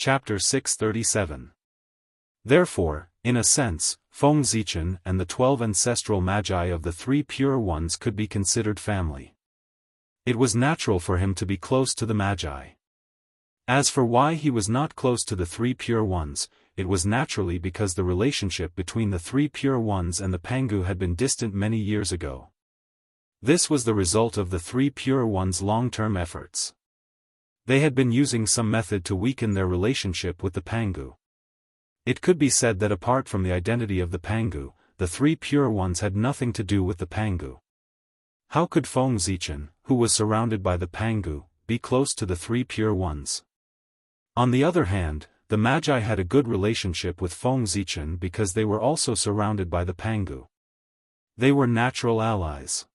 Chapter 637. Therefore, in a sense, Feng Zichen and the 12 ancestral magi of the three pure ones could be considered family. It was natural for him to be close to the magi. As for why he was not close to the three pure ones, it was naturally because the relationship between the three pure ones and the Pangu had been distant many years ago. This was the result of the three pure ones' long-term efforts. They had been using some method to weaken their relationship with the Pangu. It could be said that apart from the identity of the Pangu, the three pure ones had nothing to do with the Pangu. How could Feng Zichen, who was surrounded by the Pangu, be close to the three pure ones? On the other hand, the Magi had a good relationship with Feng Zichen because they were also surrounded by the Pangu. They were natural allies.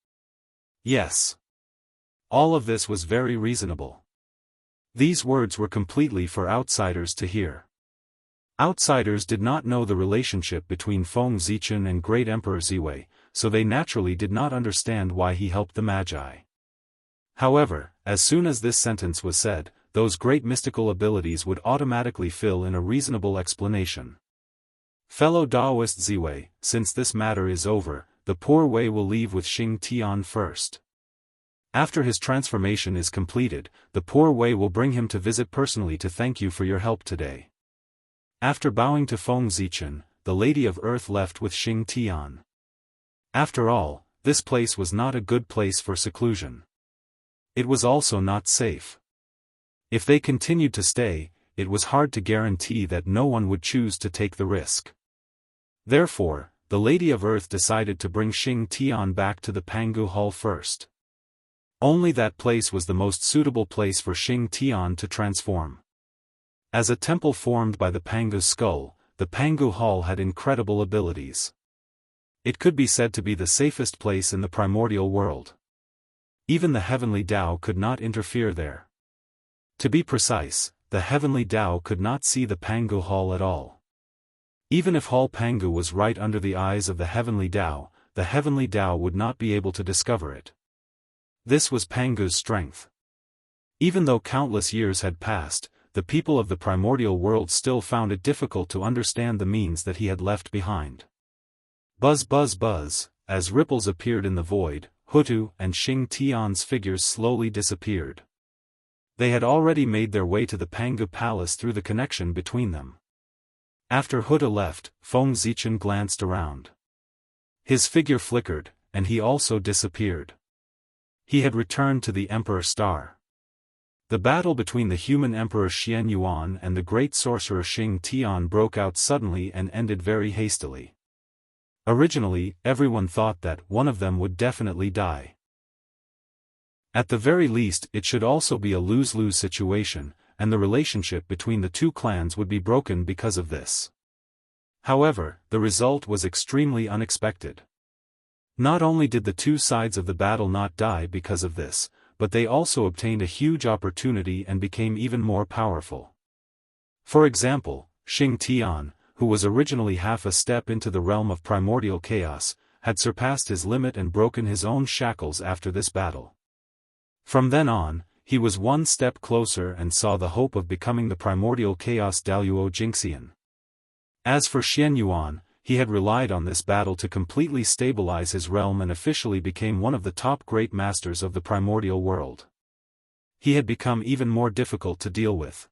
Yes. All of this was very reasonable. These words were completely for outsiders to hear. Outsiders did not know the relationship between Feng Zichen and Great Emperor Ziwei, so they naturally did not understand why he helped the Magi. However, as soon as this sentence was said, those great mystical abilities would automatically fill in a reasonable explanation. Fellow Daoist Ziwei, since this matter is over, the poor Wei will leave with Xing Tian first. After his transformation is completed, the poor Wei will bring him to visit personally to thank you for your help today. After bowing to Feng Zichen, the Lady of Earth left with Xing Tian. After all, this place was not a good place for seclusion. It was also not safe. If they continued to stay, it was hard to guarantee that no one would choose to take the risk. Therefore, the Lady of Earth decided to bring Xing Tian back to the Pangu Hall first. Only that place was the most suitable place for Xing Tian to transform. As a temple formed by the Pangu's skull, the Pangu Hall had incredible abilities. It could be said to be the safest place in the primordial world. Even the heavenly Tao could not interfere there. To be precise, the heavenly Tao could not see the Pangu Hall at all. Even if Hall Pangu was right under the eyes of the heavenly Tao would not be able to discover it. This was Pangu's strength. Even though countless years had passed, the people of the primordial world still found it difficult to understand the means that he had left behind. Buzz buzz buzz, as ripples appeared in the void, Hutu and Xing Tian's figures slowly disappeared. They had already made their way to the Pangu Palace through the connection between them. After Hutu left, Feng Zichen glanced around. His figure flickered, and he also disappeared. He had returned to the Emperor Star. The battle between the human Emperor Xian Yuan and the great sorcerer Xing Tian broke out suddenly and ended very hastily. Originally, everyone thought that one of them would definitely die. At the very least, it should also be a lose-lose situation, and the relationship between the two clans would be broken because of this. However, the result was extremely unexpected. Not only did the two sides of the battle not die because of this, but they also obtained a huge opportunity and became even more powerful. For example, Xing Tian, who was originally half a step into the realm of primordial chaos, had surpassed his limit and broken his own shackles after this battle. From then on, he was one step closer and saw the hope of becoming the primordial chaos Daluo Jinxian. As for Xian Yuan, he had relied on this battle to completely stabilize his realm and officially became one of the top great masters of the primordial world. He had become even more difficult to deal with.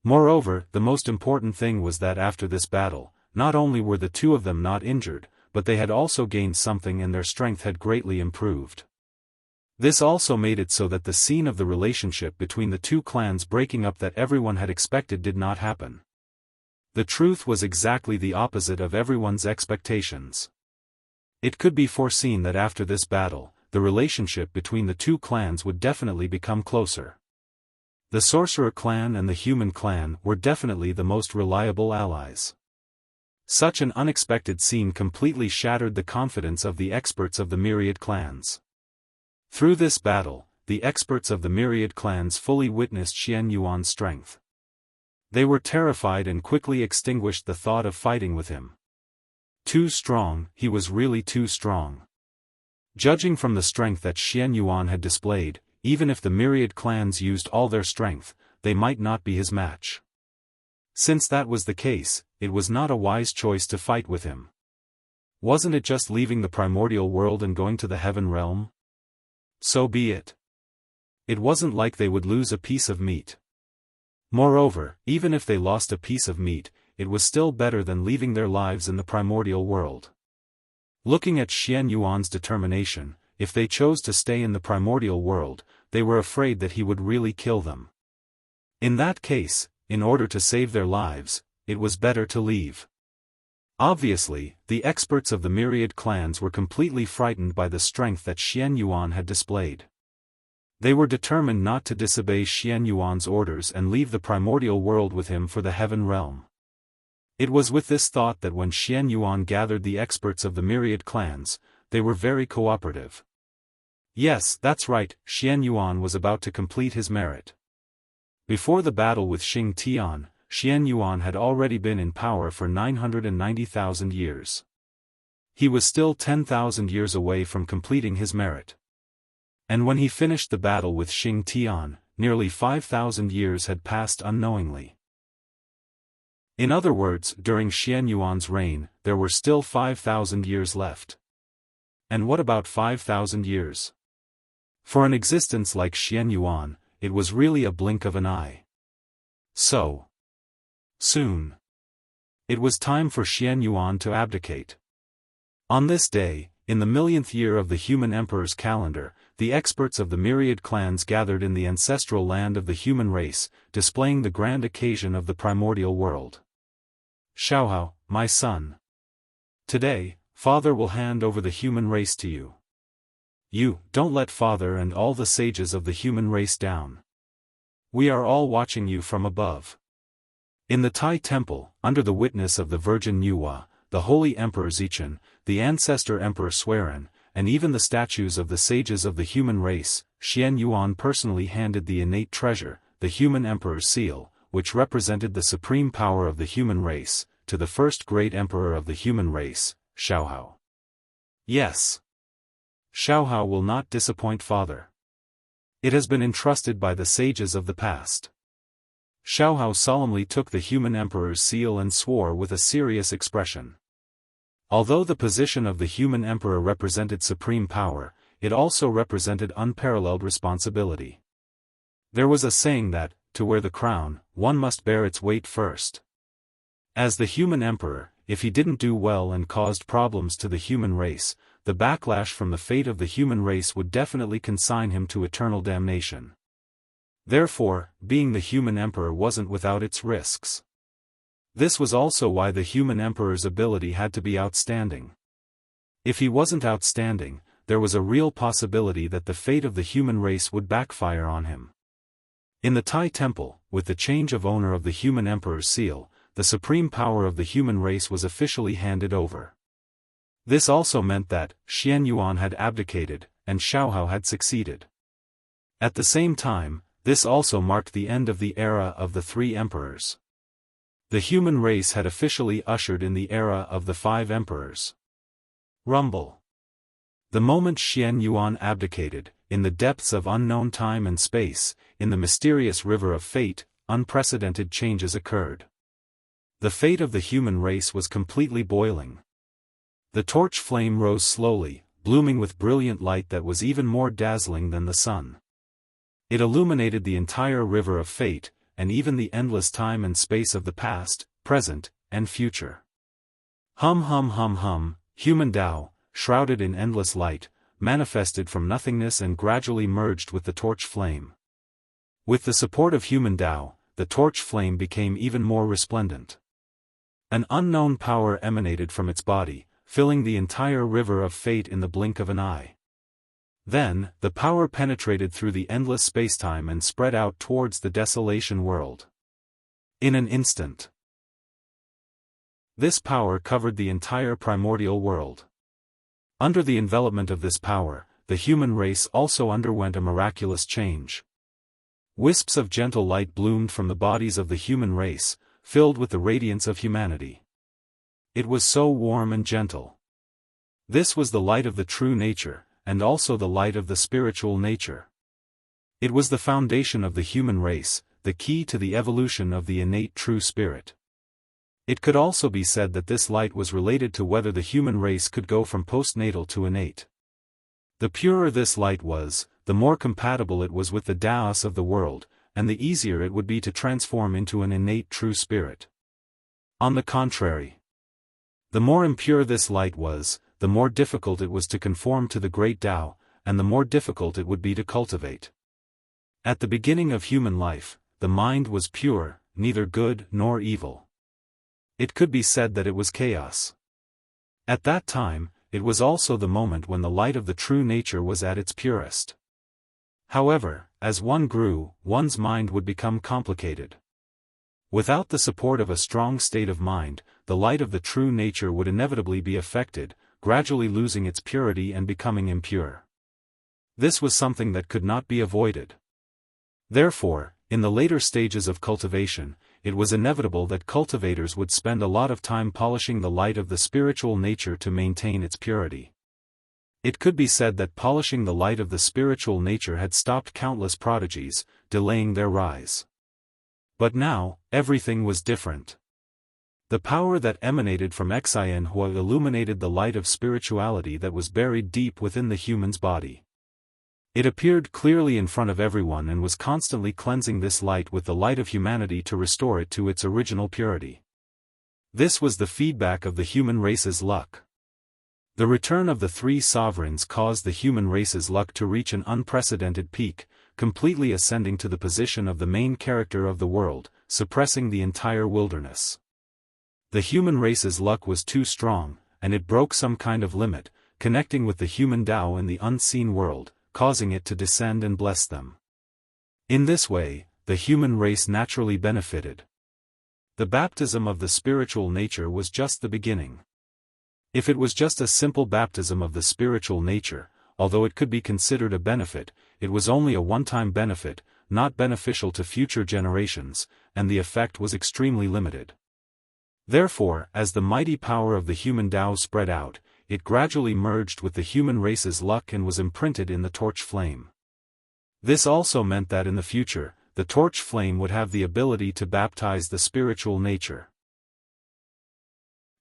Moreover, the most important thing was that after this battle, not only were the two of them not injured, but they had also gained something and their strength had greatly improved. This also made it so that the scene of the relationship between the two clans breaking up that everyone had expected did not happen. The truth was exactly the opposite of everyone's expectations. It could be foreseen that after this battle, the relationship between the two clans would definitely become closer. The Sorcerer clan and the Human clan were definitely the most reliable allies. Such an unexpected scene completely shattered the confidence of the experts of the myriad clans. Through this battle, the experts of the myriad clans fully witnessed Xian Yuan's strength. They were terrified and quickly extinguished the thought of fighting with him. Too strong, he was really too strong. Judging from the strength that Xian Yuan had displayed, even if the myriad clans used all their strength, they might not be his match. Since that was the case, it was not a wise choice to fight with him. Wasn't it just leaving the primordial world and going to the heaven realm? So be it. It wasn't like they would lose a piece of meat. Moreover, even if they lost a piece of meat, it was still better than leaving their lives in the primordial world. Looking at Xian Yuan's determination, if they chose to stay in the primordial world, they were afraid that he would really kill them. In that case, in order to save their lives, it was better to leave. Obviously, the experts of the myriad clans were completely frightened by the strength that Xian Yuan had displayed. They were determined not to disobey Xian Yuan's orders and leave the primordial world with him for the heaven realm. It was with this thought that when Xian Yuan gathered the experts of the myriad clans, they were very cooperative. Yes, that's right, Xian Yuan was about to complete his merit. Before the battle with Xing Tian, Xian Yuan had already been in power for 990,000 years. He was still 10,000 years away from completing his merit. And when he finished the battle with Xing Tian, nearly 5,000 years had passed unknowingly. In other words, during Xian Yuan's reign, there were still 5,000 years left. And what about 5,000 years? For an existence like Xian Yuan, it was really a blink of an eye. So soon. It was time for Xian Yuan to abdicate. On this day, in the millionth year of the human emperor's calendar, the experts of the myriad clans gathered in the ancestral land of the human race, displaying the grand occasion of the primordial world. Xiaohao, my son. Today, Father will hand over the human race to you. You, don't let Father and all the sages of the human race down. We are all watching you from above. In the Tai Temple, under the witness of the Virgin Nuwa, the Holy Emperor Zichen, the Ancestor Emperor Suiren, and even the statues of the sages of the human race, Xian Yuan personally handed the innate treasure, the human emperor's seal, which represented the supreme power of the human race, to the first great emperor of the human race, Xiaohao. Yes. Xiaohao will not disappoint Father. It has been entrusted by the sages of the past. Xiaohao solemnly took the human emperor's seal and swore with a serious expression. Although the position of the human emperor represented supreme power, it also represented unparalleled responsibility. There was a saying that, to wear the crown, one must bear its weight first. As the human emperor, if he didn't do well and caused problems to the human race, the backlash from the fate of the human race would definitely consign him to eternal damnation. Therefore, being the human emperor wasn't without its risks. This was also why the human emperor's ability had to be outstanding. If he wasn't outstanding, there was a real possibility that the fate of the human race would backfire on him. In the Tai Temple, with the change of owner of the human emperor's seal, the supreme power of the human race was officially handed over. This also meant that Xian Yuan had abdicated, and Xiaohao had succeeded. At the same time, this also marked the end of the era of the three emperors. The human race had officially ushered in the era of the 5 emperors. Rumble. The moment Xian Yuan abdicated, in the depths of unknown time and space, in the mysterious river of fate, unprecedented changes occurred. The fate of the human race was completely boiling. The torch flame rose slowly, blooming with brilliant light that was even more dazzling than the sun. It illuminated the entire river of fate, and even the endless time and space of the past, present, and future. Hum hum hum hum, human Tao, shrouded in endless light, manifested from nothingness and gradually merged with the torch flame. With the support of human Tao, the torch flame became even more resplendent. An unknown power emanated from its body, filling the entire river of fate in the blink of an eye. Then, the power penetrated through the endless spacetime and spread out towards the desolation world. In an instant, this power covered the entire primordial world. Under the envelopment of this power, the human race also underwent a miraculous change. Wisps of gentle light bloomed from the bodies of the human race, filled with the radiance of humanity. It was so warm and gentle. This was the light of the true nature, and also the light of the spiritual nature. It was the foundation of the human race, the key to the evolution of the innate true spirit. It could also be said that this light was related to whether the human race could go from postnatal to innate. The purer this light was, the more compatible it was with the Taos of the world, and the easier it would be to transform into an innate true spirit. On the contrary, the more impure this light was, the more difficult it was to conform to the great Tao, and the more difficult it would be to cultivate. At the beginning of human life, the mind was pure, neither good nor evil. It could be said that it was chaos. At that time, it was also the moment when the light of the true nature was at its purest. However, as one grew, one's mind would become complicated. Without the support of a strong state of mind, the light of the true nature would inevitably be affected, gradually losing its purity and becoming impure. This was something that could not be avoided. Therefore, in the later stages of cultivation, it was inevitable that cultivators would spend a lot of time polishing the light of the spiritual nature to maintain its purity. It could be said that polishing the light of the spiritual nature had stopped countless prodigies, delaying their rise. But now, everything was different. The power that emanated from Xianhua illuminated the light of spirituality that was buried deep within the human's body. It appeared clearly in front of everyone and was constantly cleansing this light with the light of humanity to restore it to its original purity. This was the feedback of the human race's luck. The return of the three sovereigns caused the human race's luck to reach an unprecedented peak, completely ascending to the position of the main character of the world, suppressing the entire wilderness. The human race's luck was too strong, and it broke some kind of limit, connecting with the human Tao in the unseen world, causing it to descend and bless them. In this way, the human race naturally benefited. The baptism of the spiritual nature was just the beginning. If it was just a simple baptism of the spiritual nature, although it could be considered a benefit, it was only a one-time benefit, not beneficial to future generations, and the effect was extremely limited. Therefore, as the mighty power of the human Tao spread out, it gradually merged with the human race's luck and was imprinted in the torch flame. This also meant that in the future, the torch flame would have the ability to baptize the spiritual nature.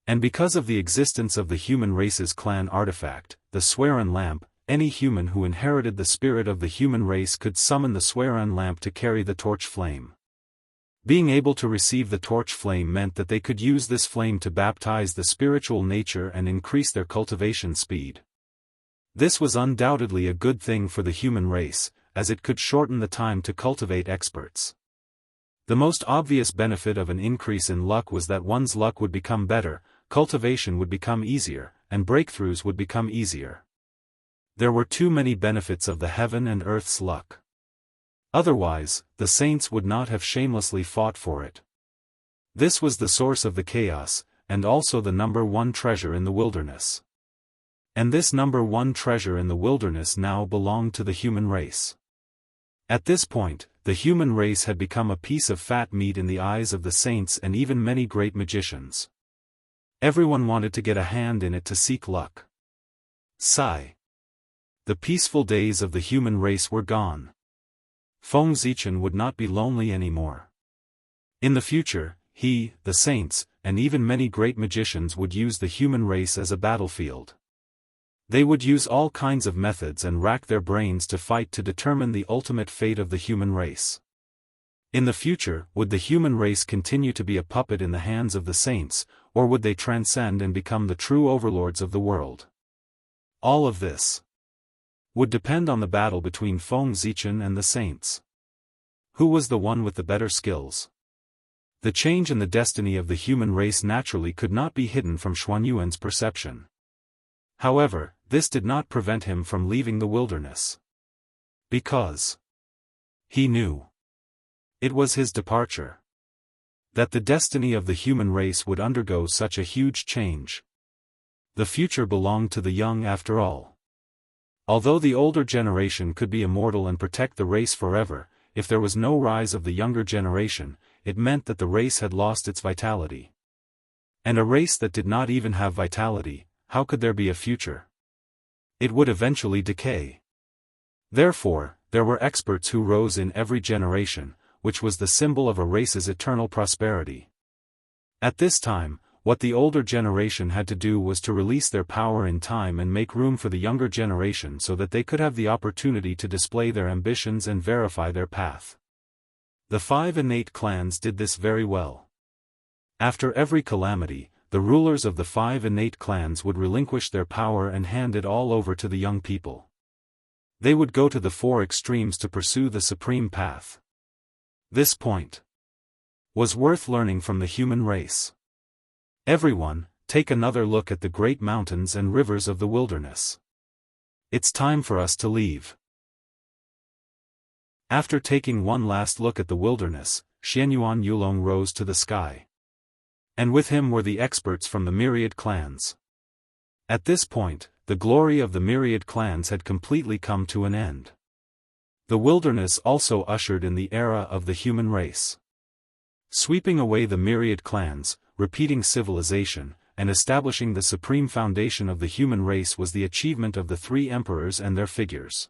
And because of the existence of the human race's clan artifact, the Swearan lamp, any human who inherited the spirit of the human race could summon the Swearan lamp to carry the torch flame. Being able to receive the torch flame meant that they could use this flame to baptize the spiritual nature and increase their cultivation speed. This was undoubtedly a good thing for the human race, as it could shorten the time to cultivate experts. The most obvious benefit of an increase in luck was that one's luck would become better, cultivation would become easier, and breakthroughs would become easier. There were too many benefits of the heaven and earth's luck. Otherwise, the saints would not have shamelessly fought for it. This was the source of the chaos, and also the number one treasure in the wilderness. And this number one treasure in the wilderness now belonged to the human race. At this point, the human race had become a piece of fat meat in the eyes of the saints and even many great magicians. Everyone wanted to get a hand in it to seek luck. Sigh. The peaceful days of the human race were gone. Feng Zichen would not be lonely anymore. In the future, he, the saints, and even many great magicians would use the human race as a battlefield. They would use all kinds of methods and rack their brains to fight to determine the ultimate fate of the human race. In the future, would the human race continue to be a puppet in the hands of the saints, or would they transcend and become the true overlords of the world? All of this would depend on the battle between Feng Zichen and the saints. Who was the one with the better skills? The change in the destiny of the human race naturally could not be hidden from Xuanyuan's perception. However, this did not prevent him from leaving the wilderness. Because he knew it was his departure. That the destiny of the human race would undergo such a huge change. The future belonged to the young after all. Although the older generation could be immortal and protect the race forever, if there was no rise of the younger generation, it meant that the race had lost its vitality. And a race that did not even have vitality, how could there be a future? It would eventually decay. Therefore, there were experts who rose in every generation, which was the symbol of a race's eternal prosperity. At this time, what the older generation had to do was to release their power in time and make room for the younger generation so that they could have the opportunity to display their ambitions and verify their path. The 5 innate clans did this very well. After every calamity, the rulers of the 5 innate clans would relinquish their power and hand it all over to the young people. They would go to the 4 extremes to pursue the supreme path. This point was worth learning from the human race. Everyone, take another look at the great mountains and rivers of the wilderness. It's time for us to leave. After taking one last look at the wilderness, Xianyuan Yulong rose to the sky. And with him were the experts from the myriad clans. At this point, the glory of the myriad clans had completely come to an end. The wilderness also ushered in the era of the human race. Sweeping away the myriad clans, repeating civilization, and establishing the supreme foundation of the human race was the achievement of the 3 emperors and their figures.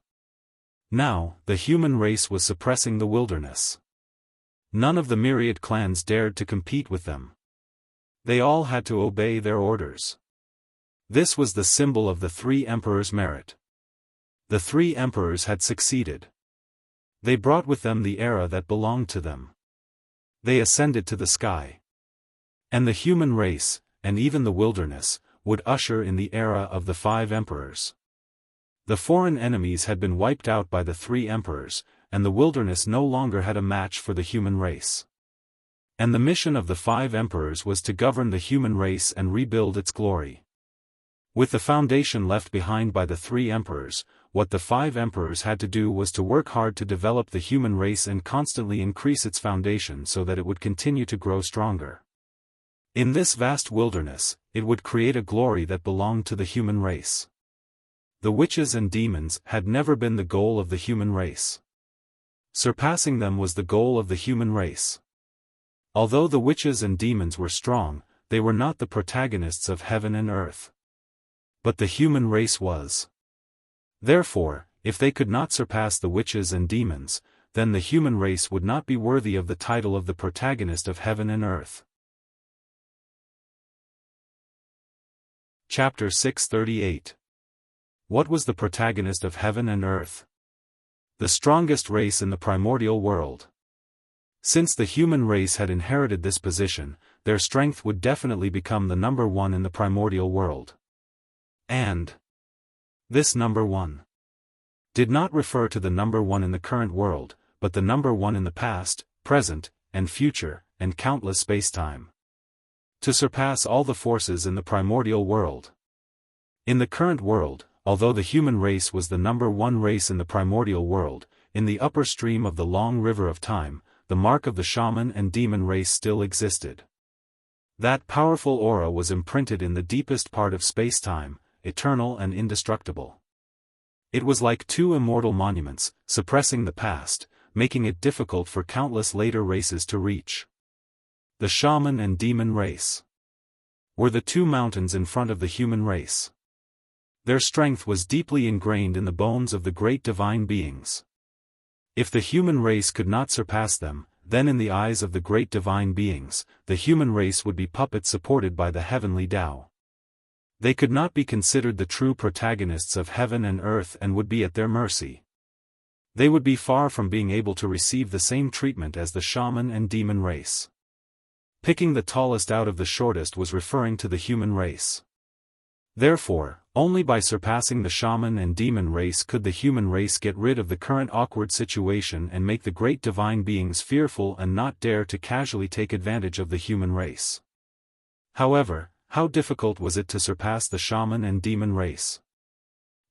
Now, the human race was suppressing the wilderness. None of the myriad clans dared to compete with them. They all had to obey their orders. This was the symbol of the 3 emperors' merit. The 3 emperors had succeeded. They brought with them the era that belonged to them. They ascended to the sky. And the human race, and even the wilderness, would usher in the era of the 5 emperors. The foreign enemies had been wiped out by the 3 emperors, and the wilderness no longer had a match for the human race. And the mission of the 5 emperors was to govern the human race and rebuild its glory. With the foundation left behind by the 3 emperors, what the 5 emperors had to do was to work hard to develop the human race and constantly increase its foundation so that it would continue to grow stronger. In this vast wilderness, it would create a glory that belonged to the human race. The witches and demons had never been the goal of the human race. Surpassing them was the goal of the human race. Although the witches and demons were strong, they were not the protagonists of heaven and earth. But the human race was. Therefore, if they could not surpass the witches and demons, then the human race would not be worthy of the title of the protagonist of heaven and earth. Chapter 638. What was the protagonist of heaven and earth? The strongest race in the primordial world. Since the human race had inherited this position, their strength would definitely become the number 1 in the primordial world. And this number 1 did not refer to the number 1 in the current world, but the number 1 in the past, present, and future, and countless spacetime. To surpass all the forces in the primordial world. In the current world, although the human race was the number 1 race in the primordial world, in the upper stream of the long river of time, the mark of the shaman and demon race still existed. That powerful aura was imprinted in the deepest part of spacetime, eternal and indestructible. It was like 2 immortal monuments, suppressing the past, making it difficult for countless later races to reach. The shaman and demon race were the 2 mountains in front of the human race. Their strength was deeply ingrained in the bones of the great divine beings. If the human race could not surpass them, then in the eyes of the great divine beings, the human race would be puppets supported by the heavenly Tao. They could not be considered the true protagonists of heaven and earth and would be at their mercy. They would be far from being able to receive the same treatment as the shaman and demon race. Picking the tallest out of the shortest was referring to the human race. Therefore, only by surpassing the shaman and demon race could the human race get rid of the current awkward situation and make the great divine beings fearful and not dare to casually take advantage of the human race. However, how difficult was it to surpass the shaman and demon race?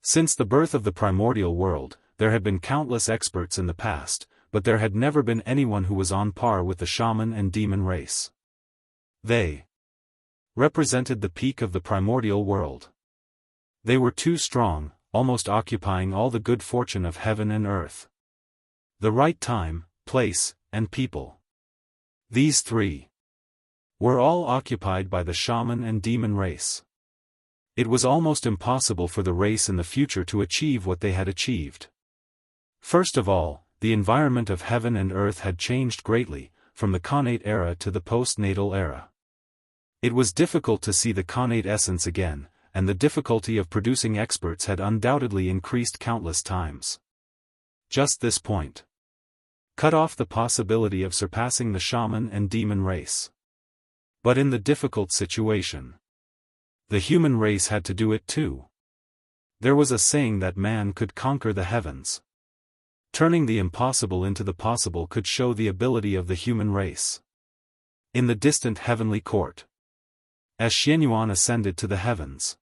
Since the birth of the primordial world, there had been countless experts in the past, but there had never been anyone who was on par with the shaman and demon race. They represented the peak of the primordial world. They were too strong, almost occupying all the good fortune of heaven and earth. The right time, place, and people. These 3 were all occupied by the shaman and demon race. It was almost impossible for the race in the future to achieve what they had achieved. First of all, the environment of heaven and earth had changed greatly, from the connate era to the postnatal era. It was difficult to see the connate essence again, and the difficulty of producing experts had undoubtedly increased countless times. Just this point cut off the possibility of surpassing the shaman and demon race. But in the difficult situation, the human race had to do it too. There was a saying that man could conquer the heavens. Turning the impossible into the possible could show the ability of the human race. In the distant heavenly court, as Xianyuan ascended to the heavens,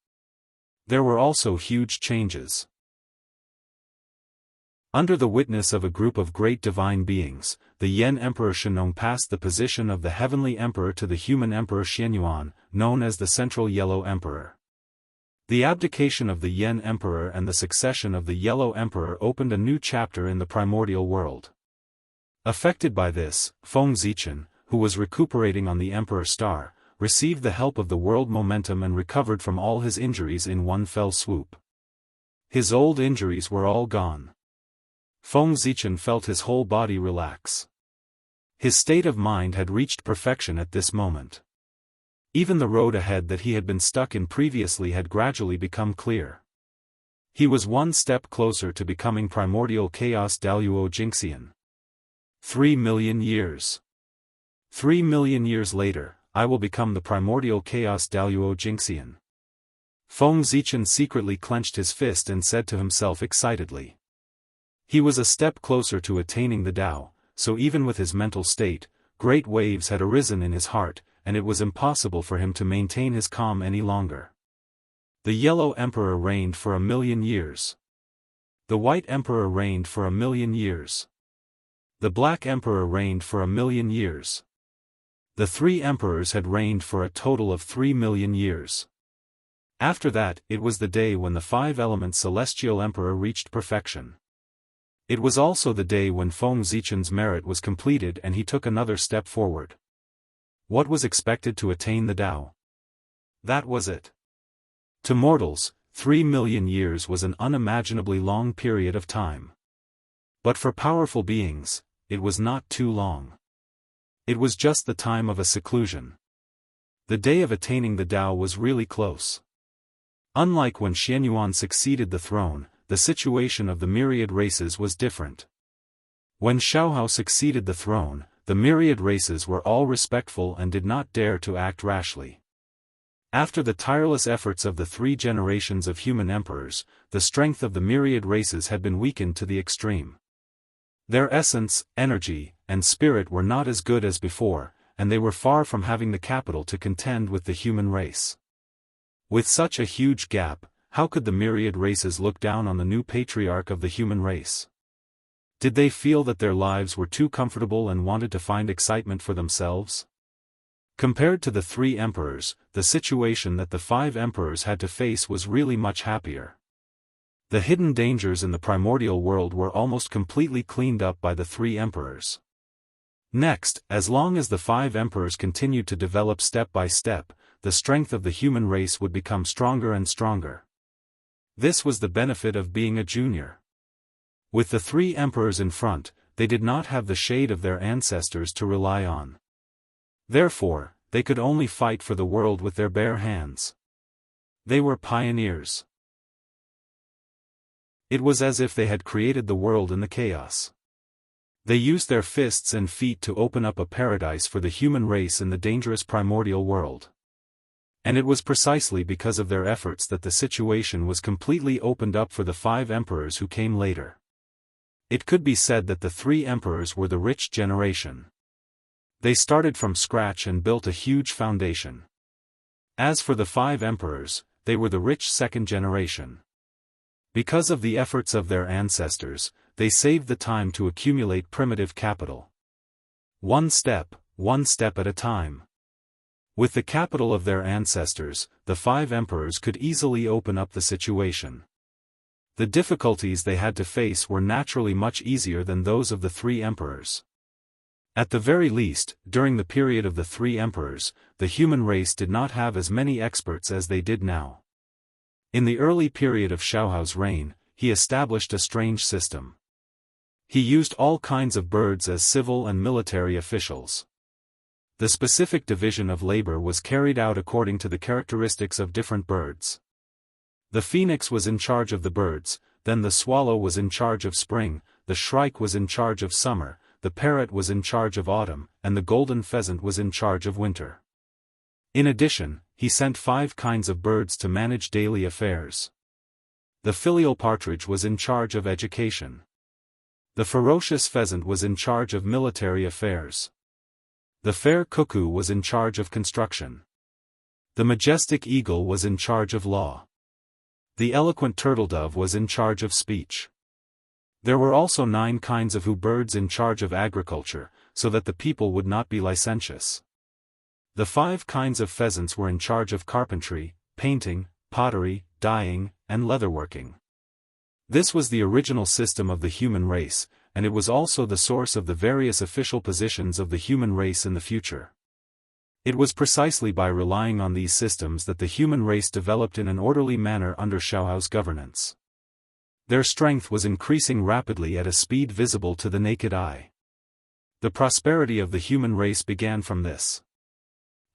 there were also huge changes. Under the witness of a group of great divine beings, the Yen Emperor Shenong passed the position of the heavenly emperor to the human emperor Xianyuan, known as the Central Yellow Emperor. The abdication of the Yen Emperor and the succession of the Yellow Emperor opened a new chapter in the primordial world. Affected by this, Feng Zichen, who was recuperating on the Emperor Star, received the help of the world momentum and recovered from all his injuries in one fell swoop. His old injuries were all gone. Feng Zichen felt his whole body relax. His state of mind had reached perfection at this moment. Even the road ahead that he had been stuck in previously had gradually become clear. He was one step closer to becoming primordial chaos Daluo Jinxian. 3 million years. 3 million years later, I will become the primordial chaos Daluo Jinxian. Feng Zichen secretly clenched his fist and said to himself excitedly. He was a step closer to attaining the Tao, so even with his mental state, great waves had arisen in his heart, and it was impossible for him to maintain his calm any longer. The Yellow Emperor reigned for 1,000,000 years. The White Emperor reigned for 1,000,000 years. The Black Emperor reigned for 1,000,000 years. The 3 emperors had reigned for a total of 3 million years. After that, it was the day when the 5-element Celestial Emperor reached perfection. It was also the day when Feng Zichen's merit was completed and he took another step forward. What was expected to attain the Tao? That was it. To mortals, 3 million years was an unimaginably long period of time. But for powerful beings, it was not too long. It was just the time of a seclusion. The day of attaining the Tao was really close. Unlike when Xianyuan succeeded the throne, the situation of the myriad races was different. When Xiaohao succeeded the throne, the myriad races were all respectful and did not dare to act rashly. After the tireless efforts of the 3 generations of human emperors, the strength of the myriad races had been weakened to the extreme. Their essence, energy, and spirit were not as good as before, and they were far from having the capital to contend with the human race. With such a huge gap, how could the myriad races look down on the new patriarch of the human race? Did they feel that their lives were too comfortable and wanted to find excitement for themselves? Compared to the 3 emperors, the situation that the 5 emperors had to face was really much happier. The hidden dangers in the primordial world were almost completely cleaned up by the 3 emperors. Next, as long as the 5 emperors continued to develop step by step, the strength of the human race would become stronger and stronger. This was the benefit of being a junior. With the 3 emperors in front, they did not have the shade of their ancestors to rely on. Therefore, they could only fight for the world with their bare hands. They were pioneers. It was as if they had created the world in the chaos. They used their fists and feet to open up a paradise for the human race in the dangerous primordial world. And it was precisely because of their efforts that the situation was completely opened up for the 5 emperors who came later. It could be said that the 3 emperors were the rich generation. They started from scratch and built a huge foundation. As for the 5 emperors, they were the rich second generation. Because of the efforts of their ancestors, they saved the time to accumulate primitive capital. One step at a time. With the capital of their ancestors, the 5 emperors could easily open up the situation. The difficulties they had to face were naturally much easier than those of the 3 emperors. At the very least, during the period of the 3 emperors, the human race did not have as many experts as they did now. In the early period of Xiaohao's reign, he established a strange system. He used all kinds of birds as civil and military officials. The specific division of labor was carried out according to the characteristics of different birds. The phoenix was in charge of the birds, then the swallow was in charge of spring, the shrike was in charge of summer, the parrot was in charge of autumn, and the golden pheasant was in charge of winter. In addition, he sent 5 kinds of birds to manage daily affairs. The filial partridge was in charge of education. The ferocious pheasant was in charge of military affairs. The fair cuckoo was in charge of construction. The majestic eagle was in charge of law. The eloquent turtledove was in charge of speech. There were also 9 kinds of birds in charge of agriculture, so that the people would not be licentious. The 5 kinds of pheasants were in charge of carpentry, painting, pottery, dyeing, and leatherworking. This was the original system of the human race, and it was also the source of the various official positions of the human race in the future. It was precisely by relying on these systems that the human race developed in an orderly manner under Xiaohao's governance. Their strength was increasing rapidly at a speed visible to the naked eye. The prosperity of the human race began from this.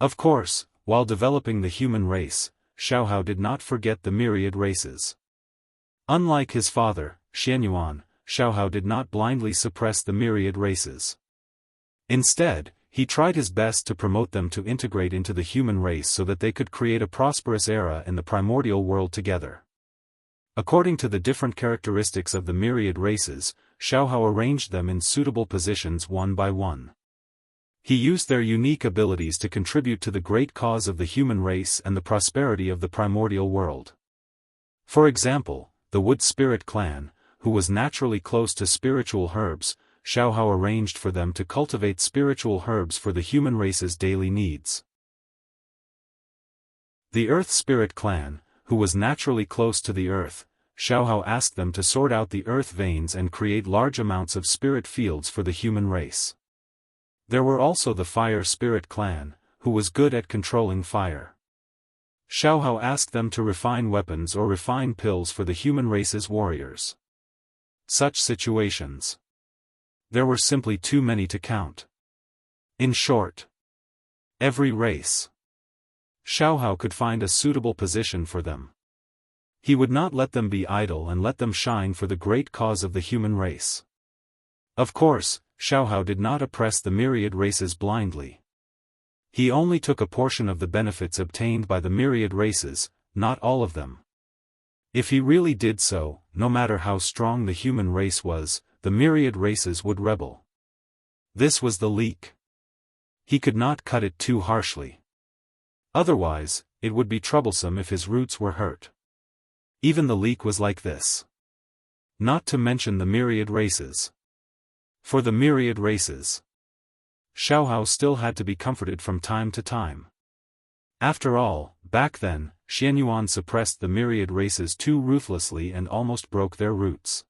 Of course, while developing the human race, Xiaohao did not forget the myriad races. Unlike his father, Xianyuan, Xiaohao did not blindly suppress the myriad races. Instead, he tried his best to promote them to integrate into the human race so that they could create a prosperous era in the primordial world together. According to the different characteristics of the myriad races, Xiaohao arranged them in suitable positions one by one. He used their unique abilities to contribute to the great cause of the human race and the prosperity of the primordial world. For example, the Wood Spirit clan, who was naturally close to spiritual herbs, Xiaohao arranged for them to cultivate spiritual herbs for the human race's daily needs. The Earth Spirit clan, who was naturally close to the earth, Xiaohao asked them to sort out the earth veins and create large amounts of spirit fields for the human race. There were also the Fire Spirit clan, who was good at controlling fire. Xiaohao asked them to refine weapons or refine pills for the human race's warriors. Such situations. There were simply too many to count. In short, every race. Xiaohao could find a suitable position for them. He would not let them be idle and let them shine for the great cause of the human race. Of course, Xiaohao did not oppress the myriad races blindly. He only took a portion of the benefits obtained by the myriad races, not all of them. If he really did so, no matter how strong the human race was, the myriad races would rebel. This was the leak. He could not cut it too harshly. Otherwise, it would be troublesome if his roots were hurt. Even the leak was like this. Not to mention the myriad races. For the myriad races, Xiaohao still had to be comforted from time to time. After all, back then, Xianyuan suppressed the myriad races too ruthlessly and almost broke their roots.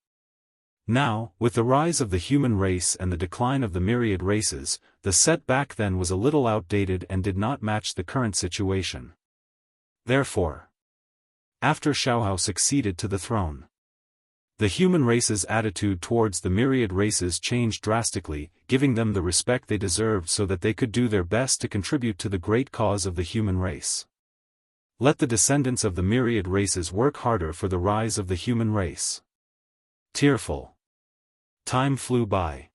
Now, with the rise of the human race and the decline of the myriad races, the set back then was a little outdated and did not match the current situation. Therefore, after Xiaohao succeeded to the throne, the human race's attitude towards the myriad races changed drastically, giving them the respect they deserved so that they could do their best to contribute to the great cause of the human race. Let the descendants of the myriad races work harder for the rise of the human race. Tearful. Time flew by.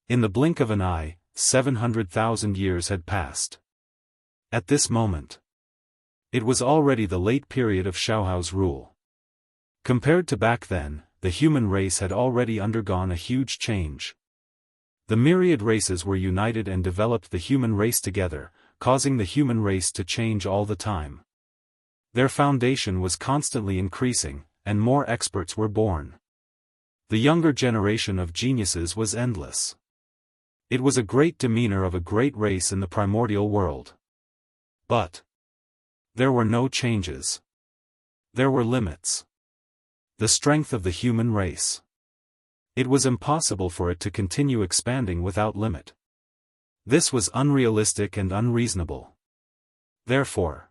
In the blink of an eye, 700,000 years had passed. At this moment, it was already the late period of Xiaohao's rule. Compared to back then, the human race had already undergone a huge change. The myriad races were united and developed the human race together, causing the human race to change all the time. Their foundation was constantly increasing, and more experts were born. The younger generation of geniuses was endless. It was a great demeanor of a great race in the primordial world. But there were no changes. There were limits. The strength of the human race. It was impossible for it to continue expanding without limit. This was unrealistic and unreasonable. Therefore,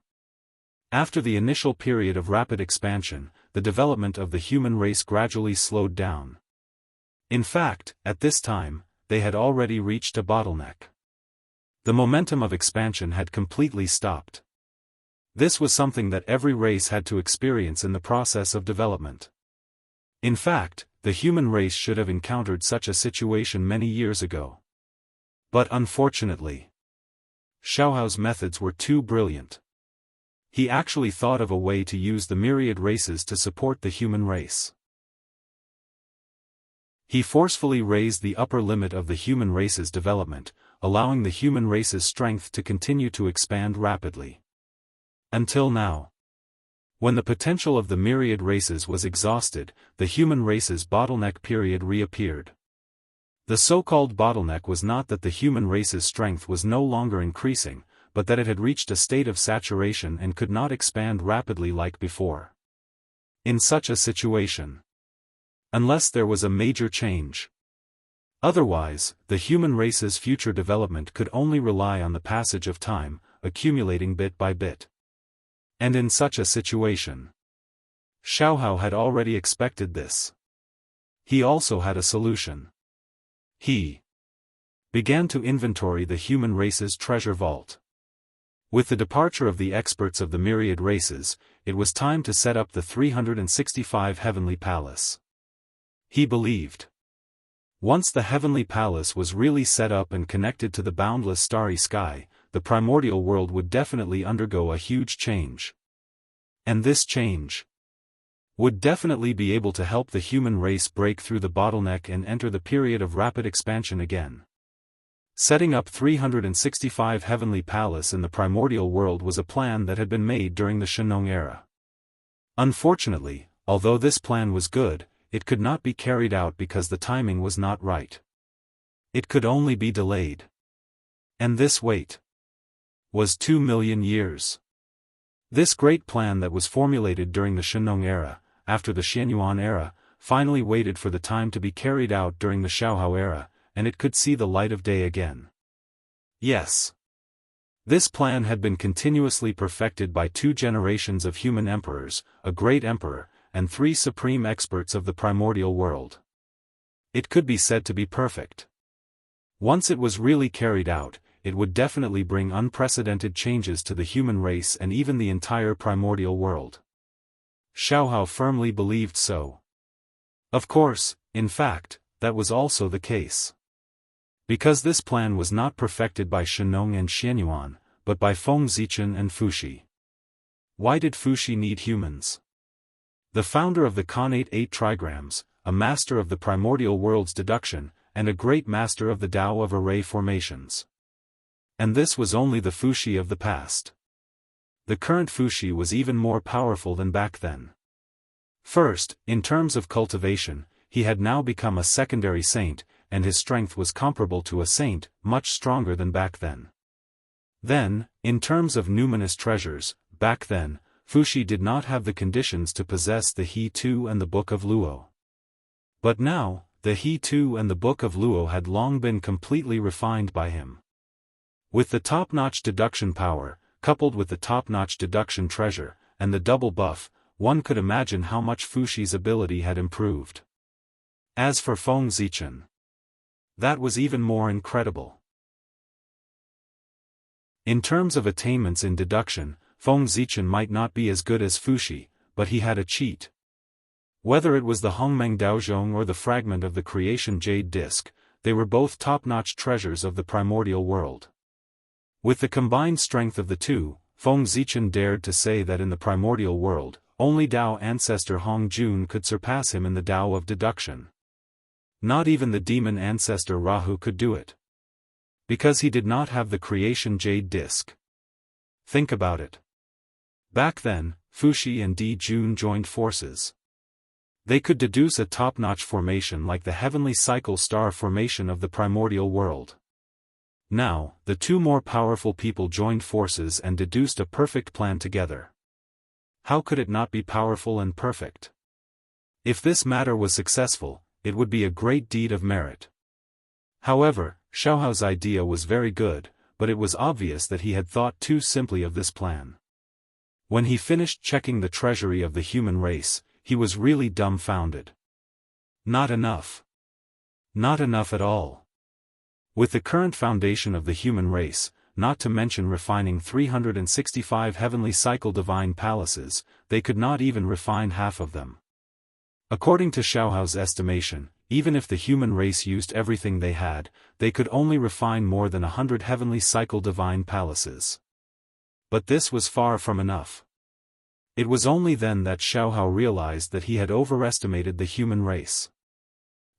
after the initial period of rapid expansion, the development of the human race gradually slowed down. In fact, at this time, they had already reached a bottleneck. The momentum of expansion had completely stopped. This was something that every race had to experience in the process of development. In fact, the human race should have encountered such a situation many years ago. But unfortunately, Xiaohao's methods were too brilliant. He actually thought of a way to use the myriad races to support the human race. He forcefully raised the upper limit of the human race's development, allowing the human race's strength to continue to expand rapidly. Until now. When the potential of the myriad races was exhausted, the human race's bottleneck period reappeared. The so-called bottleneck was not that the human race's strength was no longer increasing, but that it had reached a state of saturation and could not expand rapidly like before. In such a situation, unless there was a major change. Otherwise, the human race's future development could only rely on the passage of time, accumulating bit by bit. And in such a situation, Xiaohao had already expected this. He also had a solution. He began to inventory the human race's treasure vault. With the departure of the experts of the myriad races, it was time to set up the 365 Heavenly Palace. He believed. Once the Heavenly Palace was really set up and connected to the boundless starry sky, the primordial world would definitely undergo a huge change. And this change would definitely be able to help the human race break through the bottleneck and enter the period of rapid expansion again. Setting up 365 Heavenly Palace in the primordial world was a plan that had been made during the Shennong era. Unfortunately, although this plan was good, it could not be carried out because the timing was not right. It could only be delayed. And this wait was 2 million years. This great plan that was formulated during the Shennong era, after the Xianyuan era, finally waited for the time to be carried out during the Xiaohao era, and it could see the light of day again. Yes. This plan had been continuously perfected by 2 generations of human emperors, a great emperor, and 3 supreme experts of the primordial world. It could be said to be perfect. Once it was really carried out, it would definitely bring unprecedented changes to the human race and even the entire primordial world. Xiaohao firmly believed so. Of course, in fact, that was also the case. Because this plan was not perfected by Shennong and Xianyuan, but by Feng Zichen and Fuxi. Why did Fuxi need humans? The founder of the Khanate 8 trigrams, a master of the primordial world's deduction, and a great master of the Tao of array formations. And this was only the Fuxi of the past. The current Fuxi was even more powerful than back then. First, in terms of cultivation, he had now become a secondary saint, and his strength was comparable to a saint, much stronger than back then. Then, in terms of numinous treasures, back then, Fuxi did not have the conditions to possess the He-2 and the Book of Luo. But now, the He-2 and the Book of Luo had long been completely refined by him. With the top-notch deduction power, coupled with the top-notch deduction treasure, and the double buff, one could imagine how much Fuxi's ability had improved. As for Feng Zichen, that was even more incredible. In terms of attainments in deduction, Feng Zichen might not be as good as Fuxi, but he had a cheat. Whether it was the Hongmeng Daozhong or the fragment of the creation jade disc, they were both top-notch treasures of the primordial world. With the combined strength of the two, Feng Zichen dared to say that in the primordial world, only Tao ancestor Hong Jun could surpass him in the Tao of deduction. Not even the demon ancestor Rahu could do it. Because he did not have the creation jade disc. Think about it. Back then, Fuxi and Di Jun joined forces. They could deduce a top-notch formation like the heavenly cycle star formation of the primordial world. Now, the two more powerful people joined forces and deduced a perfect plan together. How could it not be powerful and perfect? If this matter was successful, it would be a great deed of merit. However, Xiaohao's idea was very good, but it was obvious that he had thought too simply of this plan. When he finished checking the treasury of the human race, he was really dumbfounded. Not enough. Not enough at all. With the current foundation of the human race, not to mention refining 365 heavenly cycle divine palaces, they could not even refine half of them. According to Xiaohao's estimation, even if the human race used everything they had, they could only refine more than 100 heavenly cycle divine palaces. But this was far from enough. It was only then that Xiaohao realized that he had overestimated the human race.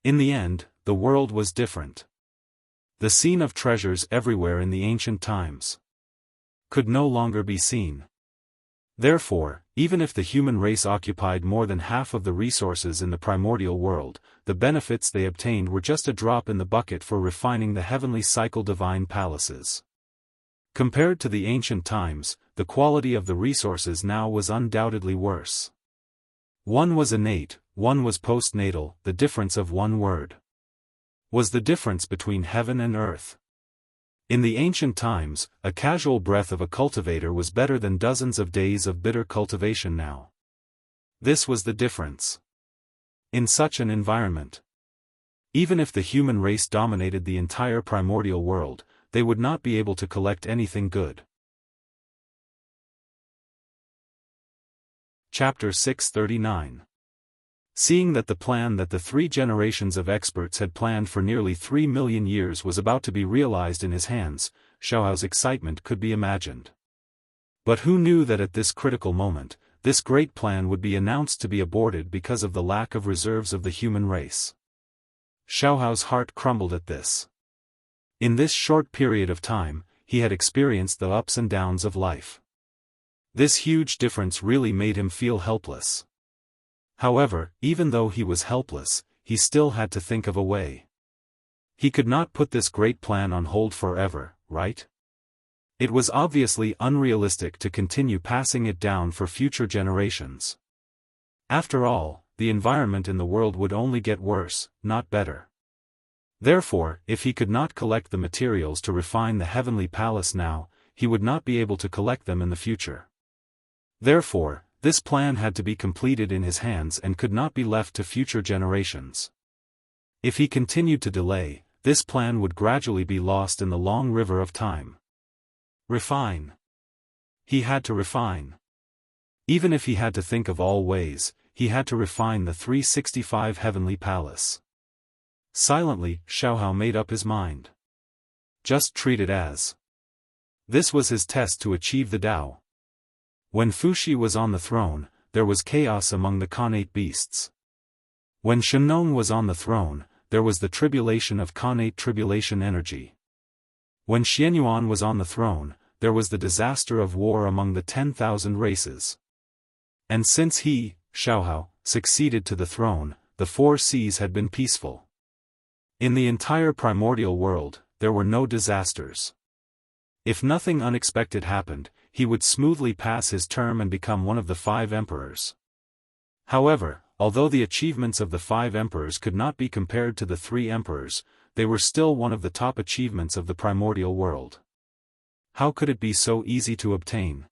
In the end, the world was different. The scene of treasures everywhere in the ancient times could no longer be seen. Therefore, even if the human race occupied more than half of the resources in the primordial world, the benefits they obtained were just a drop in the bucket for refining the heavenly cycle divine palaces. Compared to the ancient times, the quality of the resources now was undoubtedly worse. One was innate, one was postnatal, the difference of one word was the difference between heaven and earth. In the ancient times, a casual breath of a cultivator was better than dozens of days of bitter cultivation now. This was the difference. In such an environment, even if the human race dominated the entire primordial world, they would not be able to collect anything good. Chapter 639. Seeing that the plan that the 3 generations of experts had planned for nearly 3 million years was about to be realized in his hands, Xiaohao's excitement could be imagined. But who knew that at this critical moment, this great plan would be announced to be aborted because of the lack of reserves of the human race? Xiaohao's heart crumbled at this. In this short period of time, he had experienced the ups and downs of life. This huge difference really made him feel helpless. However, even though he was helpless, he still had to think of a way. He could not put this great plan on hold forever, right? It was obviously unrealistic to continue passing it down for future generations. After all, the environment in the world would only get worse, not better. Therefore, if he could not collect the materials to refine the heavenly palace now, he would not be able to collect them in the future. Therefore, this plan had to be completed in his hands and could not be left to future generations. If he continued to delay, this plan would gradually be lost in the long river of time. Refine. He had to refine. Even if he had to think of all ways, he had to refine the 365 heavenly palace. Silently, Xiaohao made up his mind. Just treat it as. This was his test to achieve the Tao. When Fuxi was on the throne, there was chaos among the connate beasts. When Shenong was on the throne, there was the tribulation of connate tribulation energy. When Xianyuan was on the throne, there was the disaster of war among the 10,000 races. And since he, Xiaohao, succeeded to the throne, the 4 seas had been peaceful. In the entire primordial world, there were no disasters. If nothing unexpected happened, he would smoothly pass his term and become one of the 5 emperors. However, although the achievements of the 5 emperors could not be compared to the 3 emperors, they were still one of the top achievements of the primordial world. How could it be so easy to obtain?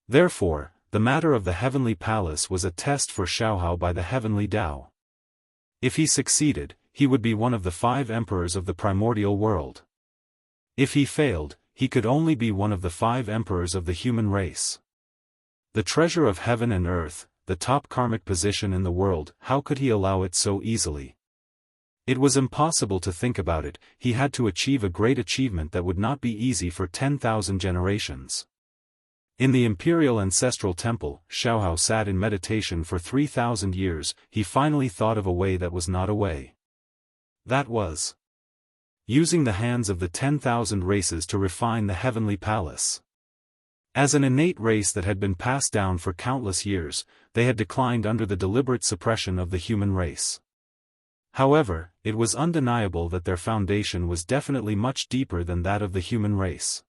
Therefore, the matter of the heavenly palace was a test for Xiaohao by the heavenly Tao. If he succeeded, he would be one of the 5 emperors of the primordial world. If he failed, he could only be one of the 5 emperors of the human race. The treasure of heaven and earth, the top karmic position in the world, how could he allow it so easily? It was impossible to think about it. He had to achieve a great achievement that would not be easy for 10,000 generations. In the imperial ancestral temple, Xiaohao sat in meditation for 3,000 years. He finally thought of a way that was not a way. That was using the hands of the 10,000 races to refine the heavenly palace. As an innate race that had been passed down for countless years, they had declined under the deliberate suppression of the human race. However, it was undeniable that their foundation was definitely much deeper than that of the human race.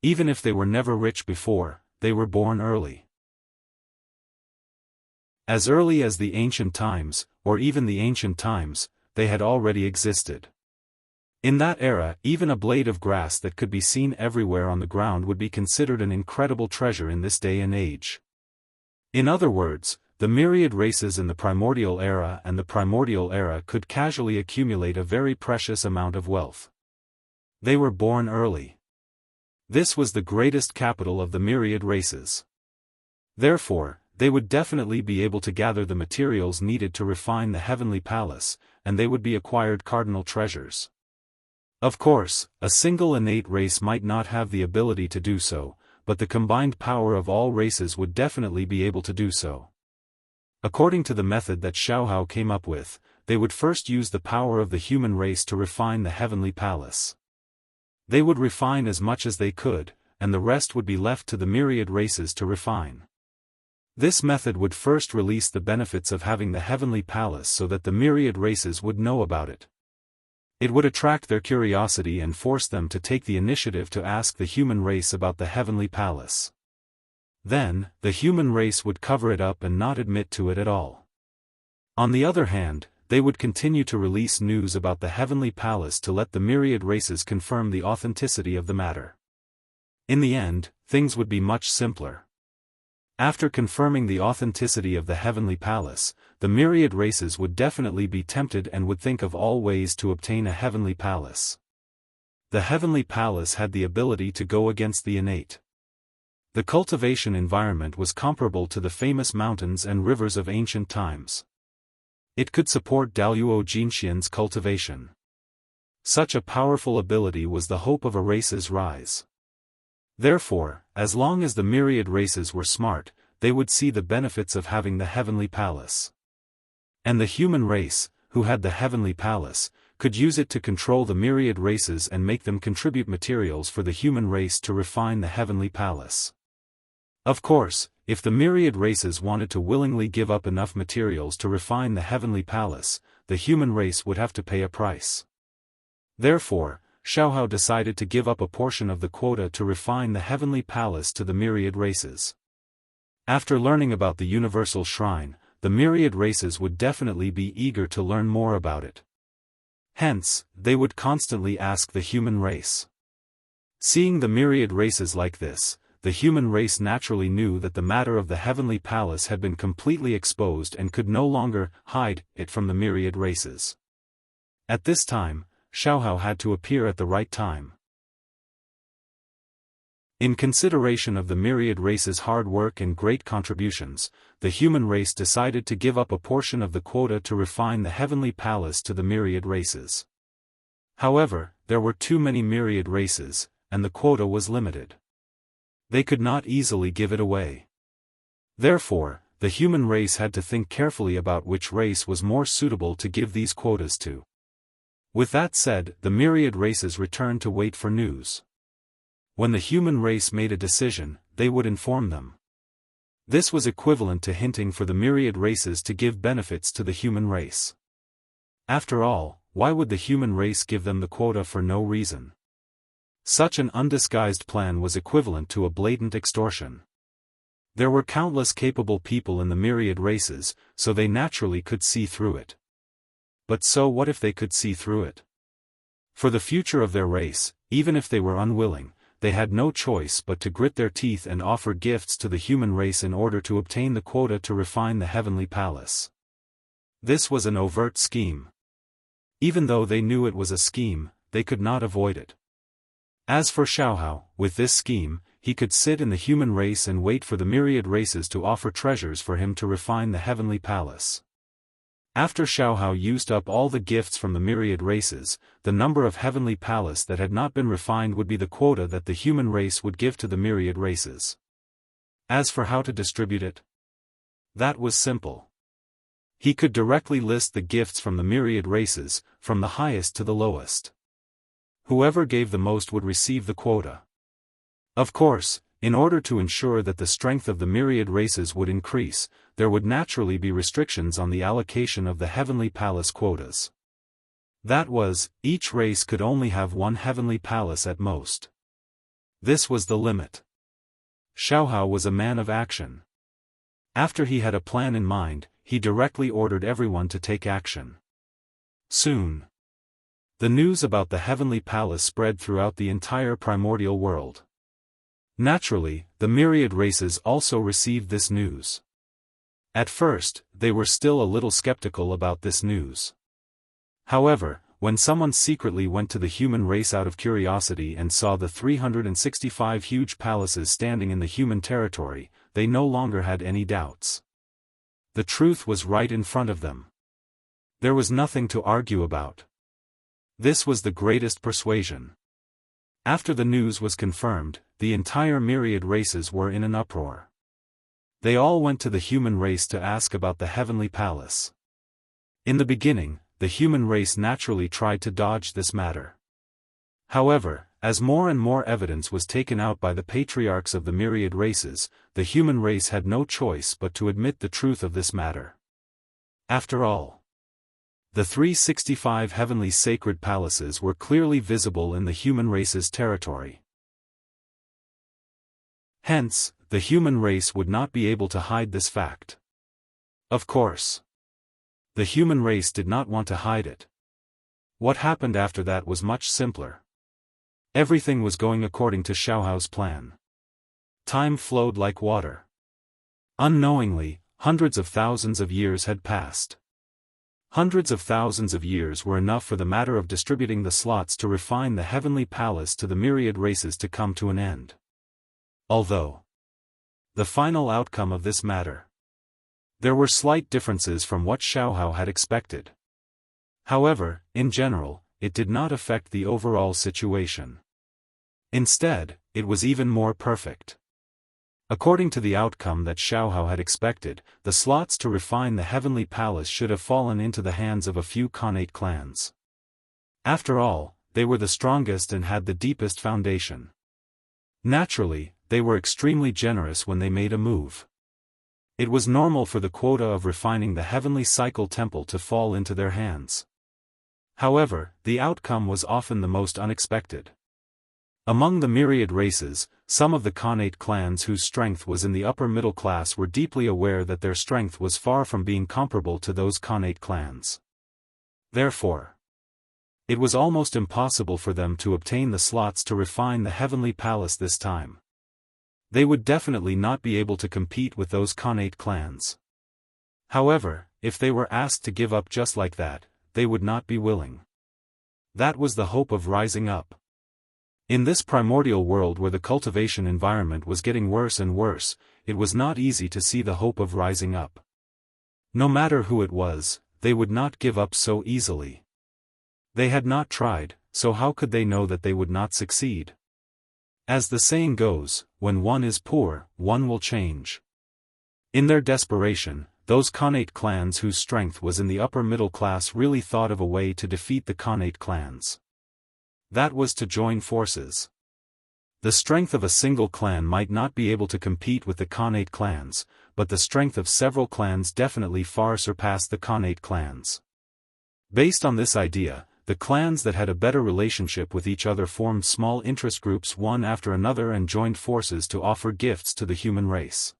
Even if they were never rich before, they were born early. As early as the ancient times, or even the ancient times, they had already existed. In that era, even a blade of grass that could be seen everywhere on the ground would be considered an incredible treasure in this day and age. In other words, the myriad races in the primordial era and the primordial era could casually accumulate a very precious amount of wealth. They were born early. This was the greatest capital of the myriad races. Therefore, they would definitely be able to gather the materials needed to refine the heavenly palace, and they would be acquired cardinal treasures. Of course, a single innate race might not have the ability to do so, but the combined power of all races would definitely be able to do so. According to the method that Xiaohao came up with, they would first use the power of the human race to refine the heavenly palace. They would refine as much as they could, and the rest would be left to the myriad races to refine. This method would first release the benefits of having the heavenly palace so that the myriad races would know about it. It would attract their curiosity and force them to take the initiative to ask the human race about the heavenly palace. Then, the human race would cover it up and not admit to it at all. On the other hand, they would continue to release news about the heavenly palace to let the myriad races confirm the authenticity of the matter. In the end, things would be much simpler. After confirming the authenticity of the heavenly palace, the myriad races would definitely be tempted and would think of all ways to obtain a heavenly palace. The heavenly palace had the ability to go against the innate. The cultivation environment was comparable to the famous mountains and rivers of ancient times. It could support Daluo Jinxian's cultivation. Such a powerful ability was the hope of a race's rise. Therefore, as long as the myriad races were smart, they would see the benefits of having the heavenly palace. And the human race, who had the heavenly palace, could use it to control the myriad races and make them contribute materials for the human race to refine the heavenly palace. Of course, if the myriad races wanted to willingly give up enough materials to refine the heavenly palace, the human race would have to pay a price. Therefore, Xiaohao decided to give up a portion of the quota to refine the heavenly palace to the myriad races. After learning about the universal shrine, the myriad races would definitely be eager to learn more about it. Hence, they would constantly ask the human race. Seeing the myriad races like this, the human race naturally knew that the matter of the heavenly palace had been completely exposed and could no longer hide it from the myriad races. At this time, Xiaohao had to appear at the right time. In consideration of the myriad race's hard work and great contributions, the human race decided to give up a portion of the quota to refine the heavenly palace to the myriad races. However, there were too many myriad races, and the quota was limited. They could not easily give it away. Therefore, the human race had to think carefully about which race was more suitable to give these quotas to. With that said, the myriad races returned to wait for news. When the human race made a decision, they would inform them. This was equivalent to hinting for the myriad races to give benefits to the human race. After all, why would the human race give them the quota for no reason? Such an undisguised plan was equivalent to a blatant extortion. There were countless capable people in the myriad races, so they naturally could see through it. But so what if they could see through it? For the future of their race, even if they were unwilling, they had no choice but to grit their teeth and offer gifts to the human race in order to obtain the quota to refine the heavenly palace. This was an overt scheme. Even though they knew it was a scheme, they could not avoid it. As for Xiaohao, with this scheme, he could sit in the human race and wait for the myriad races to offer treasures for him to refine the heavenly palace. After Xiaohao used up all the gifts from the myriad races, the number of heavenly palace that had not been refined would be the quota that the human race would give to the myriad races. As for how to distribute it, that was simple. He could directly list the gifts from the myriad races, from the highest to the lowest. Whoever gave the most would receive the quota. Of course, in order to ensure that the strength of the myriad races would increase, there would naturally be restrictions on the allocation of the heavenly palace quotas. That was, each race could only have one heavenly palace at most. This was the limit. Xiaohao was a man of action. After he had a plan in mind, he directly ordered everyone to take action. Soon, the news about the heavenly palace spread throughout the entire primordial world. Naturally, the myriad races also received this news. At first, they were still a little skeptical about this news. However, when someone secretly went to the human race out of curiosity and saw the 365 huge palaces standing in the human territory, they no longer had any doubts. The truth was right in front of them. There was nothing to argue about. This was the greatest persuasion. After the news was confirmed, the entire myriad races were in an uproar. They all went to the human race to ask about the heavenly palace. In the beginning, the human race naturally tried to dodge this matter. However, as more and more evidence was taken out by the patriarchs of the myriad races, the human race had no choice but to admit the truth of this matter. After all, the 365 heavenly sacred palaces were clearly visible in the human race's territory. Hence, the human race would not be able to hide this fact. Of course, the human race did not want to hide it. What happened after that was much simpler. Everything was going according to Xiaohao's plan. Time flowed like water. Unknowingly, hundreds of thousands of years had passed. Hundreds of thousands of years were enough for the matter of distributing the slots to refine the heavenly palace to the myriad races to come to an end. Although the final outcome of this matter, there were slight differences from what Xiaohao had expected. However, in general, it did not affect the overall situation. Instead, it was even more perfect. According to the outcome that Xiaohao had expected, the slots to refine the heavenly palace should have fallen into the hands of a few Khanate clans. After all, they were the strongest and had the deepest foundation. Naturally, they were extremely generous when they made a move. It was normal for the quota of refining the heavenly cycle temple to fall into their hands. However, the outcome was often the most unexpected. Among the myriad races, some of the Khanate clans whose strength was in the upper middle class were deeply aware that their strength was far from being comparable to those Khanate clans. Therefore, it was almost impossible for them to obtain the slots to refine the heavenly palace this time. They would definitely not be able to compete with those Khanate clans. However, if they were asked to give up just like that, they would not be willing. That was the hope of rising up. In this primordial world where the cultivation environment was getting worse and worse, it was not easy to see the hope of rising up. No matter who it was, they would not give up so easily. They had not tried, so how could they know that they would not succeed? As the saying goes, when one is poor, one will change. In their desperation, those Khanate clans whose strength was in the upper middle class really thought of a way to defeat the Khanate clans. That was to join forces. The strength of a single clan might not be able to compete with the Khanate clans, but the strength of several clans definitely far surpassed the Khanate clans. Based on this idea, the clans that had a better relationship with each other formed small interest groups one after another and joined forces to offer gifts to the human race.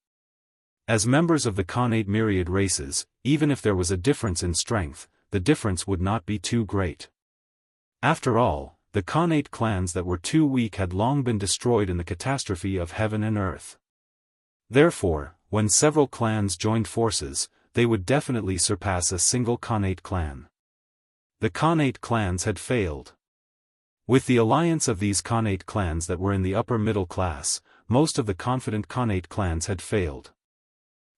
As members of the Khanate myriad races, even if there was a difference in strength, the difference would not be too great. After all, the Khanate clans that were too weak had long been destroyed in the catastrophe of heaven and earth. Therefore, when several clans joined forces, they would definitely surpass a single Khanate clan. The Khanate clans had failed. With the alliance of these Khanate clans that were in the upper middle class, most of the confident Khanate clans had failed.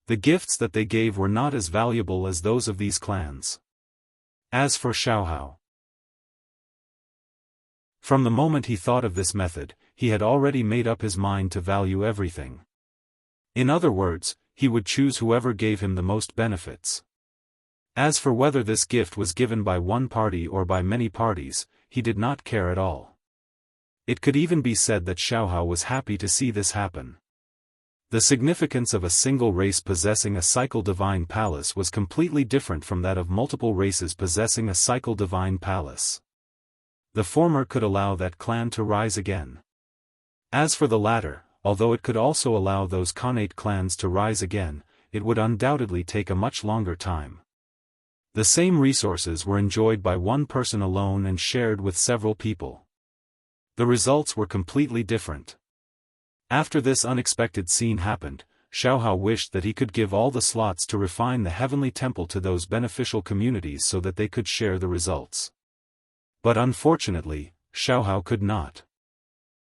The gifts that they gave were not as valuable as those of these clans. As for Xiaohao, from the moment he thought of this method, he had already made up his mind to value everything. In other words, he would choose whoever gave him the most benefits. As for whether this gift was given by one party or by many parties, he did not care at all. It could even be said that Xiaohao was happy to see this happen. The significance of a single race possessing a cycle divine palace was completely different from that of multiple races possessing a cycle divine palace. The former could allow that clan to rise again. As for the latter, although it could also allow those Khanate clans to rise again, it would undoubtedly take a much longer time. The same resources were enjoyed by one person alone and shared with several people. The results were completely different. After this unexpected scene happened, Xiaohao wished that he could give all the slots to refine the heavenly temple to those beneficial communities so that they could share the results. But unfortunately, Xiaohao could not.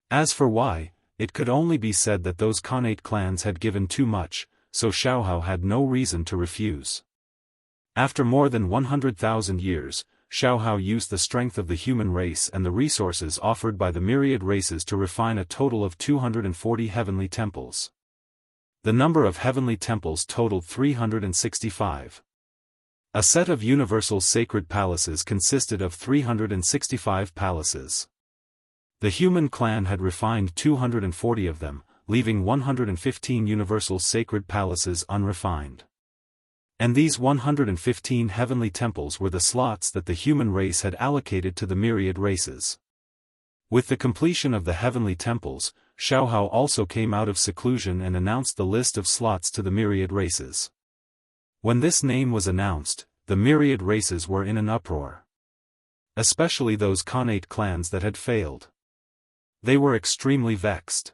As for why, it could only be said that those Khanate clans had given too much, so Xiaohao had no reason to refuse. After more than 100,000 years, Xiaohao used the strength of the human race and the resources offered by the myriad races to refine a total of 240 heavenly temples. The number of heavenly temples totaled 365. A set of universal sacred palaces consisted of 365 palaces. The human clan had refined 240 of them, leaving 115 universal sacred palaces unrefined. And these 115 heavenly temples were the slots that the human race had allocated to the myriad races. With the completion of the heavenly temples, Xiaohao also came out of seclusion and announced the list of slots to the myriad races. When this name was announced, the myriad races were in an uproar. Especially those Khanate clans that had failed. They were extremely vexed.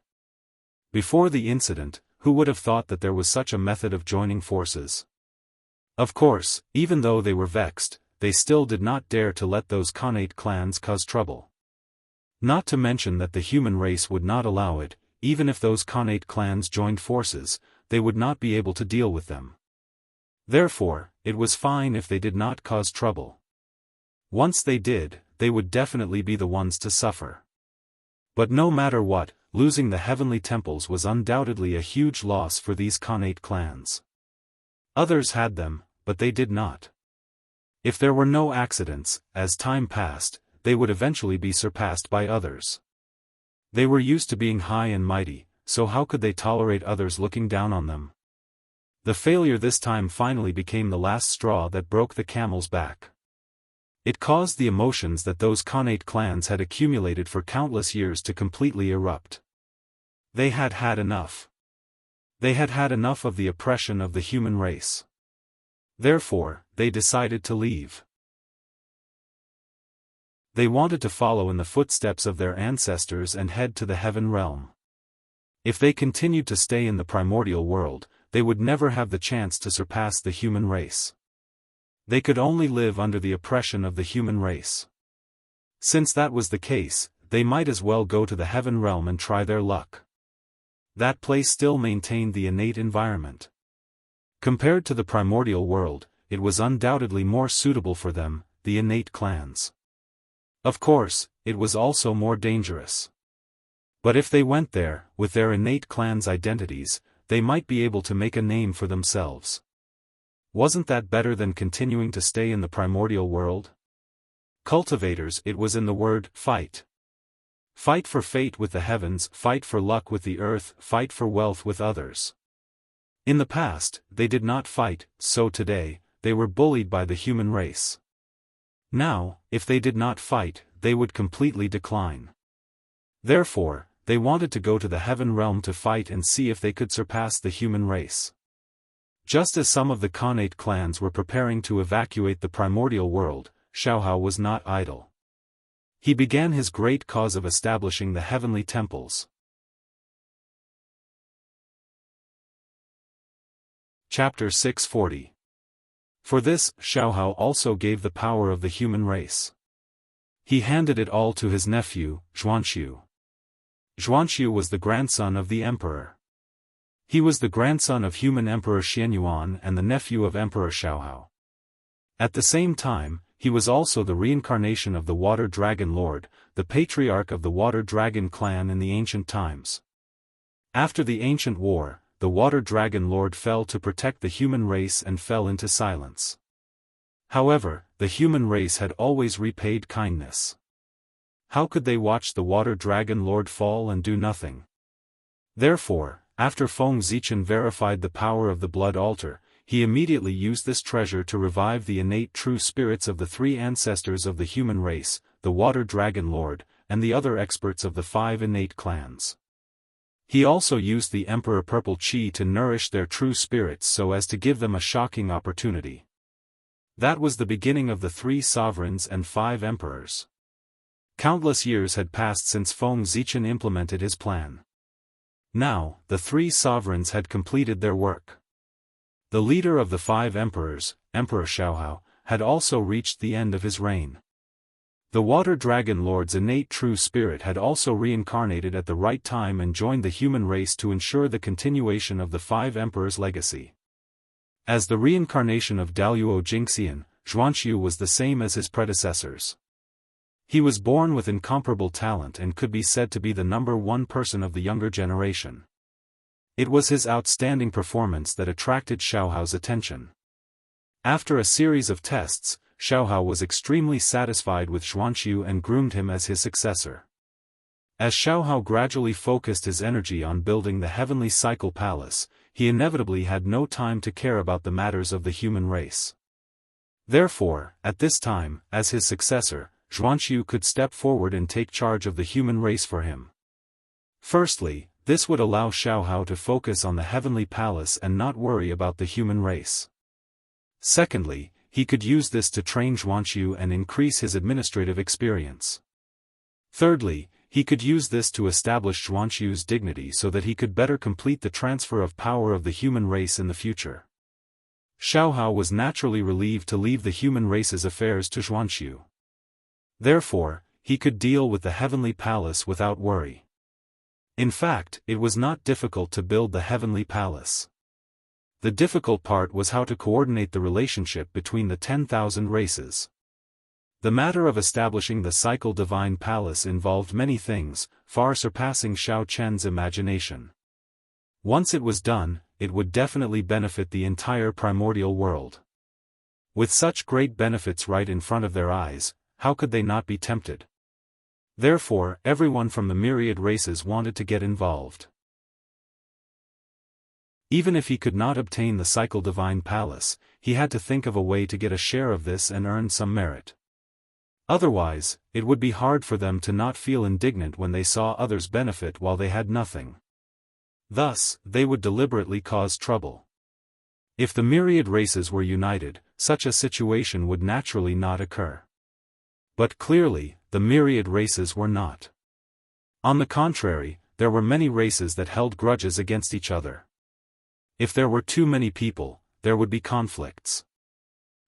Before the incident, who would have thought that there was such a method of joining forces? Of course, even though they were vexed, they still did not dare to let those Khanate clans cause trouble. Not to mention that the human race would not allow it, even if those Khanate clans joined forces, they would not be able to deal with them. Therefore, it was fine if they did not cause trouble. Once they did, they would definitely be the ones to suffer. But no matter what, losing the heavenly temples was undoubtedly a huge loss for these Khanate clans. Others had them, but they did not. If there were no accidents, as time passed, they would eventually be surpassed by others. They were used to being high and mighty, so how could they tolerate others looking down on them? The failure this time finally became the last straw that broke the camel's back. It caused the emotions that those Khanate clans had accumulated for countless years to completely erupt. They had had enough. They had had enough of the oppression of the human race. Therefore, they decided to leave. They wanted to follow in the footsteps of their ancestors and head to the heaven realm. If they continued to stay in the primordial world, they would never have the chance to surpass the human race. They could only live under the oppression of the human race. Since that was the case, they might as well go to the heaven realm and try their luck. That place still maintained the innate environment. Compared to the primordial world, it was undoubtedly more suitable for them, the innate clans. Of course, it was also more dangerous. But if they went there, with their innate clans' identities, they might be able to make a name for themselves. Wasn't that better than continuing to stay in the primordial world? Cultivators, it was in the word, fight. Fight for fate with the heavens, fight for luck with the earth, fight for wealth with others. In the past, they did not fight, so today, they were bullied by the human race. Now, if they did not fight, they would completely decline. Therefore, they wanted to go to the heaven realm to fight and see if they could surpass the human race. Just as some of the Khanate clans were preparing to evacuate the primordial world, Xiaohao was not idle. He began his great cause of establishing the heavenly temples. Chapter 640. For this, Xiaohao also gave the power of the human race. He handed it all to his nephew, Xuanxiu. Xuanxiu was the grandson of the emperor. He was the grandson of human Emperor Xianyuan and the nephew of Emperor Xiaohao. At the same time, he was also the reincarnation of the Water Dragon Lord, the patriarch of the Water Dragon clan in the ancient times. After the ancient war, the Water Dragon Lord fell to protect the human race and fell into silence. However, the human race had always repaid kindness. How could they watch the Water Dragon Lord fall and do nothing? Therefore, after Feng Zichen verified the power of the blood altar, he immediately used this treasure to revive the innate true spirits of the three ancestors of the human race, the Water Dragon Lord, and the other experts of the 5 innate clans. He also used the Emperor Purple Qi to nourish their true spirits so as to give them a shocking opportunity. That was the beginning of the 3 sovereigns and 5 emperors. Countless years had passed since Feng Zichen implemented his plan. Now, the three sovereigns had completed their work. The leader of the 5 emperors, Emperor Xiaohao, had also reached the end of his reign. The Water Dragon Lord's innate true spirit had also reincarnated at the right time and joined the human race to ensure the continuation of the 5 emperors' legacy. As the reincarnation of Daluo Jingxian, Xuanqiu was the same as his predecessors. He was born with incomparable talent and could be said to be the #1 person of the younger generation. It was his outstanding performance that attracted Xiaohao's attention. After a series of tests, Xiaohao was extremely satisfied with Xuanqiu and groomed him as his successor. As Xiaohao gradually focused his energy on building the Heavenly Cycle Palace, he inevitably had no time to care about the matters of the human race. Therefore, at this time, as his successor, Xuanqiu could step forward and take charge of the human race for him. Firstly, this would allow Xiaohao to focus on the Heavenly Palace and not worry about the human race. Secondly, he could use this to train Xuanqiu and increase his administrative experience. Thirdly, he could use this to establish Xuanqiu's dignity so that he could better complete the transfer of power of the human race in the future. Xiaohao was naturally relieved to leave the human race's affairs to Xuanqiu. Therefore, he could deal with the Heavenly Palace without worry. In fact, it was not difficult to build the Heavenly Palace. The difficult part was how to coordinate the relationship between the 10,000 races. The matter of establishing the Cycle Divine Palace involved many things, far surpassing Xiao Chen's imagination. Once it was done, it would definitely benefit the entire primordial world. With such great benefits right in front of their eyes, how could they not be tempted? Therefore, everyone from the myriad races wanted to get involved. Even if he could not obtain the Cycle Divine Palace, he had to think of a way to get a share of this and earn some merit. Otherwise, it would be hard for them to not feel indignant when they saw others benefit while they had nothing. Thus, they would deliberately cause trouble. If the myriad races were united, such a situation would naturally not occur. But clearly, the myriad races were not. On the contrary, there were many races that held grudges against each other. If there were too many people, there would be conflicts.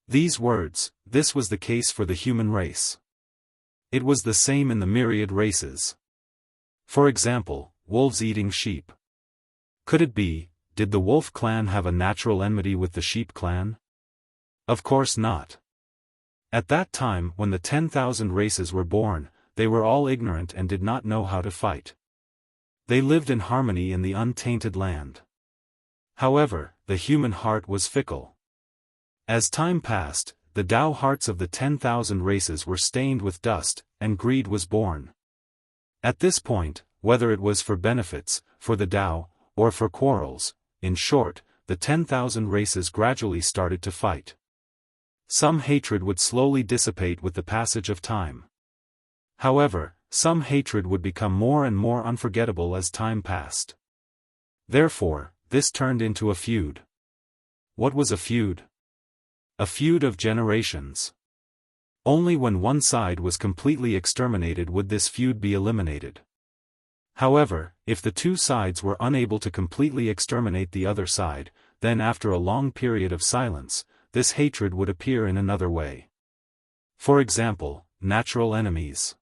This was the case for the human race. It was the same in the myriad races. For example, wolves eating sheep. Could it be, did the wolf clan have a natural enmity with the sheep clan? Of course not. At that time when the 10,000 races were born, they were all ignorant and did not know how to fight. They lived in harmony in the untainted land. However, the human heart was fickle. As time passed, the Tao hearts of the 10,000 races were stained with dust, and greed was born. At this point, whether it was for benefits, for the Tao, or for quarrels, in short, the 10,000 races gradually started to fight. Some hatred would slowly dissipate with the passage of time. However, some hatred would become more and more unforgettable as time passed. Therefore, this turned into a feud. What was a feud? A feud of generations. Only when one side was completely exterminated would this feud be eliminated. However, if the two sides were unable to completely exterminate the other side, then after a long period of silence, this hatred would appear in another way. For example, natural enemies.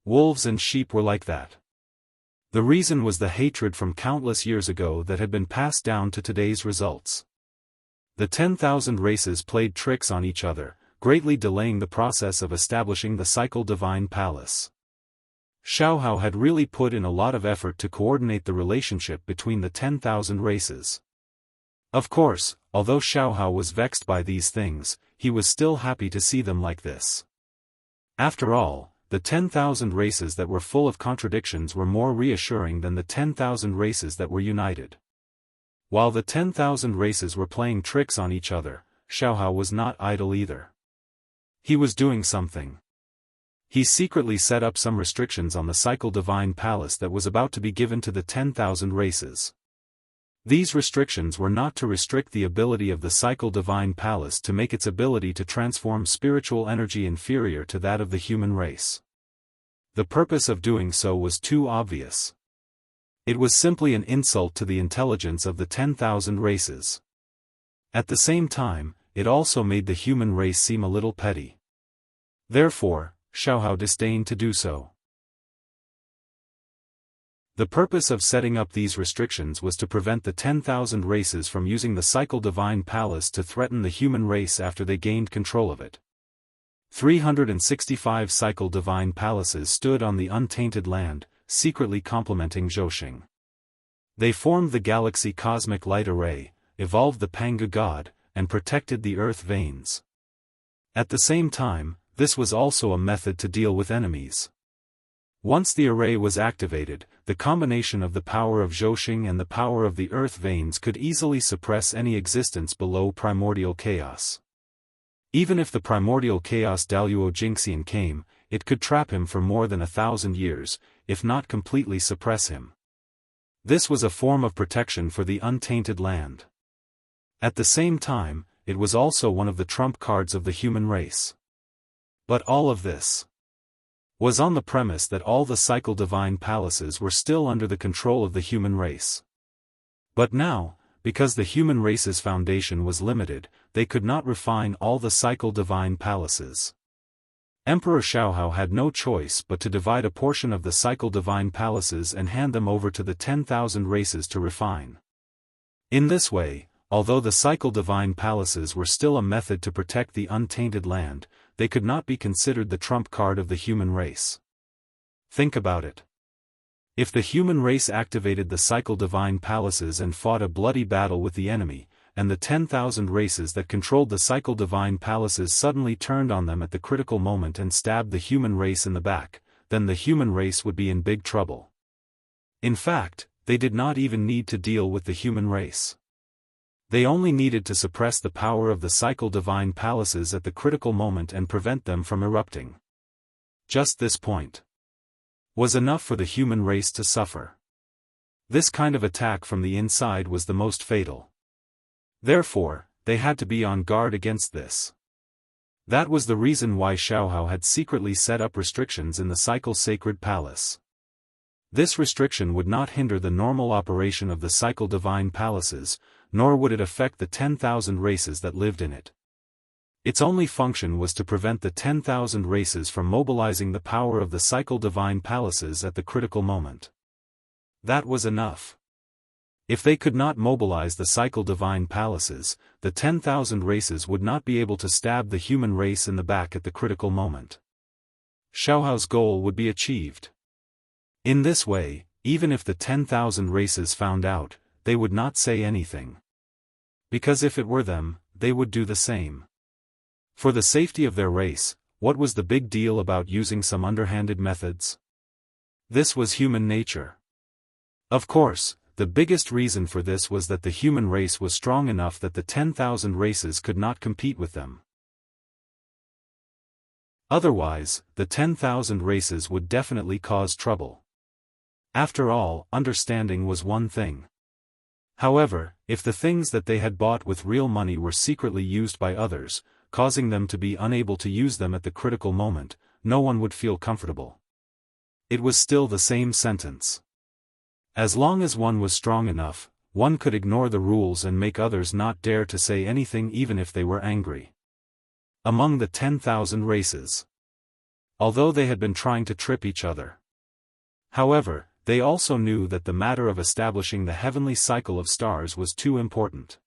Wolves and sheep were like that. The reason was the hatred from countless years ago that had been passed down to today's results. The 10,000 races played tricks on each other, greatly delaying the process of establishing the Cycle Divine Palace. Xiaohao had really put in a lot of effort to coordinate the relationship between the 10,000 races. Of course, although Xiaohao was vexed by these things, he was still happy to see them like this. After all, the 10,000 races that were full of contradictions were more reassuring than the 10,000 races that were united. While the 10,000 races were playing tricks on each other, Xiaohao was not idle either. He was doing something. He secretly set up some restrictions on the Cycle Divine Palace that was about to be given to the 10,000 races. These restrictions were not to restrict the ability of the Cycle Divine Palace to make its ability to transform spiritual energy inferior to that of the human race. The purpose of doing so was too obvious. It was simply an insult to the intelligence of the 10,000 races. At the same time, it also made the human race seem a little petty. Therefore, Xiaohao disdained to do so. The purpose of setting up these restrictions was to prevent the 10,000 races from using the Cycle Divine Palace to threaten the human race after they gained control of it. 365 Cycle Divine Palaces stood on the untainted land, secretly complementing Zhouxing. They formed the Galaxy Cosmic Light Array, evolved the Pangu God, and protected the Earth veins. At the same time, this was also a method to deal with enemies. Once the array was activated, the combination of the power of Zhouxing and the power of the Earth veins could easily suppress any existence below primordial chaos. Even if the primordial chaos Daluo Jingxian came, it could trap him for more than 1,000 years, if not completely suppress him. This was a form of protection for the untainted land. At the same time, it was also one of the trump cards of the human race. But all of this was on the premise that all the Cycle Divine Palaces were still under the control of the human race. But now, because the human race's foundation was limited, they could not refine all the Cycle Divine Palaces. Emperor Xiaohao had no choice but to divide a portion of the Cycle Divine Palaces and hand them over to the 10,000 races to refine. In this way, although the Cycle Divine Palaces were still a method to protect the untainted land, they could not be considered the trump card of the human race. Think about it. If the human race activated the Cycle Divine Palaces and fought a bloody battle with the enemy, and the 10,000 races that controlled the Cycle Divine Palaces suddenly turned on them at the critical moment and stabbed the human race in the back, then the human race would be in big trouble. In fact, they did not even need to deal with the human race. They only needed to suppress the power of the Cycle Divine Palaces at the critical moment and prevent them from erupting. Just this point was enough for the human race to suffer. This kind of attack from the inside was the most fatal. Therefore, they had to be on guard against this. That was the reason why Xiaohao had secretly set up restrictions in the Cycle Sacred Palace. This restriction would not hinder the normal operation of the Cycle Divine Palaces, nor would it affect the 10,000 races that lived in it. Its only function was to prevent the 10,000 races from mobilizing the power of the Cycle Divine Palaces at the critical moment. That was enough. If they could not mobilize the Cycle Divine Palaces, the 10,000 races would not be able to stab the human race in the back at the critical moment. Xiaohao's goal would be achieved. In this way, even if the 10,000 races found out, they would not say anything. Because if it were them, they would do the same. For the safety of their race, what was the big deal about using some underhanded methods? This was human nature. Of course, the biggest reason for this was that the human race was strong enough that the 10,000 races could not compete with them. Otherwise, the 10,000 races would definitely cause trouble. After all, understanding was one thing. However, if the things that they had bought with real money were secretly used by others, causing them to be unable to use them at the critical moment, no one would feel comfortable. It was still the same sentence. As long as one was strong enough, one could ignore the rules and make others not dare to say anything even if they were angry. Among the 10,000 races, although they had been trying to trip each other, however, they also knew that the matter of establishing the heavenly cycle of stars was too important.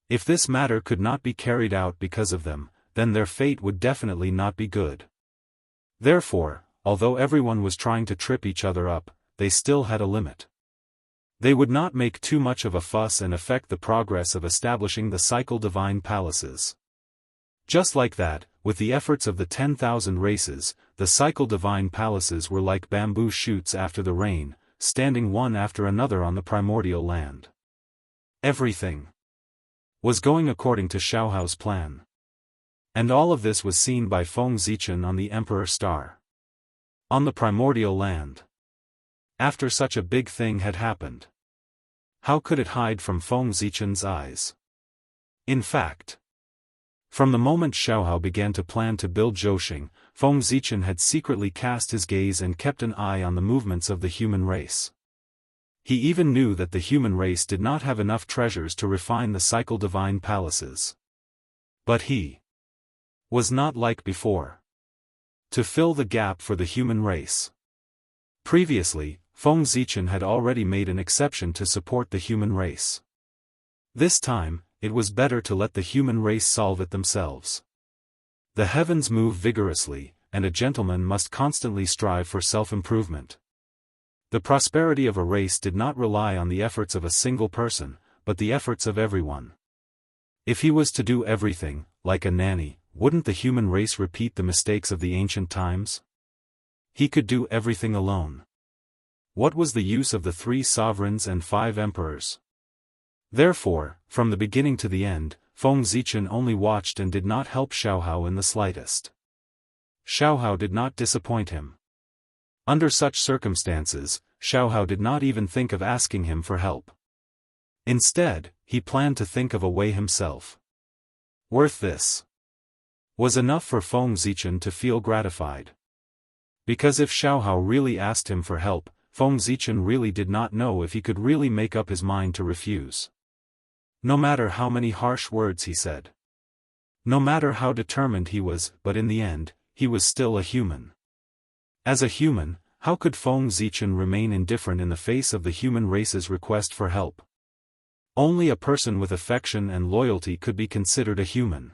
If this matter could not be carried out because of them, then their fate would definitely not be good. Therefore, although everyone was trying to trip each other up, they still had a limit. They would not make too much of a fuss and affect the progress of establishing the Cycle Divine Palaces. Just like that, with the efforts of the 10,000 races, the Cycle Divine Palaces were like bamboo shoots after the rain, standing one after another on the primordial land. Everything was going according to Xiaohao's plan. And all of this was seen by Feng Zichen on the Emperor Star. On the primordial land. After such a big thing had happened, how could it hide from Feng Zichen's eyes? In fact, from the moment Xiaohao began to plan to build Zhouxing, Feng Zichen had secretly cast his gaze and kept an eye on the movements of the human race. He even knew that the human race did not have enough treasures to refine the cycle divine palaces. But he was not like before. To fill the gap for the human race. Previously, Feng Zichen had already made an exception to support the human race. This time, it was better to let the human race solve it themselves. The heavens move vigorously, and a gentleman must constantly strive for self-improvement. The prosperity of a race did not rely on the efforts of a single person, but the efforts of everyone. If he was to do everything, like a nanny, wouldn't the human race repeat the mistakes of the ancient times? He could do everything alone. What was the use of the 3 sovereigns and 5 emperors? Therefore, from the beginning to the end, Feng Zichen only watched and did not help Xiaohao in the slightest. Xiaohao did not disappoint him. Under such circumstances, Xiaohao did not even think of asking him for help. Instead, he planned to think of a way himself. Worth this was enough for Feng Zichen to feel gratified. Because if Xiaohao really asked him for help, Feng Zichen really did not know if he could really make up his mind to refuse. No matter how many harsh words he said. No matter how determined he was, but in the end, he was still a human. As a human, how could Feng Zichen remain indifferent in the face of the human race's request for help? Only a person with affection and loyalty could be considered a human.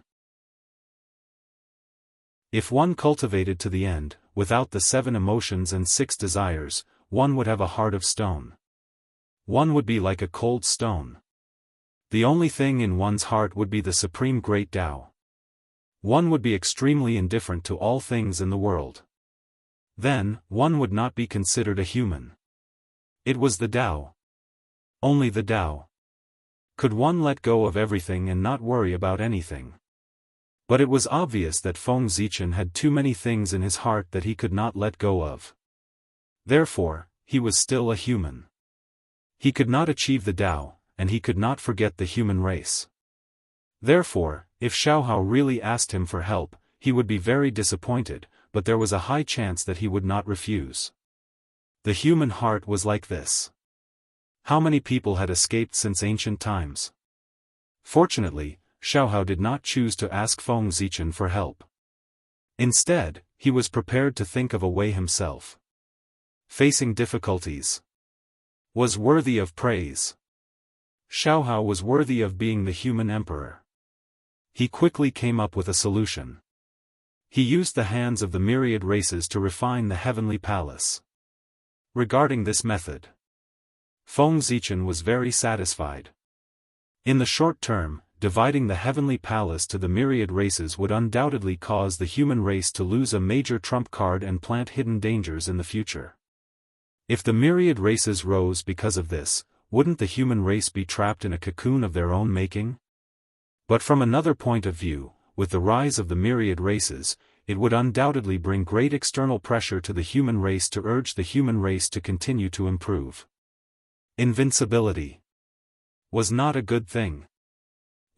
If one cultivated to the end, without the 7 emotions and 6 desires, one would have a heart of stone. One would be like a cold stone. The only thing in one's heart would be the supreme great Tao. One would be extremely indifferent to all things in the world. Then, one would not be considered a human. It was the Tao. Only the Tao. Could one let go of everything and not worry about anything? But it was obvious that Feng Zichen had too many things in his heart that he could not let go of. Therefore, he was still a human. He could not achieve the Tao, and he could not forget the human race. Therefore, if Xiaohao really asked him for help, he would be very disappointed, but there was a high chance that he would not refuse. The human heart was like this. How many people had escaped since ancient times? Fortunately, Xiaohao did not choose to ask Feng Zichen for help. Instead, he was prepared to think of a way himself. Facing difficulties was worthy of praise. Xiaohao was worthy of being the human emperor. He quickly came up with a solution. He used the hands of the myriad races to refine the heavenly palace. Regarding this method, Feng Zichen was very satisfied. In the short term, dividing the heavenly palace to the myriad races would undoubtedly cause the human race to lose a major trump card and plant hidden dangers in the future. If the myriad races rose because of this, wouldn't the human race be trapped in a cocoon of their own making? But from another point of view, with the rise of the myriad races, it would undoubtedly bring great external pressure to the human race to urge the human race to continue to improve. Invincibility was not a good thing.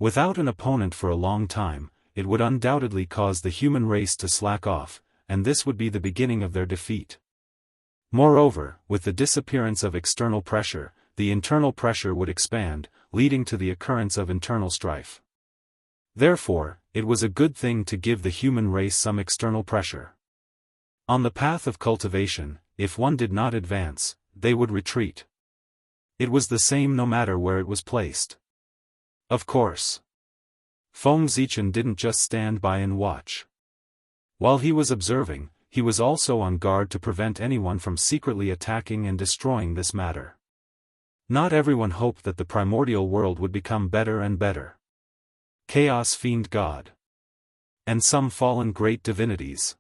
Without an opponent for a long time, it would undoubtedly cause the human race to slack off, and this would be the beginning of their defeat. Moreover, with the disappearance of external pressure, the internal pressure would expand, leading to the occurrence of internal strife. Therefore, it was a good thing to give the human race some external pressure. On the path of cultivation, if one did not advance, they would retreat. It was the same no matter where it was placed. Of course, Feng Zichen didn't just stand by and watch. While he was observing, he was also on guard to prevent anyone from secretly attacking and destroying this matter. Not everyone hoped that the primordial world would become better and better. Chaos Fiend God and some fallen great divinities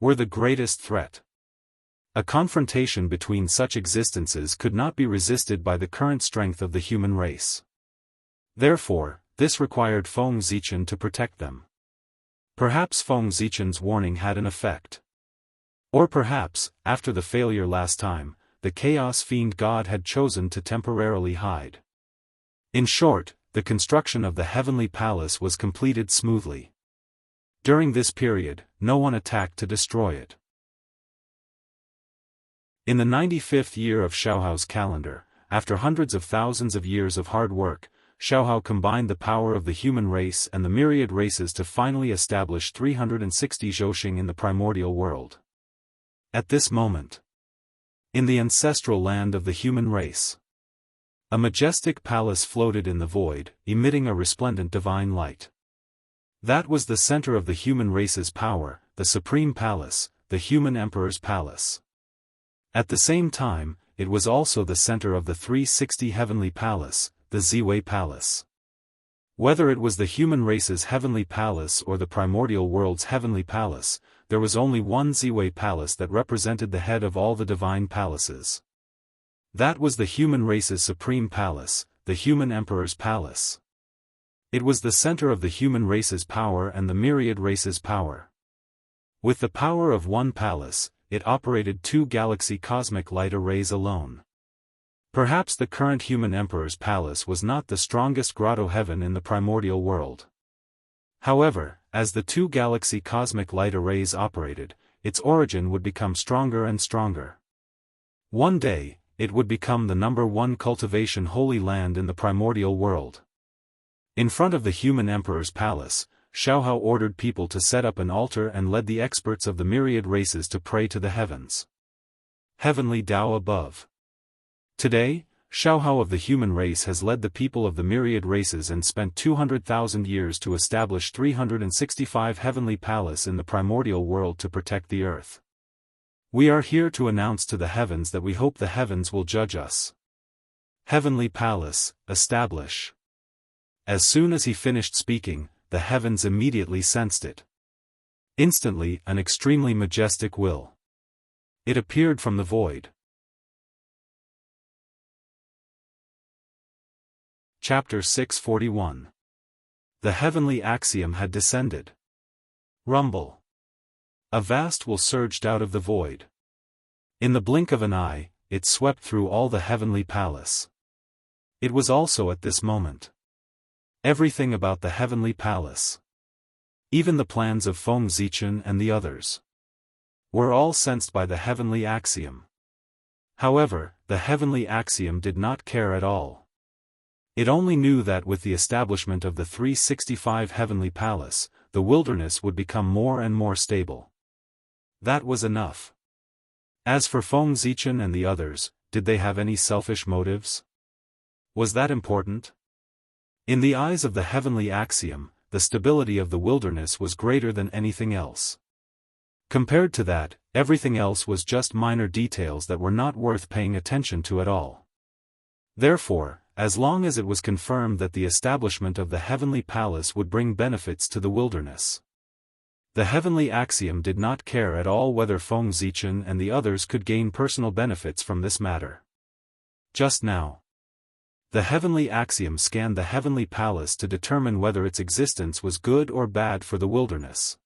were the greatest threat. A confrontation between such existences could not be resisted by the current strength of the human race. Therefore, this required Feng Zichen to protect them. Perhaps Feng Zichen's warning had an effect. Or perhaps, after the failure last time, the Chaos Fiend God had chosen to temporarily hide. In short, the construction of the heavenly palace was completed smoothly. During this period, no one attacked to destroy it. In the 95th year of Xiaohao's calendar, after hundreds of thousands of years of hard work, Xiaohao combined the power of the human race and the myriad races to finally establish 360 Zhouxing in the primordial world. At this moment, in the ancestral land of the human race, a majestic palace floated in the void, emitting a resplendent divine light. That was the center of the human race's power, the supreme palace, the human emperor's palace. At the same time, it was also the center of the 360 heavenly palace, the Ziwei Palace. Whether it was the human race's heavenly palace or the primordial world's heavenly palace, there was only one Ziwei Palace that represented the head of all the divine palaces. That was the human race's supreme palace, the human emperor's palace. It was the center of the human race's power and the myriad races' power. With the power of one palace, it operated 2 galaxy cosmic light arrays alone. Perhaps the current human emperor's palace was not the strongest grotto heaven in the primordial world. However, as the 2 galaxy cosmic light arrays operated, its origin would become stronger and stronger. One day, it would become the #1 cultivation holy land in the primordial world. In front of the human emperor's palace, Xiaohao ordered people to set up an altar and led the experts of the myriad races to pray to the heavens. Heavenly Tao above. Today, Xiaohao of the human race has led the people of the myriad races and spent 200,000 years to establish 365 heavenly palace in the primordial world to protect the earth. We are here to announce to the heavens that we hope the heavens will judge us. Heavenly palace, establish. As soon as he finished speaking, the heavens immediately sensed it. Instantly, an extremely majestic will. It appeared from the void. Chapter 641. The heavenly axiom had descended. Rumble. A vast will surged out of the void. In the blink of an eye, it swept through all the heavenly palace. It was also at this moment. Everything about the heavenly palace, even the plans of Feng Zichen and the others, were all sensed by the heavenly axiom. However, the heavenly axiom did not care at all. It only knew that with the establishment of the 365 heavenly palace, the wilderness would become more and more stable. That was enough. As for Feng Zichen and the others, did they have any selfish motives? Was that important? In the eyes of the heavenly axiom, the stability of the wilderness was greater than anything else. Compared to that, everything else was just minor details that were not worth paying attention to at all. Therefore, as long as it was confirmed that the establishment of the heavenly palace would bring benefits to the wilderness, the heavenly axiom did not care at all whether Feng Zichen and the others could gain personal benefits from this matter. Just now, the heavenly axiom scanned the heavenly palace to determine whether its existence was good or bad for the wilderness.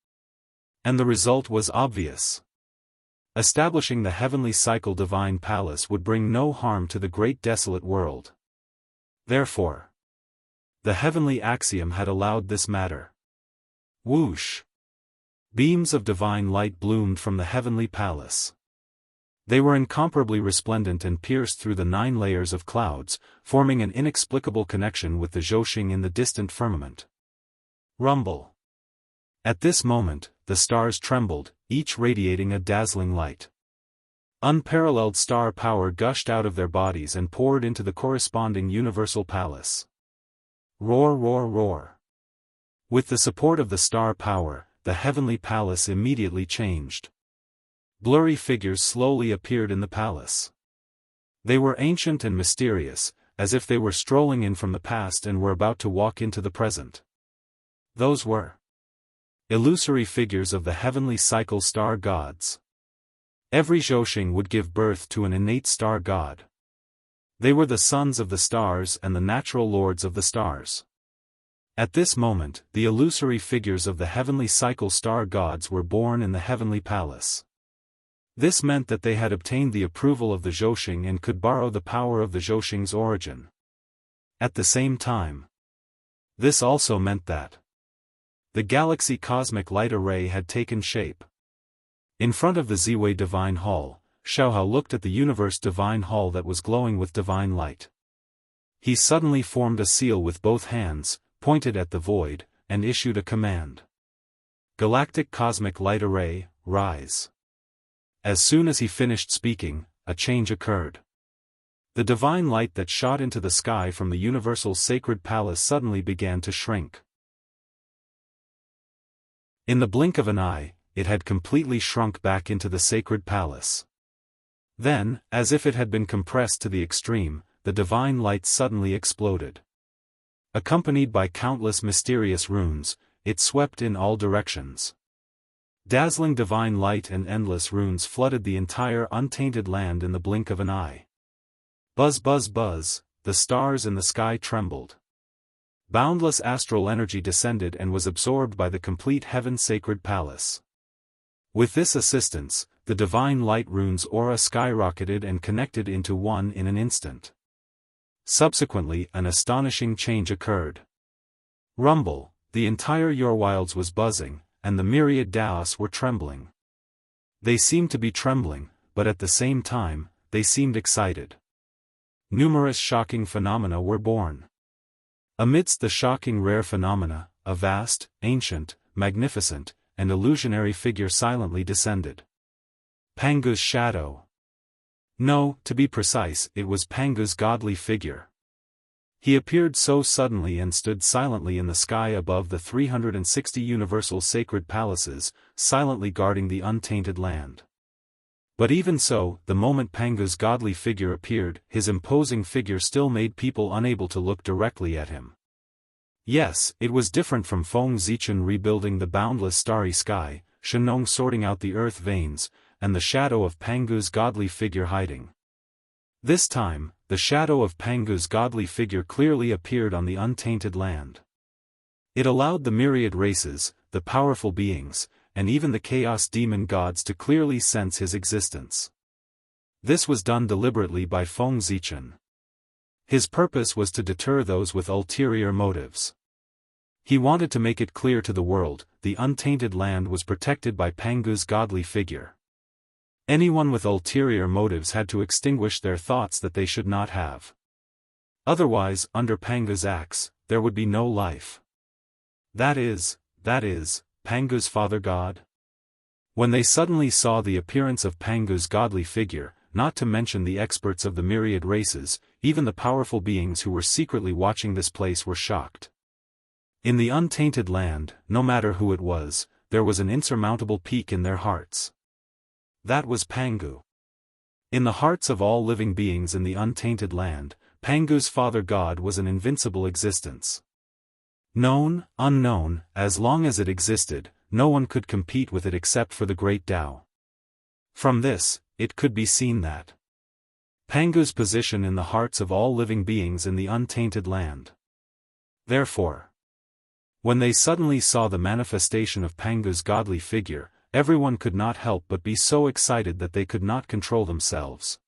And the result was obvious. Establishing the heavenly cycle divine palace would bring no harm to the great desolate world. Therefore, the heavenly axiom had allowed this matter. Whoosh! Beams of divine light bloomed from the heavenly palace. They were incomparably resplendent and pierced through the 9 layers of clouds, forming an inexplicable connection with the Zhouxing in the distant firmament. Rumble. At this moment, the stars trembled, each radiating a dazzling light. Unparalleled star power gushed out of their bodies and poured into the corresponding universal palace. Roar, roar, roar. With the support of the star power, the heavenly palace immediately changed. Blurry figures slowly appeared in the palace. They were ancient and mysterious, as if they were strolling in from the past and were about to walk into the present. Those were illusory figures of the heavenly cycle star gods. Every Zhouxing would give birth to an innate star god. They were the sons of the stars and the natural lords of the stars. At this moment, the illusory figures of the heavenly cycle star gods were born in the heavenly palace. This meant that they had obtained the approval of the Zhouxing and could borrow the power of the Zhouxing's origin. At the same time, this also meant that the galaxy cosmic light array had taken shape. In front of the Ziwei Divine Hall, Xiaohao looked at the universe divine hall that was glowing with divine light. He suddenly formed a seal with both hands, pointed at the void, and issued a command. Galactic Cosmic Light Array, rise. As soon as he finished speaking, a change occurred. The divine light that shot into the sky from the universal sacred palace suddenly began to shrink. In the blink of an eye, it had completely shrunk back into the sacred palace. Then, as if it had been compressed to the extreme, the divine light suddenly exploded. Accompanied by countless mysterious runes, it swept in all directions. Dazzling divine light and endless runes flooded the entire untainted land in the blink of an eye. Buzz buzz buzz, the stars in the sky trembled. Boundless astral energy descended and was absorbed by the complete heaven-sacred palace. With this assistance, the divine light runes aura skyrocketed and connected into one in an instant. Subsequently, an astonishing change occurred. Rumble, the entire Yorwilds was buzzing, and the myriad Daos were trembling. They seemed to be trembling, but at the same time, they seemed excited. Numerous shocking phenomena were born. Amidst the shocking rare phenomena, a vast, ancient, magnificent, and illusionary figure silently descended. Pangu's shadow. No, to be precise, it was Pangu's godly figure. He appeared so suddenly and stood silently in the sky above the 360 universal sacred palaces, silently guarding the untainted land. But even so, the moment Pangu's godly figure appeared, his imposing figure still made people unable to look directly at him. Yes, it was different from Feng Zichun rebuilding the boundless starry sky, Shenong sorting out the earth veins, and the shadow of Pangu's godly figure hiding. This time, the shadow of Pangu's godly figure clearly appeared on the untainted land. It allowed the myriad races, the powerful beings, and even the chaos demon gods to clearly sense his existence. This was done deliberately by Feng Zichun. His purpose was to deter those with ulterior motives. He wanted to make it clear to the world, the untainted land was protected by Pangu's godly figure. Anyone with ulterior motives had to extinguish their thoughts that they should not have. Otherwise, under Pangu's axe, there would be no life. That is, Pangu's father god? When they suddenly saw the appearance of Pangu's godly figure, not to mention the experts of the myriad races, even the powerful beings who were secretly watching this place were shocked. In the untainted land, no matter who it was, there was an insurmountable peak in their hearts. That was Pangu. In the hearts of all living beings in the untainted land, Pangu's father god was an invincible existence. Known, unknown, as long as it existed, no one could compete with it except for the great Tao. From this, it could be seen that Pangu's position in the hearts of all living beings in the untainted land. Therefore, when they suddenly saw the manifestation of Pangu's godly figure, everyone could not help but be so excited that they could not control themselves.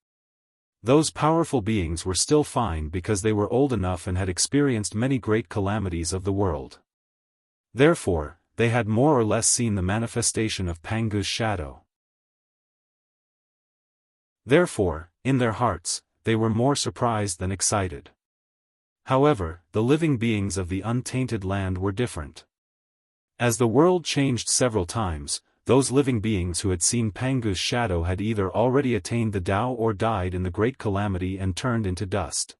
Those powerful beings were still fine because they were old enough and had experienced many great calamities of the world. Therefore, they had more or less seen the manifestation of Pangu's shadow. Therefore, in their hearts, they were more surprised than excited. However, the living beings of the untainted land were different. As the world changed several times, those living beings who had seen Pangu's shadow had either already attained the Tao or died in the great calamity and turned into dust.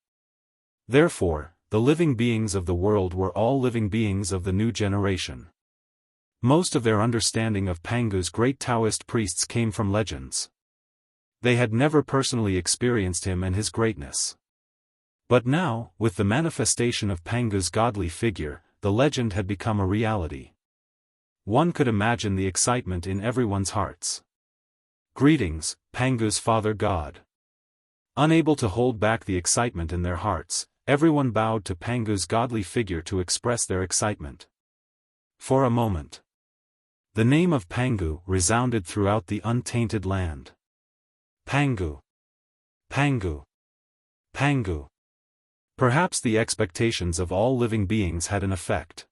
Therefore, the living beings of the world were all living beings of the new generation. Most of their understanding of Pangu's great Taoist priests came from legends. They had never personally experienced him and his greatness. But now, with the manifestation of Pangu's godly figure, the legend had become a reality. One could imagine the excitement in everyone's hearts. Greetings, Pangu's father god. Unable to hold back the excitement in their hearts, everyone bowed to Pangu's godly figure to express their excitement. For a moment, the name of Pangu resounded throughout the untainted land. Pangu. Pangu. Pangu. Perhaps the expectations of all living beings had an effect.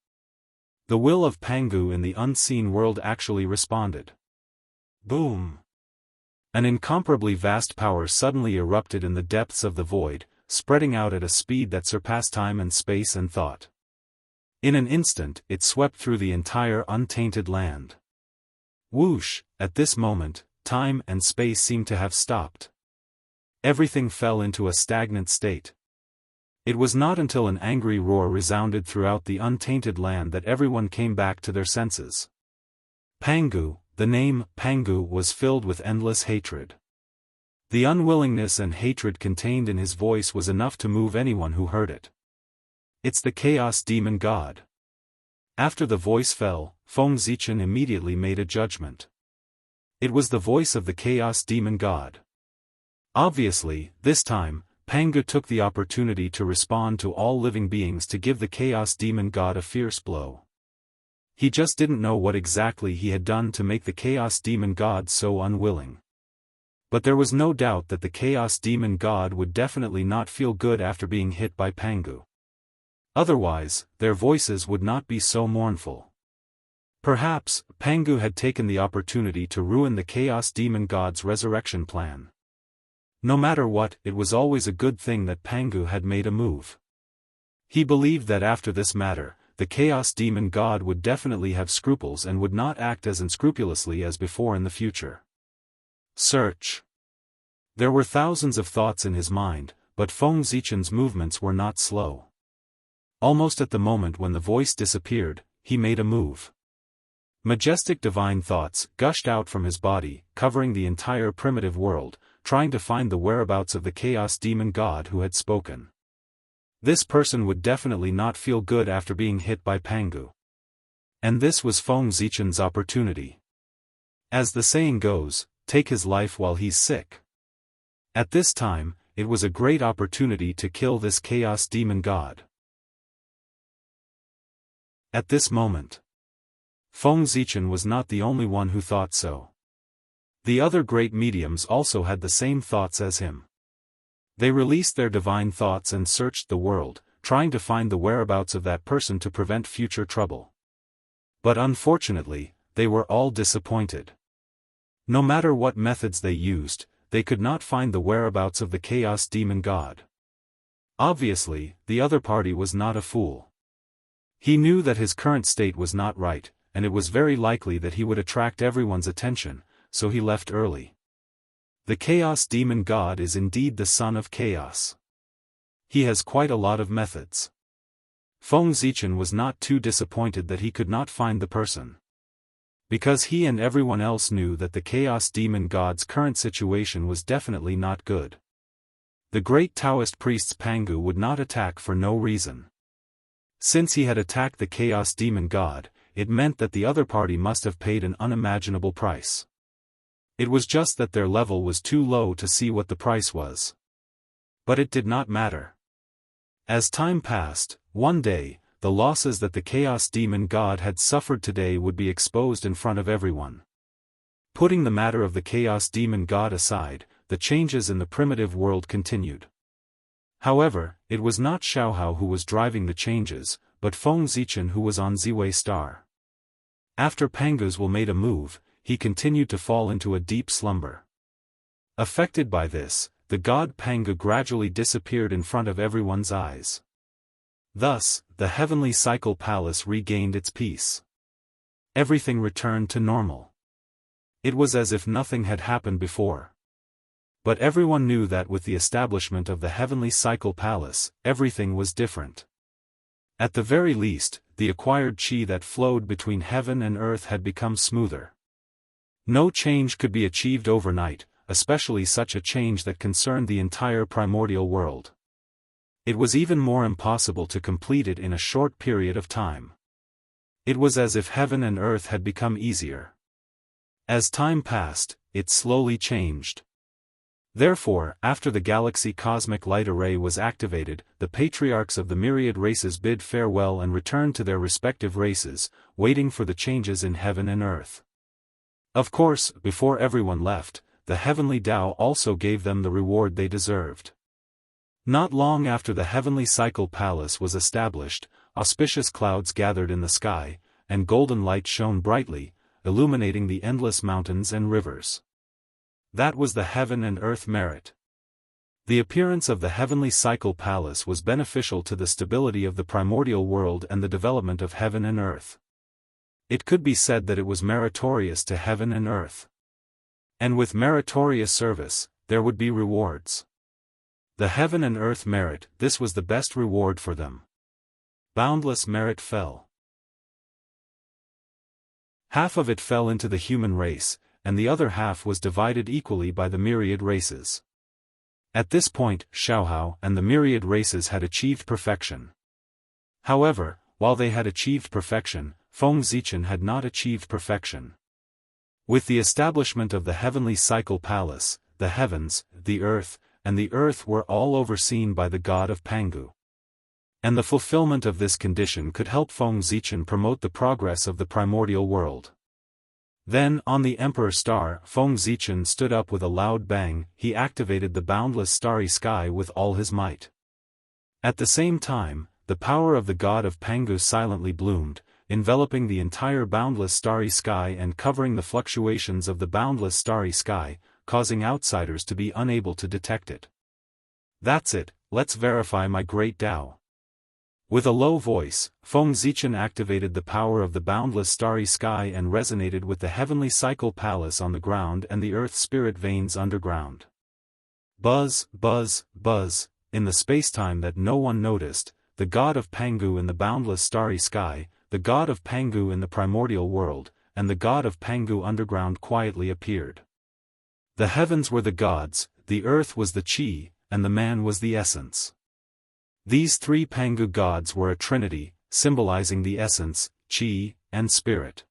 The will of Pangu in the unseen world actually responded. Boom! An incomparably vast power suddenly erupted in the depths of the void, spreading out at a speed that surpassed time and space and thought. In an instant, it swept through the entire untainted land. Whoosh! At this moment, time and space seemed to have stopped. Everything fell into a stagnant state. It was not until an angry roar resounded throughout the untainted land that everyone came back to their senses. Pangu, the name Pangu, was filled with endless hatred. The unwillingness and hatred contained in his voice was enough to move anyone who heard it. It's the Chaos Demon God. After the voice fell, Feng Zichen immediately made a judgment. It was the voice of the Chaos Demon God. Obviously, this time, Pangu took the opportunity to respond to all living beings to give the Chaos Demon God a fierce blow. He just didn't know what exactly he had done to make the Chaos Demon God so unwilling. But there was no doubt that the Chaos Demon God would definitely not feel good after being hit by Pangu. Otherwise, their voices would not be so mournful. Perhaps, Pangu had taken the opportunity to ruin the Chaos Demon God's resurrection plan. No matter what, it was always a good thing that Pangu had made a move. He believed that after this matter, the Chaos Demon God would definitely have scruples and would not act as unscrupulously as before in the future. Search. There were thousands of thoughts in his mind, but Feng Zichen's movements were not slow. Almost at the moment when the voice disappeared, he made a move. Majestic divine thoughts gushed out from his body, covering the entire primitive world, trying to find the whereabouts of the Chaos Demon God who had spoken. This person would definitely not feel good after being hit by Pangu. And this was Feng Zichen's opportunity. As the saying goes, take his life while he's sick. At this time, it was a great opportunity to kill this Chaos Demon God. At this moment, Feng Zichen was not the only one who thought so. The other great mediums also had the same thoughts as him. They released their divine thoughts and searched the world, trying to find the whereabouts of that person to prevent future trouble. But unfortunately, they were all disappointed. No matter what methods they used, they could not find the whereabouts of the Chaos Demon God. Obviously, the other party was not a fool. He knew that his current state was not right, and it was very likely that he would attract everyone's attention, so he left early. The Chaos Demon God is indeed the son of chaos. He has quite a lot of methods. Feng Zichen was not too disappointed that he could not find the person. Because he and everyone else knew that the Chaos Demon God's current situation was definitely not good. The great Taoist priest Pangu would not attack for no reason. Since he had attacked the Chaos Demon God, it meant that the other party must have paid an unimaginable price. It was just that their level was too low to see what the price was. But it did not matter. As time passed, one day, the losses that the Chaos Demon God had suffered today would be exposed in front of everyone. Putting the matter of the Chaos Demon God aside, the changes in the primitive world continued. However, it was not Xiaohao who was driving the changes, but Feng Zichen who was on Ziwei Star. After Pangu's will made a move, he continued to fall into a deep slumber. Affected by this, the god Pangu gradually disappeared in front of everyone's eyes. Thus, the heavenly cycle palace regained its peace. Everything returned to normal. It was as if nothing had happened before. But everyone knew that with the establishment of the heavenly cycle palace, everything was different. At the very least, the acquired qi that flowed between heaven and earth had become smoother. No change could be achieved overnight, especially such a change that concerned the entire primordial world. It was even more impossible to complete it in a short period of time. It was as if heaven and earth had become easier. As time passed, it slowly changed. Therefore, after the galaxy cosmic light array was activated, the patriarchs of the myriad races bid farewell and returned to their respective races, waiting for the changes in heaven and earth. Of course, before everyone left, the heavenly Tao also gave them the reward they deserved. Not long after the heavenly cycle palace was established, auspicious clouds gathered in the sky, and golden light shone brightly, illuminating the endless mountains and rivers. That was the heaven and earth merit. The appearance of the heavenly cycle palace was beneficial to the stability of the primordial world and the development of heaven and earth. It could be said that it was meritorious to heaven and earth. And with meritorious service, there would be rewards. The heaven and earth merit, this was the best reward for them. Boundless merit fell. Half of it fell into the human race, and the other half was divided equally by the myriad races. At this point, Xiaohao and the myriad races had achieved perfection. However, while they had achieved perfection, Feng Zichen had not achieved perfection. With the establishment of the heavenly cycle palace, the heavens, the earth, and the earth were all overseen by the god of Pangu. And the fulfillment of this condition could help Feng Zichen promote the progress of the primordial world. Then, on the Emperor Star, Feng Zichen stood up with a loud bang. He activated the boundless starry sky with all his might. At the same time, the power of the god of Pangu silently bloomed, enveloping the entire boundless starry sky and covering the fluctuations of the boundless starry sky, causing outsiders to be unable to detect it. That's it, let's verify my great Tao. With a low voice, Feng Zichen activated the power of the boundless starry sky and resonated with the heavenly cycle palace on the ground and the earth spirit veins underground. Buzz, buzz, buzz, in the spacetime that no one noticed, the god of Pangu in the boundless starry sky, the god of Pangu in the primordial world, and the god of Pangu underground quietly appeared. The heavens were the gods, the earth was the chi, and the man was the essence. These three Pangu gods were a trinity, symbolizing the essence, chi, and spirit.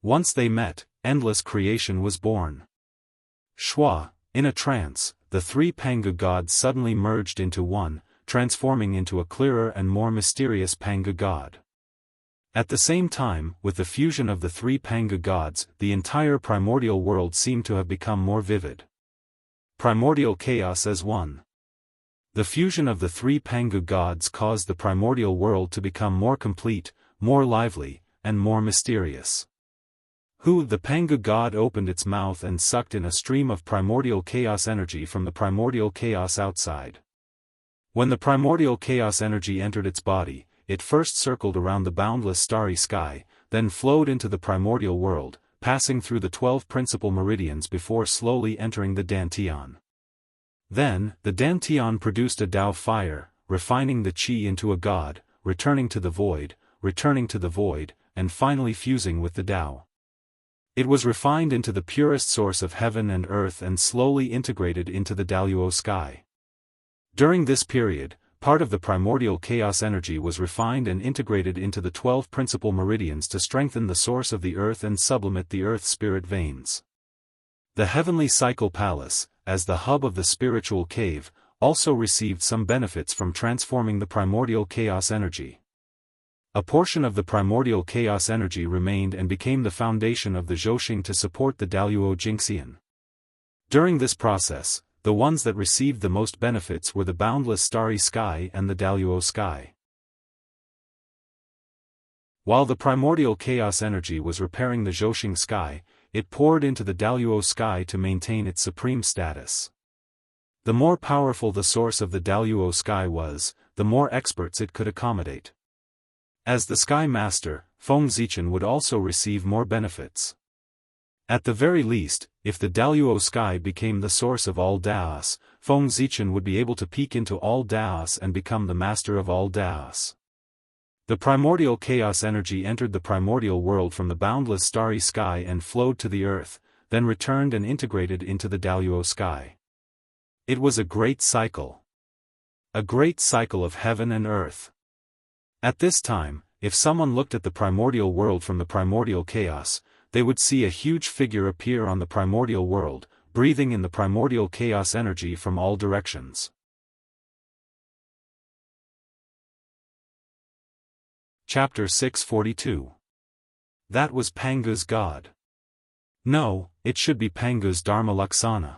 Once they met, endless creation was born. Shua, in a trance, the three Pangu gods suddenly merged into one, transforming into a clearer and more mysterious Pangu god. At the same time, with the fusion of the three Pangu gods, the entire primordial world seemed to have become more vivid. Primordial chaos as one. The fusion of the three Pangu gods caused the primordial world to become more complete, more lively, and more mysterious. The Pangu god opened its mouth and sucked in a stream of primordial chaos energy from the primordial chaos outside. When the primordial chaos energy entered its body, it first circled around the boundless starry sky, then flowed into the primordial world, passing through the 12 principal meridians before slowly entering the Dantian. Then, the Dantian produced a Tao fire, refining the Qi into a god, returning to the void, and finally fusing with the Tao. It was refined into the purest source of heaven and earth and slowly integrated into the Daluo sky. During this period, part of the primordial chaos energy was refined and integrated into the 12 principal meridians to strengthen the source of the earth and sublimate the earth spirit veins. The heavenly cycle palace, as the hub of the spiritual cave, also received some benefits from transforming the primordial chaos energy. A portion of the primordial chaos energy remained and became the foundation of the Zhouxing to support the Daluo Jingxian. During this process, the ones that received the most benefits were the boundless starry sky and the Daluo sky. While the primordial chaos energy was repairing the Zhouxing sky, it poured into the Daluo sky to maintain its supreme status. The more powerful the source of the Daluo sky was, the more experts it could accommodate. As the Sky Master, Feng Zichen would also receive more benefits. At the very least, if the Daluo sky became the source of all Daos, Feng Zichen would be able to peek into all Daos and become the master of all Daos. The primordial chaos energy entered the primordial world from the boundless starry sky and flowed to the earth, then returned and integrated into the Daluo sky. It was a great cycle. A great cycle of heaven and earth. At this time, if someone looked at the primordial world from the primordial chaos, they would see a huge figure appear on the primordial world, breathing in the primordial chaos energy from all directions. Chapter 642. That was Pangu's god. No, it should be Pangu's Dharma Laksana.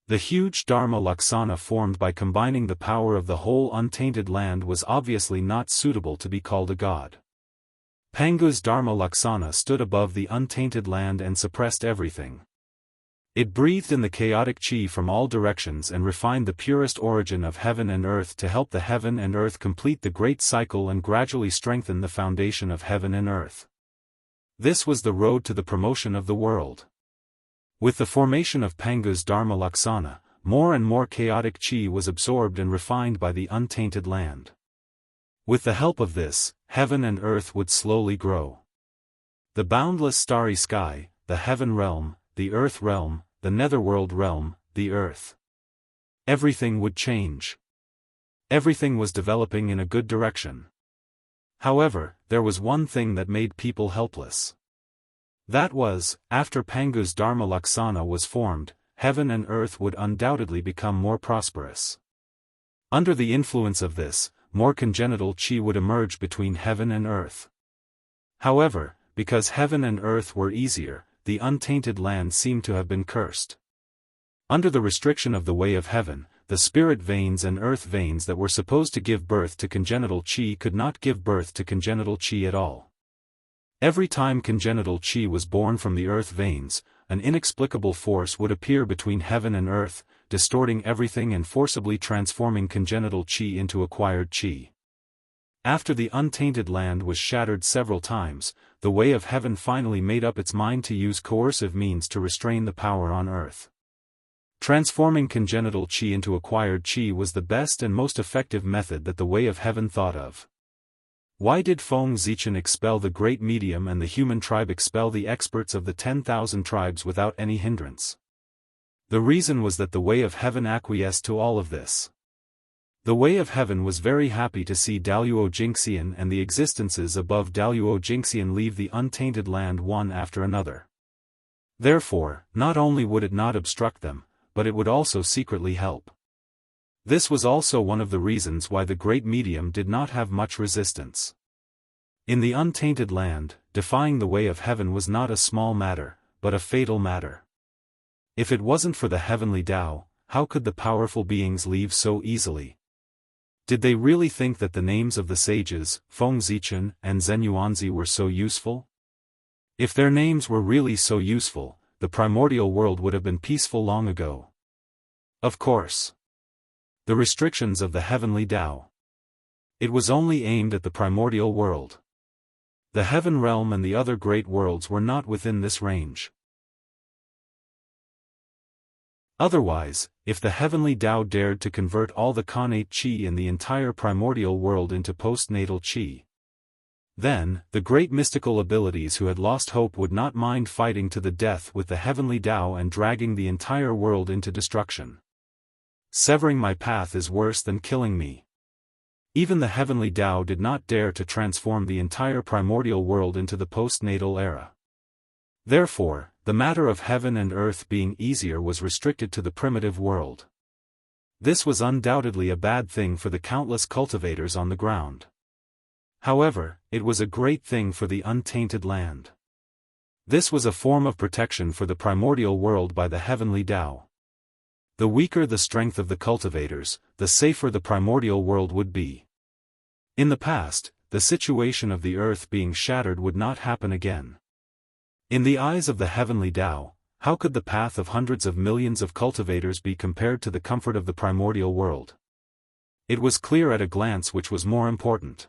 The huge Dharma Laksana formed by combining the power of the whole untainted land was obviously not suitable to be called a god. Pangu's Dharma Laksana stood above the untainted land and suppressed everything. It breathed in the chaotic chi from all directions and refined the purest origin of heaven and earth to help the heaven and earth complete the great cycle and gradually strengthen the foundation of heaven and earth. This was the road to the promotion of the world. With the formation of Pangu's Dharma Laksana, more and more chaotic chi was absorbed and refined by the untainted land. With the help of this, heaven and earth would slowly grow. The boundless starry sky, the heaven realm, the earth realm, the netherworld realm, the earth. Everything would change. Everything was developing in a good direction. However, there was one thing that made people helpless. That was, after Pangu's Dharma Laksana was formed, heaven and earth would undoubtedly become more prosperous. Under the influence of this, more congenital chi would emerge between heaven and earth. However, because heaven and earth were easier, the untainted land seemed to have been cursed. Under the restriction of the way of heaven, the spirit veins and earth veins that were supposed to give birth to congenital chi could not give birth to congenital chi at all. Every time congenital chi was born from the earth veins, an inexplicable force would appear between heaven and earth, distorting everything and forcibly transforming congenital chi into acquired chi. After the untainted land was shattered several times, the way of heaven finally made up its mind to use coercive means to restrain the power on earth. Transforming congenital chi into acquired chi was the best and most effective method that the way of heaven thought of. Why did Feng Zichen expel the great medium and the human tribe expel the experts of the 10,000 tribes without any hindrance? The reason was that the way of heaven acquiesced to all of this. The way of heaven was very happy to see Daluo Jingxian and the existences above Daluo Jingxian leave the untainted land one after another. Therefore, not only would it not obstruct them, but it would also secretly help. This was also one of the reasons why the great medium did not have much resistance. In the untainted land, defying the way of heaven was not a small matter, but a fatal matter. If it wasn't for the heavenly Tao, how could the powerful beings leave so easily? Did they really think that the names of the sages, Feng Zichen and Zhen Yuanzi, were so useful? If their names were really so useful, the primordial world would have been peaceful long ago. Of course. The restrictions of the heavenly Tao. It was only aimed at the primordial world. The heaven realm and the other great worlds were not within this range. Otherwise, if the heavenly Tao dared to convert all the connate chi in the entire primordial world into postnatal chi, then, the great mystical abilities who had lost hope would not mind fighting to the death with the heavenly Tao and dragging the entire world into destruction. Severing my path is worse than killing me. Even the heavenly Tao did not dare to transform the entire primordial world into the postnatal era. Therefore, the matter of heaven and earth being easier was restricted to the primitive world. This was undoubtedly a bad thing for the countless cultivators on the ground. However, it was a great thing for the untainted land. This was a form of protection for the primordial world by the heavenly Tao. The weaker the strength of the cultivators, the safer the primordial world would be. In the past, the situation of the earth being shattered would not happen again. In the eyes of the heavenly Tao, how could the path of hundreds of millions of cultivators be compared to the comfort of the primordial world? It was clear at a glance which was more important.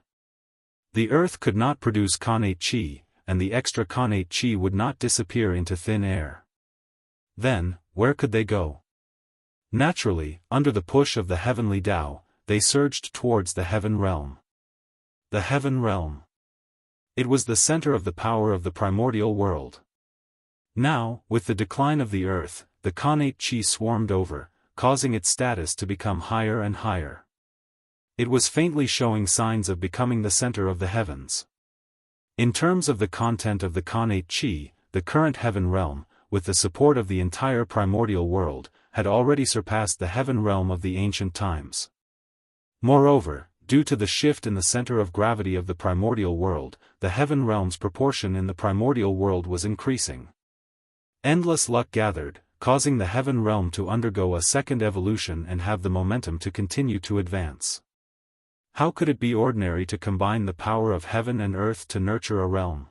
The earth could not produce connate chi, and the extra connate chi would not disappear into thin air. Then, where could they go? Naturally, under the push of the heavenly Tao, they surged towards the heaven realm. The heaven realm. It was the center of the power of the primordial world. Now, with the decline of the earth, the connate chi swarmed over, causing its status to become higher and higher. It was faintly showing signs of becoming the center of the heavens. In terms of the content of the connate chi, the current heaven realm, with the support of the entire primordial world, had already surpassed the heaven realm of the ancient times. Moreover, due to the shift in the center of gravity of the primordial world, the heaven realm's proportion in the primordial world was increasing. Endless luck gathered, causing the heaven realm to undergo a second evolution and have the momentum to continue to advance. How could it be ordinary to combine the power of heaven and earth to nurture a realm?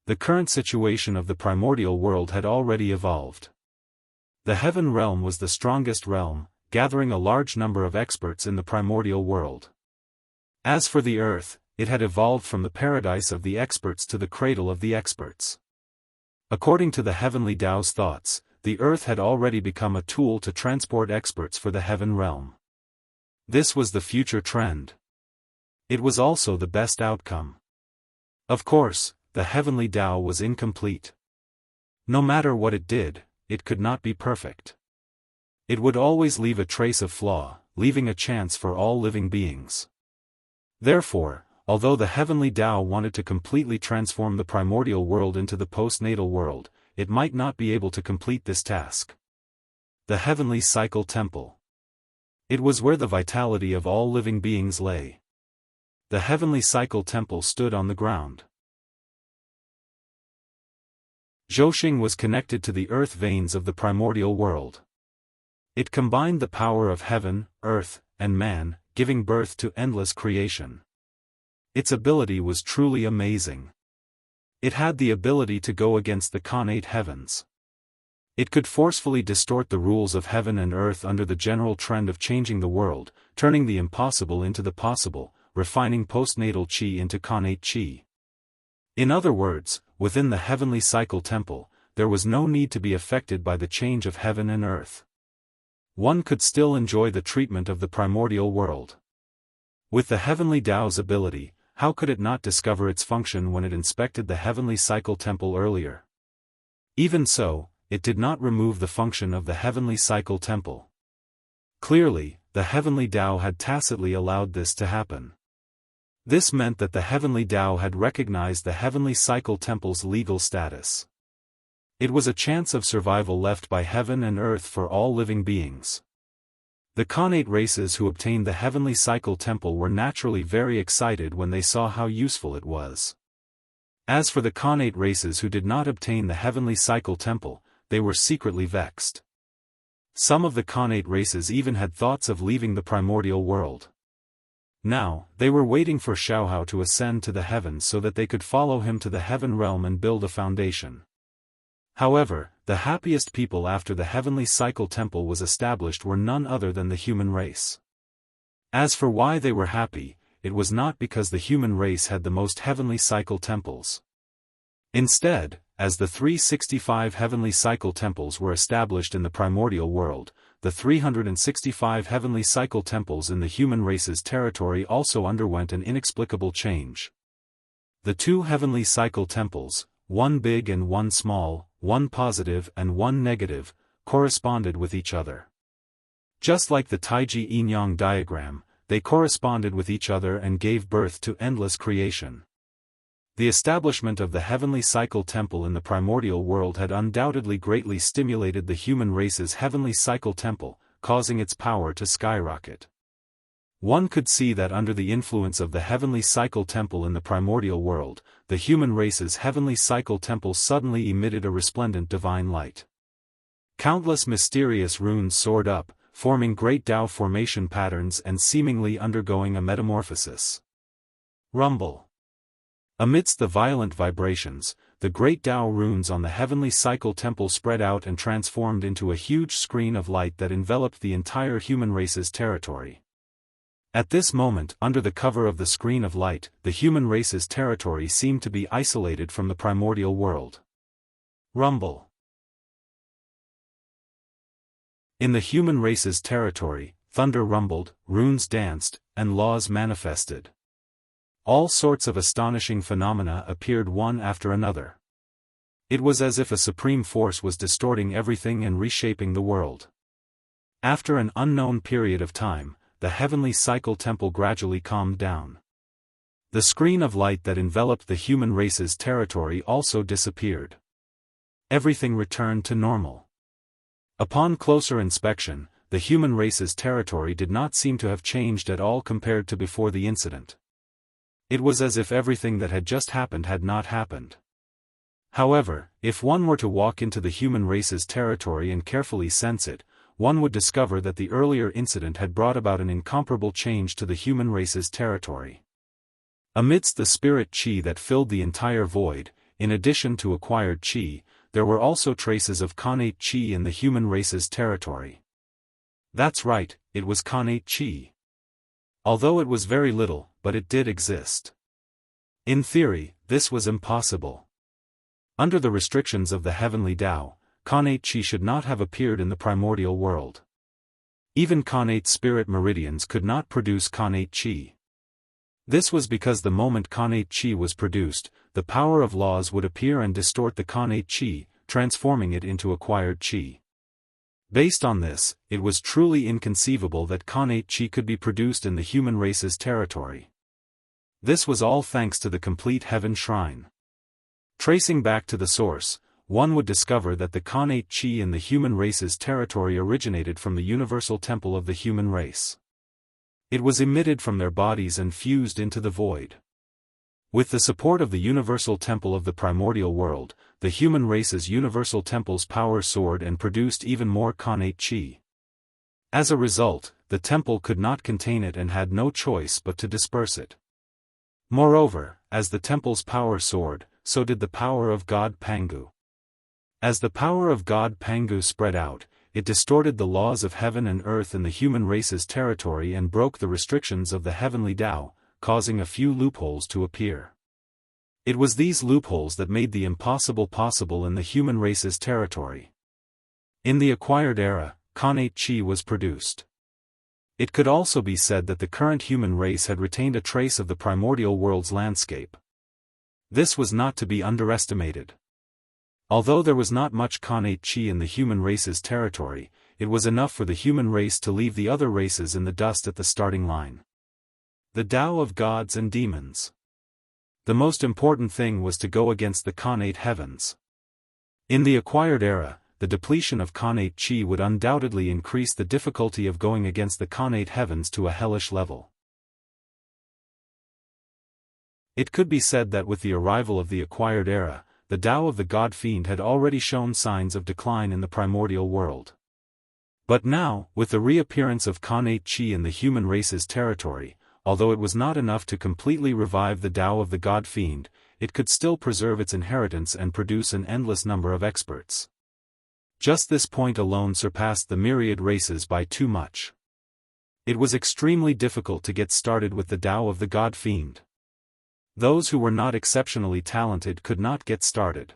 The current situation of the primordial world had already evolved. The heaven realm was the strongest realm, gathering a large number of experts in the primordial world. As for the earth, it had evolved from the paradise of the experts to the cradle of the experts. According to the heavenly Tao's thoughts, the earth had already become a tool to transport experts for the heaven realm. This was the future trend. It was also the best outcome. Of course, the heavenly Tao was incomplete. No matter what it did, it could not be perfect. It would always leave a trace of flaw, leaving a chance for all living beings. Therefore, although the heavenly Tao wanted to completely transform the primordial world into the postnatal world, it might not be able to complete this task. The heavenly cycle temple. It was where the vitality of all living beings lay. The heavenly cycle temple stood on the ground. Zhousing was connected to the earth veins of the primordial world. It combined the power of heaven, earth, and man, giving birth to endless creation. Its ability was truly amazing. It had the ability to go against the connate heavens. It could forcefully distort the rules of heaven and earth under the general trend of changing the world, turning the impossible into the possible, refining postnatal qi into connate qi. In other words, within the heavenly cycle temple, there was no need to be affected by the change of heaven and earth. One could still enjoy the treatment of the primordial world. With the heavenly Tao's ability, how could it not discover its function when it inspected the heavenly cycle temple earlier? Even so, it did not remove the function of the heavenly cycle temple. Clearly, the heavenly Tao had tacitly allowed this to happen. This meant that the heavenly Tao had recognized the heavenly cycle temple's legal status. It was a chance of survival left by heaven and earth for all living beings. The connate races who obtained the heavenly cycle temple were naturally very excited when they saw how useful it was. As for the connate races who did not obtain the heavenly cycle temple, they were secretly vexed. Some of the connate races even had thoughts of leaving the primordial world. Now, they were waiting for Xiaohao to ascend to the heavens so that they could follow him to the heaven realm and build a foundation. However, the happiest people after the heavenly cycle temple was established were none other than the human race. As for why they were happy, it was not because the human race had the most heavenly cycle temples. Instead, as the 365 heavenly cycle temples were established in the primordial world, the 365 heavenly cycle temples in the human race's territory also underwent an inexplicable change. The two heavenly cycle temples, one big and one small, one positive and one negative, corresponded with each other. Just like the Taiji yin-yang diagram, they corresponded with each other and gave birth to endless creation. The establishment of the heavenly cycle temple in the primordial world had undoubtedly greatly stimulated the human race's heavenly cycle temple, causing its power to skyrocket. One could see that under the influence of the heavenly cycle temple in the primordial world, the human race's heavenly cycle temple suddenly emitted a resplendent divine light. Countless mysterious runes soared up, forming great Tao formation patterns and seemingly undergoing a metamorphosis. Rumble. Amidst the violent vibrations, the great Tao runes on the heavenly cycle temple spread out and transformed into a huge screen of light that enveloped the entire human race's territory. At this moment, under the cover of the screen of light, the human race's territory seemed to be isolated from the primordial world. Rumble. In the human race's territory, thunder rumbled, runes danced, and laws manifested. All sorts of astonishing phenomena appeared one after another. It was as if a supreme force was distorting everything and reshaping the world. After an unknown period of time, the heavenly cycle temple gradually calmed down. The screen of light that enveloped the human race's territory also disappeared. Everything returned to normal. Upon closer inspection, the human race's territory did not seem to have changed at all compared to before the incident. It was as if everything that had just happened had not happened. However, if one were to walk into the human race's territory and carefully sense it, one would discover that the earlier incident had brought about an incomparable change to the human race's territory. Amidst the spirit qi that filled the entire void, in addition to acquired qi, there were also traces of Khanate Chi in the human race's territory. That's right, it was Khanate Chi. Although it was very little, but it did exist. In theory, this was impossible. Under the restrictions of the heavenly Tao, Khanate Chi should not have appeared in the primordial world. Even Khanate spirit meridians could not produce Khanate Chi. This was because the moment Khanate Chi was produced, the power of laws would appear and distort the Khanate Chi, transforming it into acquired Chi. Based on this, it was truly inconceivable that Khanate Chi could be produced in the human race's territory. This was all thanks to the complete heaven shrine. Tracing back to the source, one would discover that the Khanate Chi in the human race's territory originated from the universal temple of the human race. It was emitted from their bodies and fused into the void. With the support of the universal temple of the primordial world, the human race's universal temple's power soared and produced even more Khanate Chi. As a result, the temple could not contain it and had no choice but to disperse it. Moreover, as the temple's power soared, so did the power of God Pangu. As the power of God Pangu spread out, it distorted the laws of heaven and earth in the human race's territory and broke the restrictions of the heavenly Tao, causing a few loopholes to appear. It was these loopholes that made the impossible possible in the human race's territory. In the acquired era, Khanate Chi was produced. It could also be said that the current human race had retained a trace of the primordial world's landscape. This was not to be underestimated. Although there was not much Khanate Chi in the human race's territory, it was enough for the human race to leave the other races in the dust at the starting line. The Tao of gods and demons. The most important thing was to go against the Khanate heavens. In the acquired era, the depletion of Khanate Chi would undoubtedly increase the difficulty of going against the Khanate heavens to a hellish level. It could be said that with the arrival of the acquired era, the Tao of the God-Fiend had already shown signs of decline in the primordial world. But now, with the reappearance of Khanate Chi in the human race's territory, although it was not enough to completely revive the Tao of the God-Fiend, it could still preserve its inheritance and produce an endless number of experts. Just this point alone surpassed the myriad races by too much. It was extremely difficult to get started with the Tao of the God-Fiend. Those who were not exceptionally talented could not get started.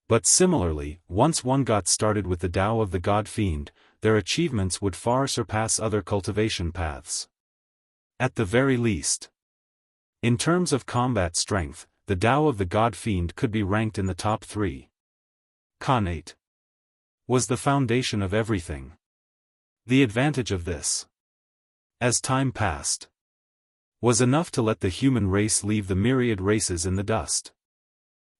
But similarly, once one got started with the Tao of the God-Fiend, their achievements would far surpass other cultivation paths. At the very least. In terms of combat strength, the Tao of the God-Fiend could be ranked in the top 3. Khanate was the foundation of everything. The advantage of this, as time passed, was enough to let the human race leave the myriad races in the dust.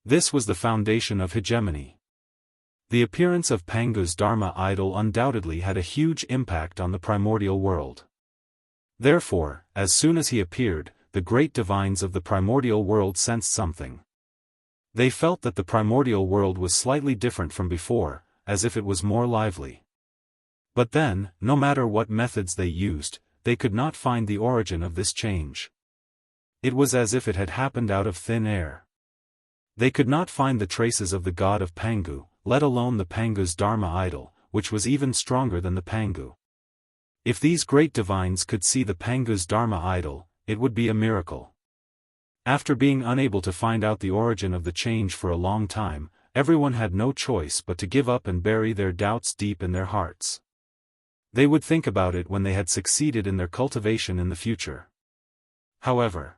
This was the foundation of hegemony. The appearance of Pangu's Dharma idol undoubtedly had a huge impact on the primordial world. Therefore, as soon as he appeared, the great divines of the primordial world sensed something. They felt that the primordial world was slightly different from before, as if it was more lively. But then, no matter what methods they used, they could not find the origin of this change. It was as if it had happened out of thin air. They could not find the traces of the god of Pangu, let alone the Pangu's Dharma idol, which was even stronger than the Pangu. If these great divines could see the Pangu's Dharma idol, it would be a miracle. After being unable to find out the origin of the change for a long time, everyone had no choice but to give up and bury their doubts deep in their hearts. They would think about it when they had succeeded in their cultivation in the future. However,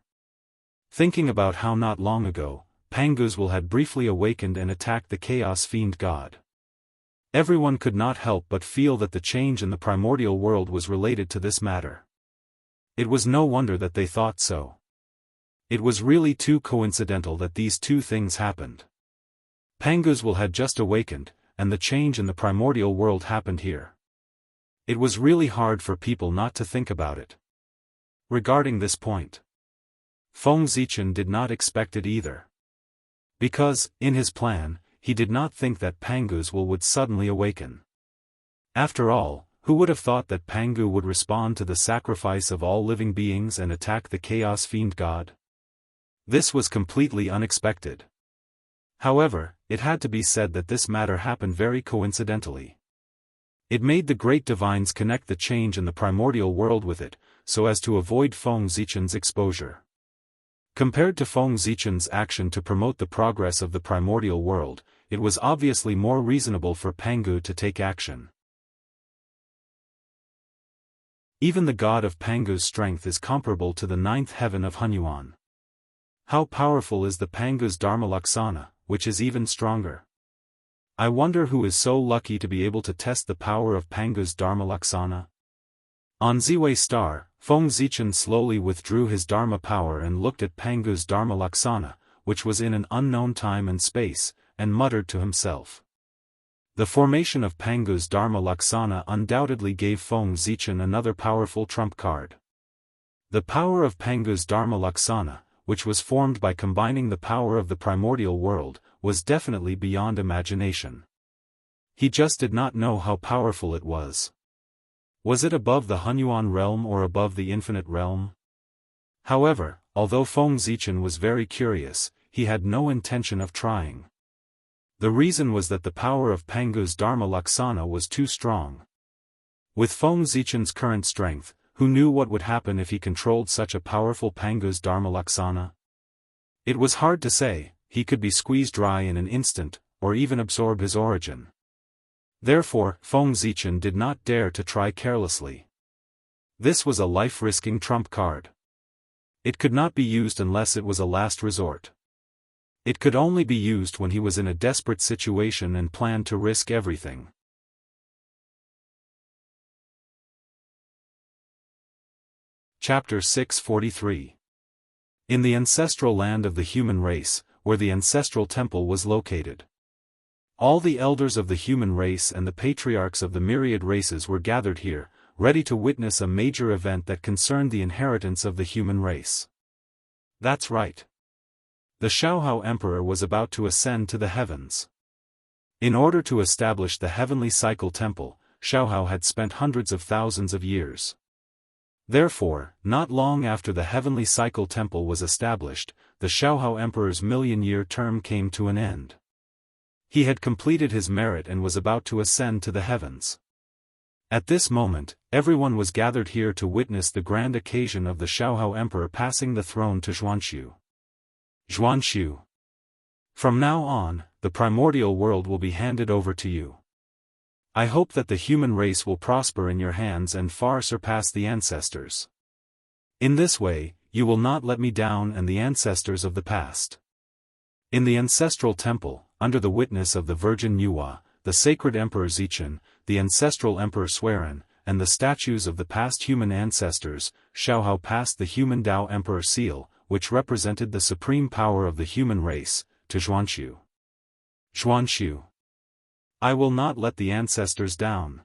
thinking about how not long ago, Pangu's had briefly awakened and attacked the Chaos Fiend god. Everyone could not help but feel that the change in the primordial world was related to this matter. It was no wonder that they thought so. It was really too coincidental that these two things happened. Pangu's had just awakened, and the change in the primordial world happened here. It was really hard for people not to think about it. Regarding this point, Feng Zichen did not expect it either. Because, in his plan, he did not think that Pangu's would suddenly awaken. After all, who would have thought that Pangu would respond to the sacrifice of all living beings and attack the Chaos Fiend god? This was completely unexpected. However, it had to be said that this matter happened very coincidentally. It made the great divines connect the change in the primordial world with it, so as to avoid Feng Zichen's exposure. Compared to Feng Zichen's action to promote the progress of the primordial world, it was obviously more reasonable for Pangu to take action. Even the god of Pangu's strength is comparable to the ninth heaven of Hunyuan. How powerful is the Pangu's Dharma Laksana, which is even stronger. I wonder who is so lucky to be able to test the power of Pangu's Dharma Laksana. On Ziwei Star, Feng Zichen slowly withdrew his Dharma power and looked at Pangu's Dharma Laksana, which was in an unknown time and space, and muttered to himself. The formation of Pangu's Dharma Laksana undoubtedly gave Feng Zichen another powerful trump card. The power of Pangu's Dharma Laksana, which was formed by combining the power of the primordial world, was definitely beyond imagination. He just did not know how powerful it was. Was it above the Hunyuan realm or above the infinite realm? However, although Feng Zichen was very curious, he had no intention of trying. The reason was that the power of Pangu's Dharma Laksana was too strong. With Feng Zichen's current strength, who knew what would happen if he controlled such a powerful Pangu's Dharma Laksana? It was hard to say. He could be squeezed dry in an instant, or even absorb his origin. Therefore, Feng Zichen did not dare to try carelessly. This was a life-risking trump card. It could not be used unless it was a last resort. It could only be used when he was in a desperate situation and planned to risk everything. Chapter 643. In the ancestral land of the human race, where the ancestral temple was located. All the elders of the human race and the patriarchs of the myriad races were gathered here, ready to witness a major event that concerned the inheritance of the human race. That's right. The Shaohao Emperor was about to ascend to the heavens. In order to establish the heavenly cycle temple, Shaohao had spent hundreds of thousands of years. Therefore, not long after the heavenly cycle temple was established, the Shaohao Emperor's million-year term came to an end. He had completed his merit and was about to ascend to the heavens. At this moment, everyone was gathered here to witness the grand occasion of the Shaohao Emperor passing the throne to Xuanxu. Xuanxu. From now on, the primordial world will be handed over to you. I hope that the human race will prosper in your hands and far surpass the ancestors. In this way, you will not let me down and the ancestors of the past. In the ancestral temple, under the witness of the Virgin Nuwa, the sacred Emperor Zichen, the ancestral Emperor Suiren, and the statues of the past human ancestors, Shaohao passed the human Tao Emperor seal, which represented the supreme power of the human race, to Xuanxu. Xuanxu. I will not let the ancestors down.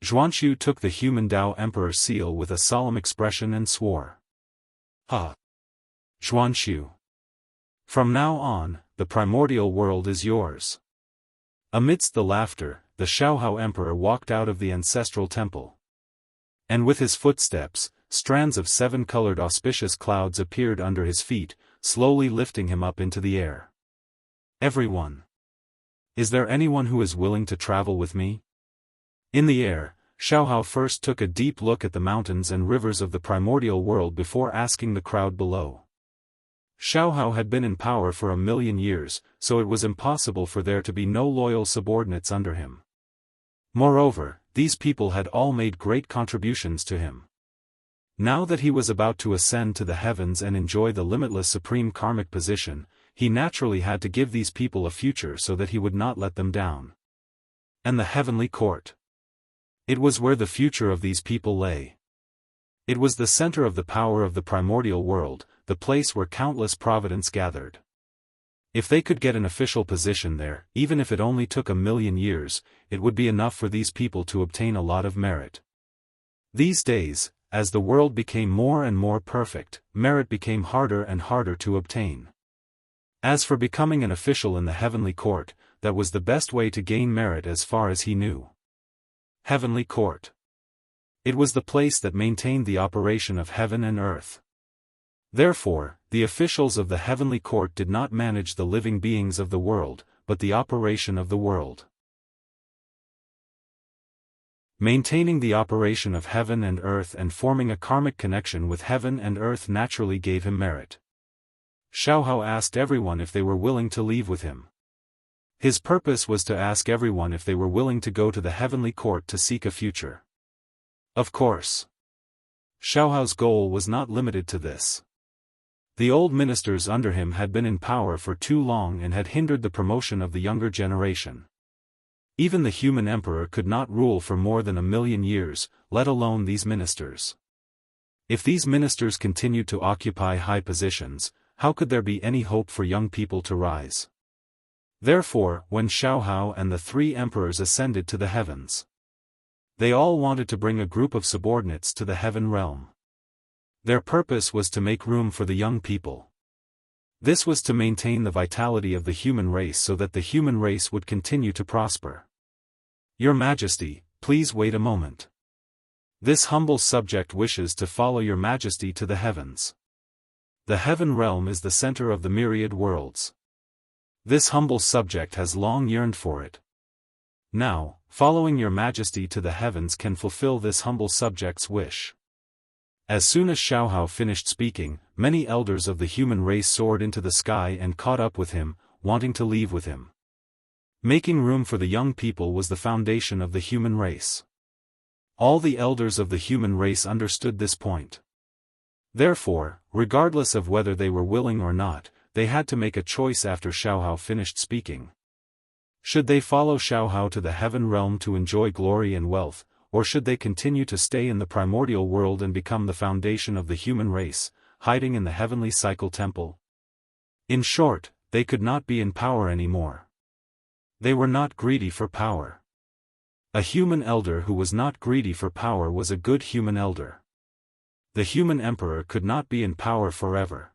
Xuanxu took the human Tao Emperor seal with a solemn expression and swore. Ha! Xuanxu. From now on, the primordial world is yours. Amidst the laughter, the Shaohao Emperor walked out of the ancestral temple. And with his footsteps, strands of seven-colored auspicious clouds appeared under his feet, slowly lifting him up into the air. Everyone. Is there anyone who is willing to travel with me? In the air, Shaohao first took a deep look at the mountains and rivers of the primordial world before asking the crowd below. Shaohao had been in power for 1,000,000 years, so it was impossible for there to be no loyal subordinates under him. Moreover, these people had all made great contributions to him. Now that he was about to ascend to the heavens and enjoy the limitless supreme karmic position, he naturally had to give these people a future so that he would not let them down. And the heavenly court. It was where the future of these people lay. It was the center of the power of the primordial world, the place where countless providence gathered. If they could get an official position there, even if it only took 1,000,000 years, it would be enough for these people to obtain a lot of merit. These days, as the world became more and more perfect, merit became harder and harder to obtain. As for becoming an official in the heavenly court, that was the best way to gain merit as far as he knew. Heavenly court. It was the place that maintained the operation of heaven and earth. Therefore, the officials of the heavenly court did not manage the living beings of the world, but the operation of the world. Maintaining the operation of heaven and earth and forming a karmic connection with heaven and earth naturally gave him merit. Xiaohao asked everyone if they were willing to leave with him. His purpose was to ask everyone if they were willing to go to the heavenly court to seek a future. Of course. Xiaohao's goal was not limited to this. The old ministers under him had been in power for too long and had hindered the promotion of the younger generation. Even the human emperor could not rule for more than 1,000,000 years, let alone these ministers. If these ministers continued to occupy high positions, how could there be any hope for young people to rise? Therefore, when Xiaohao and the 3 emperors ascended to the heavens, they all wanted to bring a group of subordinates to the heaven realm. Their purpose was to make room for the young people. This was to maintain the vitality of the human race so that the human race would continue to prosper. Your Majesty, please wait a moment. This humble subject wishes to follow your Majesty to the heavens. The heaven realm is the center of the myriad worlds. This humble subject has long yearned for it. Now, following your Majesty to the heavens can fulfill this humble subject's wish. As soon as Xiaohao finished speaking, many elders of the human race soared into the sky and caught up with him, wanting to leave with him. Making room for the young people was the foundation of the human race. All the elders of the human race understood this point. Therefore, regardless of whether they were willing or not, they had to make a choice after Xiaohao finished speaking. Should they follow Xiaohao to the heaven realm to enjoy glory and wealth, or should they continue to stay in the primordial world and become the foundation of the human race, hiding in the heavenly cycle temple? In short, they could not be in power anymore. They were not greedy for power. A human elder who was not greedy for power was a good human elder. The human emperor could not be in power forever.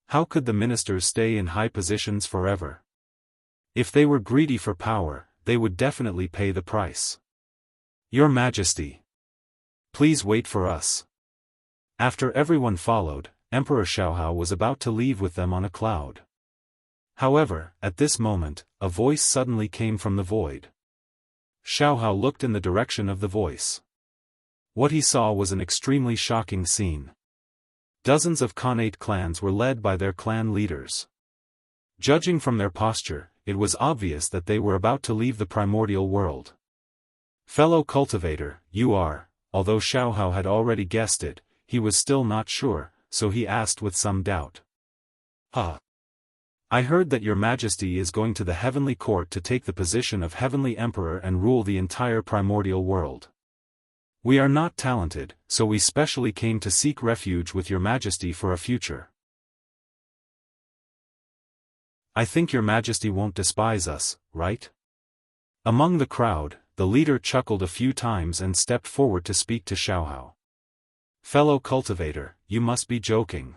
How could the ministers stay in high positions forever? If they were greedy for power, they would definitely pay the price. Your Majesty, please wait for us. After everyone followed, Emperor Xiaohao was about to leave with them on a cloud. However, at this moment, a voice suddenly came from the void. Xiaohao looked in the direction of the voice. What he saw was an extremely shocking scene. Dozens of Khanate clans were led by their clan leaders. Judging from their posture, it was obvious that they were about to leave the primordial world. Fellow cultivator, you are, although Xiaohao had already guessed it, he was still not sure, so he asked with some doubt. I heard that your Majesty is going to the heavenly court to take the position of heavenly emperor and rule the entire primordial world. We are not talented, so we specially came to seek refuge with your Majesty for a future. I think your Majesty won't despise us, right? Among the crowd, the leader chuckled a few times and stepped forward to speak to Xiaohao. Fellow cultivator, you must be joking.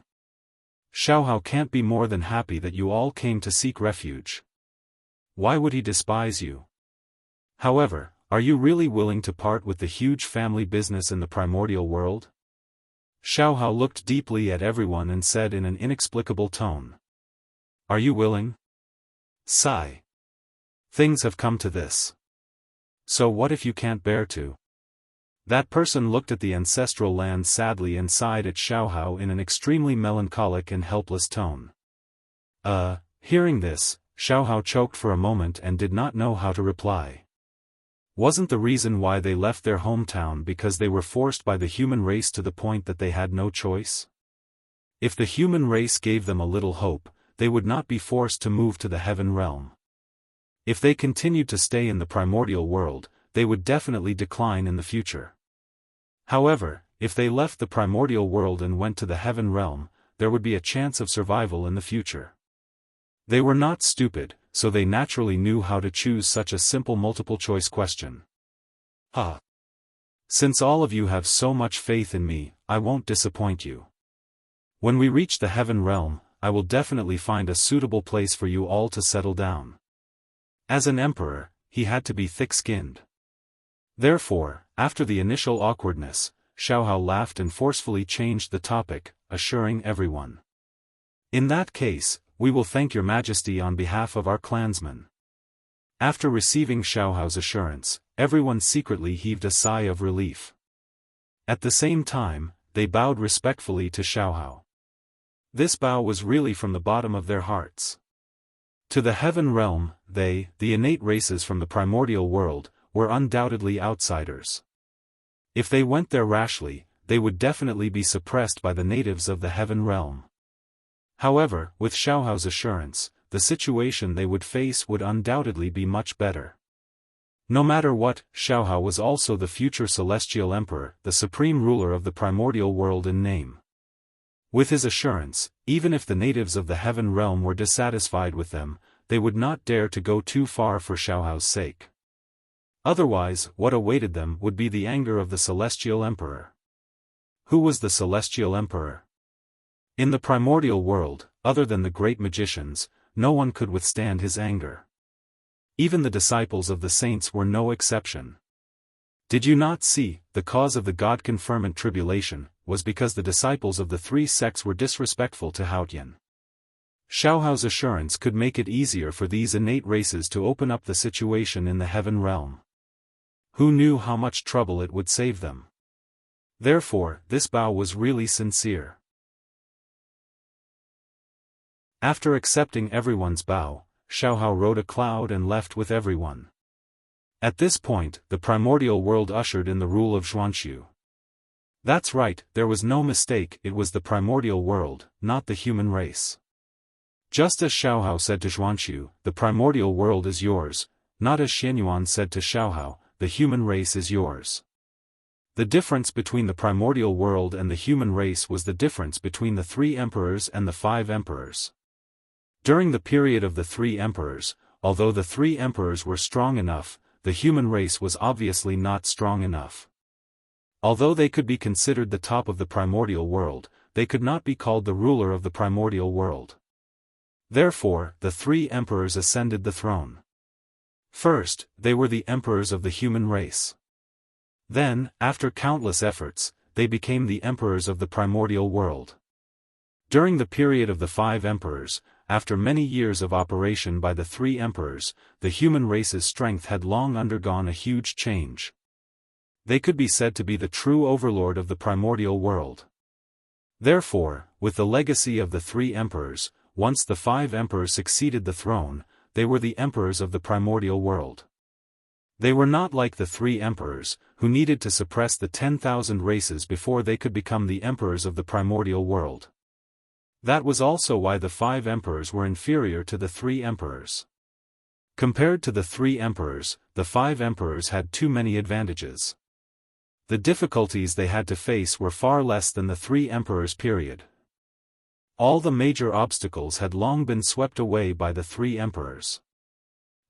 Xiaohao can't be more than happy that you all came to seek refuge. Why would he despise you? However, are you really willing to part with the huge family business in the primordial world? Xiaohao looked deeply at everyone and said in an inexplicable tone. Are you willing? Sigh. Things have come to this. So what if you can't bear to? That person looked at the ancestral land sadly and sighed at Xiaohao in an extremely melancholic and helpless tone. Hearing this, Xiaohao choked for a moment and did not know how to reply. Wasn't the reason why they left their hometown because they were forced by the human race to the point that they had no choice? If the human race gave them a little hope, they would not be forced to move to the heaven realm. If they continued to stay in the primordial world, they would definitely decline in the future. However, if they left the primordial world and went to the heaven realm, there would be a chance of survival in the future. They were not stupid, so they naturally knew how to choose such a simple multiple-choice question. Since all of you have so much faith in me, I won't disappoint you. When we reach the heaven realm, I will definitely find a suitable place for you all to settle down. As an emperor, he had to be thick-skinned. Therefore, after the initial awkwardness, Xiaohao laughed and forcefully changed the topic. assuring everyone. "In that case, we will thank your majesty on behalf of our clansmen." After receiving Xiaohao's assurance, everyone secretly heaved a sigh of relief. At the same time, they bowed respectfully to Xiaohao. This bow was really from the bottom of their hearts. To the heaven realm, they, the innate races from the primordial world, were undoubtedly outsiders. If they went there rashly, they would definitely be suppressed by the natives of the heaven realm. However, with Xiaohao's assurance, the situation they would face would undoubtedly be much better. No matter what, Xiaohao was also the future celestial emperor, the supreme ruler of the primordial world in name. With his assurance, even if the natives of the heaven realm were dissatisfied with them, they would not dare to go too far for Xiaohao's sake. Otherwise, what awaited them would be the anger of the celestial emperor. Who was the celestial emperor? In the primordial world, other than the great magicians, no one could withstand his anger. Even the disciples of the saints were no exception. Did you not see, the cause of the God-confirmant tribulation, was because the disciples of the three sects were disrespectful to Haotian. Xiaohao's assurance could make it easier for these innate races to open up the situation in the heaven realm. Who knew how much trouble it would save them? Therefore, this bow was really sincere. After accepting everyone's bow, Xiaohao rode a cloud and left with everyone. At this point, the primordial world ushered in the rule of Xuanxu. That's right, there was no mistake, it was the primordial world, not the human race. Just as Xiaohao said to Xuanxu, the primordial world is yours, not as Xianyuan said to Xiaohao, the human race is yours. The difference between the primordial world and the human race was the difference between the 3 emperors and the 5 emperors. During the period of the 3 emperors, although the 3 emperors were strong enough, the human race was obviously not strong enough. Although they could be considered the top of the primordial world, they could not be called the ruler of the primordial world. Therefore, the 3 emperors ascended the throne. First, they were the emperors of the human race. Then, after countless efforts, they became the emperors of the primordial world. During the period of the 5 emperors, after many years of operation by the 3 emperors, the human race's strength had long undergone a huge change. They could be said to be the true overlord of the primordial world. Therefore, with the legacy of the 3 emperors, once the 5 emperors succeeded the throne, they were the emperors of the primordial world. They were not like the 3 emperors, who needed to suppress the 10,000 races before they could become the emperors of the primordial world. That was also why the 5 emperors were inferior to the 3 emperors. Compared to the 3 emperors, the 5 emperors had too many advantages. The difficulties they had to face were far less than the 3 emperors period. All the major obstacles had long been swept away by the 3 emperors.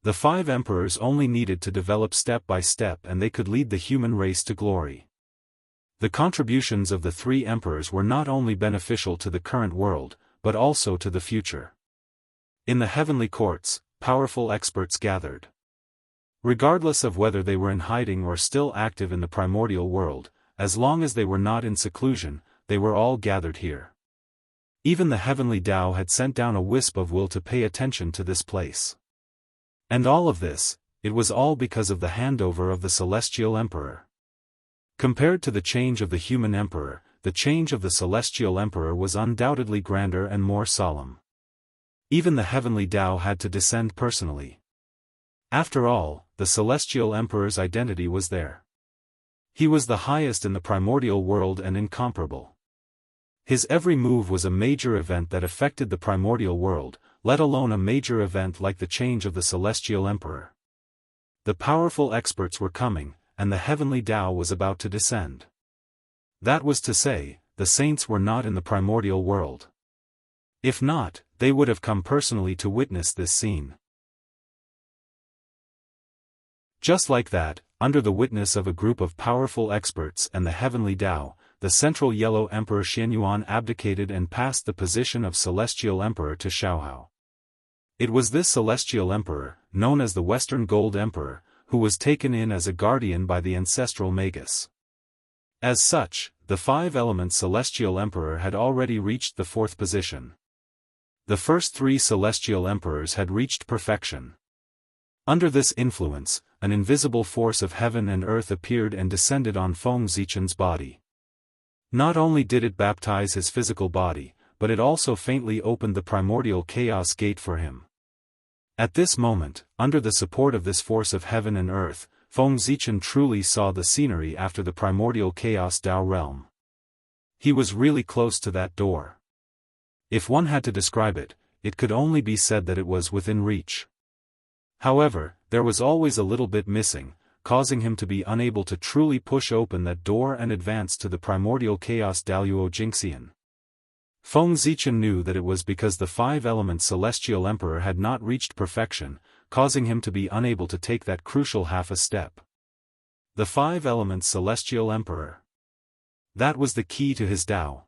The 5 emperors only needed to develop step by step and they could lead the human race to glory. The contributions of the 3 emperors were not only beneficial to the current world, but also to the future. In the heavenly courts, powerful experts gathered. Regardless of whether they were in hiding or still active in the primordial world, as long as they were not in seclusion, they were all gathered here. Even the heavenly Tao had sent down a wisp of will to pay attention to this place. And all of this, it was all because of the handover of the celestial emperor. Compared to the change of the human emperor, the change of the celestial emperor was undoubtedly grander and more solemn. Even the heavenly Tao had to descend personally. After all, the celestial emperor's identity was there. He was the highest in the primordial world and incomparable. His every move was a major event that affected the primordial world, let alone a major event like the change of the celestial emperor. The powerful experts were coming, and the heavenly Tao was about to descend. That was to say, the saints were not in the primordial world. If not, they would have come personally to witness this scene. Just like that, under the witness of a group of powerful experts and the heavenly Tao, the central yellow emperor Xianyuan abdicated and passed the position of celestial emperor to Xiaohao. It was this celestial emperor, known as the Western Gold Emperor, who was taken in as a guardian by the ancestral Magus. As such, the five-element celestial emperor had already reached the fourth position. The first three celestial emperors had reached perfection. Under this influence, an invisible force of heaven and earth appeared and descended on Feng Zichen's body. Not only did it baptize his physical body, but it also faintly opened the primordial chaos gate for him. At this moment, under the support of this force of heaven and earth, Feng Zichen truly saw the scenery after the primordial chaos Tao realm. He was really close to that door. If one had to describe it, it could only be said that it was within reach. However, there was always a little bit missing, causing him to be unable to truly push open that door and advance to the primordial chaos Daluo Jingxian. Feng Zichen knew that it was because the five-element celestial emperor had not reached perfection, causing him to be unable to take that crucial half a step. The five-element celestial emperor. That was the key to his Tao.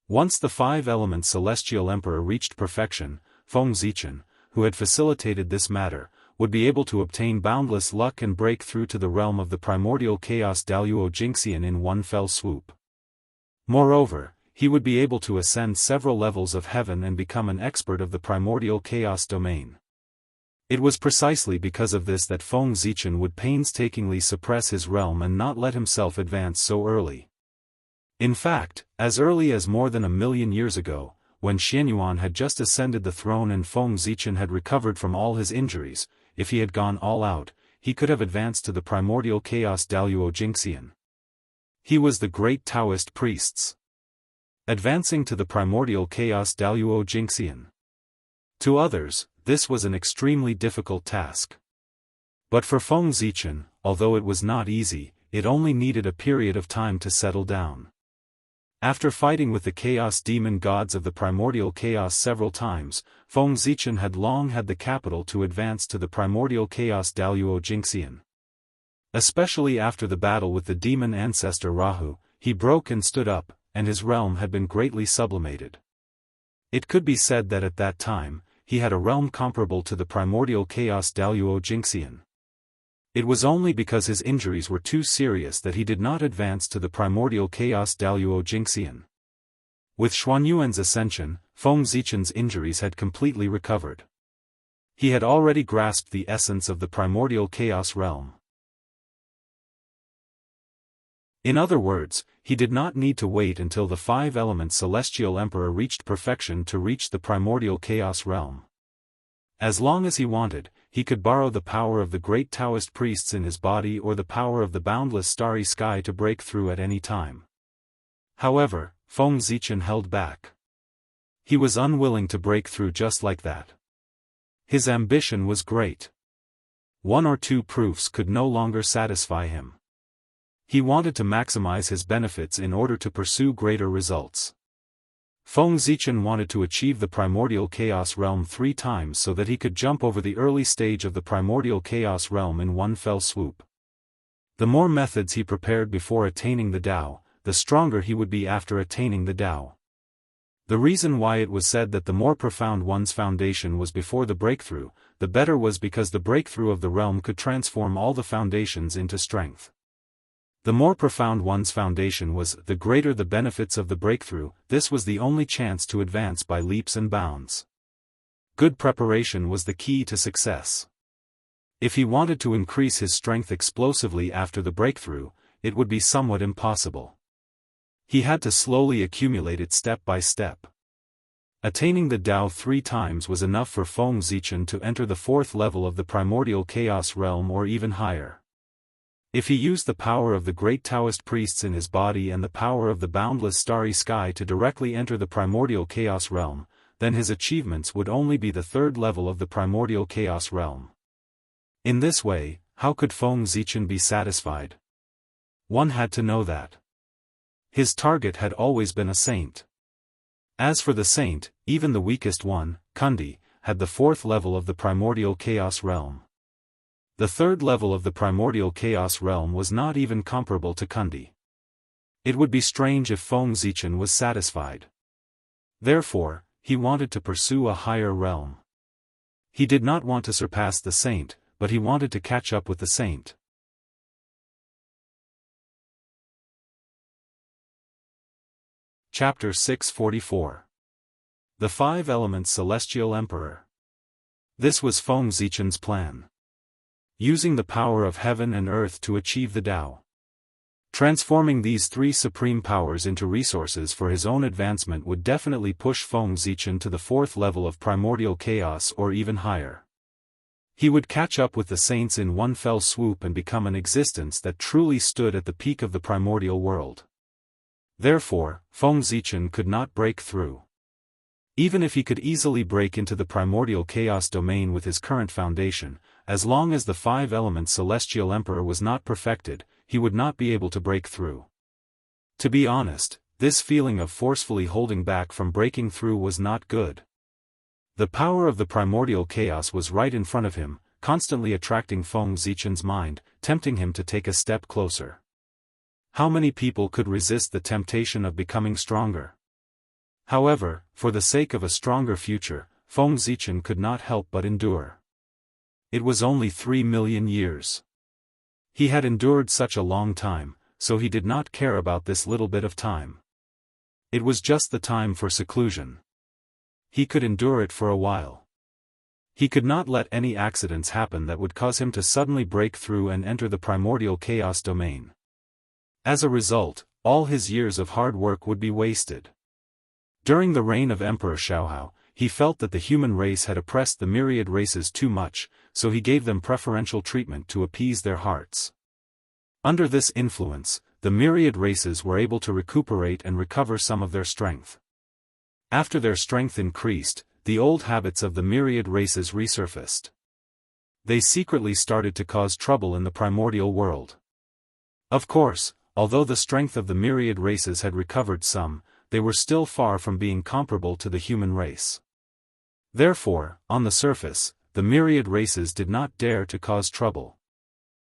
Once the five-element celestial emperor reached perfection, Feng Zichen, who had facilitated this matter, would be able to obtain boundless luck and break through to the realm of the primordial chaos Daluo Jingxian in one fell swoop. Moreover, he would be able to ascend several levels of heaven and become an expert of the primordial chaos domain. It was precisely because of this that Feng Zichen would painstakingly suppress his realm and not let himself advance so early. In fact, as early as more than 1,000,000 years ago, when Xianyuan had just ascended the throne and Feng Zichen had recovered from all his injuries, if he had gone all out, he could have advanced to the primordial chaos Daluo Jingxian. He was the great Taoist priests. Advancing to the primordial chaos Daluo Jingxian. To others, this was an extremely difficult task. But for Feng Zichen, although it was not easy, it only needed a period of time to settle down. After fighting with the chaos demon gods of the primordial chaos several times, Feng Zichen had long had the capital to advance to the primordial chaos Daluo Jingxian. Especially after the battle with the demon ancestor Rahu, he broke and stood up, and his realm had been greatly sublimated. It could be said that at that time, he had a realm comparable to the primordial chaos Daluo Jingxian. It was only because his injuries were too serious that he did not advance to the primordial chaos Daluo Jingxian. With Xuanyuan's ascension, Feng Zichen's injuries had completely recovered. He had already grasped the essence of the primordial chaos realm. In other words, he did not need to wait until the five-element celestial emperor reached perfection to reach the primordial chaos realm. As long as he wanted, he could borrow the power of the great Taoist priests in his body or the power of the boundless starry sky to break through at any time. However, Feng Zichen held back. He was unwilling to break through just like that. His ambition was great. One or two proofs could no longer satisfy him. He wanted to maximize his benefits in order to pursue greater results. Feng Zichen wanted to achieve the primordial chaos realm 3 times so that he could jump over the early stage of the primordial chaos realm in one fell swoop. The more methods he prepared before attaining the Tao, the stronger he would be after attaining the Tao. The reason why it was said that the more profound one's foundation was before the breakthrough, the better was because the breakthrough of the realm could transform all the foundations into strength. The more profound one's foundation was, the greater the benefits of the breakthrough. This was the only chance to advance by leaps and bounds. Good preparation was the key to success. If he wanted to increase his strength explosively after the breakthrough, it would be somewhat impossible. He had to slowly accumulate it step by step. Attaining the Tao 3 times was enough for Feng Zichen to enter the 4th level of the primordial chaos realm or even higher. If he used the power of the great Taoist priests in his body and the power of the boundless starry sky to directly enter the primordial chaos realm, then his achievements would only be the 3rd level of the primordial chaos realm. In this way, how could Feng Zichen be satisfied? One had to know that. His target had always been a saint. As for the saint, even the weakest one, Kundi, had the 4th level of the primordial chaos realm. The 3rd level of the primordial chaos realm was not even comparable to Kundi. It would be strange if Feng Zichen was satisfied. Therefore, he wanted to pursue a higher realm. He did not want to surpass the saint, but he wanted to catch up with the saint. Chapter 644. The Five Elements Celestial Emperor. This was Feng Zichen's plan. Using the power of heaven and earth to achieve the Tao. Transforming these three supreme powers into resources for his own advancement would definitely push Feng Zichen to the fourth level of primordial chaos or even higher. He would catch up with the saints in one fell swoop and become an existence that truly stood at the peak of the primordial world. Therefore, Feng Zichen could not break through. Even if he could easily break into the primordial chaos domain with his current foundation, as long as the five elements celestial emperor was not perfected, he would not be able to break through. To be honest, this feeling of forcefully holding back from breaking through was not good. The power of the primordial chaos was right in front of him, constantly attracting Feng Zichen's mind, tempting him to take a step closer. How many people could resist the temptation of becoming stronger? However, for the sake of a stronger future, Feng Zichen could not help but endure. It was only 3 million years. He had endured such a long time, so he did not care about this little bit of time. It was just the time for seclusion. He could endure it for a while. He could not let any accidents happen that would cause him to suddenly break through and enter the primordial chaos domain. As a result, all his years of hard work would be wasted. During the reign of Emperor Xiaohao, he felt that the human race had oppressed the myriad races too much, so he gave them preferential treatment to appease their hearts. Under this influence, the myriad races were able to recuperate and recover some of their strength. After their strength increased, the old habits of the myriad races resurfaced. They secretly started to cause trouble in the primordial world. Of course, although the strength of the myriad races had recovered some, they were still far from being comparable to the human race. Therefore, on the surface, the myriad races did not dare to cause trouble.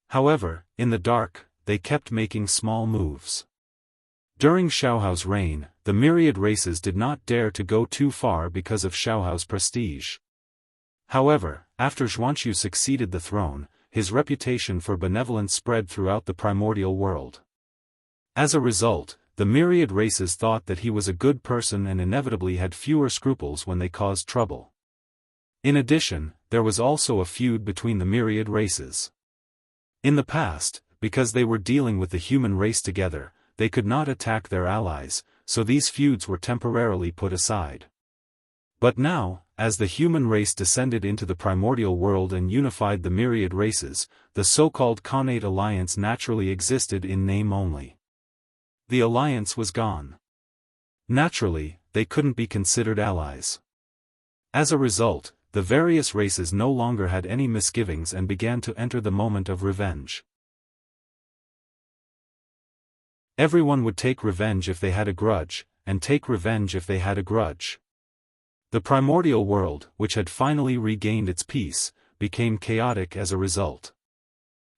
However, in the dark, they kept making small moves. During Xiaohao's reign, the myriad races did not dare to go too far because of Xiaohao's prestige. However, after Zhuanqiu succeeded the throne, his reputation for benevolence spread throughout the primordial world. As a result, the myriad races thought that he was a good person and inevitably had fewer scruples when they caused trouble. In addition, there was also a feud between the myriad races. In the past, because they were dealing with the human race together, they could not attack their allies, so these feuds were temporarily put aside. But now, as the human race descended into the primordial world and unified the myriad races, the so-called Khanate alliance naturally existed in name only. The alliance was gone. Naturally, they couldn't be considered allies. As a result, the various races no longer had any misgivings and began to enter the moment of revenge. Everyone would take revenge if they had a grudge, and take revenge if they had a grudge. The primordial world, which had finally regained its peace, became chaotic as a result.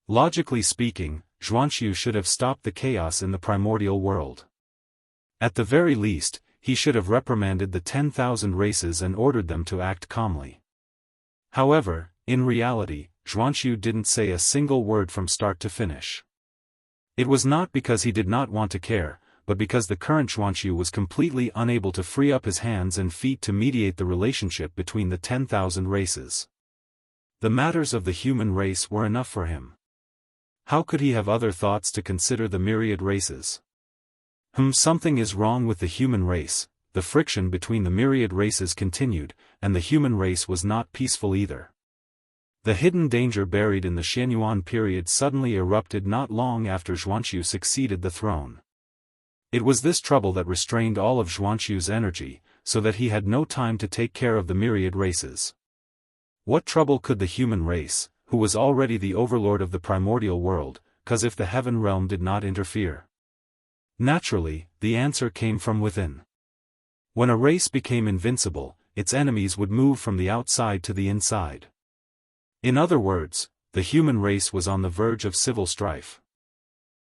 Logically speaking, Zhuanqiu should have stopped the chaos in the primordial world. At the very least, he should have reprimanded the 10,000 races and ordered them to act calmly. However, in reality, Zhuanqiu didn't say a single word from start to finish. It was not because he did not want to care, but because the current Zhuanqiu was completely unable to free up his hands and feet to mediate the relationship between the 10,000 races. The matters of the human race were enough for him. How could he have other thoughts to consider the myriad races? Something is wrong with the human race. The friction between the myriad races continued, and the human race was not peaceful either. The hidden danger buried in the Xianyuan period suddenly erupted not long after Zhuanqiu succeeded the throne. It was this trouble that restrained all of Zhuanqiu's energy, so that he had no time to take care of the myriad races. What trouble could the human race, who was already the overlord of the primordial world, cause if the heaven realm did not interfere? Naturally, the answer came from within. When a race became invincible, its enemies would move from the outside to the inside. In other words, the human race was on the verge of civil strife.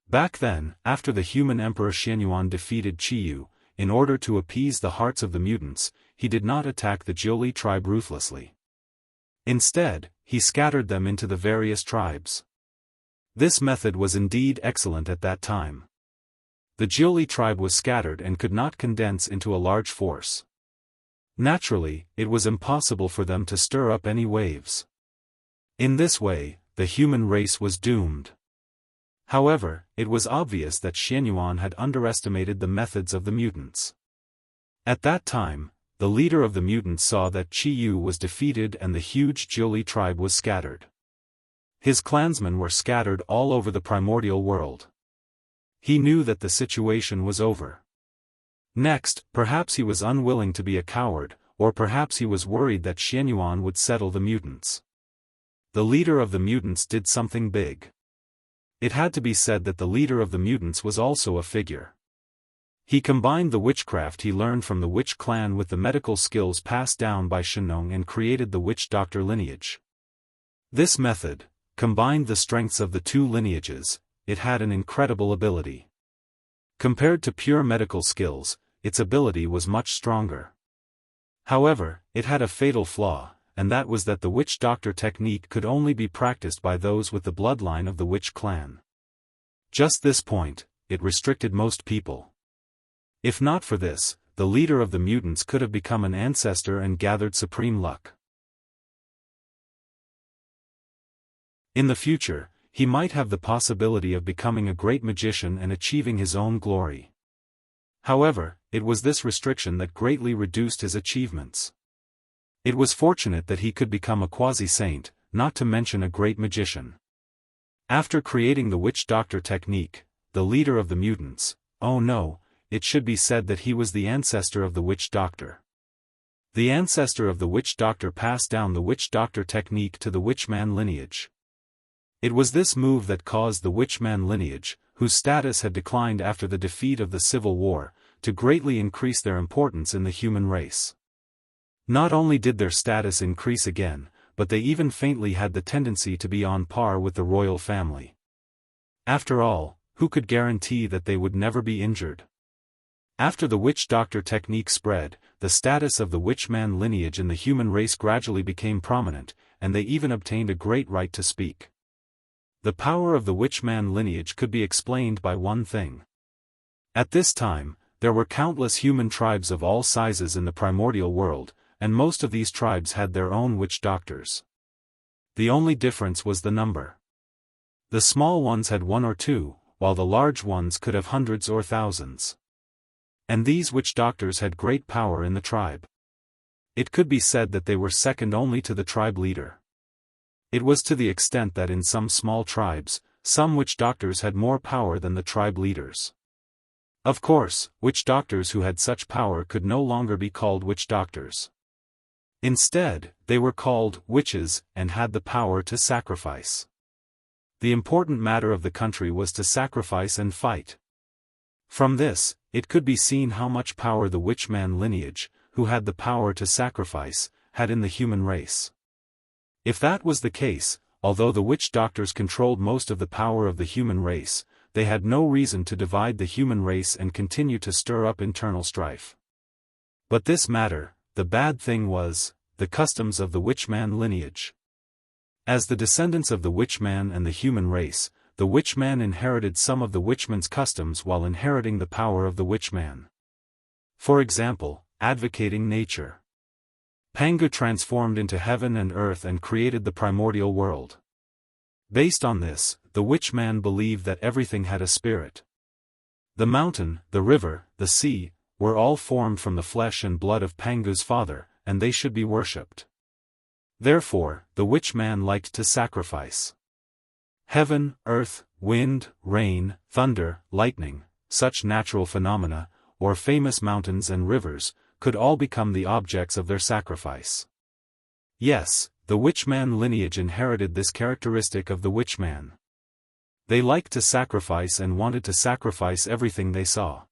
Back then, after the human emperor Xianyuan defeated Qiyu, in order to appease the hearts of the mutants, he did not attack the Jiuli tribe ruthlessly. Instead, he scattered them into the various tribes. This method was indeed excellent at that time. The Jiuli tribe was scattered and could not condense into a large force. Naturally, it was impossible for them to stir up any waves. In this way, the human race was doomed. However, it was obvious that Xianyuan had underestimated the methods of the mutants. At that time, the leader of the mutants saw that Qi Yu was defeated and the huge Jiuli tribe was scattered. His clansmen were scattered all over the primordial world. He knew that the situation was over. Next, perhaps he was unwilling to be a coward, or perhaps he was worried that Xianyuan would settle the mutants. The leader of the mutants did something big. It had to be said that the leader of the mutants was also a figure. He combined the witchcraft he learned from the witch clan with the medical skills passed down by Shenong and created the witch doctor lineage. This method combined the strengths of the two lineages. It had an incredible ability. Compared to pure medical skills, its ability was much stronger. However, it had a fatal flaw, and that was that the witch doctor technique could only be practiced by those with the bloodline of the witch clan. Just this point, it restricted most people. If not for this, the leader of the mutants could have become an ancestor and gathered supreme luck. In the future, he might have the possibility of becoming a great magician and achieving his own glory. However, it was this restriction that greatly reduced his achievements. It was fortunate that he could become a quasi-saint, not to mention a great magician. After creating the witch doctor technique, the leader of the mutants, oh no, it should be said that he was the ancestor of the witch doctor. The ancestor of the witch doctor passed down the witch doctor technique to the witchman lineage. It was this move that caused the witchman lineage, whose status had declined after the defeat of the Civil War, to greatly increase their importance in the human race. Not only did their status increase again, but they even faintly had the tendency to be on par with the royal family. After all, who could guarantee that they would never be injured? After the witch doctor technique spread, the status of the witchman lineage in the human race gradually became prominent, and they even obtained a great right to speak. The power of the witchman lineage could be explained by one thing. At this time, there were countless human tribes of all sizes in the primordial world, and most of these tribes had their own witch doctors. The only difference was the number. The small ones had one or two, while the large ones could have hundreds or thousands. And these witch doctors had great power in the tribe. It could be said that they were second only to the tribe leader. It was to the extent that in some small tribes, some witch doctors had more power than the tribe leaders. Of course, witch doctors who had such power could no longer be called witch doctors. Instead, they were called witches and had the power to sacrifice. The important matter of the country was to sacrifice and fight. From this, it could be seen how much power the witchman lineage, who had the power to sacrifice, had in the human race. If that was the case, although the witch doctors controlled most of the power of the human race, they had no reason to divide the human race and continue to stir up internal strife. But this matter, the bad thing was, the customs of the witchman lineage. As the descendants of the witchman and the human race, the witchman inherited some of the witchman's customs while inheriting the power of the witchman. For example, advocating nature. Pangu transformed into heaven and earth and created the primordial world. Based on this, the witchman believed that everything had a spirit. The mountain, the river, the sea, were all formed from the flesh and blood of Pangu's father, and they should be worshipped. Therefore, the witchman liked to sacrifice. Heaven, earth, wind, rain, thunder, lightning, such natural phenomena, or famous mountains and rivers, could all become the objects of their sacrifice. Yes, the witchman lineage inherited this characteristic of the witchman. They liked to sacrifice and wanted to sacrifice everything they saw.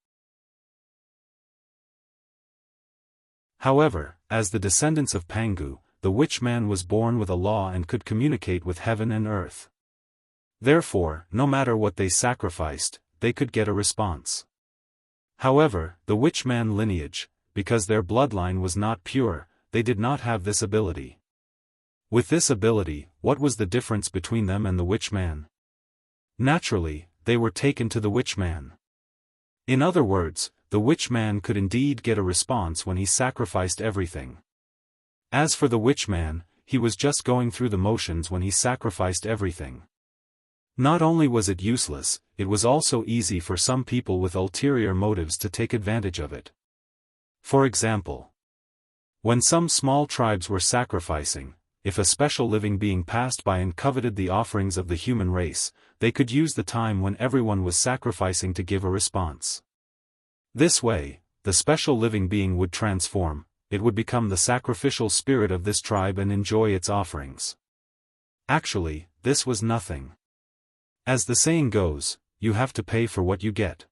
However, as the descendants of Pangu, the witchman was born with a law and could communicate with heaven and earth. Therefore, no matter what they sacrificed, they could get a response. However, the witchman lineage, because their bloodline was not pure, they did not have this ability. With this ability, what was the difference between them and the witchman? Naturally, they were taken to the witchman. In other words, the witch man could indeed get a response when he sacrificed everything. As for the witch man, he was just going through the motions when he sacrificed everything. Not only was it useless, it was also easy for some people with ulterior motives to take advantage of it. For example, when some small tribes were sacrificing, if a special living being passed by and coveted the offerings of the human race, they could use the time when everyone was sacrificing to give a response. This way, the special living being would transform, it would become the sacrificial spirit of this tribe and enjoy its offerings. Actually, this was nothing. As the saying goes, you have to pay for what you get.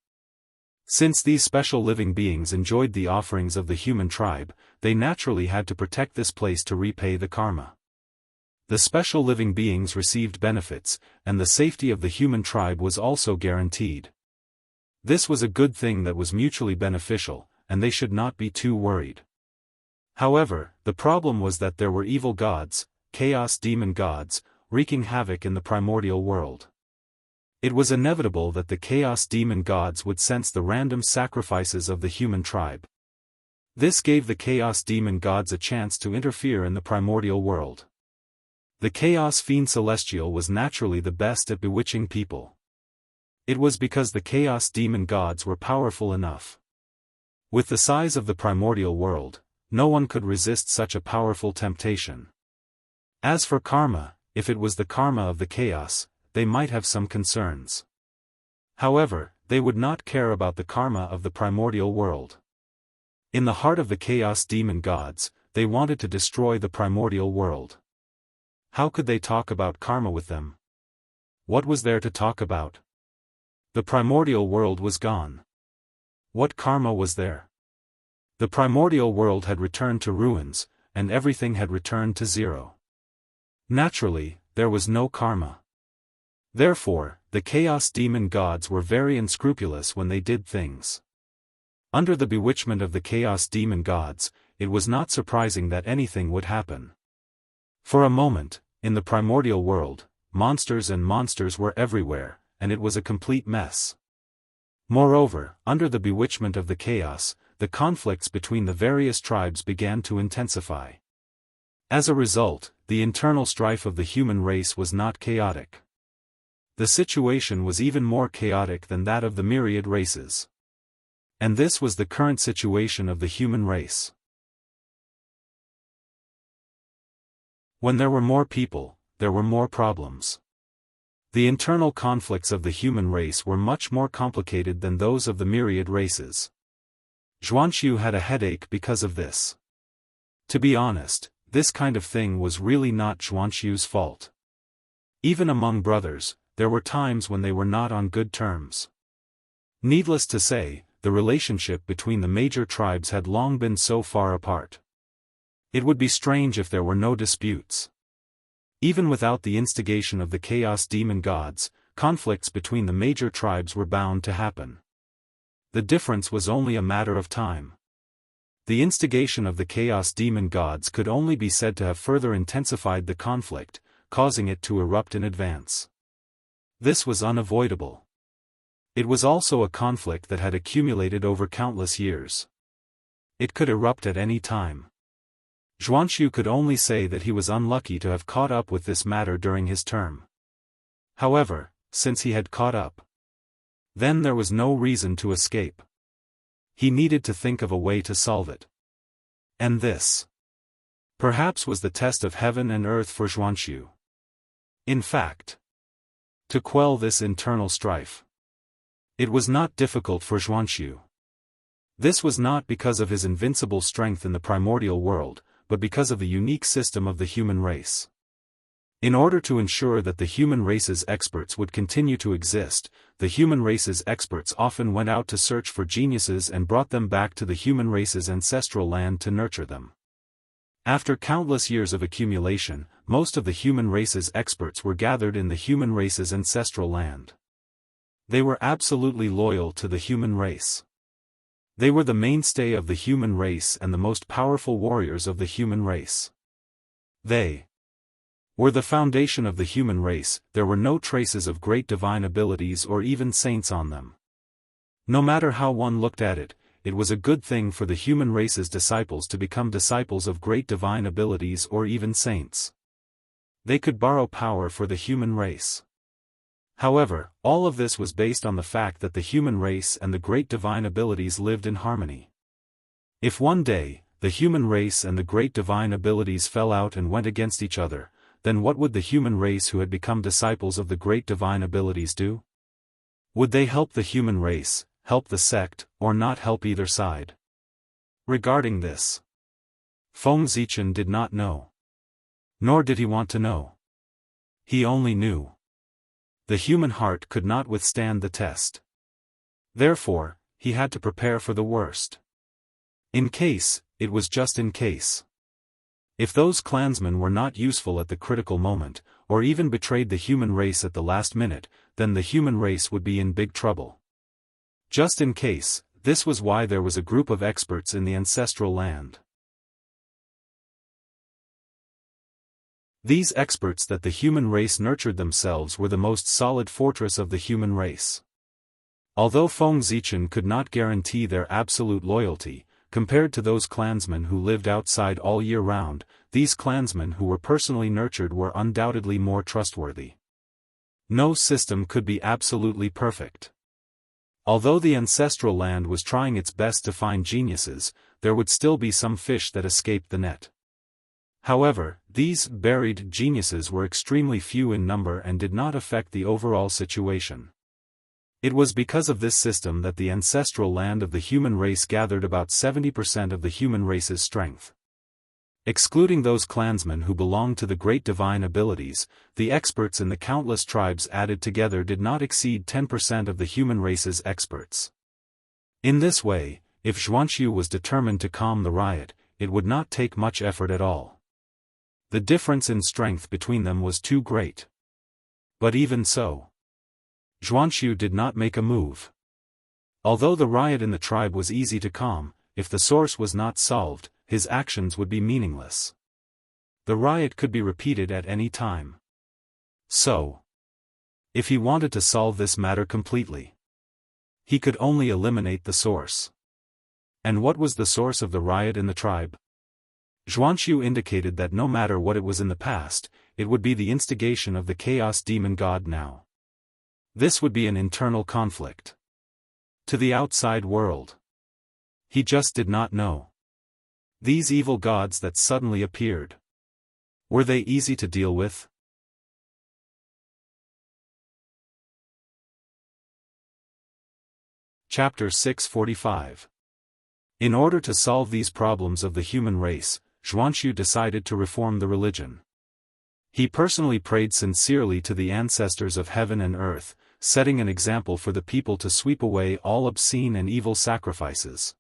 Since these special living beings enjoyed the offerings of the human tribe, they naturally had to protect this place to repay the karma. The special living beings received benefits, and the safety of the human tribe was also guaranteed. This was a good thing that was mutually beneficial, and they should not be too worried. However, the problem was that there were evil gods, chaos demon gods, wreaking havoc in the primordial world. It was inevitable that the chaos demon gods would sense the random sacrifices of the human tribe. This gave the chaos demon gods a chance to interfere in the primordial world. The chaos fiend celestial was naturally the best at bewitching people. It was because the chaos demon gods were powerful enough. With the size of the primordial world, no one could resist such a powerful temptation. As for karma, if it was the karma of the chaos, they might have some concerns. However, they would not care about the karma of the primordial world. In the heart of the chaos demon gods, they wanted to destroy the primordial world. How could they talk about karma with them? What was there to talk about? The primordial world was gone. What karma was there? The primordial world had returned to ruins, and everything had returned to zero. Naturally, there was no karma. Therefore, the chaos demon gods were very unscrupulous when they did things. Under the bewitchment of the chaos demon gods, it was not surprising that anything would happen. For a moment, in the primordial world, monsters were everywhere, and it was a complete mess. Moreover, under the bewitchment of the chaos, the conflicts between the various tribes began to intensify. As a result, the internal strife of the human race was not chaotic. The situation was even more chaotic than that of the myriad races. And this was the current situation of the human race. When there were more people, there were more problems. The internal conflicts of the human race were much more complicated than those of the myriad races. Xuanqiu had a headache because of this. To be honest, this kind of thing was really not Xuanqiu's fault. Even among brothers, there were times when they were not on good terms. Needless to say, the relationship between the major tribes had long been so far apart. It would be strange if there were no disputes. Even without the instigation of the chaos demon gods, conflicts between the major tribes were bound to happen. The difference was only a matter of time. The instigation of the chaos demon gods could only be said to have further intensified the conflict, causing it to erupt in advance. This was unavoidable. It was also a conflict that had accumulated over countless years. It could erupt at any time. Xuanqiu could only say that he was unlucky to have caught up with this matter during his term. However, since he had caught up, then there was no reason to escape. He needed to think of a way to solve it. And this, perhaps, was the test of heaven and earth for Xuanqiu. In fact, to quell this internal strife, it was not difficult for Xuanqiu. This was not because of his invincible strength in the primordial world, but because of the unique system of the human race. In order to ensure that the human race's experts would continue to exist, the human race's experts often went out to search for geniuses and brought them back to the human race's ancestral land to nurture them. After countless years of accumulation, most of the human race's experts were gathered in the human race's ancestral land. They were absolutely loyal to the human race. They were the mainstay of the human race and the most powerful warriors of the human race. They were the foundation of the human race. There were no traces of great divine abilities or even saints on them. No matter how one looked at it, it was a good thing for the human race's disciples to become disciples of great divine abilities or even saints. They could borrow power for the human race. However, all of this was based on the fact that the human race and the great divine abilities lived in harmony. If one day, the human race and the great divine abilities fell out and went against each other, then what would the human race who had become disciples of the great divine abilities do? Would they help the human race, help the sect, or not help either side? Regarding this, Feng Zichen did not know. Nor did he want to know. He only knew. The human heart could not withstand the test. Therefore, he had to prepare for the worst. In case, it was just in case. If those clansmen were not useful at the critical moment, or even betrayed the human race at the last minute, then the human race would be in big trouble. Just in case, this was why there was a group of experts in the ancestral land. These experts that the human race nurtured themselves were the most solid fortress of the human race. Although Feng Zichen could not guarantee their absolute loyalty, compared to those clansmen who lived outside all year round, these clansmen who were personally nurtured were undoubtedly more trustworthy. No system could be absolutely perfect. Although the ancestral land was trying its best to find geniuses, there would still be some fish that escaped the net. However, these buried geniuses were extremely few in number and did not affect the overall situation. It was because of this system that the ancestral land of the human race gathered about 70% of the human race's strength. Excluding those clansmen who belonged to the great divine abilities, the experts in the countless tribes added together did not exceed 10% of the human race's experts. In this way, if Xuanqiu was determined to calm the riot, it would not take much effort at all. The difference in strength between them was too great. But even so, Xuanqiu did not make a move. Although the riot in the tribe was easy to calm, if the source was not solved, his actions would be meaningless. The riot could be repeated at any time. So, if he wanted to solve this matter completely, he could only eliminate the source. And what was the source of the riot in the tribe? Xuanqiu indicated that no matter what it was in the past, it would be the instigation of the chaos demon god now. This would be an internal conflict. To the outside world, he just did not know. These evil gods that suddenly appeared, were they easy to deal with? Chapter 645. In order to solve these problems of the human race, Xuanqiu decided to reform the religion. He personally prayed sincerely to the ancestors of heaven and earth, setting an example for the people to sweep away all obscene and evil sacrifices.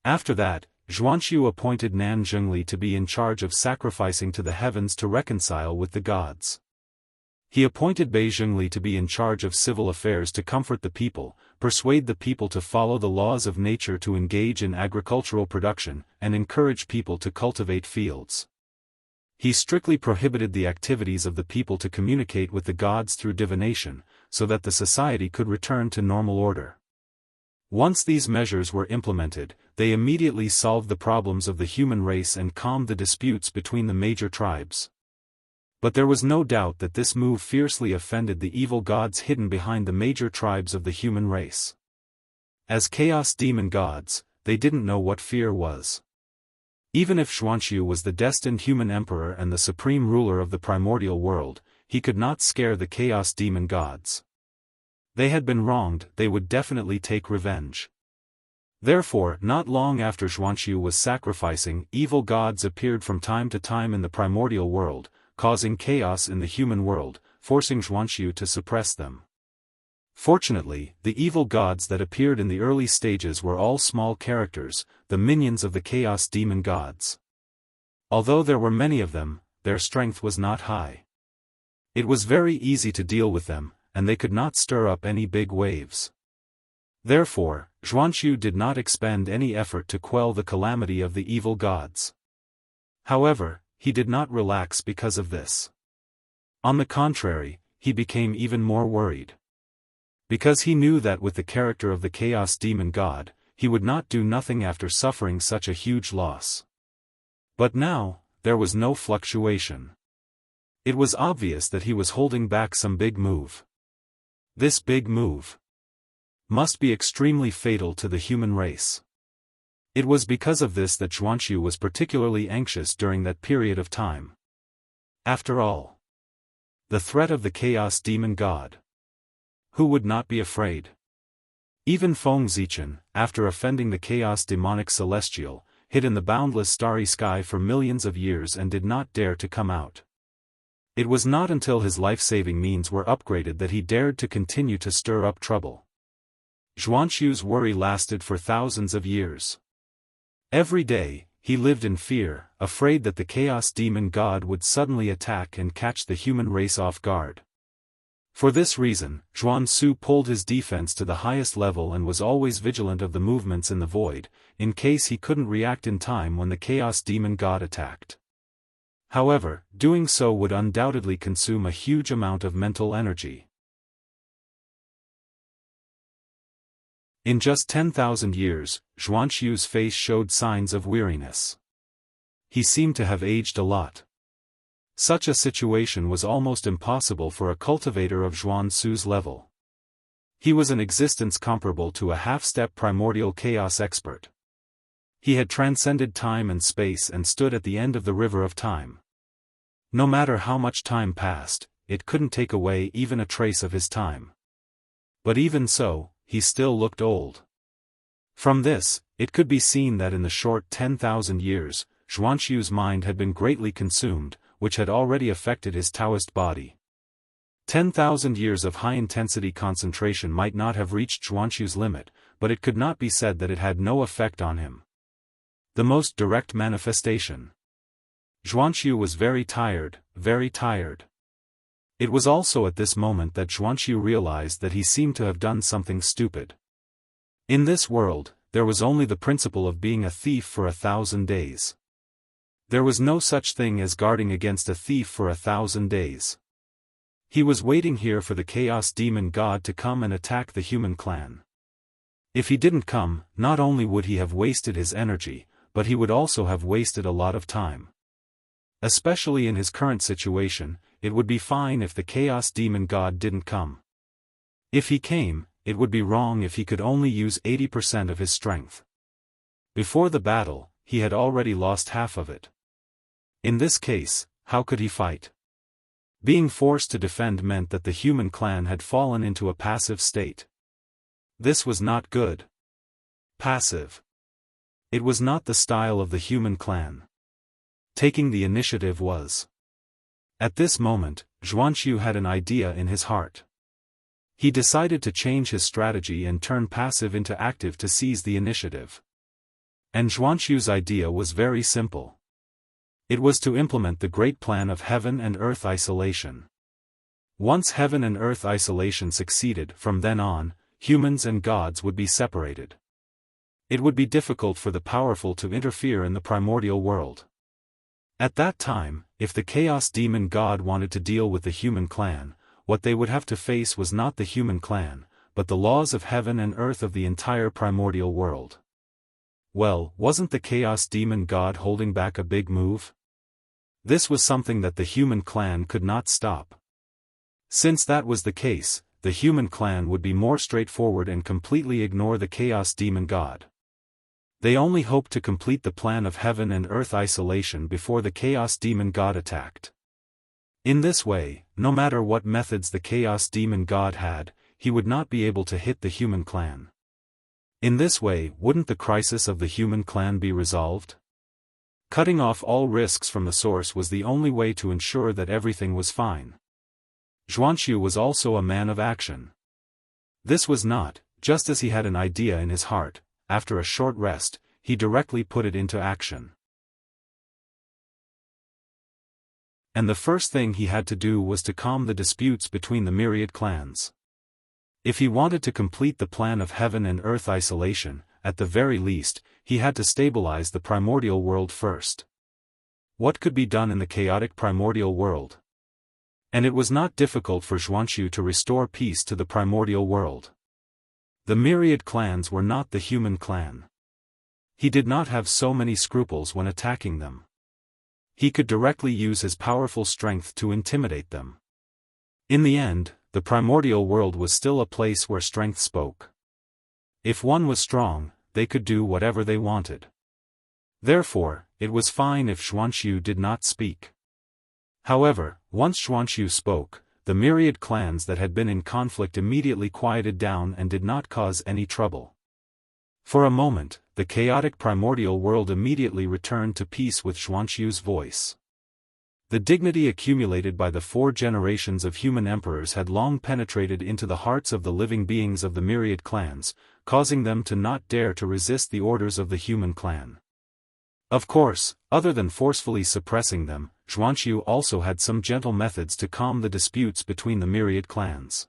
After that, Xuanqiu appointed Nan Zhengli to be in charge of sacrificing to the heavens to reconcile with the gods. He appointed Bei Zhengli to be in charge of civil affairs to comfort the people, persuade the people to follow the laws of nature to engage in agricultural production, and encourage people to cultivate fields. He strictly prohibited the activities of the people to communicate with the gods through divination, so that the society could return to normal order. Once these measures were implemented, they immediately solved the problems of the human race and calmed the disputes between the major tribes. But there was no doubt that this move fiercely offended the evil gods hidden behind the major tribes of the human race. As chaos demon gods, they didn't know what fear was. Even if Xuanqiu was the destined human emperor and the supreme ruler of the primordial world, he could not scare the chaos demon gods. They had been wronged, they would definitely take revenge. Therefore, not long after Xuanqiu was sacrificing, evil gods appeared from time to time in the primordial world, causing chaos in the human world, forcing Xuanqiu to suppress them. Fortunately, the evil gods that appeared in the early stages were all small characters, the minions of the chaos demon gods. Although there were many of them, their strength was not high. It was very easy to deal with them, and they could not stir up any big waves. Therefore, Xuanqiu did not expend any effort to quell the calamity of the evil gods. However, he did not relax because of this. On the contrary, he became even more worried. Because he knew that with the character of the Chaos Demon God, he would not do nothing after suffering such a huge loss. But now, there was no fluctuation. It was obvious that he was holding back some big move. This big move must be extremely fatal to the human race. It was because of this that Xuanqiu was particularly anxious during that period of time. After all, the threat of the Chaos Demon God. Who would not be afraid? Even Feng Zichen, after offending the Chaos Demonic Celestial, hid in the boundless starry sky for millions of years and did not dare to come out. It was not until his life-saving means were upgraded that he dared to continue to stir up trouble. Xuanqiu's worry lasted for thousands of years. Every day, he lived in fear, afraid that the Chaos Demon God would suddenly attack and catch the human race off guard. For this reason, Xuansu pulled his defense to the highest level and was always vigilant of the movements in the void, in case he couldn't react in time when the Chaos Demon God attacked. However, doing so would undoubtedly consume a huge amount of mental energy. In just 10,000 years, Xuanqiu's face showed signs of weariness. He seemed to have aged a lot. Such a situation was almost impossible for a cultivator of Xuansu's level. He was an existence comparable to a half-step primordial chaos expert. He had transcended time and space and stood at the end of the river of time. No matter how much time passed, it couldn't take away even a trace of his time. But even so, he still looked old. From this, it could be seen that in the short 10,000 years, Xuanqiu's mind had been greatly consumed, which had already affected his Taoist body. 10,000 years of high-intensity concentration might not have reached Xuanqiu's limit, but it could not be said that it had no effect on him. The most direct manifestation. Xuanqiu was very tired, very tired. It was also at this moment that Xuanqiu realized that he seemed to have done something stupid. In this world, there was only the principle of being a thief for 1,000 days. There was no such thing as guarding against a thief for 1,000 days. He was waiting here for the Chaos Demon God to come and attack the human clan. If he didn't come, not only would he have wasted his energy, but he would also have wasted a lot of time. Especially in his current situation, it would be fine if the Chaos Demon God didn't come. If he came, it would be wrong if he could only use 80% of his strength. Before the battle, he had already lost half of it. In this case, how could he fight? Being forced to defend meant that the human clan had fallen into a passive state. This was not good. Passive. It was not the style of the human clan. Taking the initiative was. At this moment, Xuanqiu had an idea in his heart. He decided to change his strategy and turn passive into active to seize the initiative. And Xuanqiu's idea was very simple. It was to implement the great plan of heaven and earth isolation. Once heaven and earth isolation succeeded, from then on, humans and gods would be separated. It would be difficult for the powerful to interfere in the primordial world. At that time, if the Chaos Demon God wanted to deal with the human clan, what they would have to face was not the human clan, but the laws of heaven and earth of the entire primordial world. Well, wasn't the Chaos Demon God holding back a big move? This was something that the human clan could not stop. Since that was the case, the human clan would be more straightforward and completely ignore the Chaos Demon God. They only hoped to complete the plan of heaven and earth isolation before the Chaos Demon God attacked. In this way, no matter what methods the Chaos Demon God had, he would not be able to hit the human clan. In this way, wouldn't the crisis of the human clan be resolved? Cutting off all risks from the source was the only way to ensure that everything was fine. Xuanqiu was also a man of action. This was not, just as he had an idea in his heart. After a short rest, he directly put it into action. And the first thing he had to do was to calm the disputes between the myriad clans. If he wanted to complete the plan of heaven and earth isolation, at the very least, he had to stabilize the primordial world first. What could be done in the chaotic primordial world? And it was not difficult for Xuanqiu to restore peace to the primordial world. The myriad clans were not the human clan. He did not have so many scruples when attacking them. He could directly use his powerful strength to intimidate them. In the end, the primordial world was still a place where strength spoke. If one was strong, they could do whatever they wanted. Therefore, it was fine if Xuanqiu did not speak. However, once Xuanqiu spoke, the myriad clans that had been in conflict immediately quieted down and did not cause any trouble. For a moment, the chaotic primordial world immediately returned to peace with Xuanqiu's voice. The dignity accumulated by the 4 generations of human emperors had long penetrated into the hearts of the living beings of the myriad clans, causing them to not dare to resist the orders of the human clan. Of course, other than forcefully suppressing them, Xuanqiu also had some gentle methods to calm the disputes between the myriad clans.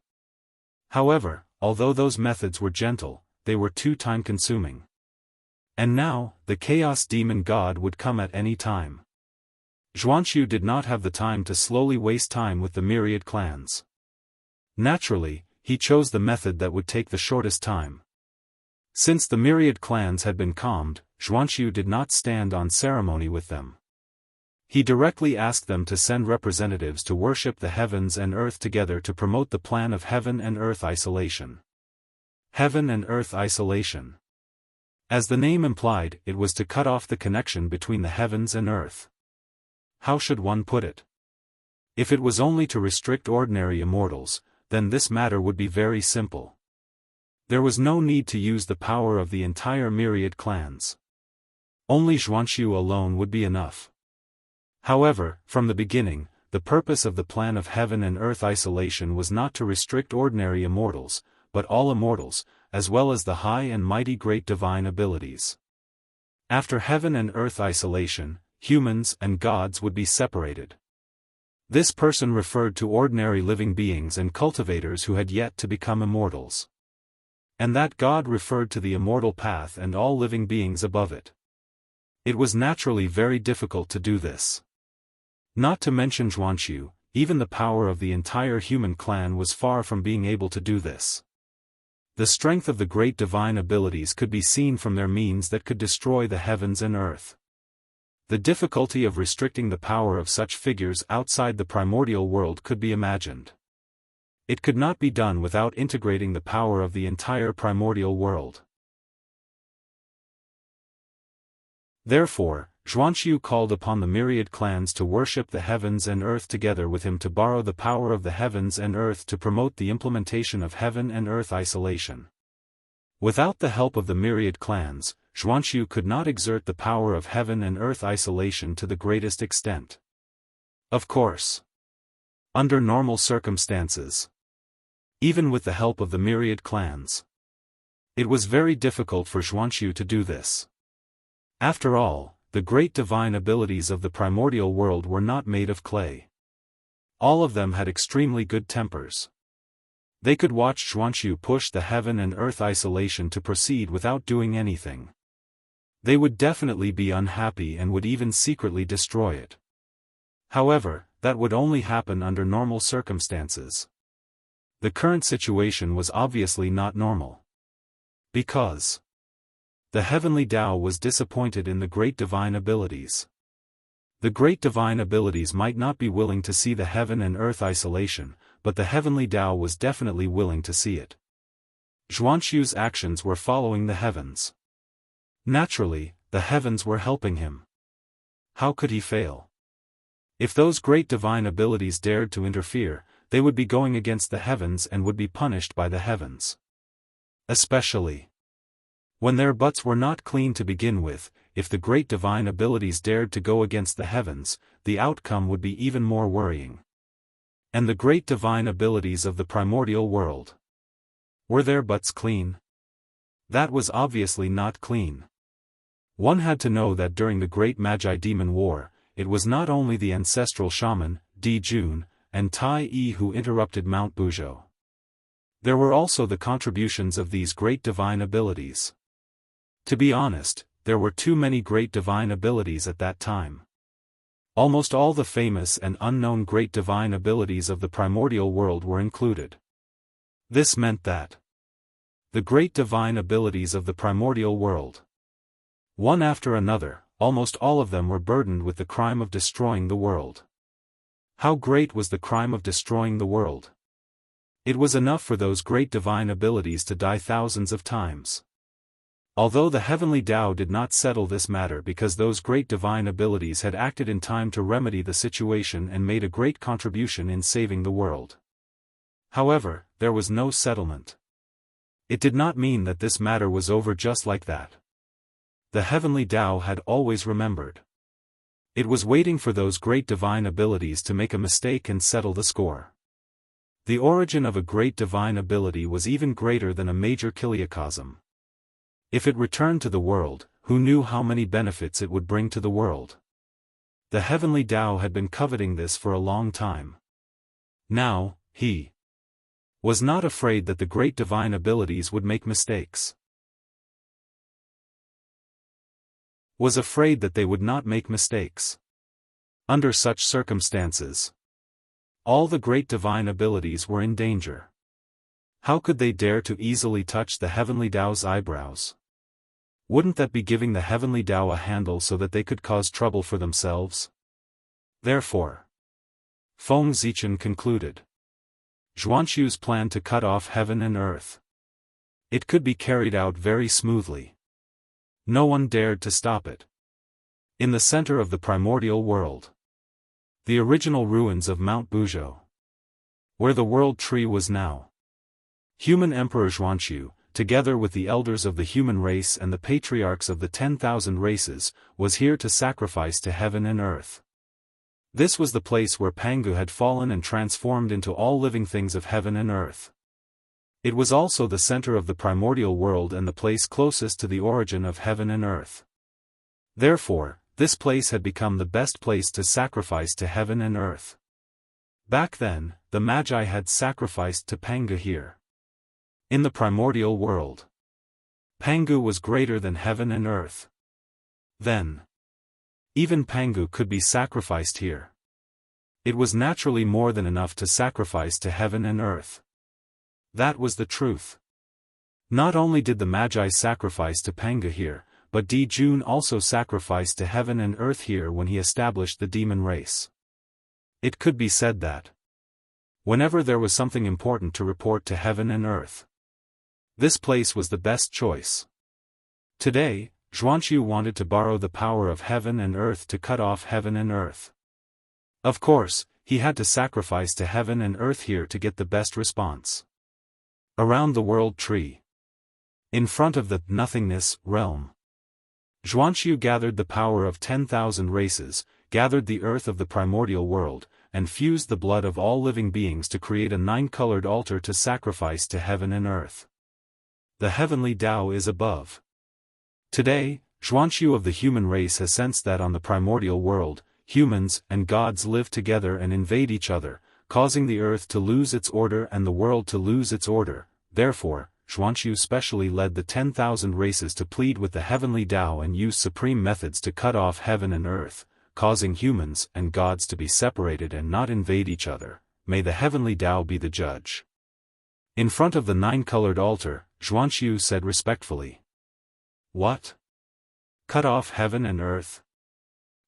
However, although those methods were gentle, they were too time-consuming. And now, the Chaos Demon God would come at any time. Xuanqiu did not have the time to slowly waste time with the myriad clans. Naturally, he chose the method that would take the shortest time. Since the myriad clans had been calmed, Xuanqiu did not stand on ceremony with them. He directly asked them to send representatives to worship the heavens and earth together to promote the plan of heaven and earth isolation. Heaven and earth isolation. As the name implied, it was to cut off the connection between the heavens and earth. How should one put it? If it was only to restrict ordinary immortals, then this matter would be very simple. There was no need to use the power of the entire myriad clans. Only Xuanqiu alone would be enough. However, from the beginning, the purpose of the plan of heaven and earth isolation was not to restrict ordinary immortals, but all immortals, as well as the high and mighty great divine abilities. After heaven and earth isolation, humans and gods would be separated. This person referred to ordinary living beings and cultivators who had yet to become immortals. And that god referred to the immortal path and all living beings above it. It was naturally very difficult to do this. Not to mention Xuanqiu, even the power of the entire human clan was far from being able to do this. The strength of the great divine abilities could be seen from their means that could destroy the heavens and earth. The difficulty of restricting the power of such figures outside the primordial world could be imagined. It could not be done without integrating the power of the entire primordial world. Therefore, Xuanqiu called upon the myriad clans to worship the heavens and earth together with him to borrow the power of the heavens and earth to promote the implementation of heaven and earth isolation. Without the help of the myriad clans, Xuanqiu could not exert the power of heaven and earth isolation to the greatest extent. Of course. Under normal circumstances. Even with the help of the myriad clans. It was very difficult for Xuanqiu to do this. After all, the great divine abilities of the primordial world were not made of clay. All of them had extremely good tempers. They could watch Xuanqiu push the heaven and earth isolation to proceed without doing anything. They would definitely be unhappy and would even secretly destroy it. However, that would only happen under normal circumstances. The current situation was obviously not normal. Because the heavenly Tao was disappointed in the great divine abilities. The great divine abilities might not be willing to see the heaven and earth isolation, but the heavenly Tao was definitely willing to see it. Xuanqiu's actions were following the heavens. Naturally, the heavens were helping him. How could he fail? If those great divine abilities dared to interfere, they would be going against the heavens and would be punished by the heavens. Especially when their butts were not clean to begin with, if the great divine abilities dared to go against the heavens, the outcome would be even more worrying. And the great divine abilities of the primordial world. Were their butts clean? That was obviously not clean. One had to know that during the Great Magi Demon War, it was not only the ancestral shaman, Di Jun, and Tai Yi who interrupted Mount Buzhou. There were also the contributions of these great divine abilities. To be honest, there were too many great divine abilities at that time. Almost all the famous and unknown great divine abilities of the primordial world were included. This meant that the great divine abilities of the primordial world, one after another, almost all of them were burdened with the crime of destroying the world. How great was the crime of destroying the world? It was enough for those great divine abilities to die thousands of times. Although the heavenly Tao did not settle this matter because those great divine abilities had acted in time to remedy the situation and made a great contribution in saving the world. However, there was no settlement. It did not mean that this matter was over just like that. The heavenly Tao had always remembered. It was waiting for those great divine abilities to make a mistake and settle the score. The origin of a great divine ability was even greater than a major kiliacosm. If it returned to the world, who knew how many benefits it would bring to the world? The heavenly Tao had been coveting this for a long time. Now, he was not afraid that the great divine abilities would make mistakes. Was afraid that they would not make mistakes. Under such circumstances, all the great divine abilities were in danger. How could they dare to easily touch the heavenly Tao's eyebrows? Wouldn't that be giving the heavenly Tao a handle so that they could cause trouble for themselves? Therefore, Feng Zichen concluded Xuanqiu's plan to cut off heaven and earth. It could be carried out very smoothly. No one dared to stop it. In the center of the primordial world, the original ruins of Mount Buzhou, where the world tree was now, human Emperor Xuanqiu, together with the elders of the human race and the patriarchs of the 10,000 races, was here to sacrifice to heaven and earth. This was the place where Pangu had fallen and transformed into all living things of heaven and earth. It was also the center of the primordial world and the place closest to the origin of heaven and earth. Therefore, this place had become the best place to sacrifice to heaven and earth. Back then, the Magi had sacrificed to Pangu here. In the primordial world, Pangu was greater than heaven and earth. Then, even Pangu could be sacrificed here. It was naturally more than enough to sacrifice to heaven and earth. That was the truth. Not only did the Magi sacrifice to Pangu here, but Di Jun also sacrificed to heaven and earth here when he established the demon race. It could be said that whenever there was something important to report to heaven and earth, this place was the best choice. Today, Xuanqiu wanted to borrow the power of heaven and earth to cut off heaven and earth. Of course, he had to sacrifice to heaven and earth here to get the best response. Around the world tree, in front of the nothingness realm, Xuanqiu gathered the power of 10,000 races, gathered the earth of the primordial world, and fused the blood of all living beings to create a 9-colored altar to sacrifice to heaven and earth. The heavenly Tao is above. Today, Xuanqiu of the human race has sensed that on the primordial world, humans and gods live together and invade each other, causing the earth to lose its order and the world to lose its order. Therefore, Xuanqiu specially led the 10,000 races to plead with the heavenly Tao and use supreme methods to cut off heaven and earth, causing humans and gods to be separated and not invade each other. May the heavenly Tao be the judge. In front of the 9-colored altar, Xuanqiu said respectfully, "What? Cut off heaven and earth?"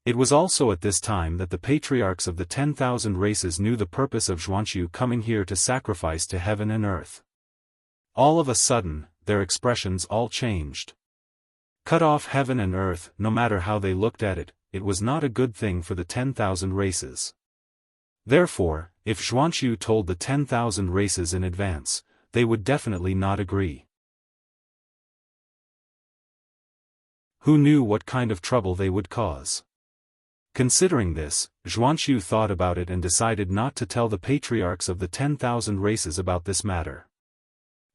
It was also at this time that the patriarchs of the 10,000 races knew the purpose of Xuanqiu coming here to sacrifice to heaven and earth. All of a sudden, their expressions all changed. Cut off heaven and earth, no matter how they looked at it, it was not a good thing for the 10,000 races. Therefore, if Xuanqiu told the 10,000 races in advance, they would definitely not agree. Who knew what kind of trouble they would cause? Considering this, Xuanqiu thought about it and decided not to tell the patriarchs of the 10,000 races about this matter.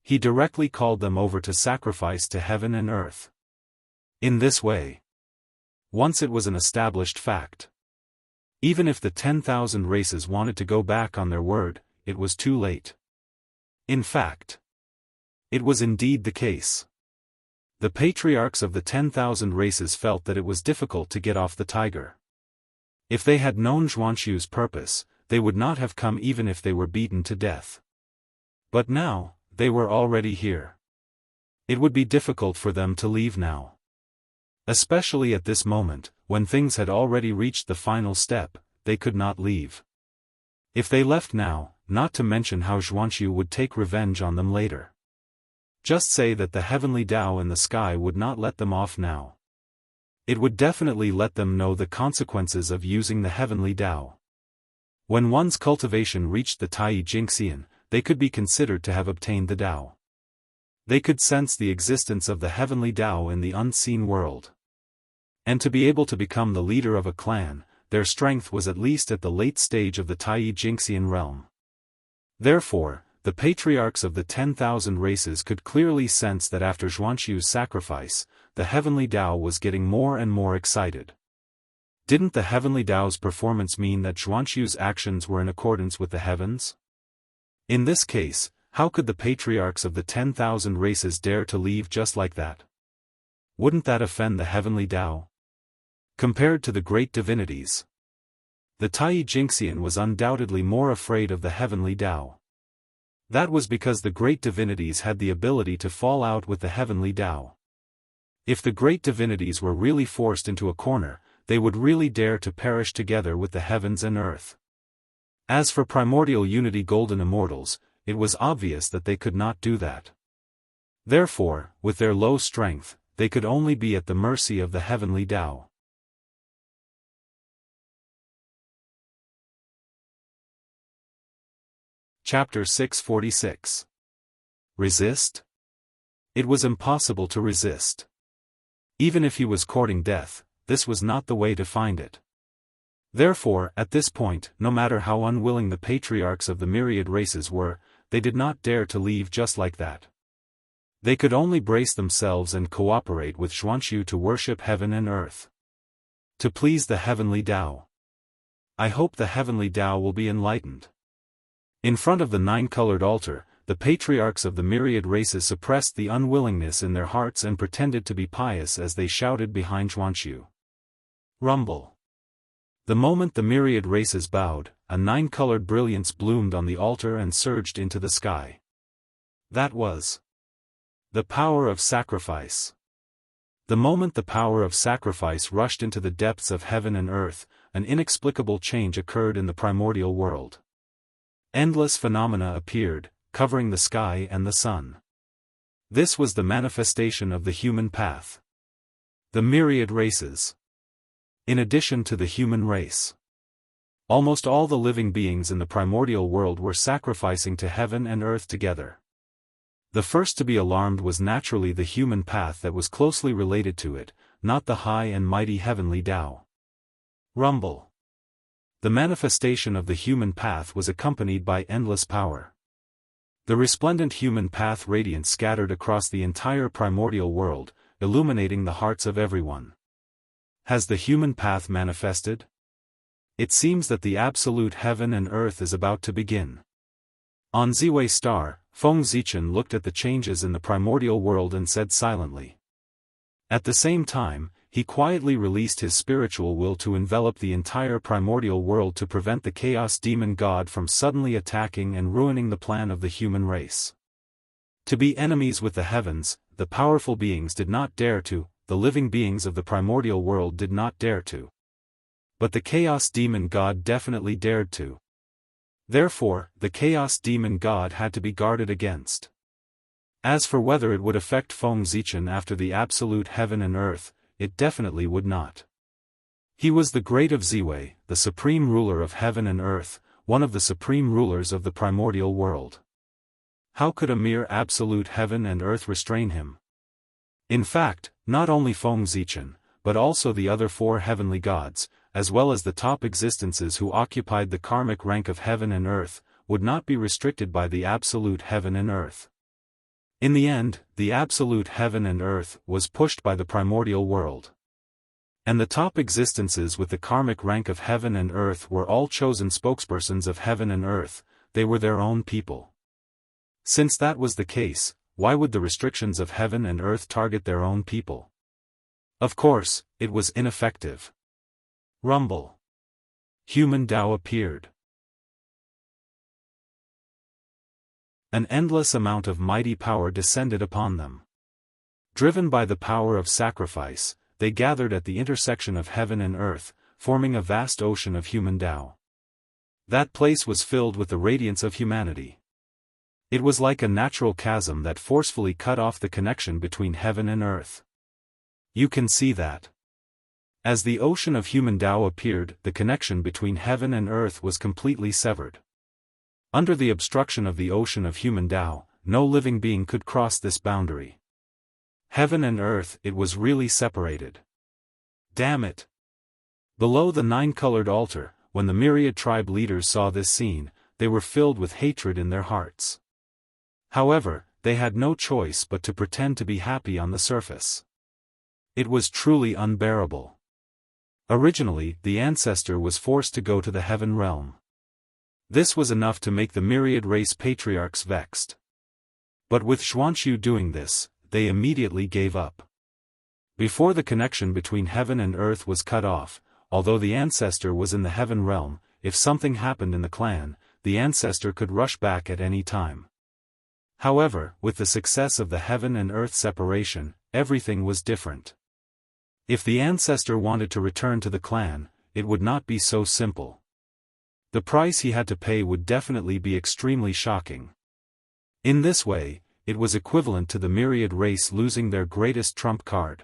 He directly called them over to sacrifice to heaven and earth. In this way, once it was an established fact, even if the 10,000 races wanted to go back on their word, it was too late. In fact, it was indeed the case. The patriarchs of the 10,000 races felt that it was difficult to get off the tiger. If they had known Zhuanxu's purpose, they would not have come even if they were beaten to death. But now, they were already here. It would be difficult for them to leave now. Especially at this moment, when things had already reached the final step, they could not leave. If they left now, not to mention how Zhuanxu would take revenge on them later. Just say that the heavenly Tao in the sky would not let them off now. It would definitely let them know the consequences of using the heavenly Tao. When one's cultivation reached the Tai Jingxian, they could be considered to have obtained the Tao. They could sense the existence of the heavenly Tao in the unseen world. And to be able to become the leader of a clan, their strength was at least at the late stage of the Tai Jingxian realm. Therefore, the patriarchs of the 10,000 races could clearly sense that after Zhuanxu's sacrifice, the heavenly Tao was getting more and more excited. Didn't the heavenly Tao's performance mean that Zhuanxu's actions were in accordance with the heavens? In this case, how could the patriarchs of the 10,000 races dare to leave just like that? Wouldn't that offend the heavenly Tao? Compared to the great divinities, the Tai Jingxian was undoubtedly more afraid of the heavenly Tao. That was because the great divinities had the ability to fall out with the heavenly Tao. If the great divinities were really forced into a corner, they would really dare to perish together with the heavens and earth. As for primordial unity golden immortals, it was obvious that they could not do that. Therefore, with their low strength, they could only be at the mercy of the heavenly Tao. Chapter 646. Resist? It was impossible to resist. Even if he was courting death, this was not the way to find it. Therefore, at this point, no matter how unwilling the patriarchs of the myriad races were, they did not dare to leave just like that. They could only brace themselves and cooperate with Zhuanxu to worship heaven and earth. To please the heavenly Tao. I hope the heavenly Tao will be enlightened. In front of the nine-colored altar, the patriarchs of the myriad races suppressed the unwillingness in their hearts and pretended to be pious as they shouted behind Zhuanxu. Rumble. The moment the myriad races bowed, a nine-colored brilliance bloomed on the altar and surged into the sky. That was the power of sacrifice. The moment the power of sacrifice rushed into the depths of heaven and earth, an inexplicable change occurred in the primordial world. Endless phenomena appeared, covering the sky and the sun. This was the manifestation of the human path. The myriad races. In addition to the human race, almost all the living beings in the primordial world were sacrificing to heaven and earth together. The first to be alarmed was naturally the human path that was closely related to it, not the high and mighty heavenly Tao. Rumble. The manifestation of the human path was accompanied by endless power. The resplendent human path radiance scattered across the entire primordial world, illuminating the hearts of everyone. Has the human path manifested? It seems that the absolute heaven and earth is about to begin. On Ziwei Star, Feng Zichen looked at the changes in the primordial world and said silently. At the same time, he quietly released his spiritual will to envelop the entire primordial world to prevent the chaos demon god from suddenly attacking and ruining the plan of the human race. To be enemies with the heavens, the powerful beings did not dare to, the living beings of the primordial world did not dare to. But the chaos demon god definitely dared to. Therefore, the chaos demon god had to be guarded against. As for whether it would affect Feng Zichen after the absolute heaven and earth, it definitely would not. He was the great of Ziwei, the supreme ruler of heaven and earth, one of the supreme rulers of the primordial world. How could a mere absolute heaven and earth restrain him? In fact, not only Feng Zichen, but also the other four heavenly gods, as well as the top existences who occupied the karmic rank of heaven and earth, would not be restricted by the absolute heaven and earth. In the end, the absolute heaven and earth was pushed by the primordial world. And the top existences with the karmic rank of heaven and earth were all chosen spokespersons of heaven and earth, they were their own people. Since that was the case, why would the restrictions of heaven and earth target their own people? Of course, it was ineffective. Rumble. human Tao appeared. An endless amount of mighty power descended upon them. Driven by the power of sacrifice, they gathered at the intersection of heaven and earth, forming a vast ocean of human Tao. That place was filled with the radiance of humanity. It was like a natural chasm that forcefully cut off the connection between heaven and earth. You can see that. As the ocean of human Tao appeared, the connection between heaven and earth was completely severed. Under the obstruction of the ocean of human Tao, no living being could cross this boundary. Heaven and earth, it was really separated. Damn it! Below the nine-colored altar, when the myriad tribe leaders saw this scene, they were filled with hatred in their hearts. However, they had no choice but to pretend to be happy on the surface. It was truly unbearable. Originally, the ancestor was forced to go to the heaven realm. This was enough to make the myriad race patriarchs vexed. But with Xuanxu doing this, they immediately gave up. Before the connection between heaven and earth was cut off, although the ancestor was in the heaven realm, if something happened in the clan, the ancestor could rush back at any time. However, with the success of the heaven and earth separation, everything was different. If the ancestor wanted to return to the clan, it would not be so simple. The price he had to pay would definitely be extremely shocking. In this way, it was equivalent to the myriad race losing their greatest trump card.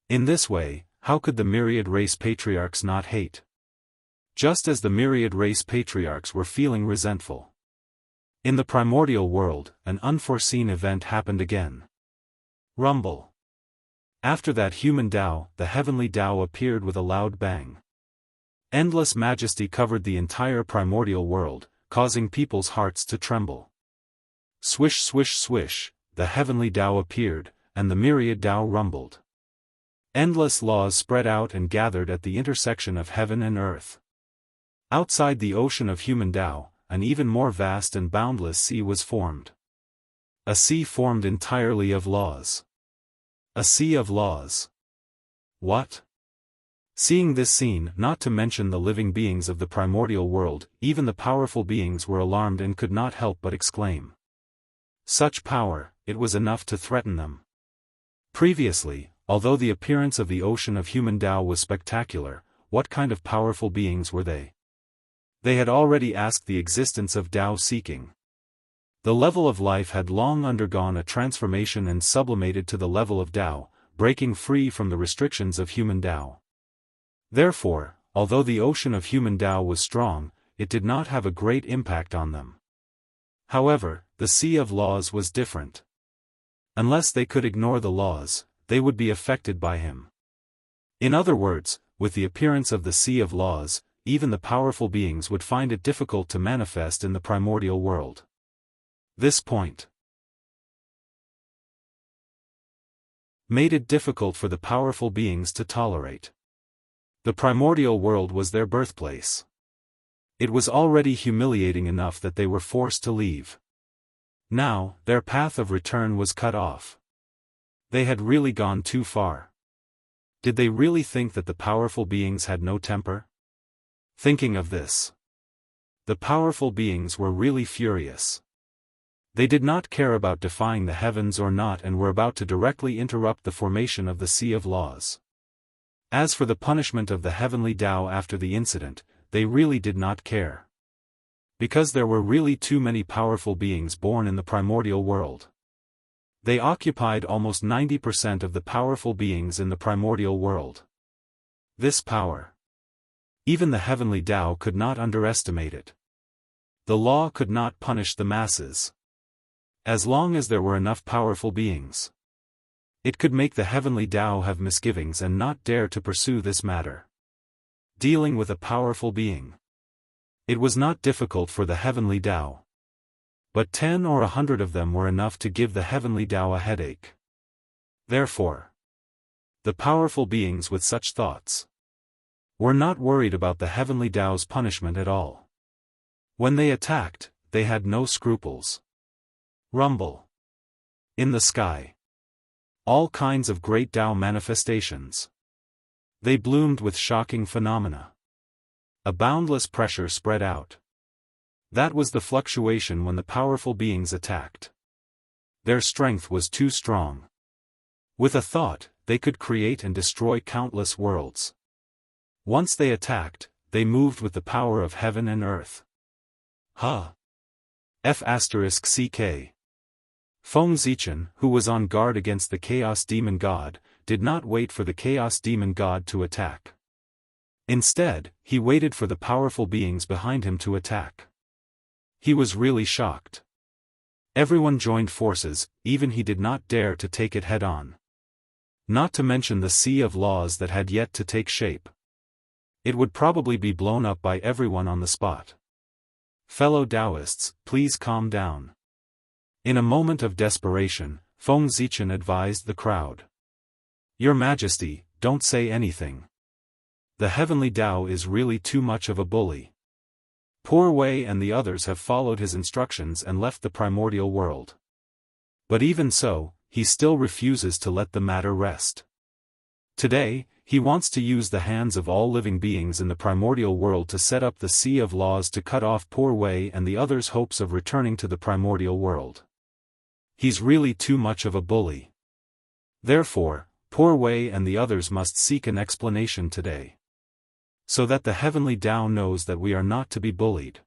In this way, how could the myriad race patriarchs not hate? Just as the myriad race patriarchs were feeling resentful. In the primordial world, an unforeseen event happened again. Rumble. After that human Tao, the heavenly Tao appeared with a loud bang. Endless majesty covered the entire primordial world, causing people's hearts to tremble. Swish swish swish, the heavenly Tao appeared, and the myriad Tao rumbled. Endless laws spread out and gathered at the intersection of heaven and earth. Outside the ocean of human Tao, an even more vast and boundless sea was formed. A sea formed entirely of laws. A sea of laws. What? Seeing this scene, not to mention the living beings of the primordial world, even the powerful beings were alarmed and could not help but exclaim. Such power, it was enough to threaten them. Previously, although the appearance of the ocean of human Tao was spectacular, what kind of powerful beings were they? They had already asked the existence of Tao seeking. The level of life had long undergone a transformation and sublimated to the level of Tao, breaking free from the restrictions of human Tao. Therefore, although the ocean of human Tao was strong, it did not have a great impact on them. However, the sea of laws was different. Unless they could ignore the laws, they would be affected by him. In other words, with the appearance of the sea of laws, even the powerful beings would find it difficult to manifest in the primordial world. This point made it difficult for the powerful beings to tolerate. The primordial world was their birthplace. It was already humiliating enough that they were forced to leave. Now, their path of return was cut off. They had really gone too far. Did they really think that the powerful beings had no temper? Thinking of this, the powerful beings were really furious. They did not care about defying the heavens or not and were about to directly interrupt the formation of the Sea of Laws. As for the punishment of the heavenly Tao after the incident, they really did not care. Because there were really too many powerful beings born in the primordial world. They occupied almost 90% of the powerful beings in the primordial world. This power, even the heavenly Tao could not underestimate it. The law could not punish the masses. As long as there were enough powerful beings, it could make the heavenly Tao have misgivings and not dare to pursue this matter. Dealing with a powerful being. It was not difficult for the heavenly Tao. But 10 or 100 of them were enough to give the heavenly Tao a headache. Therefore, the powerful beings with such thoughts were not worried about the heavenly Tao's punishment at all. When they attacked, they had no scruples. Rumble. In the sky. All kinds of great Tao manifestations. They bloomed with shocking phenomena. a boundless pressure spread out. That was the fluctuation when the powerful beings attacked. Their strength was too strong. With a thought, they could create and destroy countless worlds. Once they attacked, they moved with the power of heaven and earth. F***ck. Feng Zichen, who was on guard against the Chaos Demon God, did not wait for the Chaos Demon God to attack. Instead, he waited for the powerful beings behind him to attack. He was really shocked. Everyone joined forces, even he did not dare to take it head-on. Not to mention the sea of laws that had yet to take shape. It would probably be blown up by everyone on the spot. Fellow Taoists, please calm down. In a moment of desperation, Feng Zichen advised the crowd. Your Majesty, don't say anything. The heavenly Tao is really too much of a bully. Poor Wei and the others have followed his instructions and left the primordial world. But even so, he still refuses to let the matter rest. Today, he wants to use the hands of all living beings in the primordial world to set up the sea of laws to cut off poor Wei and the others' hopes of returning to the primordial world. He's really too much of a bully. Therefore, poor Wei and the others must seek an explanation today. So that the heavenly Tao knows that we are not to be bullied.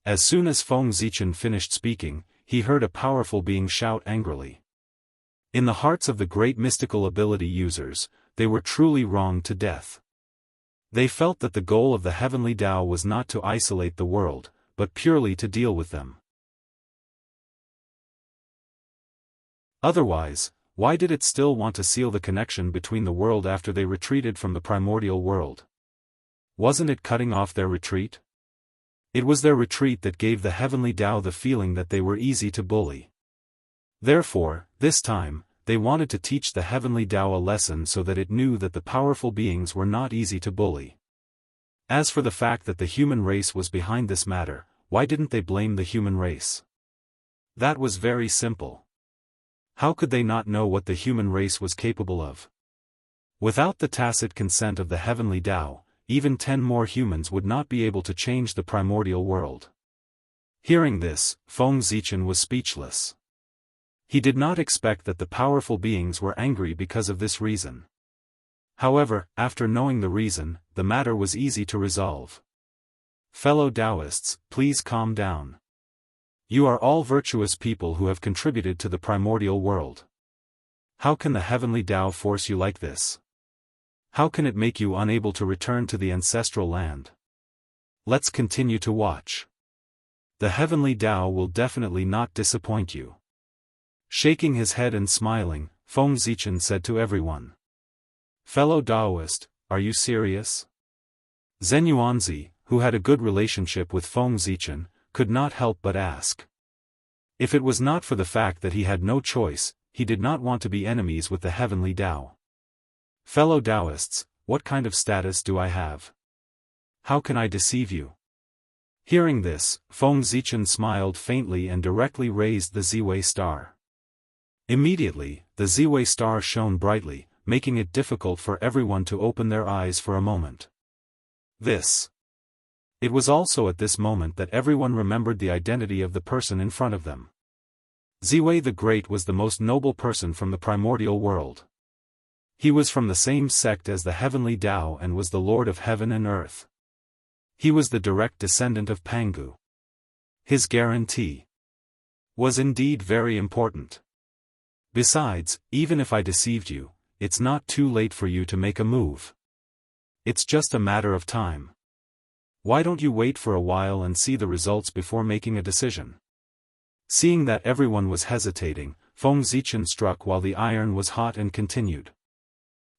As soon as Feng Zichen finished speaking, he heard a powerful being shout angrily. In the hearts of the great mystical ability users, they were truly wronged to death. They felt that the goal of the heavenly Tao was not to isolate the world, but purely to deal with them. Otherwise, why did it still want to seal the connection between the world after they retreated from the primordial world? Wasn't it cutting off their retreat? It was their retreat that gave the heavenly Tao the feeling that they were easy to bully. Therefore, this time, they wanted to teach the heavenly Tao a lesson so that it knew that the powerful beings were not easy to bully. As for the fact that the human race was behind this matter, why didn't they blame the human race? That was very simple. How could they not know what the human race was capable of? Without the tacit consent of the heavenly Tao, even 10 more humans would not be able to change the primordial world. Hearing this, Feng Zichen was speechless. He did not expect that the powerful beings were angry because of this reason. However, after knowing the reason, the matter was easy to resolve. Fellow Taoists, please calm down. You are all virtuous people who have contributed to the primordial world. How can the heavenly Tao force you like this? How can it make you unable to return to the ancestral land? Let's continue to watch. The heavenly Tao will definitely not disappoint you. Shaking his head and smiling, Feng Zichen said to everyone. Fellow Taoist, are you serious? Zhen Yuanzi, who had a good relationship with Feng Zichen, could not help but ask. If it was not for the fact that he had no choice, he did not want to be enemies with the heavenly Tao. Fellow Taoists, what kind of status do I have? How can I deceive you? Hearing this, Feng Zichen smiled faintly and directly raised the Ziwei star. Immediately, the Ziwei star shone brightly, making it difficult for everyone to open their eyes for a moment. It was also at this moment that everyone remembered the identity of the person in front of them. Ziwei the Great was the most noble person from the primordial world. He was from the same sect as the heavenly Tao and was the Lord of heaven and earth. He was the direct descendant of Pangu. His guarantee was indeed very important. Besides, even if I deceived you, it's not too late for you to make a move. It's just a matter of time. Why don't you wait for a while and see the results before making a decision? Seeing that everyone was hesitating, Feng Zichen struck while the iron was hot and continued.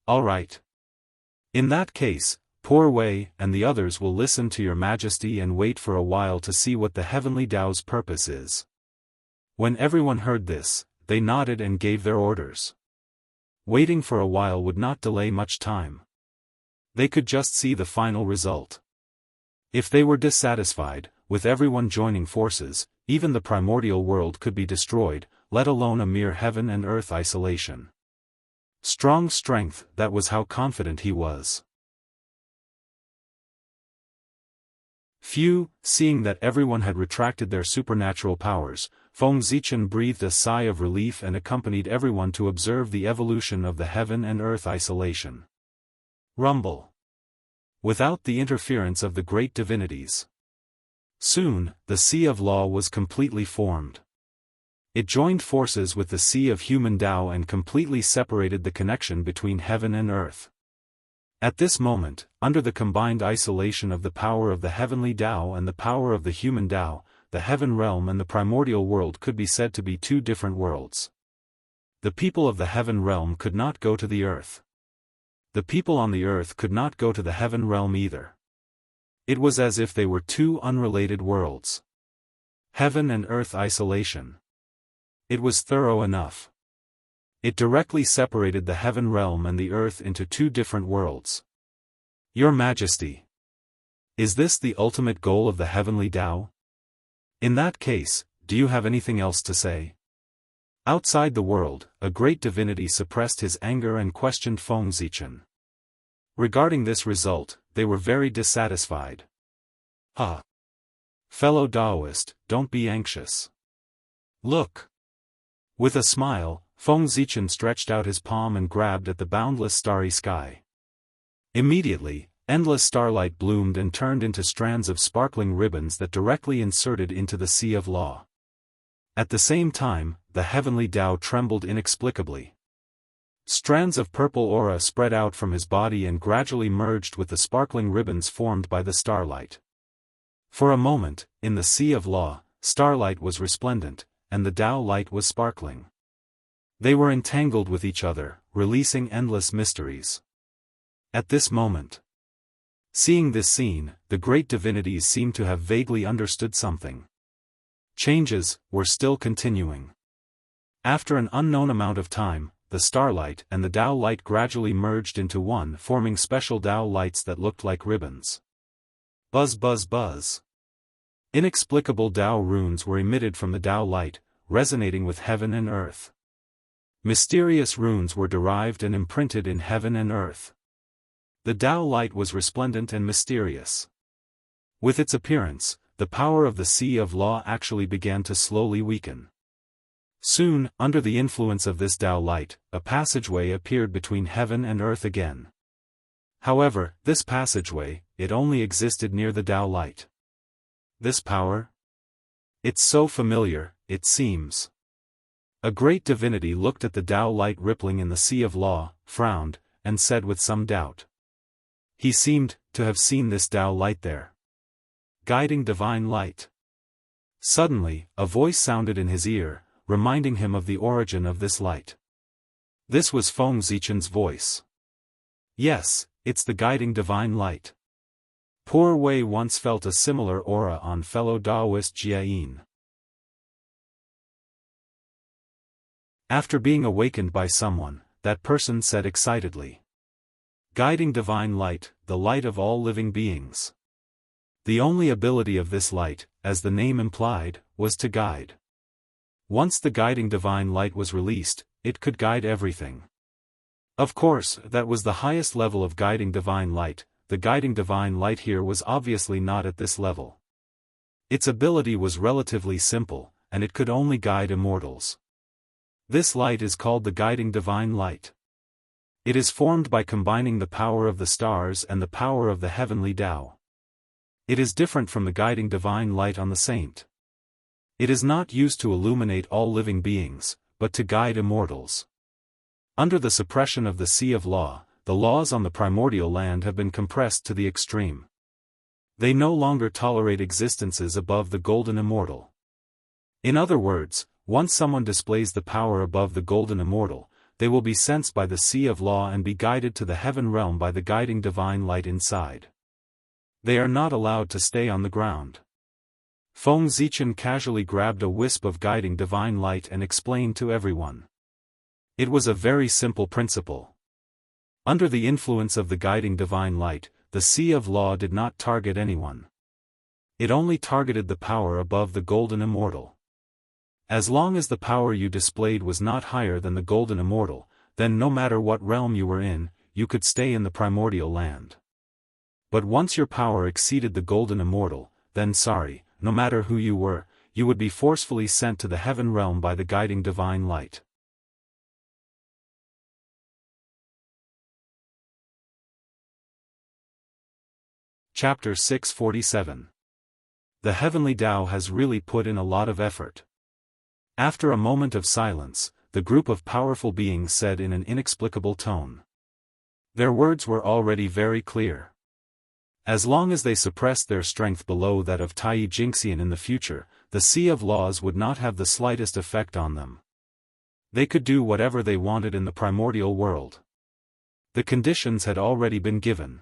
All right. In that case, poor Wei and the others will listen to your majesty and wait for a while to see what the heavenly Tao's purpose is. When everyone heard this, they nodded and gave their orders. Waiting for a while would not delay much time. They could just see the final result. If they were dissatisfied, with everyone joining forces, even the primordial world could be destroyed, let alone a mere heaven and earth isolation. Strong strength, that was how confident he was. Few, seeing that everyone had retracted their supernatural powers, Feng Zichen breathed a sigh of relief and accompanied everyone to observe the evolution of the heaven and earth isolation. Rumble. Without the interference of the great divinities. Soon, the Sea of Law was completely formed. It joined forces with the Sea of Human Tao and completely separated the connection between heaven and earth. At this moment, under the combined isolation of the power of the heavenly Tao and the power of the human Tao, the heaven realm and the primordial world could be said to be two different worlds. The people of the heaven realm could not go to the earth. The people on the earth could not go to the heaven realm either. It was as if they were two unrelated worlds. Heaven and earth isolation. It was thorough enough. It directly separated the heaven realm and the earth into two different worlds. Your Majesty. Is this the ultimate goal of the heavenly Tao? In that case, do you have anything else to say? Outside the world, a great divinity suppressed his anger and questioned Feng Zichen. Regarding this result, they were very dissatisfied. Fellow Taoist, don't be anxious. Look. With a smile, Feng Zichen stretched out his palm and grabbed at the boundless starry sky. Immediately, endless starlight bloomed and turned into strands of sparkling ribbons that directly inserted into the Sea of Law. At the same time, the heavenly Tao trembled inexplicably. Strands of purple aura spread out from his body and gradually merged with the sparkling ribbons formed by the starlight. For a moment, in the Sea of Law, starlight was resplendent, and the Tao light was sparkling. They were entangled with each other, releasing endless mysteries. At this moment, seeing this scene, the great divinities seemed to have vaguely understood something. Changes were still continuing. After an unknown amount of time, the starlight and the Tao light gradually merged into one, forming special Tao lights that looked like ribbons. Buzz buzz buzz. Inexplicable Tao runes were emitted from the Tao light, resonating with heaven and earth. Mysterious runes were derived and imprinted in heaven and earth. The Tao light was resplendent and mysterious. With its appearance, the power of the Sea of Law actually began to slowly weaken. Soon, under the influence of this Tao light, a passageway appeared between heaven and earth again. However, this passageway, it only existed near the Tao light. This power? It's so familiar, it seems. A great divinity looked at the Tao light rippling in the Sea of Law, frowned, and said with some doubt. He seemed to have seen this Tao light there. Guiding divine light. Suddenly, a voice sounded in his ear, reminding him of the origin of this light. This was Feng Zichen's voice. Yes, it's the guiding divine light. Poor Wei once felt a similar aura on fellow Taoist Jiayin. After being awakened by someone, that person said excitedly. Guiding divine light, the light of all living beings. The only ability of this light, as the name implied, was to guide. Once the guiding divine light was released, it could guide everything. Of course, that was the highest level of guiding divine light. The guiding divine light here was obviously not at this level. Its ability was relatively simple, and it could only guide immortals. This light is called the guiding divine light. It is formed by combining the power of the stars and the power of the heavenly Tao. It is different from the guiding divine light on the saint. It is not used to illuminate all living beings, but to guide immortals. Under the suppression of the Sea of Law, the laws on the primordial land have been compressed to the extreme. They no longer tolerate existences above the golden immortal. In other words, once someone displays the power above the golden immortal, they will be sensed by the Sea of Law and be guided to the heaven realm by the guiding divine light inside. They are not allowed to stay on the ground. Feng Zichen casually grabbed a wisp of guiding divine light and explained to everyone. It was a very simple principle. Under the influence of the guiding divine light, the Sea of Law did not target anyone. It only targeted the power above the golden immortal. As long as the power you displayed was not higher than the golden immortal, then no matter what realm you were in, you could stay in the primordial land. But once your power exceeded the golden immortal, then sorry, no matter who you were, you would be forcefully sent to the heaven realm by the guiding divine light. Chapter 647. The heavenly Tao has really put in a lot of effort. After a moment of silence, the group of powerful beings said in an inexplicable tone. Their words were already very clear. As long as they suppressed their strength below that of Tai Jingxian in the future, the Sea of Laws would not have the slightest effect on them. They could do whatever they wanted in the primordial world. The conditions had already been given.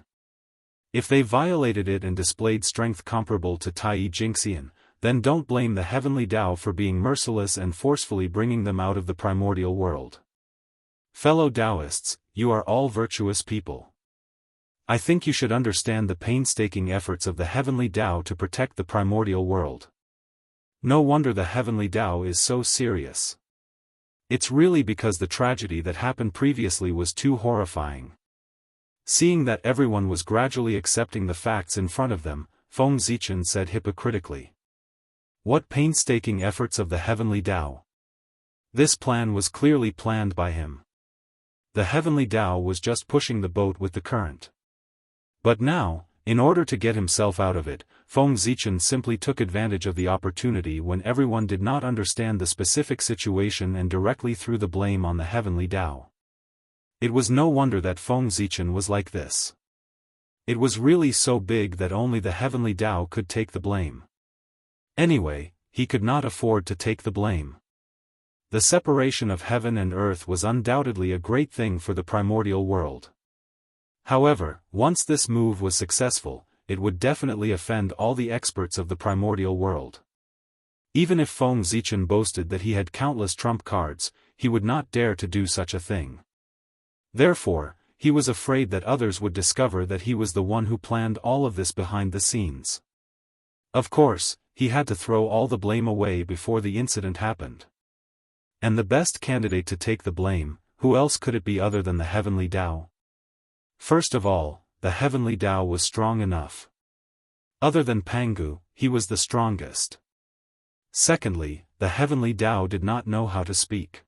If they violated it and displayed strength comparable to Tai Jingxian, then don't blame the heavenly Tao for being merciless and forcefully bringing them out of the primordial world. Fellow Taoists, you are all virtuous people. I think you should understand the painstaking efforts of the heavenly Tao to protect the primordial world. No wonder the heavenly Tao is so serious. It's really because the tragedy that happened previously was too horrifying. Seeing that everyone was gradually accepting the facts in front of them, Feng Zichen said hypocritically. What painstaking efforts of the heavenly Tao! This plan was clearly planned by him. The heavenly Tao was just pushing the boat with the current. But now, in order to get himself out of it, Feng Zichen simply took advantage of the opportunity when everyone did not understand the specific situation and directly threw the blame on the heavenly Tao. It was no wonder that Feng Zichen was like this. It was really so big that only the heavenly Tao could take the blame. Anyway, he could not afford to take the blame. The separation of heaven and earth was undoubtedly a great thing for the primordial world. However, once this move was successful, it would definitely offend all the experts of the primordial world. Even if Feng Zichen boasted that he had countless trump cards, he would not dare to do such a thing. Therefore, he was afraid that others would discover that he was the one who planned all of this behind the scenes. Of course, he had to throw all the blame away before the incident happened. And the best candidate to take the blame, who else could it be other than the heavenly Tao? First of all, the heavenly Tao was strong enough. Other than Pangu, he was the strongest. Secondly, the heavenly Tao did not know how to speak.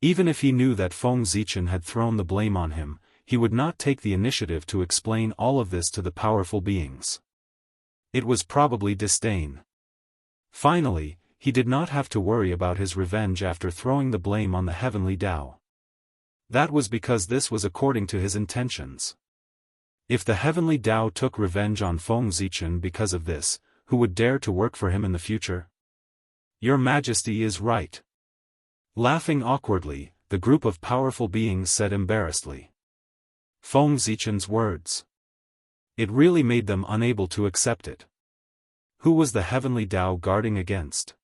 Even if he knew that Feng Zichen had thrown the blame on him, he would not take the initiative to explain all of this to the powerful beings. It was probably disdain. Finally, he did not have to worry about his revenge after throwing the blame on the heavenly Tao. That was because this was according to his intentions. If the heavenly Tao took revenge on Feng Zichen because of this, who would dare to work for him in the future? Your Majesty is right. Laughing awkwardly, the group of powerful beings said embarrassedly. Feng Zichen's words. It really made them unable to accept it. Who was the heavenly Tao guarding against?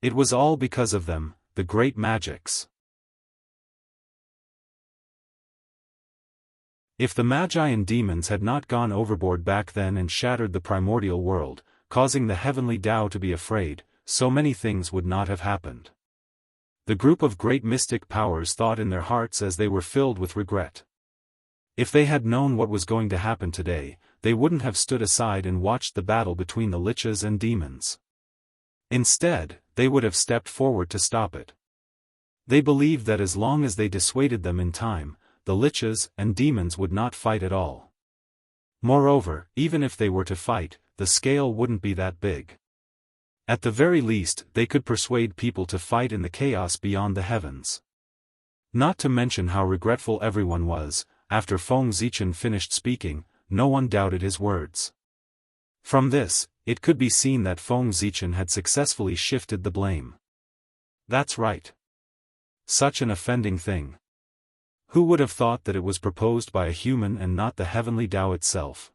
It was all because of them, the great magics. If the magi and demons had not gone overboard back then and shattered the primordial world, causing the heavenly Tao to be afraid, so many things would not have happened. The group of great mystic powers thought in their hearts as they were filled with regret. If they had known what was going to happen today, they wouldn't have stood aside and watched the battle between the liches and demons. Instead, they would have stepped forward to stop it. They believed that as long as they dissuaded them in time, the liches and demons would not fight at all. Moreover, even if they were to fight, the scale wouldn't be that big. At the very least, they could persuade people to fight in the chaos beyond the heavens. Not to mention how regretful everyone was. After Feng Zichen finished speaking, no one doubted his words. From this, it could be seen that Feng Zichen had successfully shifted the blame. That's right. Such an offending thing. Who would have thought that it was proposed by a human and not the heavenly Tao itself?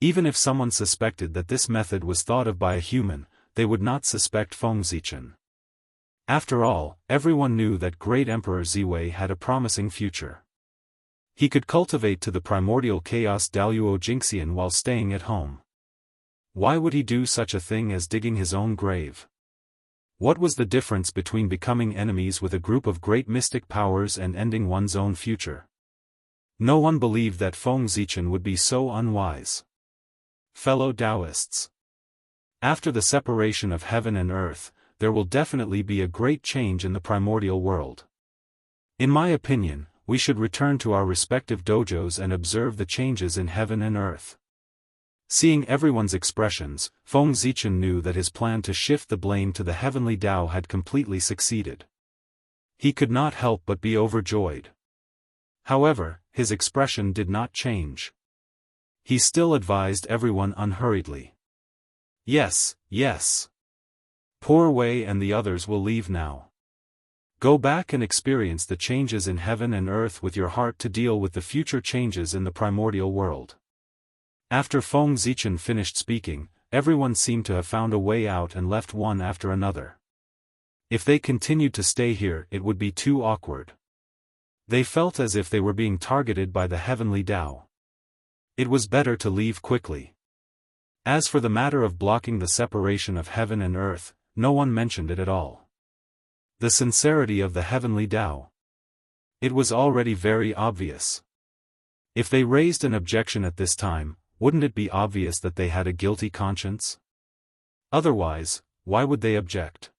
Even if someone suspected that this method was thought of by a human, they would not suspect Feng Zichen. After all, everyone knew that great Emperor Ziwei had a promising future. He could cultivate to the primordial chaos Daluo Jingxian while staying at home. Why would he do such a thing as digging his own grave? What was the difference between becoming enemies with a group of great mystic powers and ending one's own future? No one believed that Feng Zichen would be so unwise. Fellow Taoists. After the separation of heaven and earth, there will definitely be a great change in the primordial world. In my opinion, we should return to our respective dojos and observe the changes in heaven and earth. Seeing everyone's expressions, Feng Zichen knew that his plan to shift the blame to the heavenly Tao had completely succeeded. He could not help but be overjoyed. However, his expression did not change. He still advised everyone unhurriedly. Yes, yes. Poor Wei and the others will leave now. Go back and experience the changes in heaven and earth with your heart to deal with the future changes in the primordial world. After Feng Zichen finished speaking, everyone seemed to have found a way out and left one after another. If they continued to stay here, it would be too awkward. They felt as if they were being targeted by the heavenly Tao. It was better to leave quickly. As for the matter of blocking the separation of heaven and earth, no one mentioned it at all. The sincerity of the heavenly Tao. It was already very obvious. If they raised an objection at this time, wouldn't it be obvious that they had a guilty conscience? Otherwise, why would they object?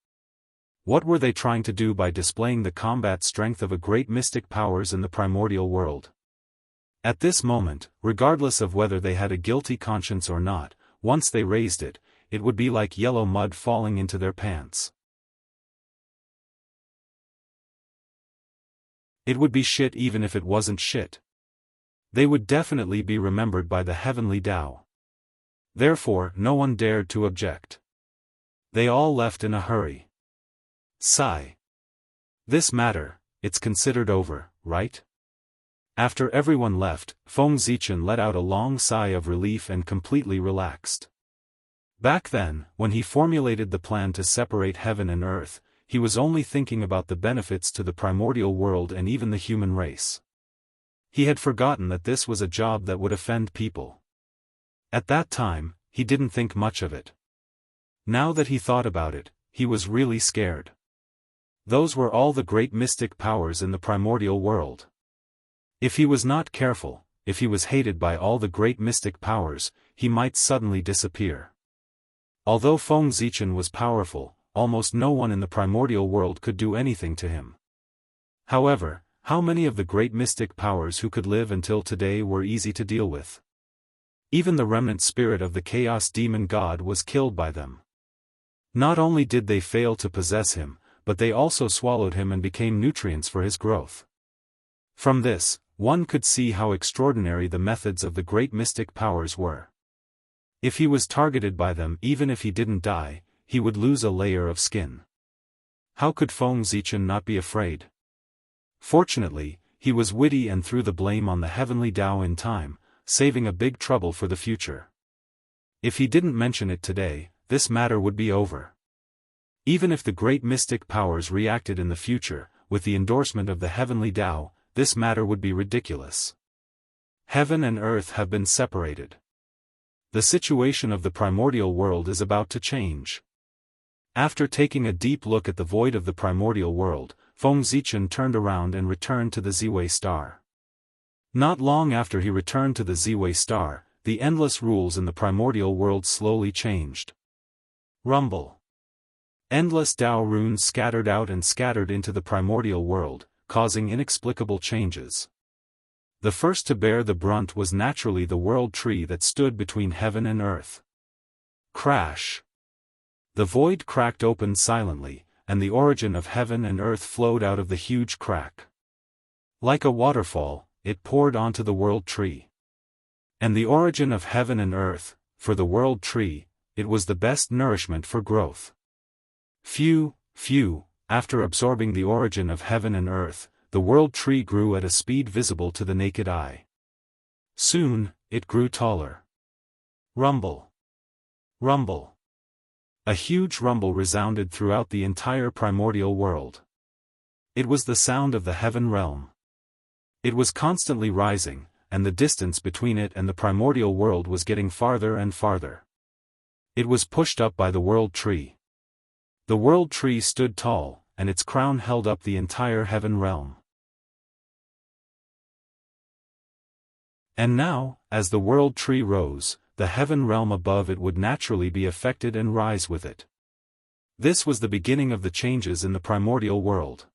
What were they trying to do by displaying the combat strength of a great mystic powers in the primordial world? At this moment, regardless of whether they had a guilty conscience or not, once they raised it, it would be like yellow mud falling into their pants. It would be shit even if it wasn't shit. They would definitely be remembered by the heavenly Tao. Therefore, no one dared to object. They all left in a hurry. Sigh. This matter, it's considered over, right? After everyone left, Feng Zichen let out a long sigh of relief and completely relaxed. Back then, when he formulated the plan to separate heaven and earth, he was only thinking about the benefits to the primordial world and even the human race. He had forgotten that this was a job that would offend people. At that time, he didn't think much of it. Now that he thought about it, he was really scared. Those were all the great mystic powers in the primordial world. If he was not careful, if he was hated by all the great mystic powers, he might suddenly disappear. Although Feng Zichen was powerful, almost no one in the primordial world could do anything to him. However, how many of the great mystic powers who could live until today were easy to deal with? Even the remnant spirit of the chaos demon god was killed by them. Not only did they fail to possess him, but they also swallowed him and became nutrients for his growth. From this, one could see how extraordinary the methods of the great mystic powers were. If he was targeted by them, even if he didn't die, he would lose a layer of skin. How could Feng Zichen not be afraid? Fortunately, he was witty and threw the blame on the heavenly Tao in time, saving a big trouble for the future. If he didn't mention it today, this matter would be over. Even if the great mystic powers reacted in the future, with the endorsement of the heavenly Tao, this matter would be ridiculous. Heaven and earth have been separated. The situation of the primordial world is about to change. After taking a deep look at the void of the primordial world, Feng Zichen turned around and returned to the Ziwei star. Not long after he returned to the Ziwei star, the endless rules in the primordial world slowly changed. Rumble. Endless Tao runes scattered out and scattered into the primordial world, causing inexplicable changes. The first to bear the brunt was naturally the world tree that stood between heaven and earth. Crash. The void cracked open silently, and the origin of heaven and earth flowed out of the huge crack. Like a waterfall, it poured onto the world tree. And the origin of heaven and earth, for the world tree, it was the best nourishment for growth. Phew, after absorbing the origin of heaven and earth, the world tree grew at a speed visible to the naked eye. Soon, it grew taller. Rumble. Rumble. A huge rumble resounded throughout the entire primordial world. It was the sound of the heaven realm. It was constantly rising, and the distance between it and the primordial world was getting farther and farther. It was pushed up by the world tree. The world tree stood tall, and its crown held up the entire heaven realm. And now, as the world tree rose, the heaven realm above it would naturally be affected and rise with it. This was the beginning of the changes in the primordial world.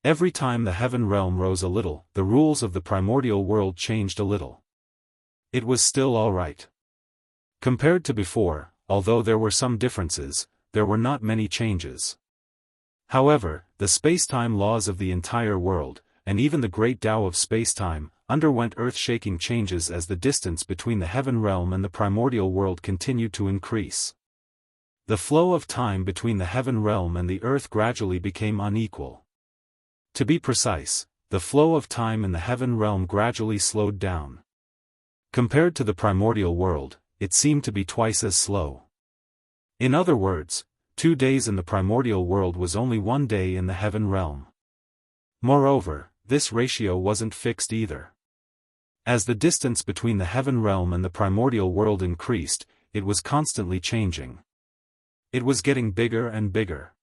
Every time the heaven realm rose a little, the rules of the primordial world changed a little. It was still all right. Compared to before, although there were some differences, there were not many changes. However, the space-time laws of the entire world, and even the great Tao of space-time, underwent earth-shaking changes as the distance between the heaven realm and the primordial world continued to increase. The flow of time between the heaven realm and the earth gradually became unequal. To be precise, the flow of time in the heaven realm gradually slowed down. Compared to the primordial world, it seemed to be twice as slow. In other words, 2 days in the primordial world was only 1 day in the heaven realm. Moreover, this ratio wasn't fixed either. As the distance between the heaven realm and the primordial world increased, it was constantly changing. It was getting bigger and bigger.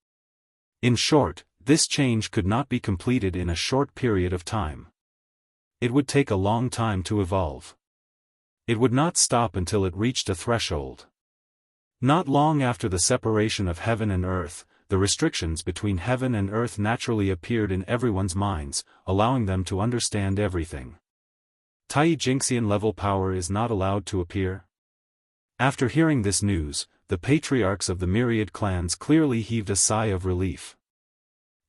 In short, this change could not be completed in a short period of time. It would take a long time to evolve. It would not stop until it reached a threshold. Not long after the separation of heaven and earth, the restrictions between heaven and earth naturally appeared in everyone's minds, allowing them to understand everything. Tai Jingxian level power is not allowed to appear. After hearing this news, the patriarchs of the myriad clans clearly heaved a sigh of relief.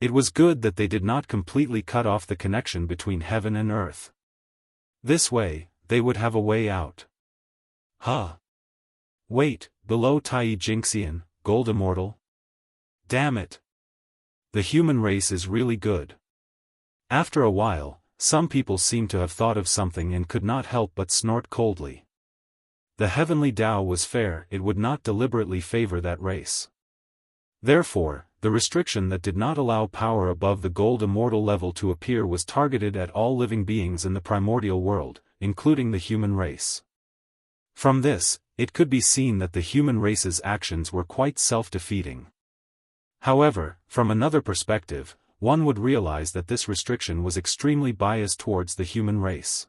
It was good that they did not completely cut off the connection between heaven and earth. This way, they would have a way out. Wait, below Tai Jingxian, Gold Immortal? Damn it! The human race is really good. After a while, some people seemed to have thought of something and could not help but snort coldly. The heavenly Tao was fair, it would not deliberately favor that race. Therefore, the restriction that did not allow power above the Gold Immortal level to appear was targeted at all living beings in the primordial world, including the human race. From this, it could be seen that the human race's actions were quite self-defeating. However, from another perspective, one would realize that this restriction was extremely biased towards the human race.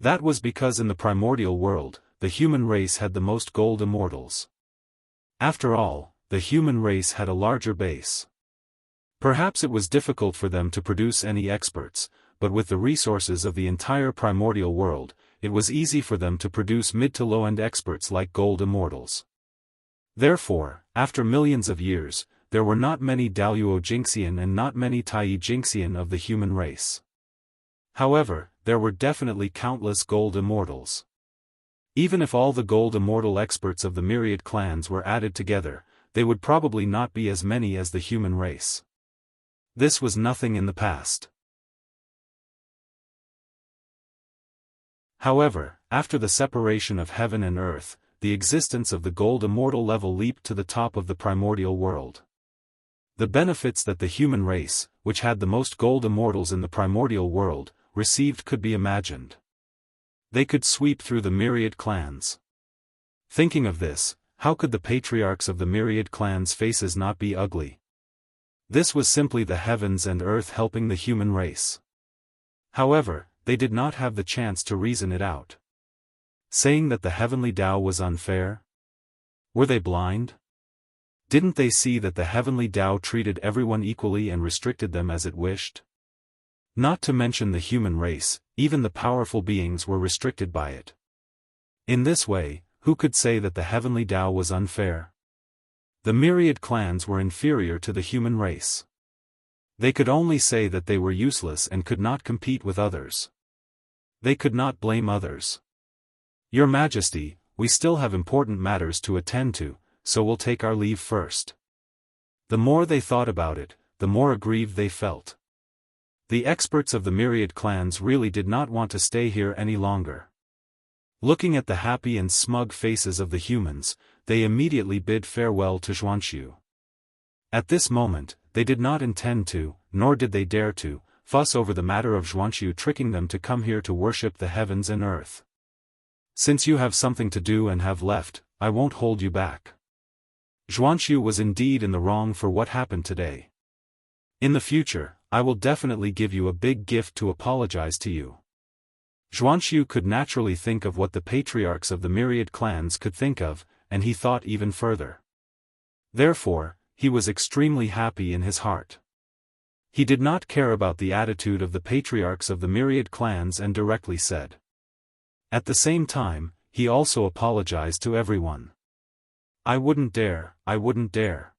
That was because in the primordial world, the human race had the most gold immortals. After all, the human race had a larger base. Perhaps it was difficult for them to produce any experts, but with the resources of the entire primordial world, it was easy for them to produce mid to low-end experts like gold immortals. Therefore, after millions of years, there were not many Daluo Jingxian and not many Tai Jingxian of the human race. However, there were definitely countless gold immortals. Even if all the gold immortal experts of the myriad clans were added together, they would probably not be as many as the human race. This was nothing in the past. However, after the separation of heaven and earth, the existence of the gold immortal level leaped to the top of the primordial world. The benefits that the human race, which had the most gold immortals in the primordial world, received could be imagined. They could sweep through the myriad clans. Thinking of this, how could the patriarchs of the myriad clans' faces not be ugly? This was simply the heavens and earth helping the human race. However, they did not have the chance to reason it out. Saying that the heavenly Tao was unfair? Were they blind? Didn't they see that the heavenly Tao treated everyone equally and restricted them as it wished? Not to mention the human race, even the powerful beings were restricted by it. In this way, who could say that the heavenly Tao was unfair? The myriad clans were inferior to the human race. They could only say that they were useless and could not compete with others. They could not blame others. Your Majesty, we still have important matters to attend to, so we'll take our leave first. The more they thought about it, the more aggrieved they felt. The experts of the myriad clans really did not want to stay here any longer. Looking at the happy and smug faces of the humans, they immediately bid farewell to Zhuanxu. At this moment, they did not intend to, nor did they dare to, fuss over the matter of Zhuanxu tricking them to come here to worship the heavens and earth. Since you have something to do and have left, I won't hold you back. Zhuanxu was indeed in the wrong for what happened today. In the future, I will definitely give you a big gift to apologize to you. Xuanxiu could naturally think of what the patriarchs of the myriad clans could think of, and he thought even further. Therefore, he was extremely happy in his heart. He did not care about the attitude of the patriarchs of the myriad clans and directly said. At the same time, he also apologized to everyone. I wouldn't dare.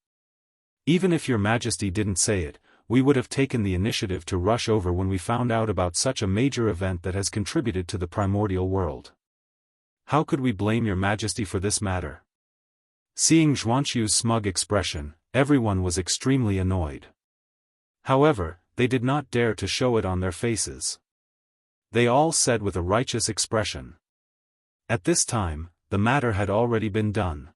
Even if your majesty didn't say it, we would have taken the initiative to rush over when we found out about such a major event that has contributed to the primordial world. How could we blame your majesty for this matter? Seeing Xuanqiu's smug expression, everyone was extremely annoyed. However, they did not dare to show it on their faces. They all said with a righteous expression. At this time, the matter had already been done.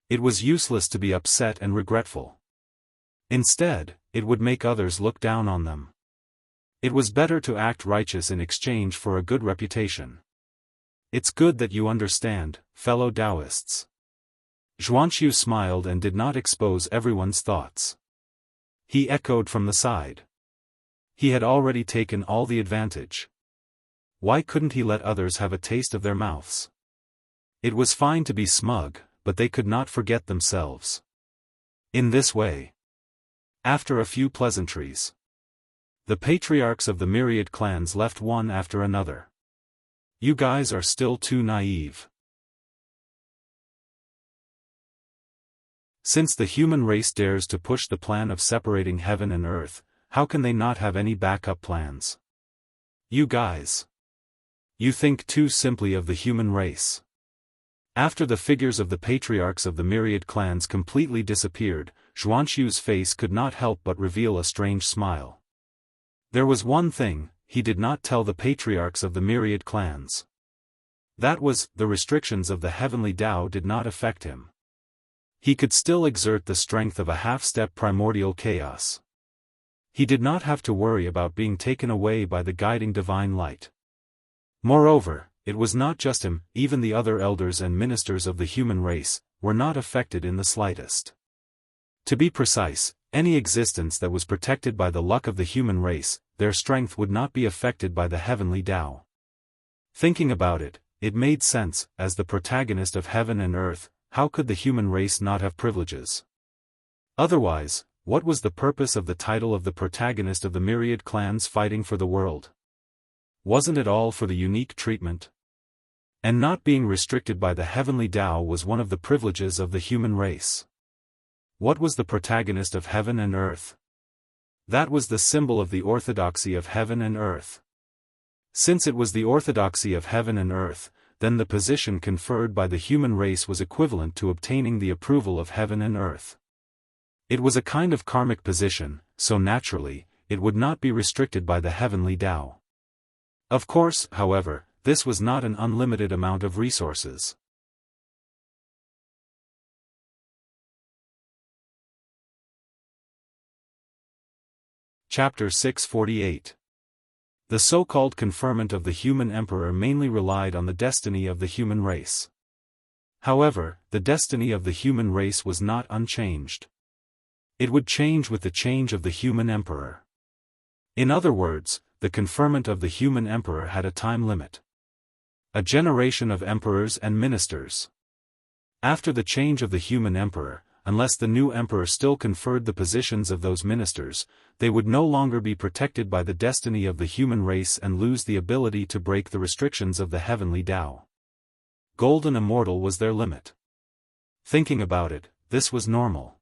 It was useless to be upset and regretful. Instead, it would make others look down on them. It was better to act righteous in exchange for a good reputation. It's good that you understand, fellow Taoists. Xuanqiu smiled and did not expose everyone's thoughts. He echoed from the side. He had already taken all the advantage. Why couldn't he let others have a taste of their mouths? It was fine to be smug, but they could not forget themselves. In this way, after a few pleasantries, the patriarchs of the myriad clans left one after another. You guys are still too naive. Since the human race dares to push the plan of separating heaven and earth, how can they not have any backup plans? You guys. You think too simply of the human race. After the figures of the patriarchs of the myriad clans completely disappeared, Xuanqiu's face could not help but reveal a strange smile. There was one thing, he did not tell the patriarchs of the myriad clans. That was, the restrictions of the heavenly Tao did not affect him. He could still exert the strength of a half-step primordial chaos. He did not have to worry about being taken away by the guiding divine light. Moreover, it was not just him, even the other elders and ministers of the human race, were not affected in the slightest. To be precise, any existence that was protected by the luck of the human race, their strength would not be affected by the heavenly Tao. Thinking about it, it made sense, as the protagonist of heaven and earth, how could the human race not have privileges? Otherwise, what was the purpose of the title of the protagonist of the myriad clans fighting for the world? Wasn't it all for the unique treatment? And not being restricted by the heavenly Tao was one of the privileges of the human race. What was the protagonist of heaven and earth? That was the symbol of the orthodoxy of heaven and earth. Since it was the orthodoxy of heaven and earth, then the position conferred by the human race was equivalent to obtaining the approval of heaven and earth. It was a kind of karmic position, so naturally, it would not be restricted by the heavenly Tao. Of course, however, this was not an unlimited amount of resources. Chapter 648. The so-called conferment of the human emperor mainly relied on the destiny of the human race. However, the destiny of the human race was not unchanged. It would change with the change of the human emperor. In other words, the conferment of the human emperor had a time limit. A generation of emperors and ministers. After the change of the human emperor, unless the new emperor still conferred the positions of those ministers, they would no longer be protected by the destiny of the human race and lose the ability to break the restrictions of the heavenly Tao. Golden Immortal was their limit. Thinking about it, this was normal.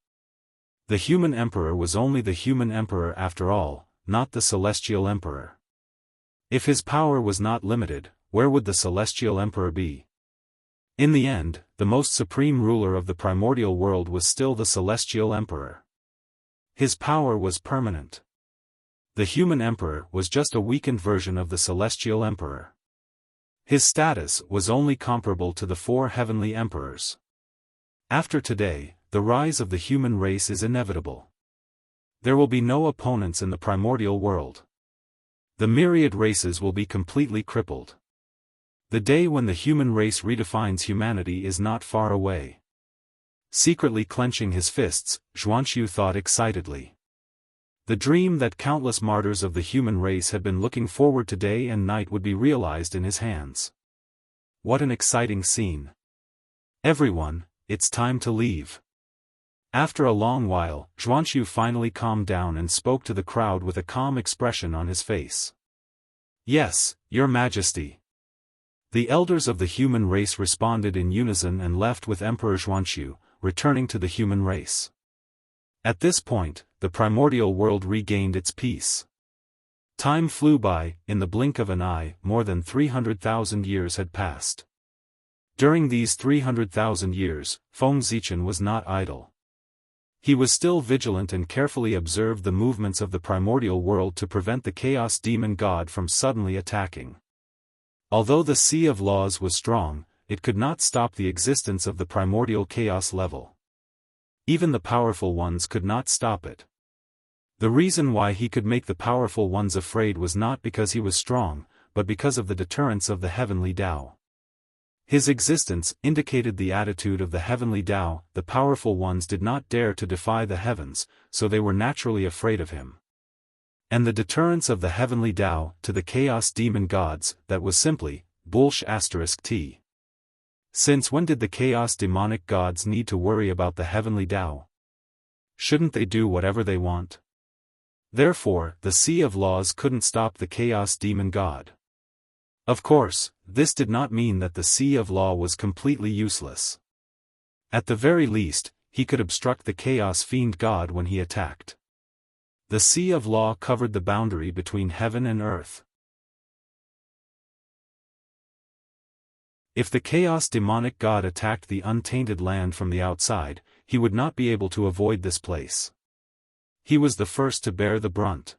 The human emperor was only the human emperor after all, not the celestial emperor. If his power was not limited, where would the celestial emperor be? In the end, the most supreme ruler of the primordial world was still the celestial emperor. His power was permanent. The human emperor was just a weakened version of the celestial emperor. His status was only comparable to the 4 heavenly emperors. After today, the rise of the human race is inevitable. There will be no opponents in the primordial world. The myriad races will be completely crippled. The day when the human race redefines humanity is not far away. Secretly clenching his fists, Xuanqiu thought excitedly. The dream that countless martyrs of the human race had been looking forward to day and night would be realized in his hands. What an exciting scene. Everyone, it's time to leave. After a long while, Zhuanxu finally calmed down and spoke to the crowd with a calm expression on his face. Yes, Your Majesty. The elders of the human race responded in unison and left with Emperor Zhuanxu, returning to the human race. At this point, the primordial world regained its peace. Time flew by. In the blink of an eye, more than 300,000 years had passed. During these 300,000 years, Feng Zichen was not idle. He was still vigilant and carefully observed the movements of the primordial world to prevent the chaos demon god from suddenly attacking. Although the Sea of Laws was strong, it could not stop the existence of the primordial chaos level. Even the powerful ones could not stop it. The reason why he could make the powerful ones afraid was not because he was strong, but because of the deterrence of the heavenly Tao. His existence indicated the attitude of the heavenly Tao. The powerful ones did not dare to defy the heavens, so they were naturally afraid of him. And the deterrence of the heavenly Tao to the chaos demon gods, that was simply, **t. Since when did the chaos demonic gods need to worry about the heavenly Tao? Shouldn't they do whatever they want? Therefore, the Sea of Laws couldn't stop the chaos demon god. Of course, this did not mean that the Sea of Law was completely useless. At the very least, he could obstruct the chaos fiend god when he attacked. The Sea of Law covered the boundary between heaven and earth. If the chaos demonic god attacked the untainted land from the outside, he would not be able to avoid this place. He was the first to bear the brunt.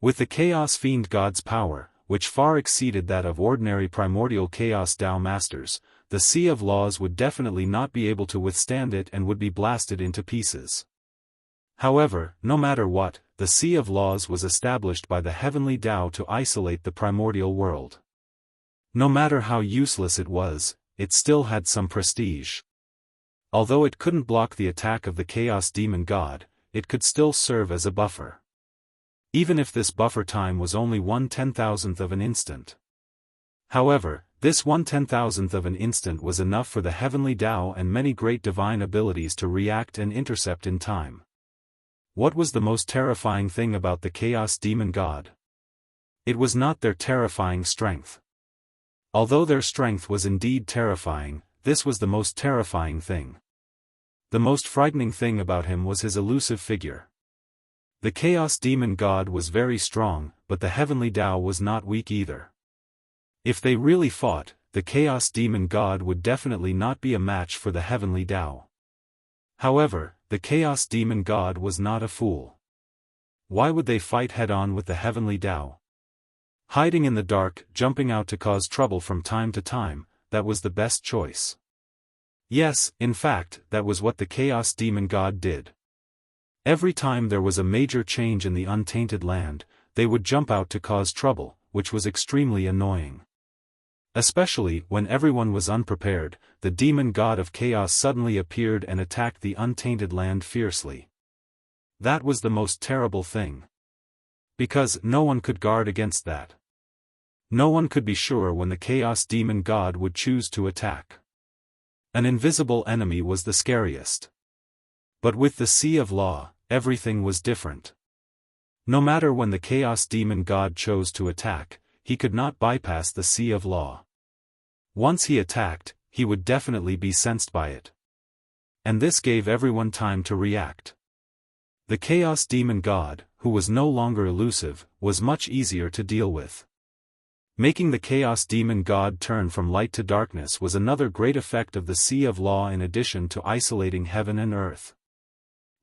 With the chaos fiend god's power, which far exceeded that of ordinary primordial chaos Tao masters, the Sea of Laws would definitely not be able to withstand it and would be blasted into pieces. However, no matter what, the Sea of Laws was established by the heavenly Tao to isolate the primordial world. No matter how useless it was, it still had some prestige. Although it couldn't block the attack of the chaos demon god, it could still serve as a buffer. Even if this buffer time was only 1/10,000th of an instant. However, this 1/10,000th of an instant was enough for the heavenly Tao and many great divine abilities to react and intercept in time. What was the most terrifying thing about the chaos demon god? It was not their terrifying strength. Although their strength was indeed terrifying, this was the most terrifying thing. The most frightening thing about him was his elusive figure. The chaos demon god was very strong, but the heavenly Tao was not weak either. If they really fought, the chaos demon god would definitely not be a match for the heavenly Tao. However, the chaos demon god was not a fool. Why would they fight head-on with the heavenly Tao? Hiding in the dark, jumping out to cause trouble from time to time, that was the best choice. Yes, in fact, that was what the chaos demon god did. Every time there was a major change in the untainted land, they would jump out to cause trouble, which was extremely annoying. Especially when everyone was unprepared, the demon god of chaos suddenly appeared and attacked the untainted land fiercely. That was the most terrible thing. Because no one could guard against that. No one could be sure when the chaos demon god would choose to attack. An invisible enemy was the scariest. But with the Sea of Law, everything was different. No matter when the chaos demon god chose to attack, he could not bypass the Sea of Law. Once he attacked, he would definitely be sensed by it. And this gave everyone time to react. The chaos demon god, who was no longer elusive, was much easier to deal with. Making the chaos demon god turn from light to darkness was another great effect of the Sea of Law in addition to isolating heaven and earth.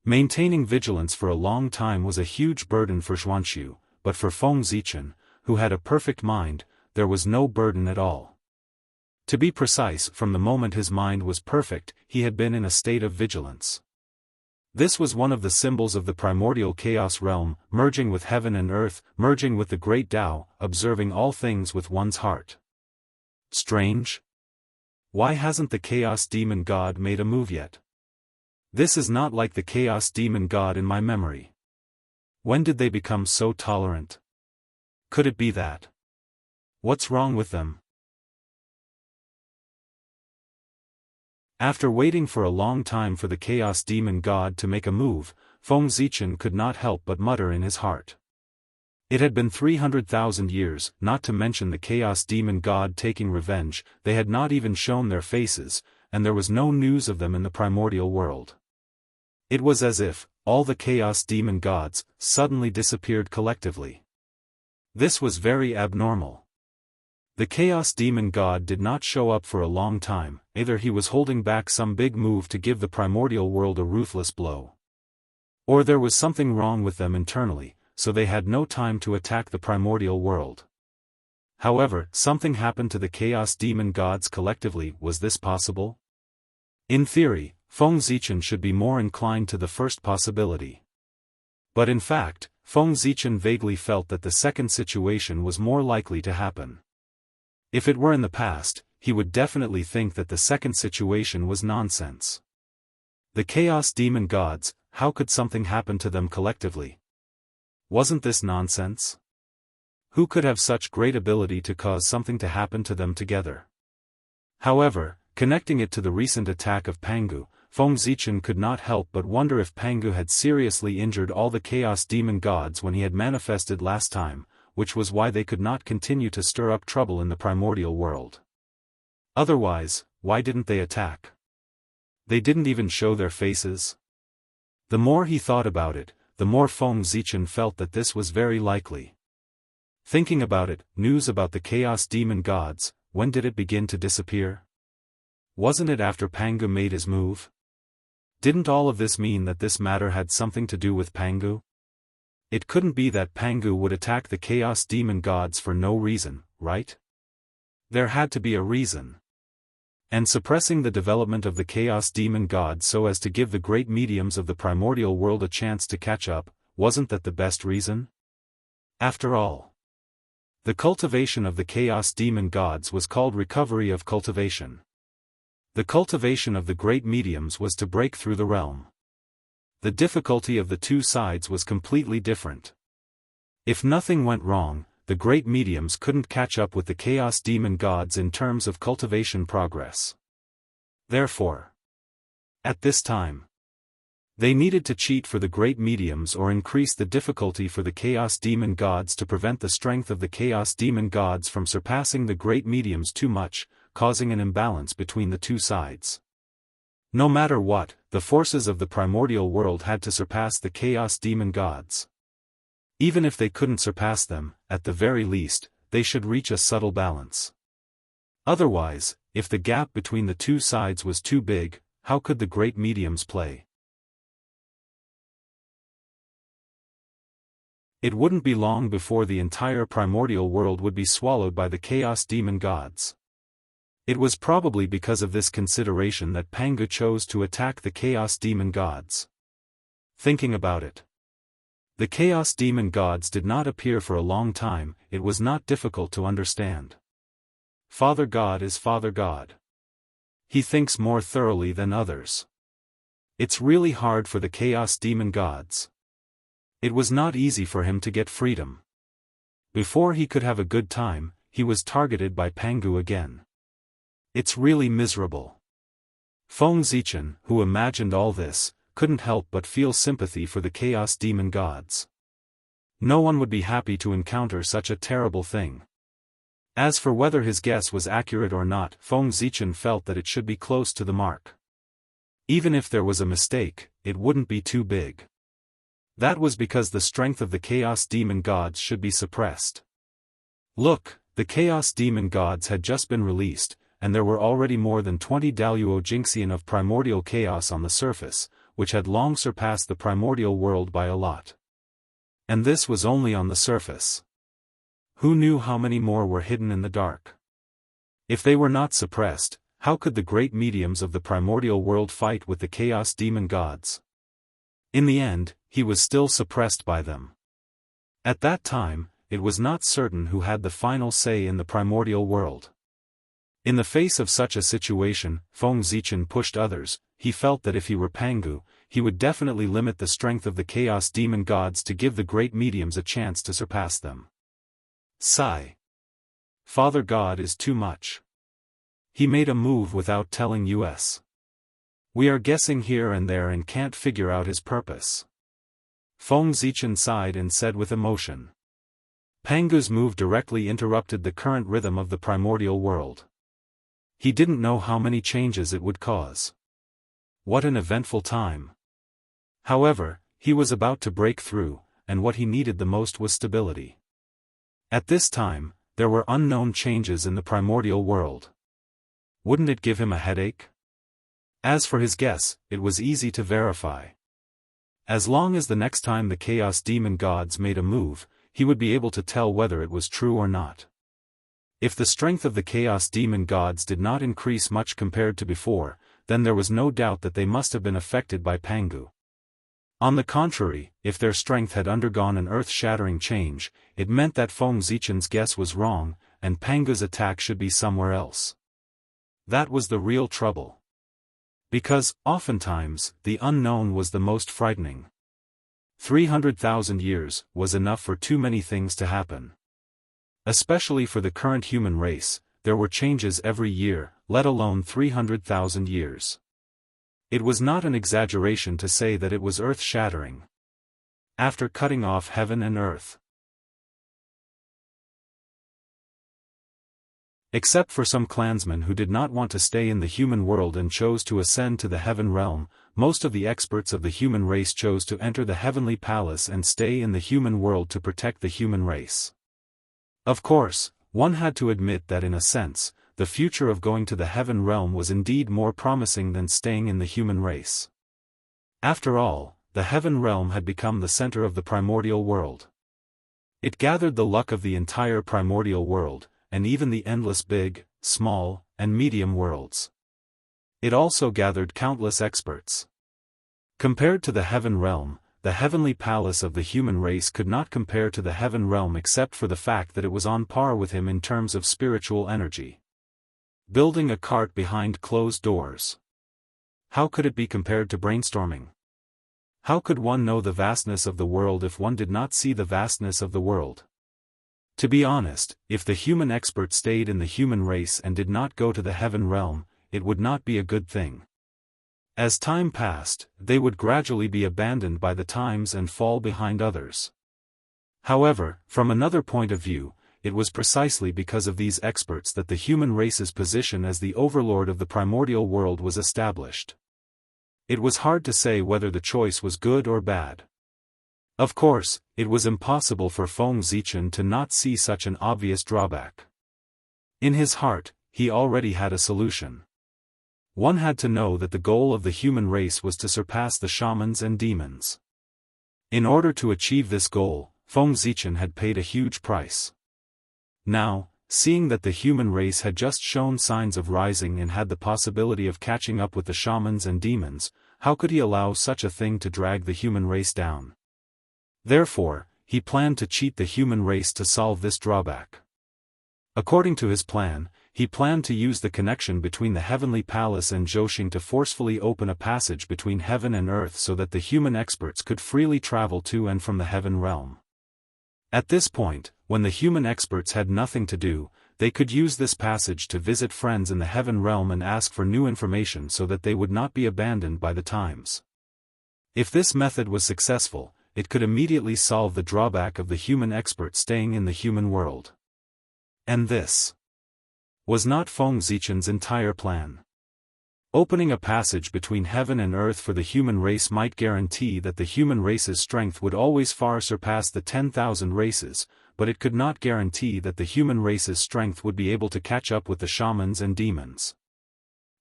Maintaining vigilance for a long time was a huge burden for Zhuanxu, but for Feng Zichen, who had a perfect mind, there was no burden at all. To be precise, from the moment his mind was perfect, he had been in a state of vigilance. This was one of the symbols of the primordial chaos realm, merging with heaven and earth, merging with the great Tao, observing all things with one's heart. Strange? Why hasn't the chaos demon god made a move yet? This is not like the chaos demon god in my memory. When did they become so tolerant? Could it be that? What's wrong with them? After waiting for a long time for the Chaos Demon God to make a move, Feng Zichen could not help but mutter in his heart. It had been 300,000 years, not to mention the Chaos Demon God taking revenge. They had not even shown their faces, and there was no news of them in the primordial world. It was as if all the Chaos Demon Gods suddenly disappeared collectively. This was very abnormal. The Chaos Demon God did not show up for a long time. Either he was holding back some big move to give the primordial world a ruthless blow, or there was something wrong with them internally, so they had no time to attack the primordial world. However, something happened to the Chaos Demon Gods collectively. Was this possible? In theory, Feng Zichen should be more inclined to the first possibility. But in fact, Feng Zichen vaguely felt that the second situation was more likely to happen. If it were in the past, he would definitely think that the second situation was nonsense. The Chaos Demon Gods, how could something happen to them collectively? Wasn't this nonsense? Who could have such great ability to cause something to happen to them together? However, connecting it to the recent attack of Pangu, Feng Zichen could not help but wonder if Pangu had seriously injured all the Chaos Demon Gods when he had manifested last time, which was why they could not continue to stir up trouble in the primordial world. Otherwise, why didn't they attack? They didn't even show their faces. The more he thought about it, the more Feng Zichen felt that this was very likely. Thinking about it, news about the Chaos Demon Gods, when did it begin to disappear? Wasn't it after Pangu made his move? Didn't all of this mean that this matter had something to do with Pangu? It couldn't be that Pangu would attack the Chaos Demon Gods for no reason, right? There had to be a reason. And suppressing the development of the Chaos Demon Gods so as to give the great mediums of the primordial world a chance to catch up, wasn't that the best reason? After all, the cultivation of the Chaos Demon Gods was called recovery of cultivation. The cultivation of the great mediums was to break through the realm. The difficulty of the two sides was completely different. If nothing went wrong, the great mediums couldn't catch up with the Chaos Demon Gods in terms of cultivation progress. Therefore, at this time, they needed to cheat for the great mediums or increase the difficulty for the Chaos Demon Gods to prevent the strength of the Chaos Demon Gods from surpassing the great mediums too much, causing an imbalance between the two sides. No matter what, the forces of the primordial world had to surpass the Chaos Demon Gods. Even if they couldn't surpass them, at the very least, they should reach a subtle balance. Otherwise, if the gap between the two sides was too big, how could the great mediums play? It wouldn't be long before the entire primordial world would be swallowed by the Chaos Demon Gods. It was probably because of this consideration that Pangu chose to attack the Chaos Demon Gods. Thinking about it, the Chaos Demon Gods did not appear for a long time. It was not difficult to understand. Father God is Father God. He thinks more thoroughly than others. It's really hard for the Chaos Demon Gods. It was not easy for him to get freedom. Before he could have a good time, he was targeted by Pangu again. It's really miserable. Feng Zichen, who imagined all this, couldn't help but feel sympathy for the Chaos Demon Gods. No one would be happy to encounter such a terrible thing. As for whether his guess was accurate or not, Feng Zichen felt that it should be close to the mark. Even if there was a mistake, it wouldn't be too big. That was because the strength of the Chaos Demon Gods should be suppressed. Look, the Chaos Demon Gods had just been released, and there were already more than 20 Daluo Jinxian of primordial chaos on the surface, which had long surpassed the primordial world by a lot. And this was only on the surface. Who knew how many more were hidden in the dark? If they were not suppressed, how could the great mediums of the primordial world fight with the Chaos Demon Gods? In the end, he was still suppressed by them. At that time, it was not certain who had the final say in the primordial world. In the face of such a situation, Feng Zichen pushed others. he felt that if he were Pangu, he would definitely limit the strength of the Chaos Demon Gods to give the great mediums a chance to surpass them. Sigh. Father God is too much. He made a move without telling us. We are guessing here and there and can't figure out his purpose. Feng Zichen sighed and said with emotion. Pangu's move directly interrupted the current rhythm of the primordial world. He didn't know how many changes it would cause. What an eventful time. However, he was about to break through, and what he needed the most was stability. At this time, there were unknown changes in the primordial world. Wouldn't it give him a headache? As for his guess, it was easy to verify. As long as the next time the Chaos Demon Gods made a move, he would be able to tell whether it was true or not. If the strength of the Chaos Demon Gods did not increase much compared to before, then there was no doubt that they must have been affected by Pangu. On the contrary, if their strength had undergone an earth-shattering change, it meant that Feng Zichen's guess was wrong, and Pangu's attack should be somewhere else. That was the real trouble. Because, oftentimes, the unknown was the most frightening. 300,000 years was enough for too many things to happen. Especially for the current human race, there were changes every year, let alone 300,000 years. It was not an exaggeration to say that it was earth-shattering. After cutting off heaven and earth. Except for some clansmen who did not want to stay in the human world and chose to ascend to the heaven realm, most of the experts of the human race chose to enter the heavenly palace and stay in the human world to protect the human race. Of course, one had to admit that in a sense, the future of going to the heaven realm was indeed more promising than staying in the human race. After all, the heaven realm had become the center of the primordial world. It gathered the luck of the entire primordial world, and even the endless big, small, and medium worlds. It also gathered countless experts. Compared to the heaven realm, the heavenly palace of the human race could not compare to the heaven realm except for the fact that it was on par with him in terms of spiritual energy. Building a cart behind closed doors. How could it be compared to brainstorming? How could one know the vastness of the world if one did not see the vastness of the world? To be honest, if the human expert stayed in the human race and did not go to the heaven realm, it would not be a good thing. As time passed, they would gradually be abandoned by the times and fall behind others. However, from another point of view, it was precisely because of these experts that the human race's position as the overlord of the primordial world was established. It was hard to say whether the choice was good or bad. Of course, it was impossible for Feng Zichen to not see such an obvious drawback. In his heart, he already had a solution. One had to know that the goal of the human race was to surpass the shamans and demons. In order to achieve this goal, Feng Zichen had paid a huge price. Now, seeing that the human race had just shown signs of rising and had the possibility of catching up with the shamans and demons, how could he allow such a thing to drag the human race down? Therefore, he planned to cheat the human race to solve this drawback. According to his plan, he planned to use the connection between the heavenly palace and Zhousing to forcefully open a passage between heaven and earth so that the human experts could freely travel to and from the heaven realm. At this point, when the human experts had nothing to do, they could use this passage to visit friends in the heaven realm and ask for new information so that they would not be abandoned by the times. If this method was successful, it could immediately solve the drawback of the human expert staying in the human world. And this was not Feng Zichen's entire plan. Opening a passage between heaven and earth for the human race might guarantee that the human race's strength would always far surpass the 10,000 races, but it could not guarantee that the human race's strength would be able to catch up with the shamans and demons.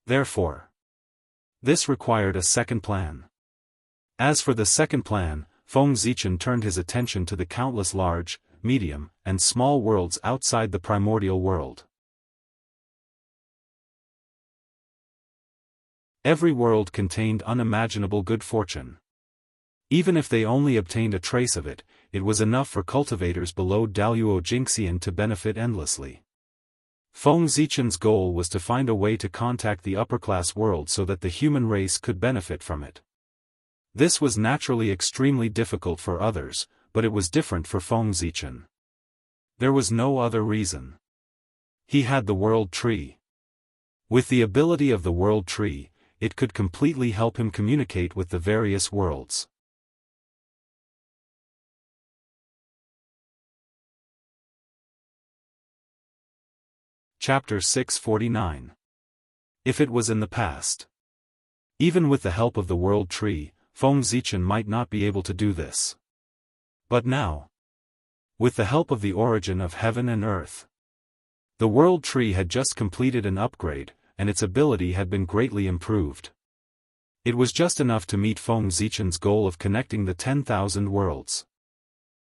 Therefore, this required a second plan. As for the second plan, Feng Zichen turned his attention to the countless large, medium, and small worlds outside the primordial world. Every world contained unimaginable good fortune. Even if they only obtained a trace of it, it was enough for cultivators below Daluo Jingxian to benefit endlessly. Feng Zichen's goal was to find a way to contact the upper-class world so that the human race could benefit from it. This was naturally extremely difficult for others, but it was different for Feng Zichen. There was no other reason. He had the World Tree. With the ability of the World Tree, it could completely help him communicate with the various worlds. Chapter 649. If it was in the past. Even with the help of the World Tree, Feng Zichen might not be able to do this. But now, with the help of the origin of heaven and earth, the World Tree had just completed an upgrade, and its ability had been greatly improved. It was just enough to meet Feng Zichen's goal of connecting the 10,000 worlds.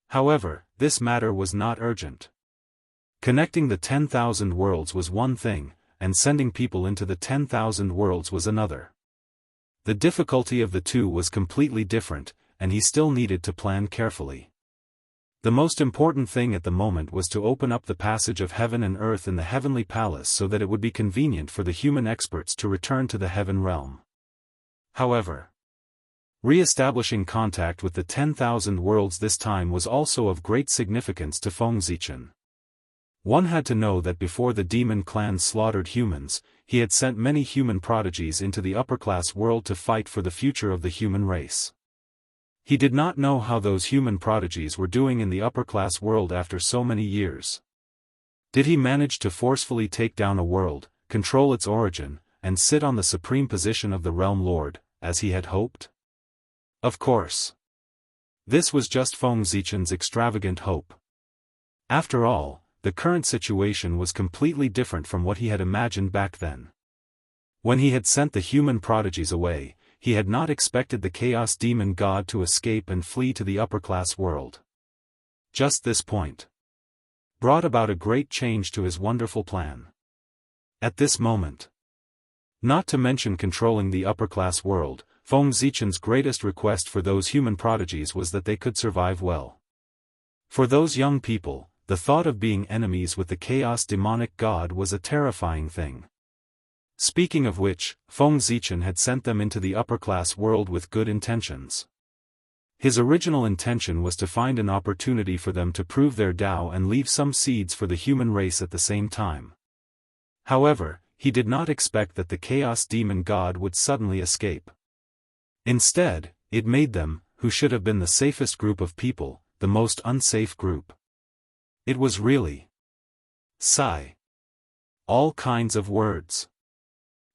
However, this matter was not urgent. Connecting the 10,000 worlds was one thing, and sending people into the 10,000 worlds was another. The difficulty of the two was completely different, and he still needed to plan carefully. The most important thing at the moment was to open up the passage of heaven and earth in the heavenly palace so that it would be convenient for the human experts to return to the heaven realm. However, re-establishing contact with the 10,000 worlds this time was also of great significance to Feng Zichen. One had to know that before the demon clan slaughtered humans, he had sent many human prodigies into the upper-class world to fight for the future of the human race. He did not know how those human prodigies were doing in the upper-class world after so many years. Did he manage to forcefully take down a world, control its origin, and sit on the supreme position of the Realm Lord, as he had hoped? Of course. This was just Feng Zichen's extravagant hope. After all, the current situation was completely different from what he had imagined back then. When he had sent the human prodigies away, he had not expected the Chaos Demon God to escape and flee to the upper-class world. Just this point brought about a great change to his wonderful plan. At this moment, not to mention controlling the upper-class world, Feng Zichen's greatest request for those human prodigies was that they could survive well. For those young people, the thought of being enemies with the Chaos Demonic God was a terrifying thing. Speaking of which, Feng Zichen had sent them into the upper-class world with good intentions. His original intention was to find an opportunity for them to prove their Tao and leave some seeds for the human race at the same time. However, he did not expect that the Chaos Demon God would suddenly escape. Instead, it made them, who should have been the safest group of people, the most unsafe group. It was really sigh. All kinds of words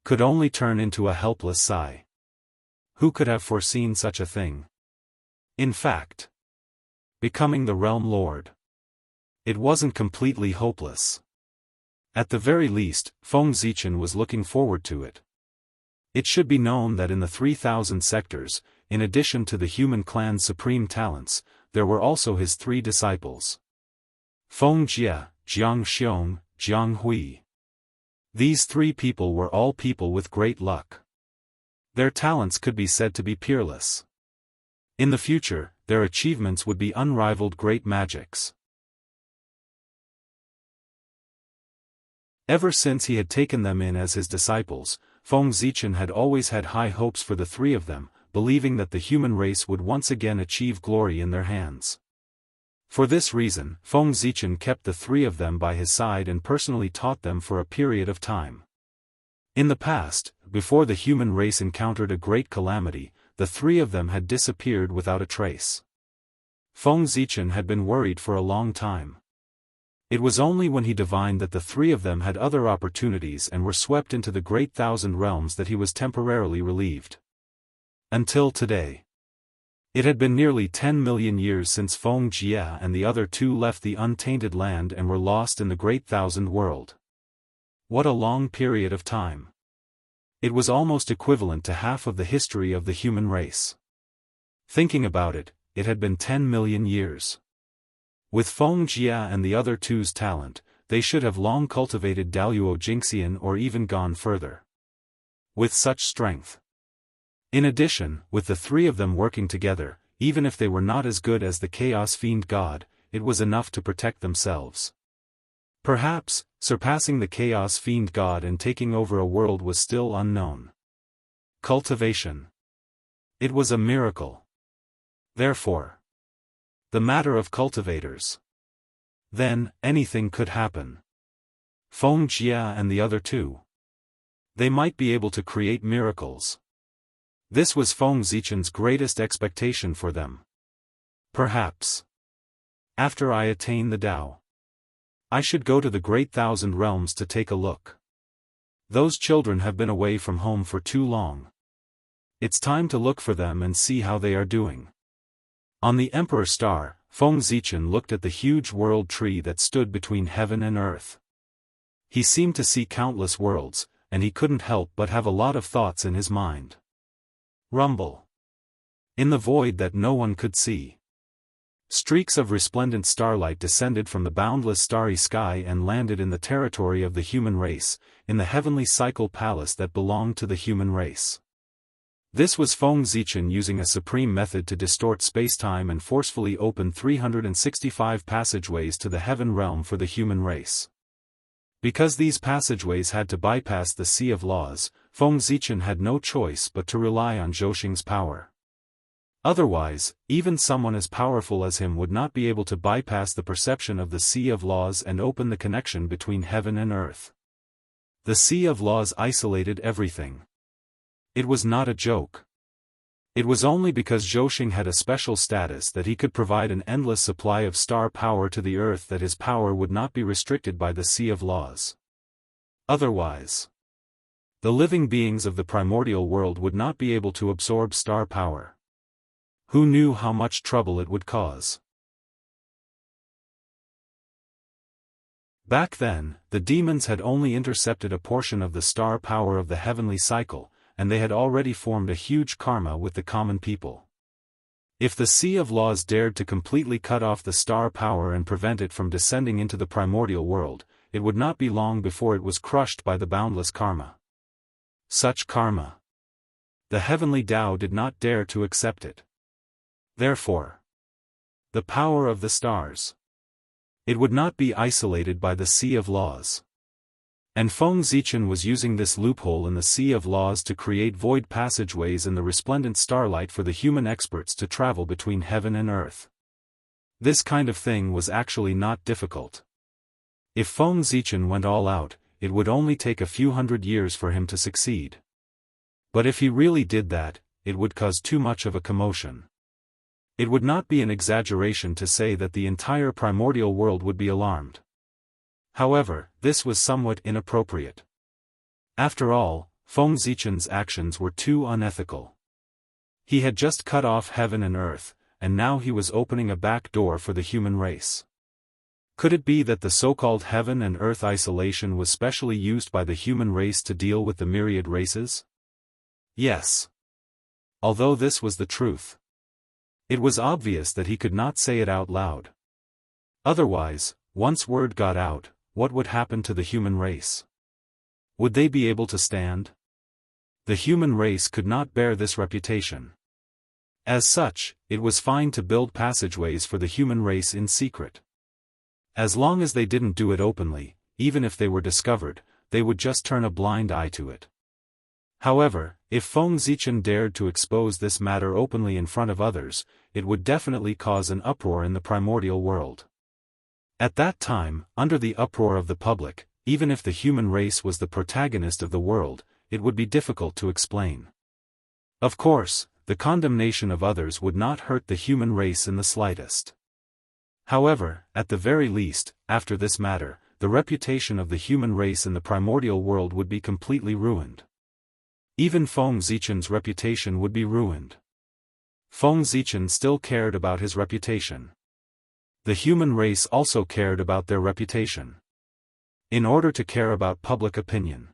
could only turn into a helpless sigh. Who could have foreseen such a thing? In fact, becoming the Realm Lord. It wasn't completely hopeless. At the very least, Feng Zichen was looking forward to it. It should be known that in the 3,000 sectors, in addition to the human clan's supreme talents, there were also his 3 disciples. Feng Jie, Jiang Xiong, Jiang Hui. These 3 people were all people with great luck. Their talents could be said to be peerless. In the future, their achievements would be unrivaled great magics. Ever since he had taken them in as his disciples, Feng Zichen had always had high hopes for the 3 of them, believing that the human race would once again achieve glory in their hands. For this reason, Feng Zichen kept the 3 of them by his side and personally taught them for a period of time. In the past, before the human race encountered a great calamity, the 3 of them had disappeared without a trace. Feng Zichen had been worried for a long time. It was only when he divined that the 3 of them had other opportunities and were swept into the great 1,000 realms that he was temporarily relieved. Until today. It had been nearly 10 million years since Feng Jie and the other 2 left the untainted land and were lost in the great 1,000 world. What a long period of time. It was almost equivalent to half of the history of the human race. Thinking about it, it had been 10 million years. With Feng Jie and the other 2's talent, they should have long cultivated Daluo Jingxian or even gone further. With such strength. In addition, with the 3 of them working together, even if they were not as good as the Chaos Fiend God, it was enough to protect themselves. Perhaps, surpassing the chaos fiend god and taking over a world was still unknown. Cultivation. It was a miracle. Therefore, the matter of cultivators. Then, anything could happen. Feng Jia and the other two. They might be able to create miracles. This was Feng Zichen's greatest expectation for them. Perhaps, after I attain the Tao, I should go to the Great Thousand Realms to take a look. Those children have been away from home for too long. It's time to look for them and see how they are doing. On the Emperor Star, Feng Zichen looked at the huge world tree that stood between heaven and earth. He seemed to see countless worlds, and he couldn't help but have a lot of thoughts in his mind. Rumble. In the void that no one could see. Streaks of resplendent starlight descended from the boundless starry sky and landed in the territory of the human race, in the heavenly cycle palace that belonged to the human race. This was Feng Zichen using a supreme method to distort spacetime and forcefully open 365 passageways to the heaven realm for the human race. Because these passageways had to bypass the Sea of Laws, Feng Zichen had no choice but to rely on Zhouxing's power. Otherwise, even someone as powerful as him would not be able to bypass the perception of the Sea of Laws and open the connection between heaven and earth. The Sea of Laws isolated everything. It was not a joke. It was only because Zhouxing had a special status that he could provide an endless supply of star power to the earth that his power would not be restricted by the Sea of Laws. Otherwise, the living beings of the primordial world would not be able to absorb star power. Who knew how much trouble it would cause? Back then, the demons had only intercepted a portion of the star power of the heavenly cycle, and they had already formed a huge karma with the common people. If the Sea of Laws dared to completely cut off the star power and prevent it from descending into the primordial world, it would not be long before it was crushed by the boundless karma. Such karma. The heavenly Tao did not dare to accept it. Therefore, the power of the stars. It would not be isolated by the Sea of Laws. And Feng Zichen was using this loophole in the Sea of Laws to create void passageways in the resplendent starlight for the human experts to travel between heaven and earth. This kind of thing was actually not difficult. If Feng Zichen went all out, it would only take a few hundred years for him to succeed. But if he really did that, it would cause too much of a commotion. It would not be an exaggeration to say that the entire primordial world would be alarmed. However, this was somewhat inappropriate. After all, Feng Zichen's actions were too unethical. He had just cut off heaven and earth, and now he was opening a back door for the human race. Could it be that the so-called heaven and earth isolation was specially used by the human race to deal with the myriad races? Yes. Although this was the truth, it was obvious that he could not say it out loud. Otherwise, once word got out, what would happen to the human race? Would they be able to stand? The human race could not bear this reputation. As such, it was fine to build passageways for the human race in secret. As long as they didn't do it openly, even if they were discovered, they would just turn a blind eye to it. However, if Feng Zichen dared to expose this matter openly in front of others, it would definitely cause an uproar in the primordial world. At that time, under the uproar of the public, even if the human race was the protagonist of the world, it would be difficult to explain. Of course, the condemnation of others would not hurt the human race in the slightest. However, at the very least, after this matter, the reputation of the human race in the primordial world would be completely ruined. Even Feng Zichen's reputation would be ruined. Feng Zichen still cared about his reputation. The human race also cared about their reputation. In order to care about public opinion,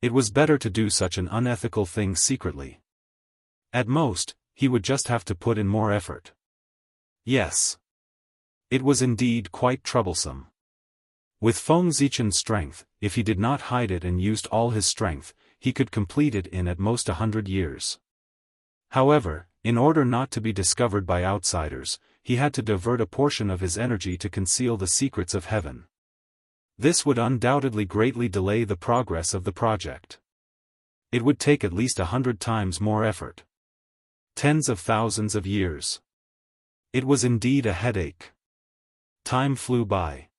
it was better to do such an unethical thing secretly. At most, he would just have to put in more effort. Yes. It was indeed quite troublesome. With Feng Zichen's strength, if he did not hide it and used all his strength, he could complete it in at most 100 years. However, in order not to be discovered by outsiders, he had to divert a portion of his energy to conceal the secrets of heaven. This would undoubtedly greatly delay the progress of the project. It would take at least 100 times more effort. Tens of thousands of years. It was indeed a headache. Time flew by.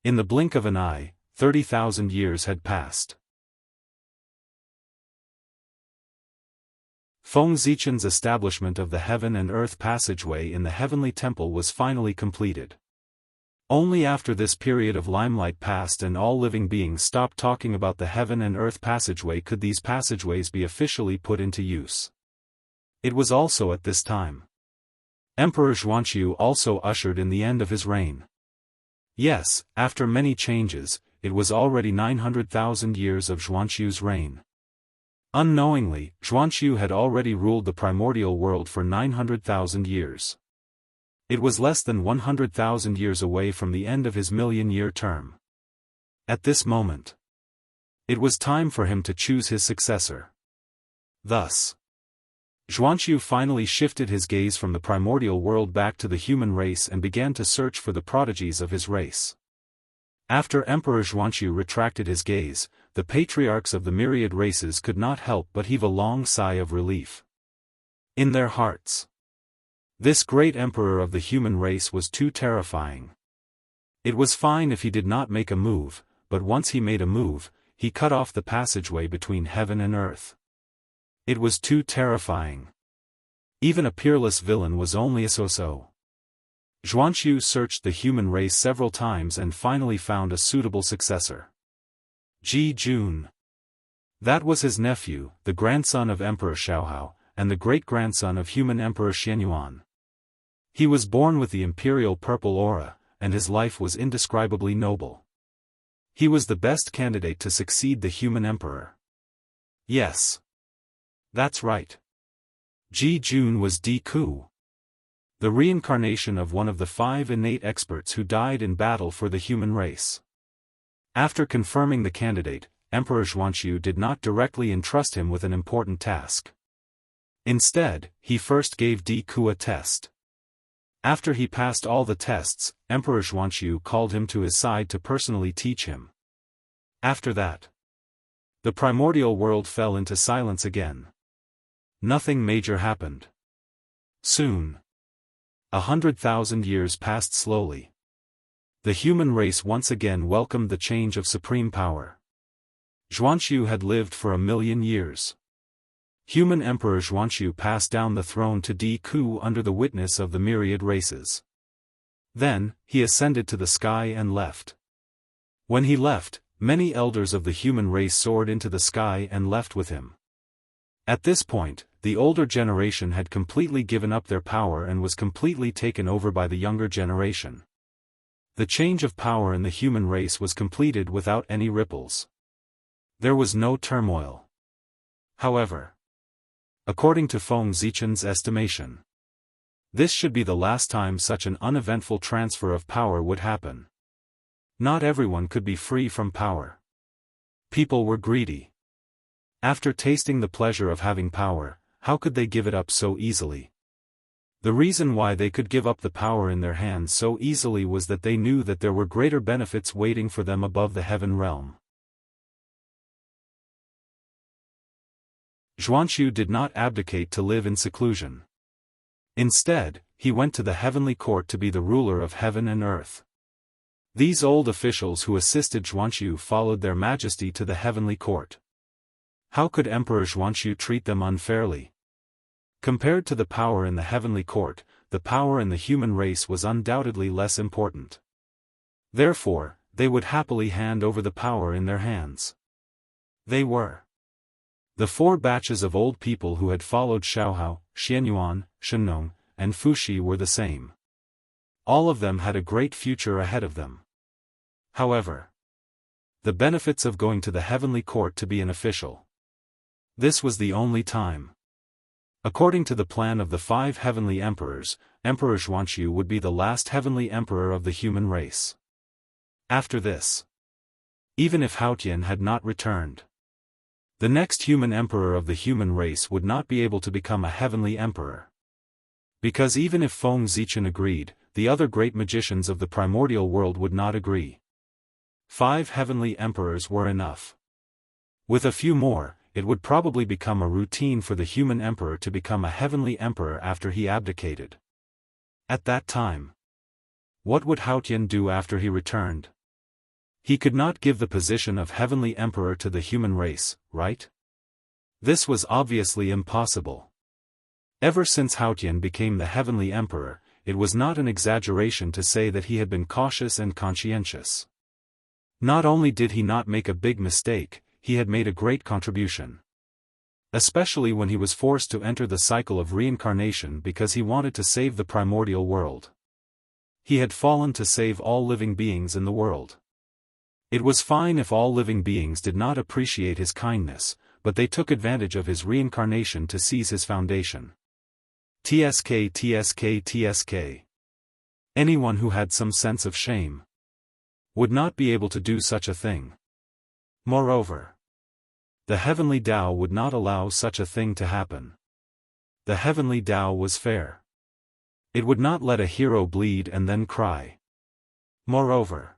In the blink of an eye, 30,000 years had passed. Feng Zichen's establishment of the heaven and earth passageway in the heavenly temple was finally completed. Only after this period of limelight passed and all living beings stopped talking about the heaven and earth passageway could these passageways be officially put into use. It was also at this time Emperor Xuanqiu also ushered in the end of his reign. Yes, after many changes, it was already 900,000 years of Xuanqiu's reign. Unknowingly, Xuanqiu had already ruled the primordial world for 900,000 years. It was less than 100,000 years away from the end of his million-year term. At this moment, it was time for him to choose his successor. Thus, Xuanqiu finally shifted his gaze from the primordial world back to the human race and began to search for the prodigies of his race. After Emperor Xuanqiu retracted his gaze, the patriarchs of the myriad races could not help but heave a long sigh of relief. In their hearts, this great emperor of the human race was too terrifying. It was fine if he did not make a move, but once he made a move, he cut off the passageway between heaven and earth. It was too terrifying. Even a peerless villain was only a so-so. Xuanqiu searched the human race several times and finally found a suitable successor. Ji Jun. That was his nephew, the grandson of Emperor Xiaohao, and the great-grandson of human Emperor Xianyuan. He was born with the imperial purple aura, and his life was indescribably noble. He was the best candidate to succeed the human emperor. Yes. That's right. Ji Jun was Di Ku, the reincarnation of one of the 5 innate experts who died in battle for the human race. After confirming the candidate, Emperor Xuanqiu did not directly entrust him with an important task. Instead, he first gave Di Ku a test. After he passed all the tests, Emperor Xuanqiu called him to his side to personally teach him. After that, the primordial world fell into silence again. Nothing major happened. Soon, 100,000 years passed slowly. The human race once again welcomed the change of supreme power. Xuanqiu had lived for 1,000,000 years. Human Emperor Xuanqiu passed down the throne to Di Ku under the witness of the myriad races. Then, he ascended to the sky and left. When he left, many elders of the human race soared into the sky and left with him. At this point, the older generation had completely given up their power and was completely taken over by the younger generation. The change of power in the human race was completed without any ripples. There was no turmoil. However, according to Feng Zichen's estimation, this should be the last time such an uneventful transfer of power would happen. Not everyone could be free from power. People were greedy. After tasting the pleasure of having power, how could they give it up so easily? The reason why they could give up the power in their hands so easily was that they knew that there were greater benefits waiting for them above the heaven realm. Xuanqiu did not abdicate to live in seclusion. Instead, he went to the heavenly court to be the ruler of heaven and earth. These old officials who assisted Xuanqiu followed their majesty to the heavenly court. How could Emperor Xuanqiu treat them unfairly? Compared to the power in the heavenly court, the power in the human race was undoubtedly less important. Therefore, they would happily hand over the power in their hands. They were the 4 batches of old people who had followed Xiaohao, Xianyuan, Shennong, and Fuxi were the same. All of them had a great future ahead of them. However, the benefits of going to the heavenly court to be an official. This was the only time. According to the plan of the 5 heavenly emperors, Emperor Xuanqiu would be the last heavenly emperor of the human race. After this, even if Haotian had not returned, the next human emperor of the human race would not be able to become a heavenly emperor. Because even if Feng Zichen agreed, the other great magicians of the primordial world would not agree. 5 heavenly emperors were enough. With a few more, it would probably become a routine for the human emperor to become a heavenly emperor after he abdicated. At that time, what would Haotian do after he returned? He could not give the position of heavenly emperor to the human race, right? This was obviously impossible. Ever since Haotian became the heavenly emperor, it was not an exaggeration to say that he had been cautious and conscientious. Not only did he not make a big mistake, he had made a great contribution. Especially when he was forced to enter the cycle of reincarnation because he wanted to save the primordial world. He had fallen to save all living beings in the world. It was fine if all living beings did not appreciate his kindness, but they took advantage of his reincarnation to seize his foundation. TSK. Anyone who had some sense of shame would not be able to do such a thing. Moreover, the heavenly Tao would not allow such a thing to happen. The heavenly Tao was fair. It would not let a hero bleed and then cry. Moreover,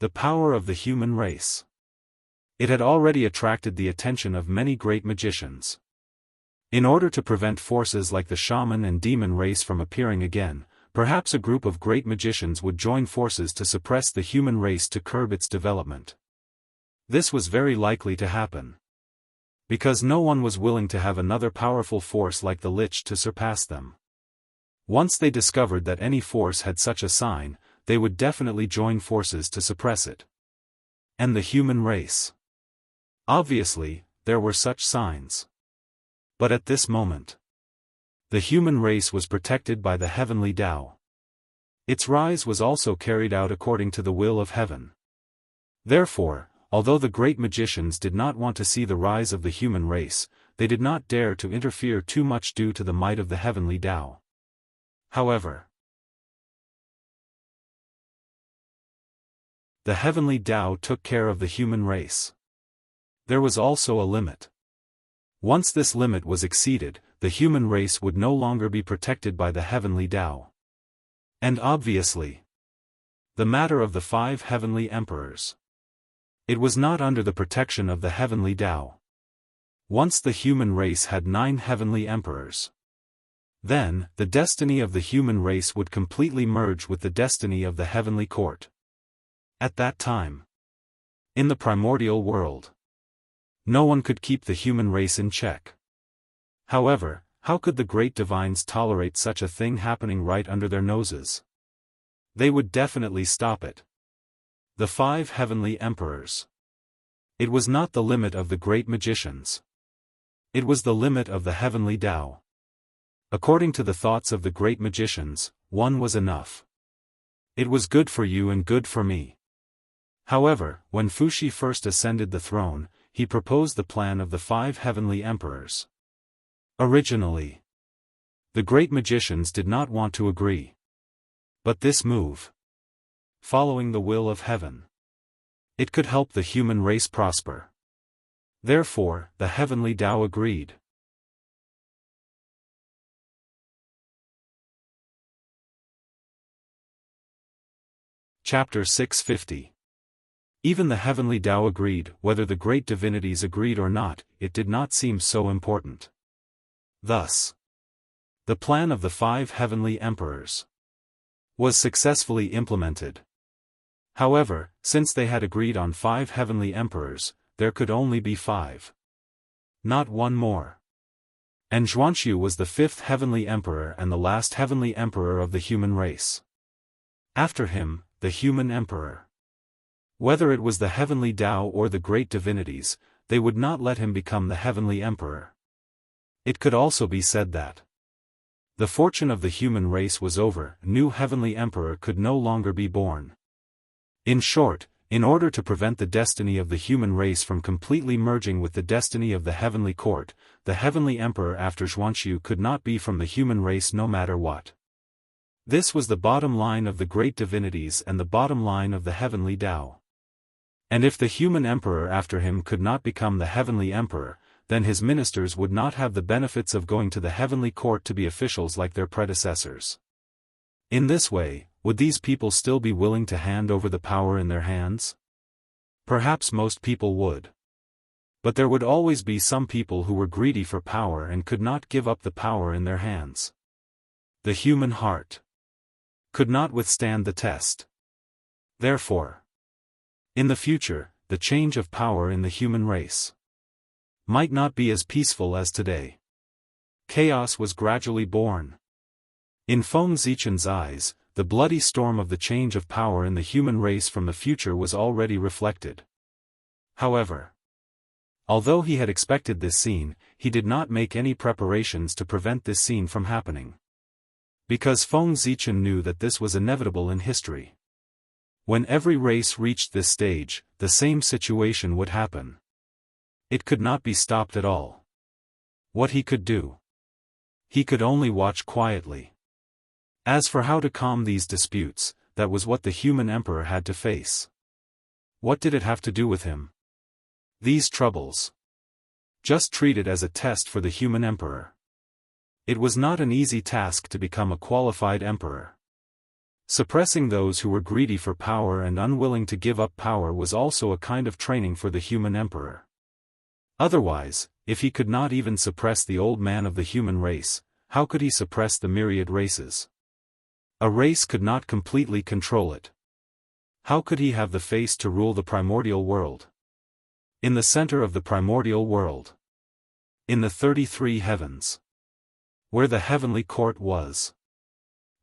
the power of the human race. It had already attracted the attention of many great magicians. In order to prevent forces like the shaman and demon race from appearing again, perhaps a group of great magicians would join forces to suppress the human race to curb its development. This was very likely to happen. Because no one was willing to have another powerful force like the Lich to surpass them. Once they discovered that any force had such a sign, they would definitely join forces to suppress it. And the human race. Obviously, there were such signs. But at this moment, the human race was protected by the heavenly Tao. Its rise was also carried out according to the will of heaven. Therefore, although the great magicians did not want to see the rise of the human race, they did not dare to interfere too much due to the might of the heavenly Tao. However, the heavenly Tao took care of the human race. There was also a limit. Once this limit was exceeded, the human race would no longer be protected by the heavenly Tao. And obviously, the matter of the 5 heavenly emperors. It was not under the protection of the heavenly Tao. Once the human race had 9 heavenly emperors. Then, the destiny of the human race would completely merge with the destiny of the heavenly court. At that time, in the primordial world, no one could keep the human race in check. However, how could the great divines tolerate such a thing happening right under their noses? They would definitely stop it. The 5 heavenly emperors. It was not the limit of the great magicians. It was the limit of the heavenly Tao. According to the thoughts of the great magicians, one was enough. It was good for you and good for me. However, when Fuxi first ascended the throne, he proposed the plan of the 5 heavenly emperors. Originally, the great magicians did not want to agree. But this move, following the will of heaven, it could help the human race prosper. Therefore, the heavenly Tao agreed. Chapter 650. Even the heavenly Tao agreed. Whether the great divinities agreed or not, it did not seem so important. Thus, the plan of the 5 heavenly emperors was successfully implemented. However, since they had agreed on 5 heavenly emperors, there could only be 5. Not one more. And Zhuanxu was the 5th heavenly emperor and the last heavenly emperor of the human race. After him, the human emperor. Whether it was the heavenly Tao or the great divinities, they would not let him become the heavenly emperor. It could also be said that the fortune of the human race was over. A new heavenly emperor could no longer be born. In short, in order to prevent the destiny of the human race from completely merging with the destiny of the heavenly court, the heavenly emperor after Zhuanxu could not be from the human race no matter what. This was the bottom line of the great divinities and the bottom line of the heavenly Tao. And if the human emperor after him could not become the heavenly emperor, then his ministers would not have the benefits of going to the heavenly court to be officials like their predecessors. In this way, would these people still be willing to hand over the power in their hands? Perhaps most people would. But there would always be some people who were greedy for power and could not give up the power in their hands. The human heart could not withstand the test. Therefore, in the future, the change of power in the human race might not be as peaceful as today. Chaos was gradually born. In Feng Zichen's eyes, the bloody storm of the change of power in the human race from the future was already reflected. However, although he had expected this scene, he did not make any preparations to prevent this scene from happening. Because Feng Zichen knew that this was inevitable in history. When every race reached this stage, the same situation would happen. It could not be stopped at all. What he could do? He could only watch quietly. As for how to calm these disputes, that was what the human emperor had to face. What did it have to do with him? These troubles. Just treat it as a test for the human emperor. It was not an easy task to become a qualified emperor. Suppressing those who were greedy for power and unwilling to give up power was also a kind of training for the human emperor. Otherwise, if he could not even suppress the old man of the human race, how could he suppress the myriad races? A race could not completely control it. How could he have the face to rule the primordial world? In the center of the primordial world. In the 33 heavens. Where the heavenly court was.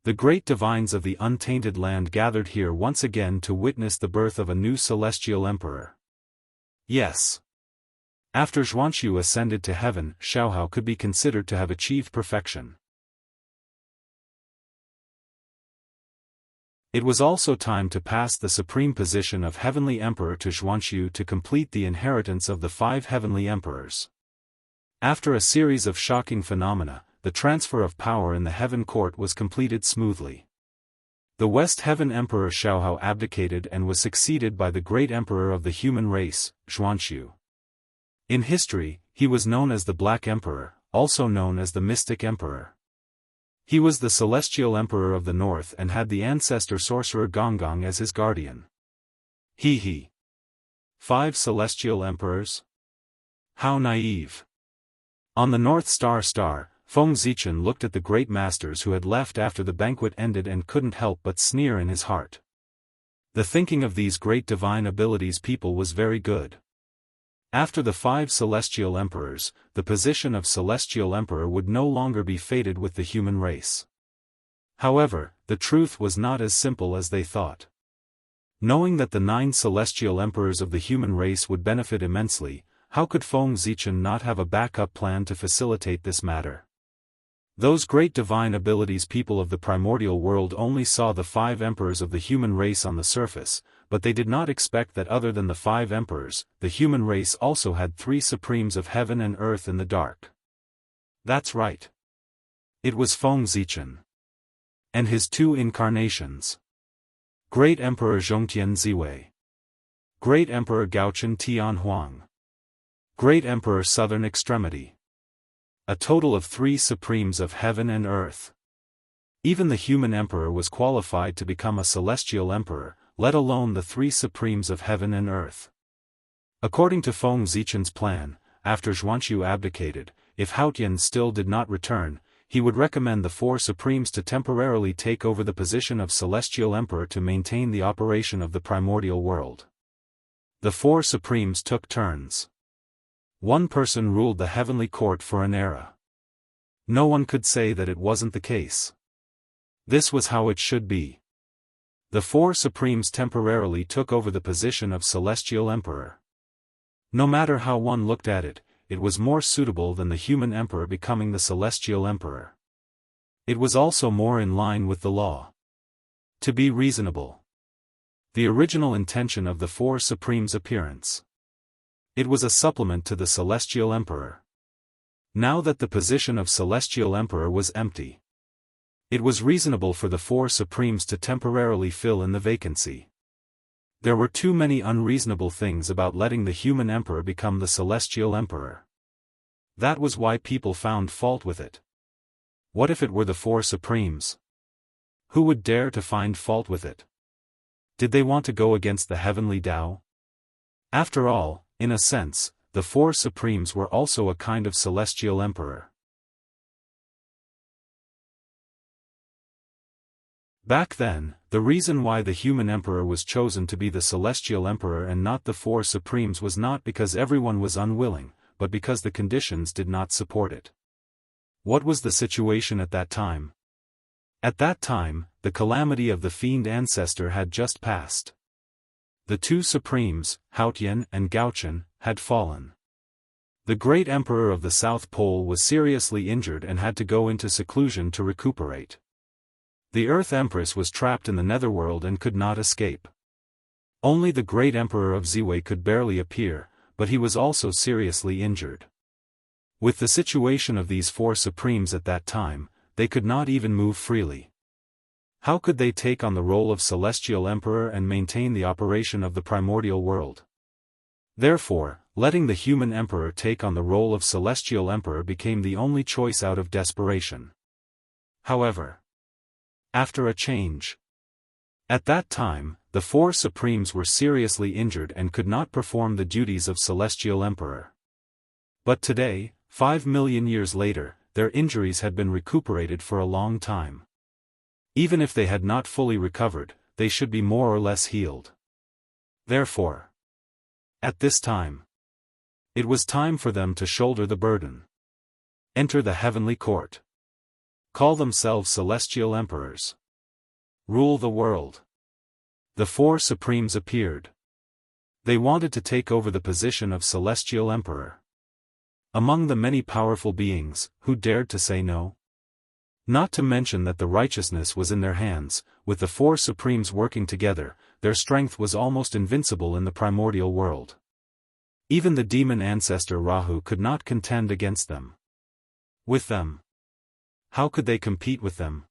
The great divines of the untainted land gathered here once again to witness the birth of a new celestial emperor. Yes. After Zhuanxu ascended to heaven, Xiaohao could be considered to have achieved perfection. It was also time to pass the supreme position of heavenly emperor to Zhuanxu to complete the inheritance of the 5 heavenly emperors. After a series of shocking phenomena, the transfer of power in the heaven court was completed smoothly. The West Heaven Emperor Xiaohao abdicated and was succeeded by the great emperor of the human race, Zhuanxu. In history, he was known as the Black Emperor, also known as the Mystic Emperor. He was the celestial emperor of the north and had the ancestor sorcerer Gonggong as his guardian. He. 5 celestial emperors? How naive. On the North Star, Feng Zichen looked at the great masters who had left after the banquet ended and couldn't help but sneer in his heart. The thinking of these great divine abilities people was very good. After the 5 celestial emperors, the position of celestial emperor would no longer be fated with the human race. However, the truth was not as simple as they thought. Knowing that the 9 celestial emperors of the human race would benefit immensely, how could Feng Zichen not have a backup plan to facilitate this matter? Those great divine abilities people of the primordial world only saw the 5 emperors of the human race on the surface, but they did not expect that other than the 5 emperors, the human race also had 3 supremes of heaven and earth in the dark. That's right. It was Feng Zichen. And his 2 incarnations. Great Emperor Zhongtian Ziwei. Great Emperor Gaochen Tianhuang. Great Emperor Southern Extremity. A total of 3 supremes of heaven and earth. Even the human emperor was qualified to become a celestial emperor, let alone the 3 supremes of heaven and earth. According to Feng Zichen's plan, after Zhuanxu abdicated, if Haotian still did not return, he would recommend the 4 supremes to temporarily take over the position of celestial emperor to maintain the operation of the primordial world. The 4 supremes took turns. One person ruled the heavenly court for an era. No one could say that it wasn't the case. This was how it should be. The 4 supremes temporarily took over the position of celestial emperor. No matter how one looked at it, it was more suitable than the human emperor becoming the celestial emperor. It was also more in line with the law. To be reasonable. The original intention of the 4 supremes' appearance. It was a supplement to the celestial emperor. Now that the position of celestial emperor was empty, it was reasonable for the 4 supremes to temporarily fill in the vacancy. There were too many unreasonable things about letting the human emperor become the celestial emperor. That was why people found fault with it. What if it were the 4 supremes? Who would dare to find fault with it? Did they want to go against the heavenly Tao? After all, in a sense, the four supremes were also a kind of celestial emperor. Back then, the reason why the human emperor was chosen to be the celestial emperor and not the four supremes was not because everyone was unwilling, but because the conditions did not support it. What was the situation at that time? At that time, the calamity of the fiend ancestor had just passed. The two supremes, Haotian and Gaochen, had fallen. The great emperor of the South Pole was seriously injured and had to go into seclusion to recuperate. The Earth Empress was trapped in the netherworld and could not escape. Only the great emperor of Ziwei could barely appear, but he was also seriously injured. With the situation of these four supremes at that time, they could not even move freely. How could they take on the role of celestial emperor and maintain the operation of the primordial world? Therefore, letting the human emperor take on the role of celestial emperor became the only choice out of desperation. However, after a change. At that time, the four supremes were seriously injured and could not perform the duties of celestial emperor. But today, 5 million years later, their injuries had been recuperated for a long time. Even if they had not fully recovered, they should be more or less healed. Therefore, at this time, it was time for them to shoulder the burden. Enter the heavenly court. Call themselves celestial emperors. Rule the world. The four supremes appeared. They wanted to take over the position of celestial emperor. Among the many powerful beings, who dared to say no? Not to mention that the righteousness was in their hands, with the four supremes working together, their strength was almost invincible in the primordial world. Even the demon ancestor Rahu could not contend against them. With them, how could they compete with them?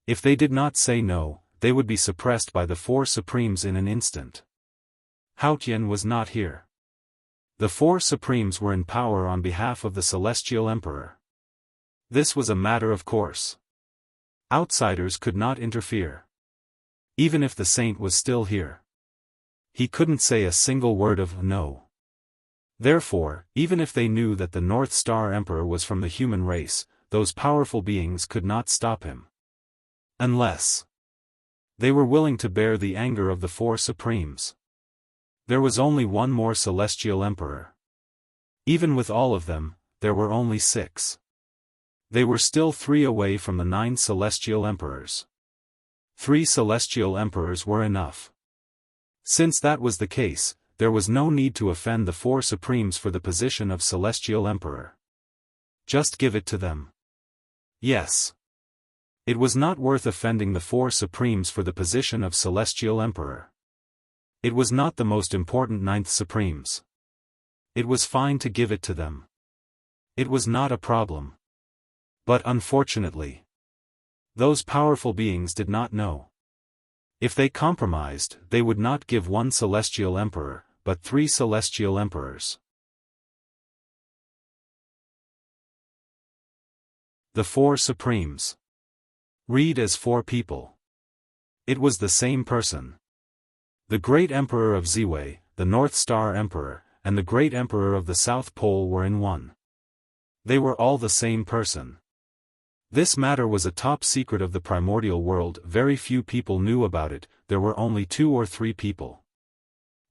If they did not say no, they would be suppressed by the four supremes in an instant. Haotian was not here. The four supremes were in power on behalf of the celestial emperor. This was a matter of course. Outsiders could not interfere. Even if the saint was still here, he couldn't say a single word of no. Therefore, even if they knew that the North Star Emperor was from the human race, those powerful beings could not stop him. Unless they were willing to bear the anger of the four supremes. There was only one more celestial emperor. Even with all of them, there were only 6. They were still 3 away from the 9 celestial emperors. 3 celestial emperors were enough. Since that was the case, there was no need to offend the 4 supremes for the position of celestial emperor. Just give it to them. Yes. It was not worth offending the 4 supremes for the position of celestial emperor. It was not the most important 9th supremes. It was fine to give it to them. It was not a problem. But unfortunately, those powerful beings did not know. If they compromised, they would not give 1 celestial emperor, but 3 celestial emperors. The 4 supremes. Read as 4 people. It was the same person. The great emperor of Ziwei, the North Star Emperor, and the great emperor of the South Pole were in one. They were all the same person. This matter was a top secret of the primordial world. Very few people knew about it. There were only 2 or 3 people.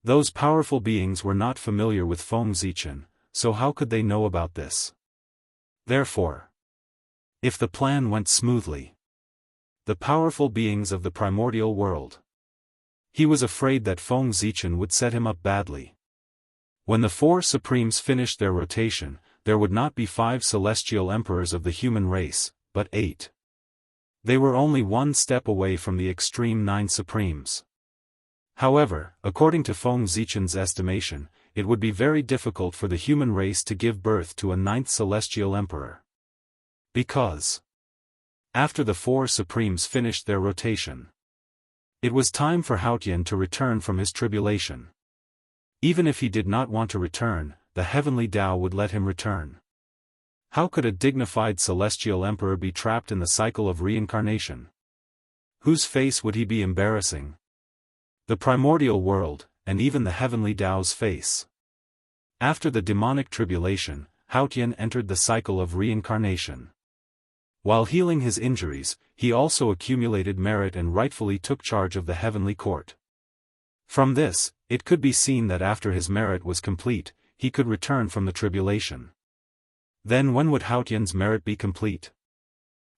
Those powerful beings were not familiar with Feng Zichen, so how could they know about this? Therefore, if the plan went smoothly, the powerful beings of the primordial world, he was afraid that Feng Zichen would set him up badly. When the 4 supremes finished their rotation, there would not be 5 celestial emperors of the human race, but 8. They were only 1 step away from the extreme 9 supremes. However, according to Feng Zichen's estimation, it would be very difficult for the human race to give birth to a 9th celestial emperor. Because, after the 4 supremes finished their rotation, it was time for Haotian to return from his tribulation. Even if he did not want to return, the heavenly Tao would let him return. How could a dignified celestial emperor be trapped in the cycle of reincarnation? Whose face would he be embarrassing? The primordial world, and even the heavenly Tao's face. After the demonic tribulation, Haotian entered the cycle of reincarnation. While healing his injuries, he also accumulated merit and rightfully took charge of the heavenly court. From this, it could be seen that after his merit was complete, he could return from the tribulation. Then when would Haotian's merit be complete?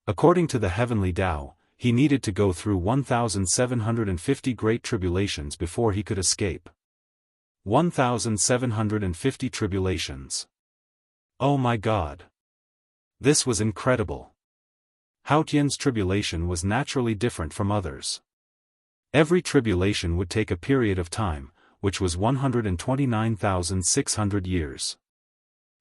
According to the heavenly Tao, he needed to go through 1,750 great tribulations before he could escape. 1,750 tribulations. Oh my God! This was incredible. Haotian's tribulation was naturally different from others. Every tribulation would take a period of time, which was 129,600 years.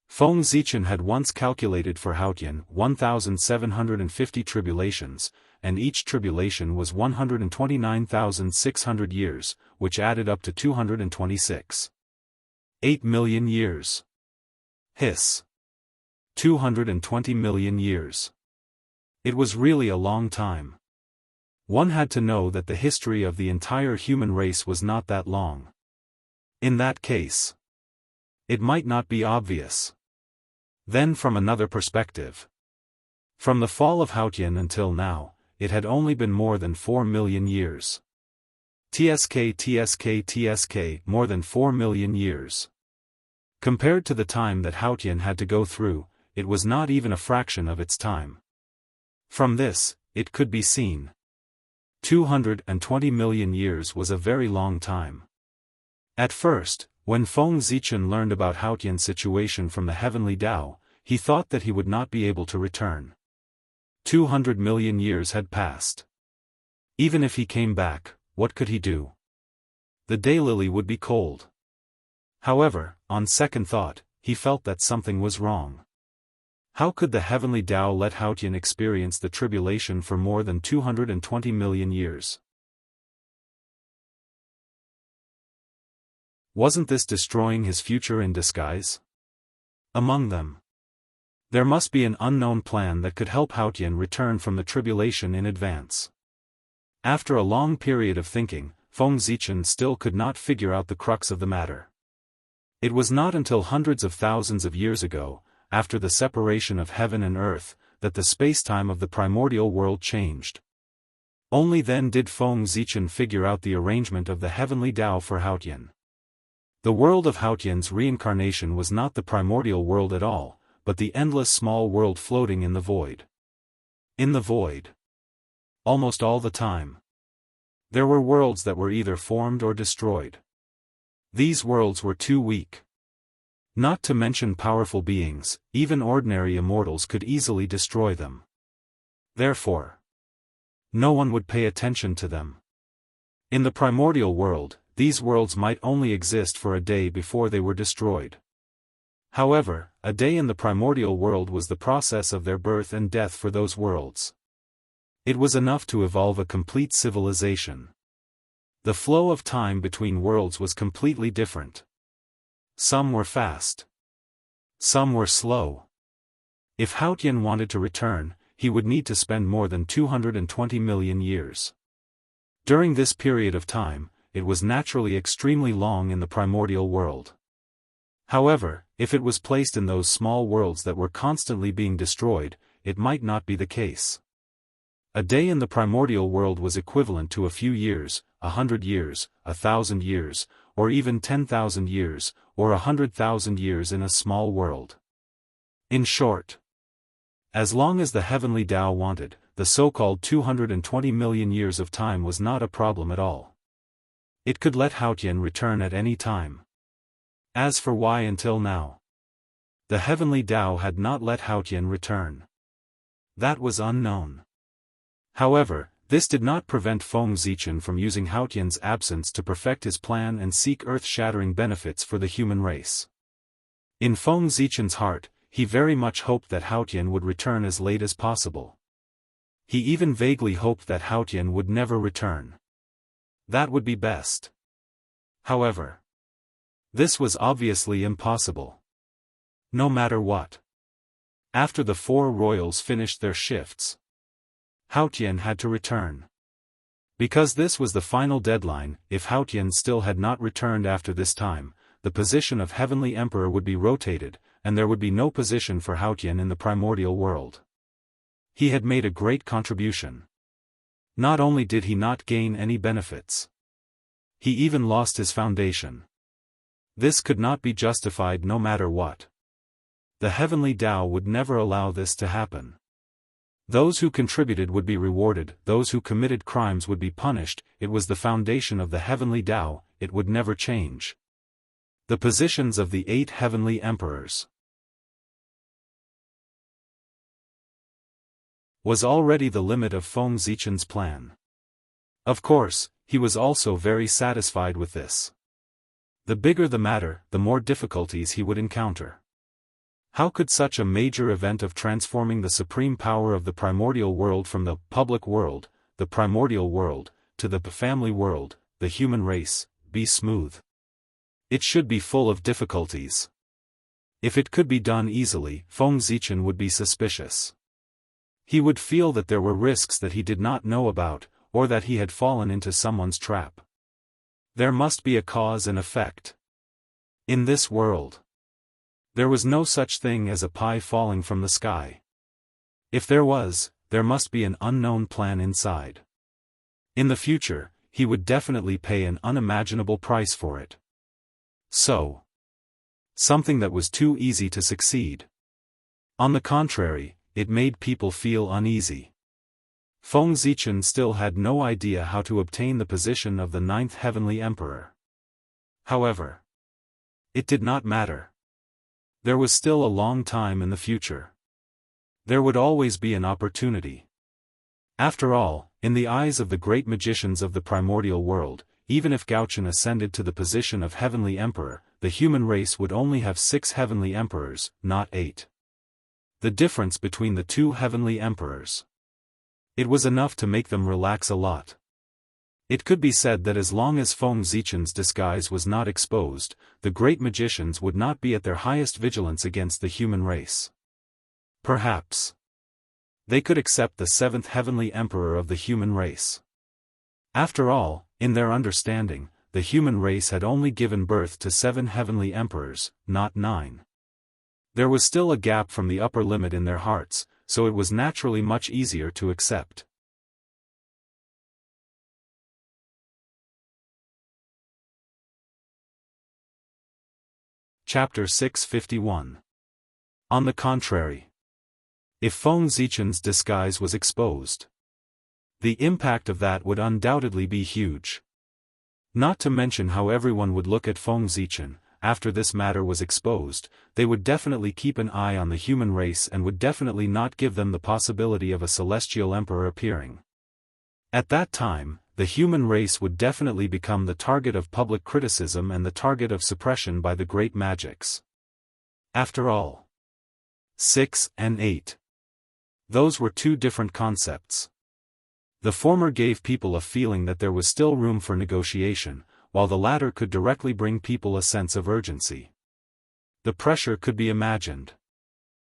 Feng Zichen had once calculated for Haotian 1,750 tribulations, and each tribulation was 129,600 years, which added up to 226. 8 million years. Hiss. 220 million years. It was really a long time. One had to know that the history of the entire human race was not that long. In that case, it might not be obvious. Then from another perspective. From the fall of Haotian until now, it had only been more than 4 million years. TSK, more than 4 million years. Compared to the time that Haotian had to go through, it was not even a fraction of its time. From this, it could be seen. 220 million years was a very long time. At first, when Feng Zichen learned about Haotian's situation from the heavenly Tao, he thought that he would not be able to return. 200 million years had passed. Even if he came back, what could he do? The daylily would be cold. However, on second thought, he felt that something was wrong. How could the heavenly Tao let Haotian experience the tribulation for more than 220 million years? Wasn't this destroying his future in disguise? Among them, there must be an unknown plan that could help Haotian return from the tribulation in advance. After a long period of thinking, Feng Zichen still could not figure out the crux of the matter. It was not until hundreds of thousands of years ago, after the separation of heaven and earth, that the space-time of the primordial world changed. Only then did Feng Zichen figure out the arrangement of the heavenly Tao for Haotian. The world of Haotian's reincarnation was not the primordial world at all, but the endless small world floating in the void. In the void. Almost all the time. There were worlds that were either formed or destroyed. These worlds were too weak. Not to mention powerful beings, even ordinary immortals could easily destroy them. Therefore, no one would pay attention to them. In the primordial world, these worlds might only exist for a day before they were destroyed. However, a day in the primordial world was the process of their birth and death for those worlds. It was enough to evolve a complete civilization. The flow of time between worlds was completely different. Some were fast. Some were slow. If Haotian wanted to return, he would need to spend more than 220 million years. During this period of time, it was naturally extremely long in the primordial world. However, if it was placed in those small worlds that were constantly being destroyed, it might not be the case. A day in the primordial world was equivalent to a few years, 100 years, 1,000 years, or even 10,000 years, or 100,000 years in a small world. In short, as long as the heavenly Tao wanted, the so-called 220 million years of time was not a problem at all. It could let Haotian return at any time. As for why until now, the heavenly Tao had not let Haotian return. That was unknown. However, this did not prevent Feng Zichen from using Haotian's absence to perfect his plan and seek earth-shattering benefits for the human race. In Feng Zichen's heart, he very much hoped that Haotian would return as late as possible. He even vaguely hoped that Haotian would never return. That would be best. However, this was obviously impossible. No matter what. After the four royals finished their shifts, Haotian had to return. Because this was the final deadline, if Haotian still had not returned after this time, the position of Heavenly Emperor would be rotated, and there would be no position for Haotian in the primordial world. He had made a great contribution. Not only did he not gain any benefits, he even lost his foundation. This could not be justified no matter what. The Heavenly Tao would never allow this to happen. Those who contributed would be rewarded, those who committed crimes would be punished. It was the foundation of the Heavenly Tao, it would never change. The positions of the 8 Heavenly Emperors was already the limit of Feng Zichen's plan. Of course, he was also very satisfied with this. The bigger the matter, the more difficulties he would encounter. How could such a major event of transforming the supreme power of the primordial world from the public world, the primordial world, to the family world, the human race, be smooth? It should be full of difficulties. If it could be done easily, Feng Zichen would be suspicious. He would feel that there were risks that he did not know about, or that he had fallen into someone's trap. There must be a cause and effect. In this world, there was no such thing as a pie falling from the sky. If there was, there must be an unknown plan inside. In the future, he would definitely pay an unimaginable price for it. So, something that was too easy to succeed. On the contrary, it made people feel uneasy. Feng Zichen still had no idea how to obtain the position of the 9th Heavenly Emperor. However, it did not matter. There was still a long time in the future. There would always be an opportunity. After all, in the eyes of the great magicians of the primordial world, even if Gaochen ascended to the position of Heavenly Emperor, the human race would only have 6 Heavenly Emperors, not 8. The difference between the 2 Heavenly Emperors, it was enough to make them relax a lot. It could be said that as long as Feng Zichen's disguise was not exposed, the great magicians would not be at their highest vigilance against the human race. Perhaps they could accept the 7th Heavenly Emperor of the human race. After all, in their understanding, the human race had only given birth to 7 Heavenly Emperors, not 9. There was still a gap from the upper limit in their hearts, so it was naturally much easier to accept. Chapter 651. On the contrary, if Feng Zichen's disguise was exposed, the impact of that would undoubtedly be huge. Not to mention how everyone would look at Feng Zichen. After this matter was exposed, they would definitely keep an eye on the human race and would definitely not give them the possibility of a celestial emperor appearing. At that time, the human race would definitely become the target of public criticism and the target of suppression by the great magics. After all, 6 and 8. Those were 2 different concepts. The former gave people a feeling that there was still room for negotiation, while the latter could directly bring people a sense of urgency. The pressure could be imagined.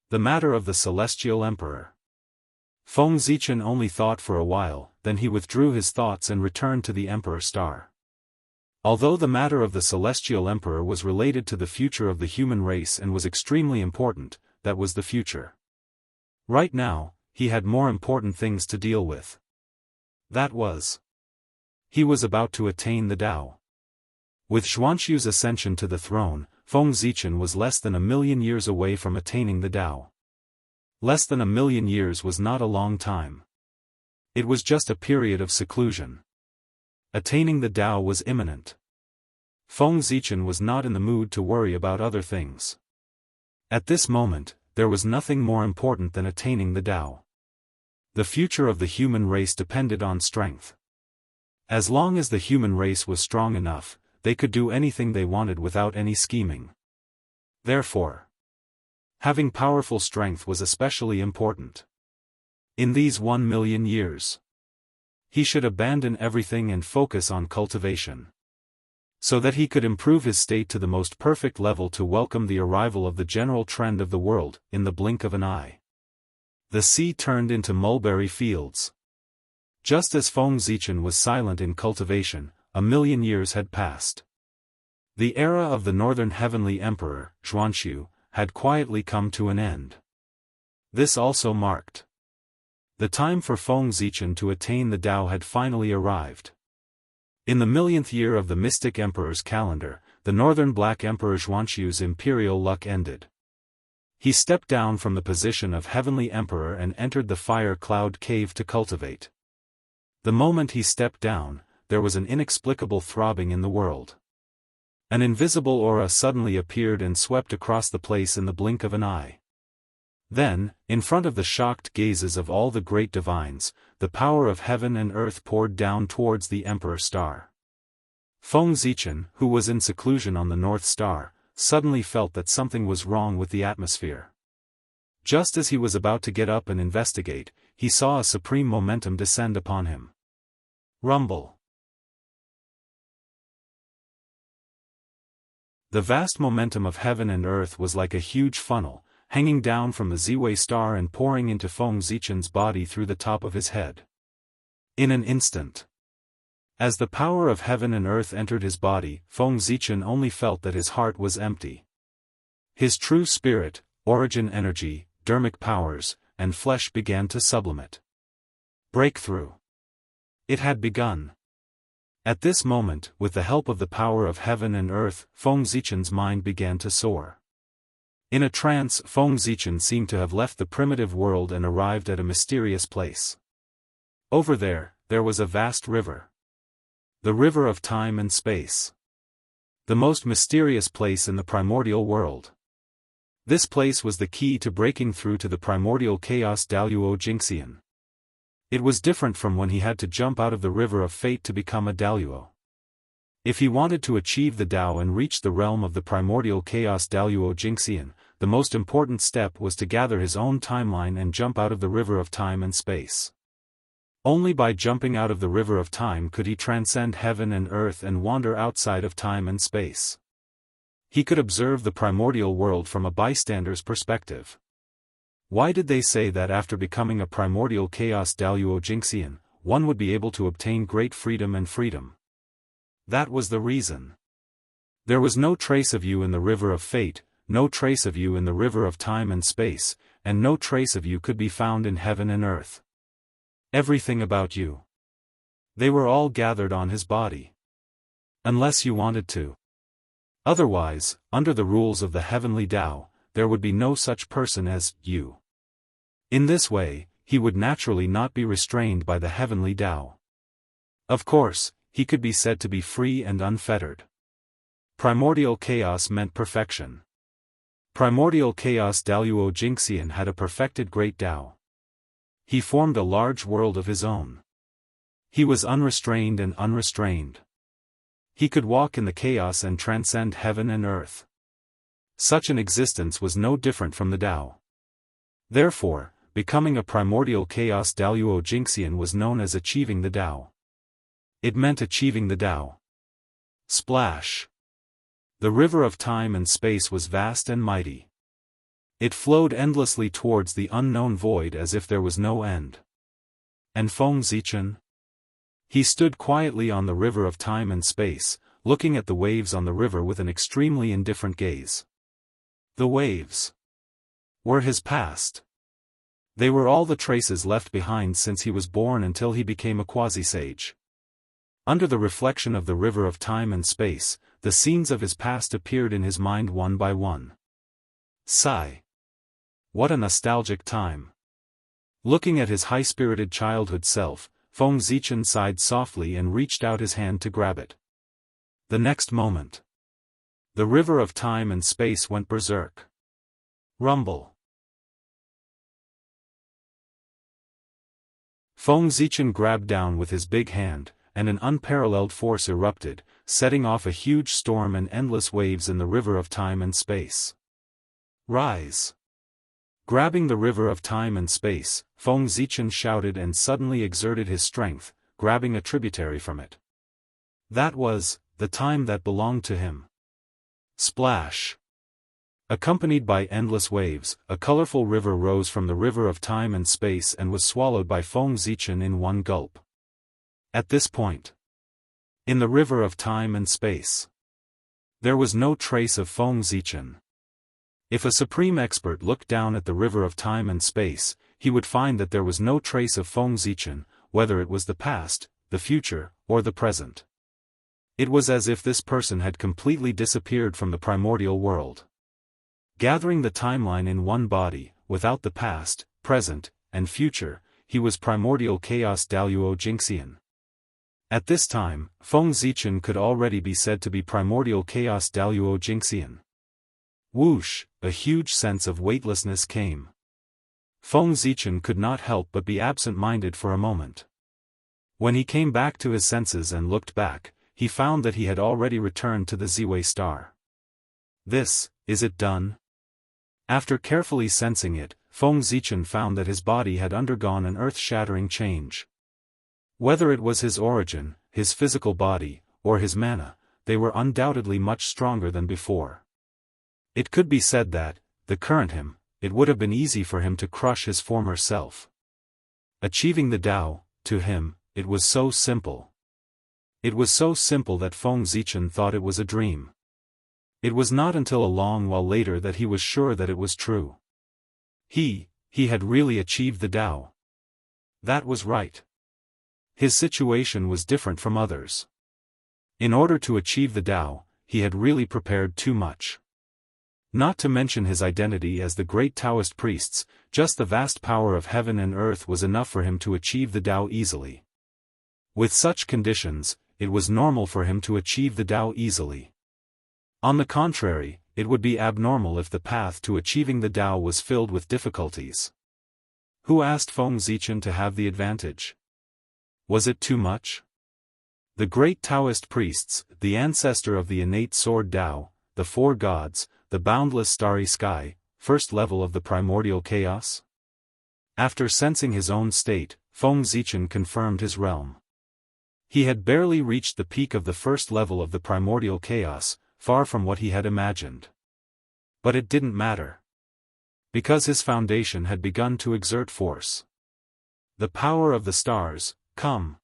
The matter of the celestial emperor. Feng Zichen only thought for a while, then he withdrew his thoughts and returned to the Emperor Star. Although the matter of the celestial emperor was related to the future of the human race and was extremely important, that was the future. Right now, he had more important things to deal with. That was, he was about to attain the Tao. With Xuanxu's ascension to the throne, Feng Zichen was less than 1,000,000 years away from attaining the Tao. Less than 1,000,000 years was not a long time. It was just a period of seclusion. Attaining the Tao was imminent. Feng Zichen was not in the mood to worry about other things. At this moment, there was nothing more important than attaining the Tao. The future of the human race depended on strength. As long as the human race was strong enough, they could do anything they wanted without any scheming. Therefore, having powerful strength was especially important. In these 1,000,000 years, he should abandon everything and focus on cultivation, so that he could improve his state to the most perfect level to welcome the arrival of the general trend of the world, in the blink of an eye. The sea turned into mulberry fields. Just as Feng Zichen was silent in cultivation, 1,000,000 years had passed. The era of the Northern Heavenly Emperor, Xuanxu, had quietly come to an end. This also marked the time for Feng Zichen to attain the Tao had finally arrived. In the 1,000,000th year of the Mystic Emperor's calendar, the Northern Black Emperor Xuanxu's imperial luck ended. He stepped down from the position of Heavenly Emperor and entered the Fire Cloud Cave to cultivate. The moment he stepped down, there was an inexplicable throbbing in the world. An invisible aura suddenly appeared and swept across the place in the blink of an eye. Then, in front of the shocked gazes of all the great divines, the power of heaven and earth poured down towards the Emperor Star. Feng Zichen, who was in seclusion on the North Star, suddenly felt that something was wrong with the atmosphere. Just as he was about to get up and investigate, he saw a supreme momentum descend upon him. Rumble. The vast momentum of heaven and earth was like a huge funnel, hanging down from the Ziwei star and pouring into Feng Zichen's body through the top of his head. In an instant, as the power of heaven and earth entered his body, Feng Zichen only felt that his heart was empty. His true spirit, origin energy, dermic powers, and flesh began to sublimate. Breakthrough. It had begun. At this moment, with the help of the power of heaven and earth, Feng Zichen's mind began to soar. In a trance, Feng Zichen seemed to have left the primitive world and arrived at a mysterious place. Over there was a vast river. The river of time and space. The most mysterious place in the primordial world. This place was the key to breaking through to the primordial chaos Daluo Jingxian. It was different from when he had to jump out of the river of fate to become a Daluo. If he wanted to achieve the Tao and reach the realm of the primordial chaos Daluo Jingxian, the most important step was to gather his own timeline and jump out of the river of time and space. Only by jumping out of the river of time could he transcend heaven and earth and wander outside of time and space. He could observe the primordial world from a bystander's perspective. Why did they say that after becoming a primordial chaos Daluo Jingxian, one would be able to obtain great freedom and freedom? That was the reason. There was no trace of you in the river of fate, no trace of you in the river of time and space, and no trace of you could be found in heaven and earth. Everything about you. They were all gathered on his body. Unless you wanted to. Otherwise, under the rules of the heavenly Tao, there would be no such person as you. In this way, he would naturally not be restrained by the heavenly Tao. Of course, he could be said to be free and unfettered. Primordial chaos meant perfection. Primordial chaos Daluo Jingxian had a perfected great Tao. He formed a large world of his own. He was unrestrained and unrestrained. He could walk in the chaos and transcend heaven and earth. Such an existence was no different from the Tao. Therefore, becoming a primordial chaos Daluo Jingxian was known as achieving the Tao. It meant achieving the Tao. Splash. The river of time and space was vast and mighty. It flowed endlessly towards the unknown void as if there was no end. And Feng Zichen? He stood quietly on the river of time and space, looking at the waves on the river with an extremely indifferent gaze. The waves were his past. They were all the traces left behind since he was born until he became a quasi-sage. Under the reflection of the river of time and space, the scenes of his past appeared in his mind one by one. Sigh. What a nostalgic time. Looking at his high-spirited childhood self, Feng Zichen sighed softly and reached out his hand to grab it. The next moment, the river of time and space went berserk. Rumble. Feng Zichen grabbed down with his big hand, and an unparalleled force erupted, setting off a huge storm and endless waves in the river of time and space. Rise! Grabbing the river of time and space, Feng Zichen shouted and suddenly exerted his strength, grabbing a tributary from it. That was the time that belonged to him. Splash! Accompanied by endless waves, a colorful river rose from the river of time and space and was swallowed by Feng Zichen in one gulp. At this point, in the river of time and space, there was no trace of Feng Zichen. If a supreme expert looked down at the river of time and space, he would find that there was no trace of Feng Zichen, whether it was the past, the future, or the present. It was as if this person had completely disappeared from the primordial world. Gathering the timeline in one body, without the past, present, and future, he was primordial chaos Daluo Jingxian. At this time, Feng Zichen could already be said to be primordial chaos Daluo Jingxian. Whoosh, a huge sense of weightlessness came. Feng Zichen could not help but be absent-minded for a moment. When he came back to his senses and looked back, he found that he had already returned to the Ziwei star. Is it done? After carefully sensing it, Feng Zichen found that his body had undergone an earth-shattering change. Whether it was his origin, his physical body, or his mana, they were undoubtedly much stronger than before. It could be said that, the current him, it would have been easy for him to crush his former self. Achieving the Tao, to him, it was so simple. It was so simple that Feng Zichen thought it was a dream. It was not until a long while later that he was sure that it was true. He had really achieved the Tao. That was right. His situation was different from others. In order to achieve the Tao, he had really prepared too much. Not to mention his identity as the great Taoist priests, just the vast power of heaven and earth was enough for him to achieve the Tao easily. With such conditions, it was normal for him to achieve the Tao easily. On the contrary, it would be abnormal if the path to achieving the Tao was filled with difficulties. Who asked Feng Zichen to have the advantage? Was it too much? The great Taoist priests, the ancestor of the innate sword Tao, the four gods, the boundless starry sky, first level of the primordial chaos? After sensing his own state, Feng Zichen confirmed his realm. He had barely reached the peak of the first level of the primordial chaos, far from what he had imagined. But it didn't matter. Because his foundation had begun to exert force. The power of the stars, come.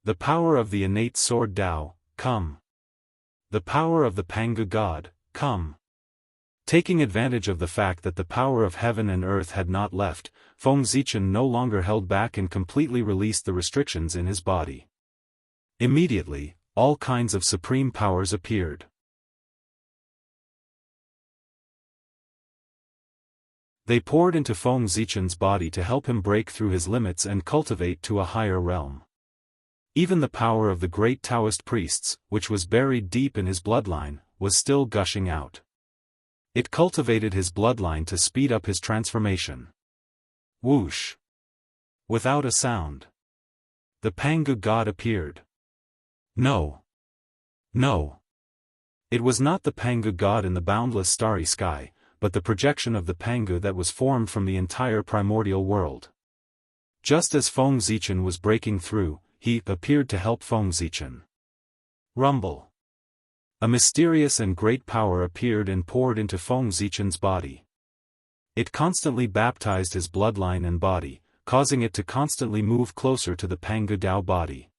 The power of the innate sword Tao, come. The power of the Pangu God, come. Taking advantage of the fact that the power of heaven and earth had not left, Feng Zichen no longer held back and completely released the restrictions in his body. Immediately, all kinds of supreme powers appeared. They poured into Feng Zichen's body to help him break through his limits and cultivate to a higher realm. Even the power of the great Taoist priests, which was buried deep in his bloodline, was still gushing out. It cultivated his bloodline to speed up his transformation. Whoosh! Without a sound, the Pangu God appeared. No. It was not the Pangu God in the boundless starry sky, but the projection of the Pangu that was formed from the entire primordial world. Just as Feng Zichen was breaking through, he appeared to help Feng Zichen. Rumble. A mysterious and great power appeared and poured into Feng Zichen's body. It constantly baptized his bloodline and body, causing it to constantly move closer to the Pangu Tao body.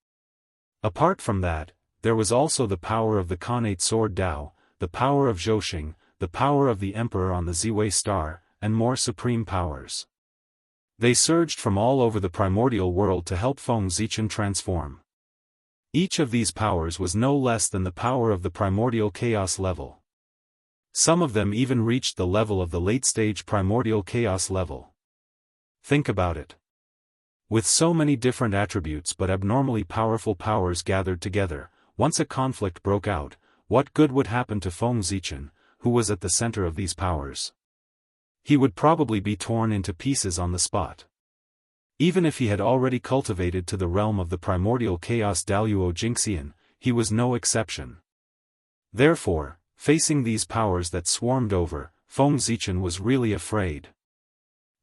Apart from that, there was also the power of the Khanate sword Tao, the power of Zhouxing, the power of the Emperor on the Ziwei star, and more supreme powers. They surged from all over the primordial world to help Feng Zichen transform. Each of these powers was no less than the power of the primordial chaos level. Some of them even reached the level of the late-stage primordial chaos level. Think about it. With so many different attributes but abnormally powerful powers gathered together, once a conflict broke out, what good would happen to Feng Zichen, who was at the center of these powers? He would probably be torn into pieces on the spot. Even if he had already cultivated to the realm of the primordial chaos Daluo Jingxian, he was no exception. Therefore, facing these powers that swarmed over, Feng Zichen was really afraid.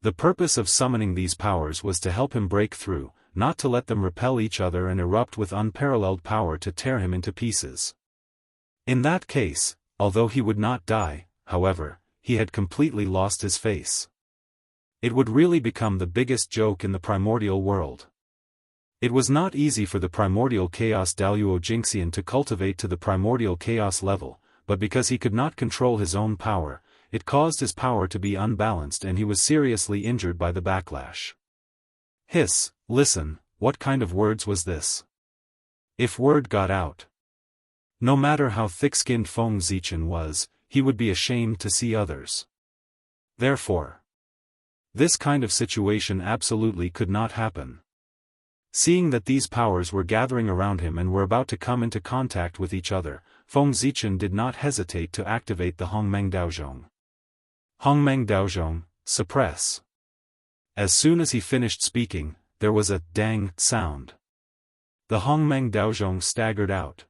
The purpose of summoning these powers was to help him break through, not to let them repel each other and erupt with unparalleled power to tear him into pieces. In that case, although he would not die, however, he had completely lost his face. It would really become the biggest joke in the primordial world. It was not easy for the primordial chaos Daluo Jingxian to cultivate to the primordial chaos level, but because he could not control his own power, it caused his power to be unbalanced and he was seriously injured by the backlash. Hiss, listen, what kind of words was this? If word got out. No matter how thick-skinned Feng Zichen was, he would be ashamed to see others. Therefore, this kind of situation absolutely could not happen. Seeing that these powers were gathering around him and were about to come into contact with each other, Feng Zichen did not hesitate to activate the Hongmeng Daozhong. Hongmeng Daozhong, suppress. As soon as he finished speaking, there was a dang sound. The Hongmeng Daozhong staggered out.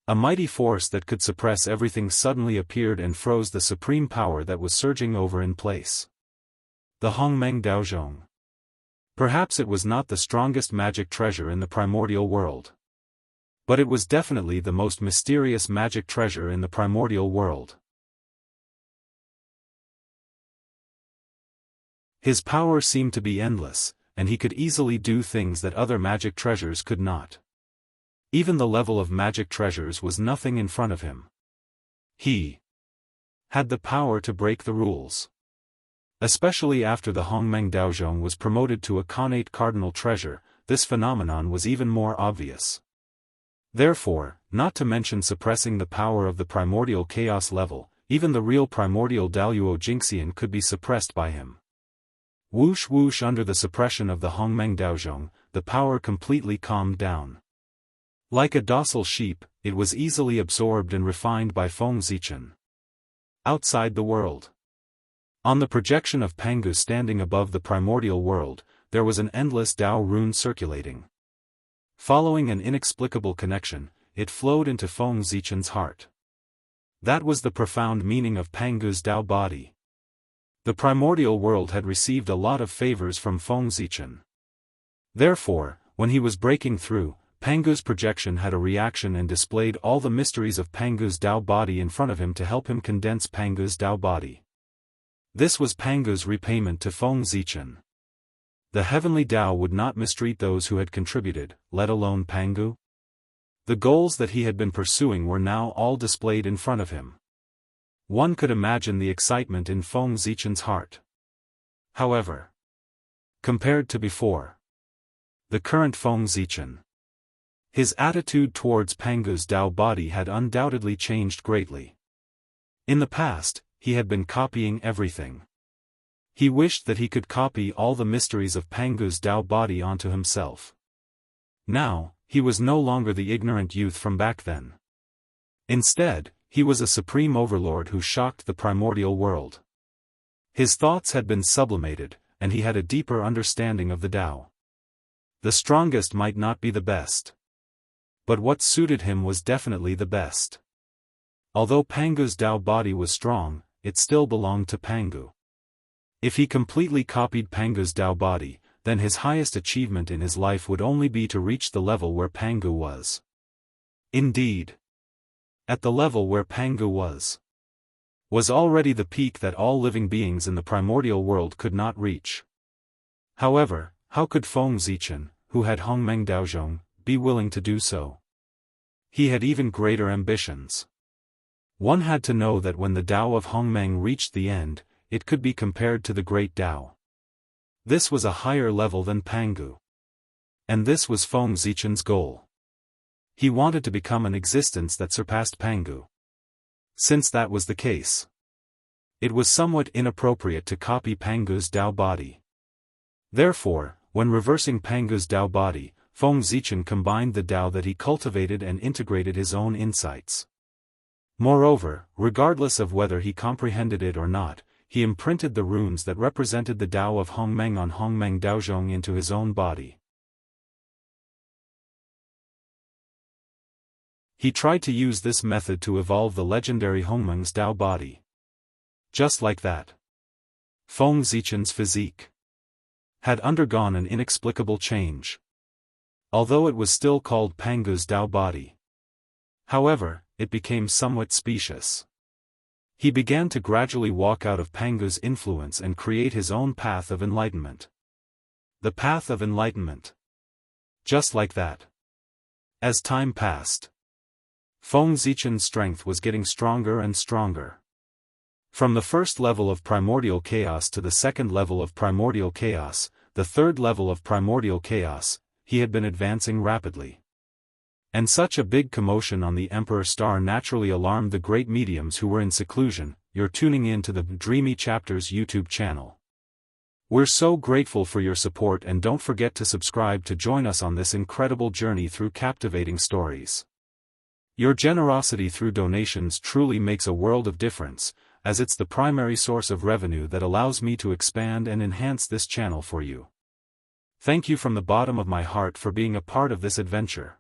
A mighty force that could suppress everything suddenly appeared and froze the supreme power that was surging over in place. The Hongmeng Daozhong. Perhaps it was not the strongest magic treasure in the primordial world. But it was definitely the most mysterious magic treasure in the primordial world. His power seemed to be endless, and he could easily do things that other magic treasures could not. Even the level of magic treasures was nothing in front of him. He had the power to break the rules. Especially after the Hongmeng Daozhong was promoted to a connate cardinal treasure, this phenomenon was even more obvious. Therefore, not to mention suppressing the power of the primordial chaos level, even the real primordial Daluo Jingxian could be suppressed by him. Whoosh whoosh under the suppression of the Hongmeng Daozhong, the power completely calmed down. Like a docile sheep, it was easily absorbed and refined by Feng Zichen. Outside the world. On the projection of Pangu standing above the primordial world, there was an endless Dao rune circulating. Following an inexplicable connection, it flowed into Feng Zichen's heart. That was the profound meaning of Pangu's Dao body. The primordial world had received a lot of favors from Feng Zichen. Therefore, when he was breaking through, Pangu's projection had a reaction and displayed all the mysteries of Pangu's Dao body in front of him to help him condense Pangu's Dao body. This was Pangu's repayment to Feng Zichen. The heavenly Dao would not mistreat those who had contributed, let alone Pangu. The goals that he had been pursuing were now all displayed in front of him. One could imagine the excitement in Feng Zichen's heart. However, compared to before, the current Feng Zichen, his attitude towards Pangu's Dao body had undoubtedly changed greatly. In the past, he had been copying everything. He wished that he could copy all the mysteries of Pangu's Dao body onto himself. Now, he was no longer the ignorant youth from back then. Instead, he was a supreme overlord who shocked the primordial world. His thoughts had been sublimated, and he had a deeper understanding of the Dao. The strongest might not be the best. But what suited him was definitely the best. Although Pangu's Dao body was strong, it still belonged to Pangu. If he completely copied Pangu's Dao body, then his highest achievement in his life would only be to reach the level where Pangu was. Indeed, at the level where Pangu was already the peak that all living beings in the primordial world could not reach. However, how could Feng Zichen, who had Hongmeng Daozhong, be willing to do so? He had even greater ambitions. One had to know that when the Dao of Hongmeng reached the end, it could be compared to the great Dao. This was a higher level than Pangu. And this was Feng Zichen's goal. He wanted to become an existence that surpassed Pangu. Since that was the case, it was somewhat inappropriate to copy Pangu's Dao body. Therefore, when reversing Pangu's Dao body, Feng Zichen combined the Dao that he cultivated and integrated his own insights. Moreover, regardless of whether he comprehended it or not, he imprinted the runes that represented the Dao of Hongmeng on Hongmeng Daozhong into his own body. He tried to use this method to evolve the legendary Hongmeng's Dao body. Just like that, Feng Zichen's physique had undergone an inexplicable change. Although it was still called Pangu's Dao body. However, it became somewhat specious. He began to gradually walk out of Pangu's influence and create his own path of enlightenment. The path of enlightenment. Just like that. As time passed, Feng Zichen's strength was getting stronger and stronger. From the first level of primordial chaos to the second level of primordial chaos, the third level of primordial chaos, he had been advancing rapidly. And such a big commotion on the Emperor Star naturally alarmed the great mediums who were in seclusion. You're tuning in to the Dreamy Chapters YouTube channel. We're so grateful for your support, and don't forget to subscribe to join us on this incredible journey through captivating stories. Your generosity through donations truly makes a world of difference, as it's the primary source of revenue that allows me to expand and enhance this channel for you. Thank you from the bottom of my heart for being a part of this adventure.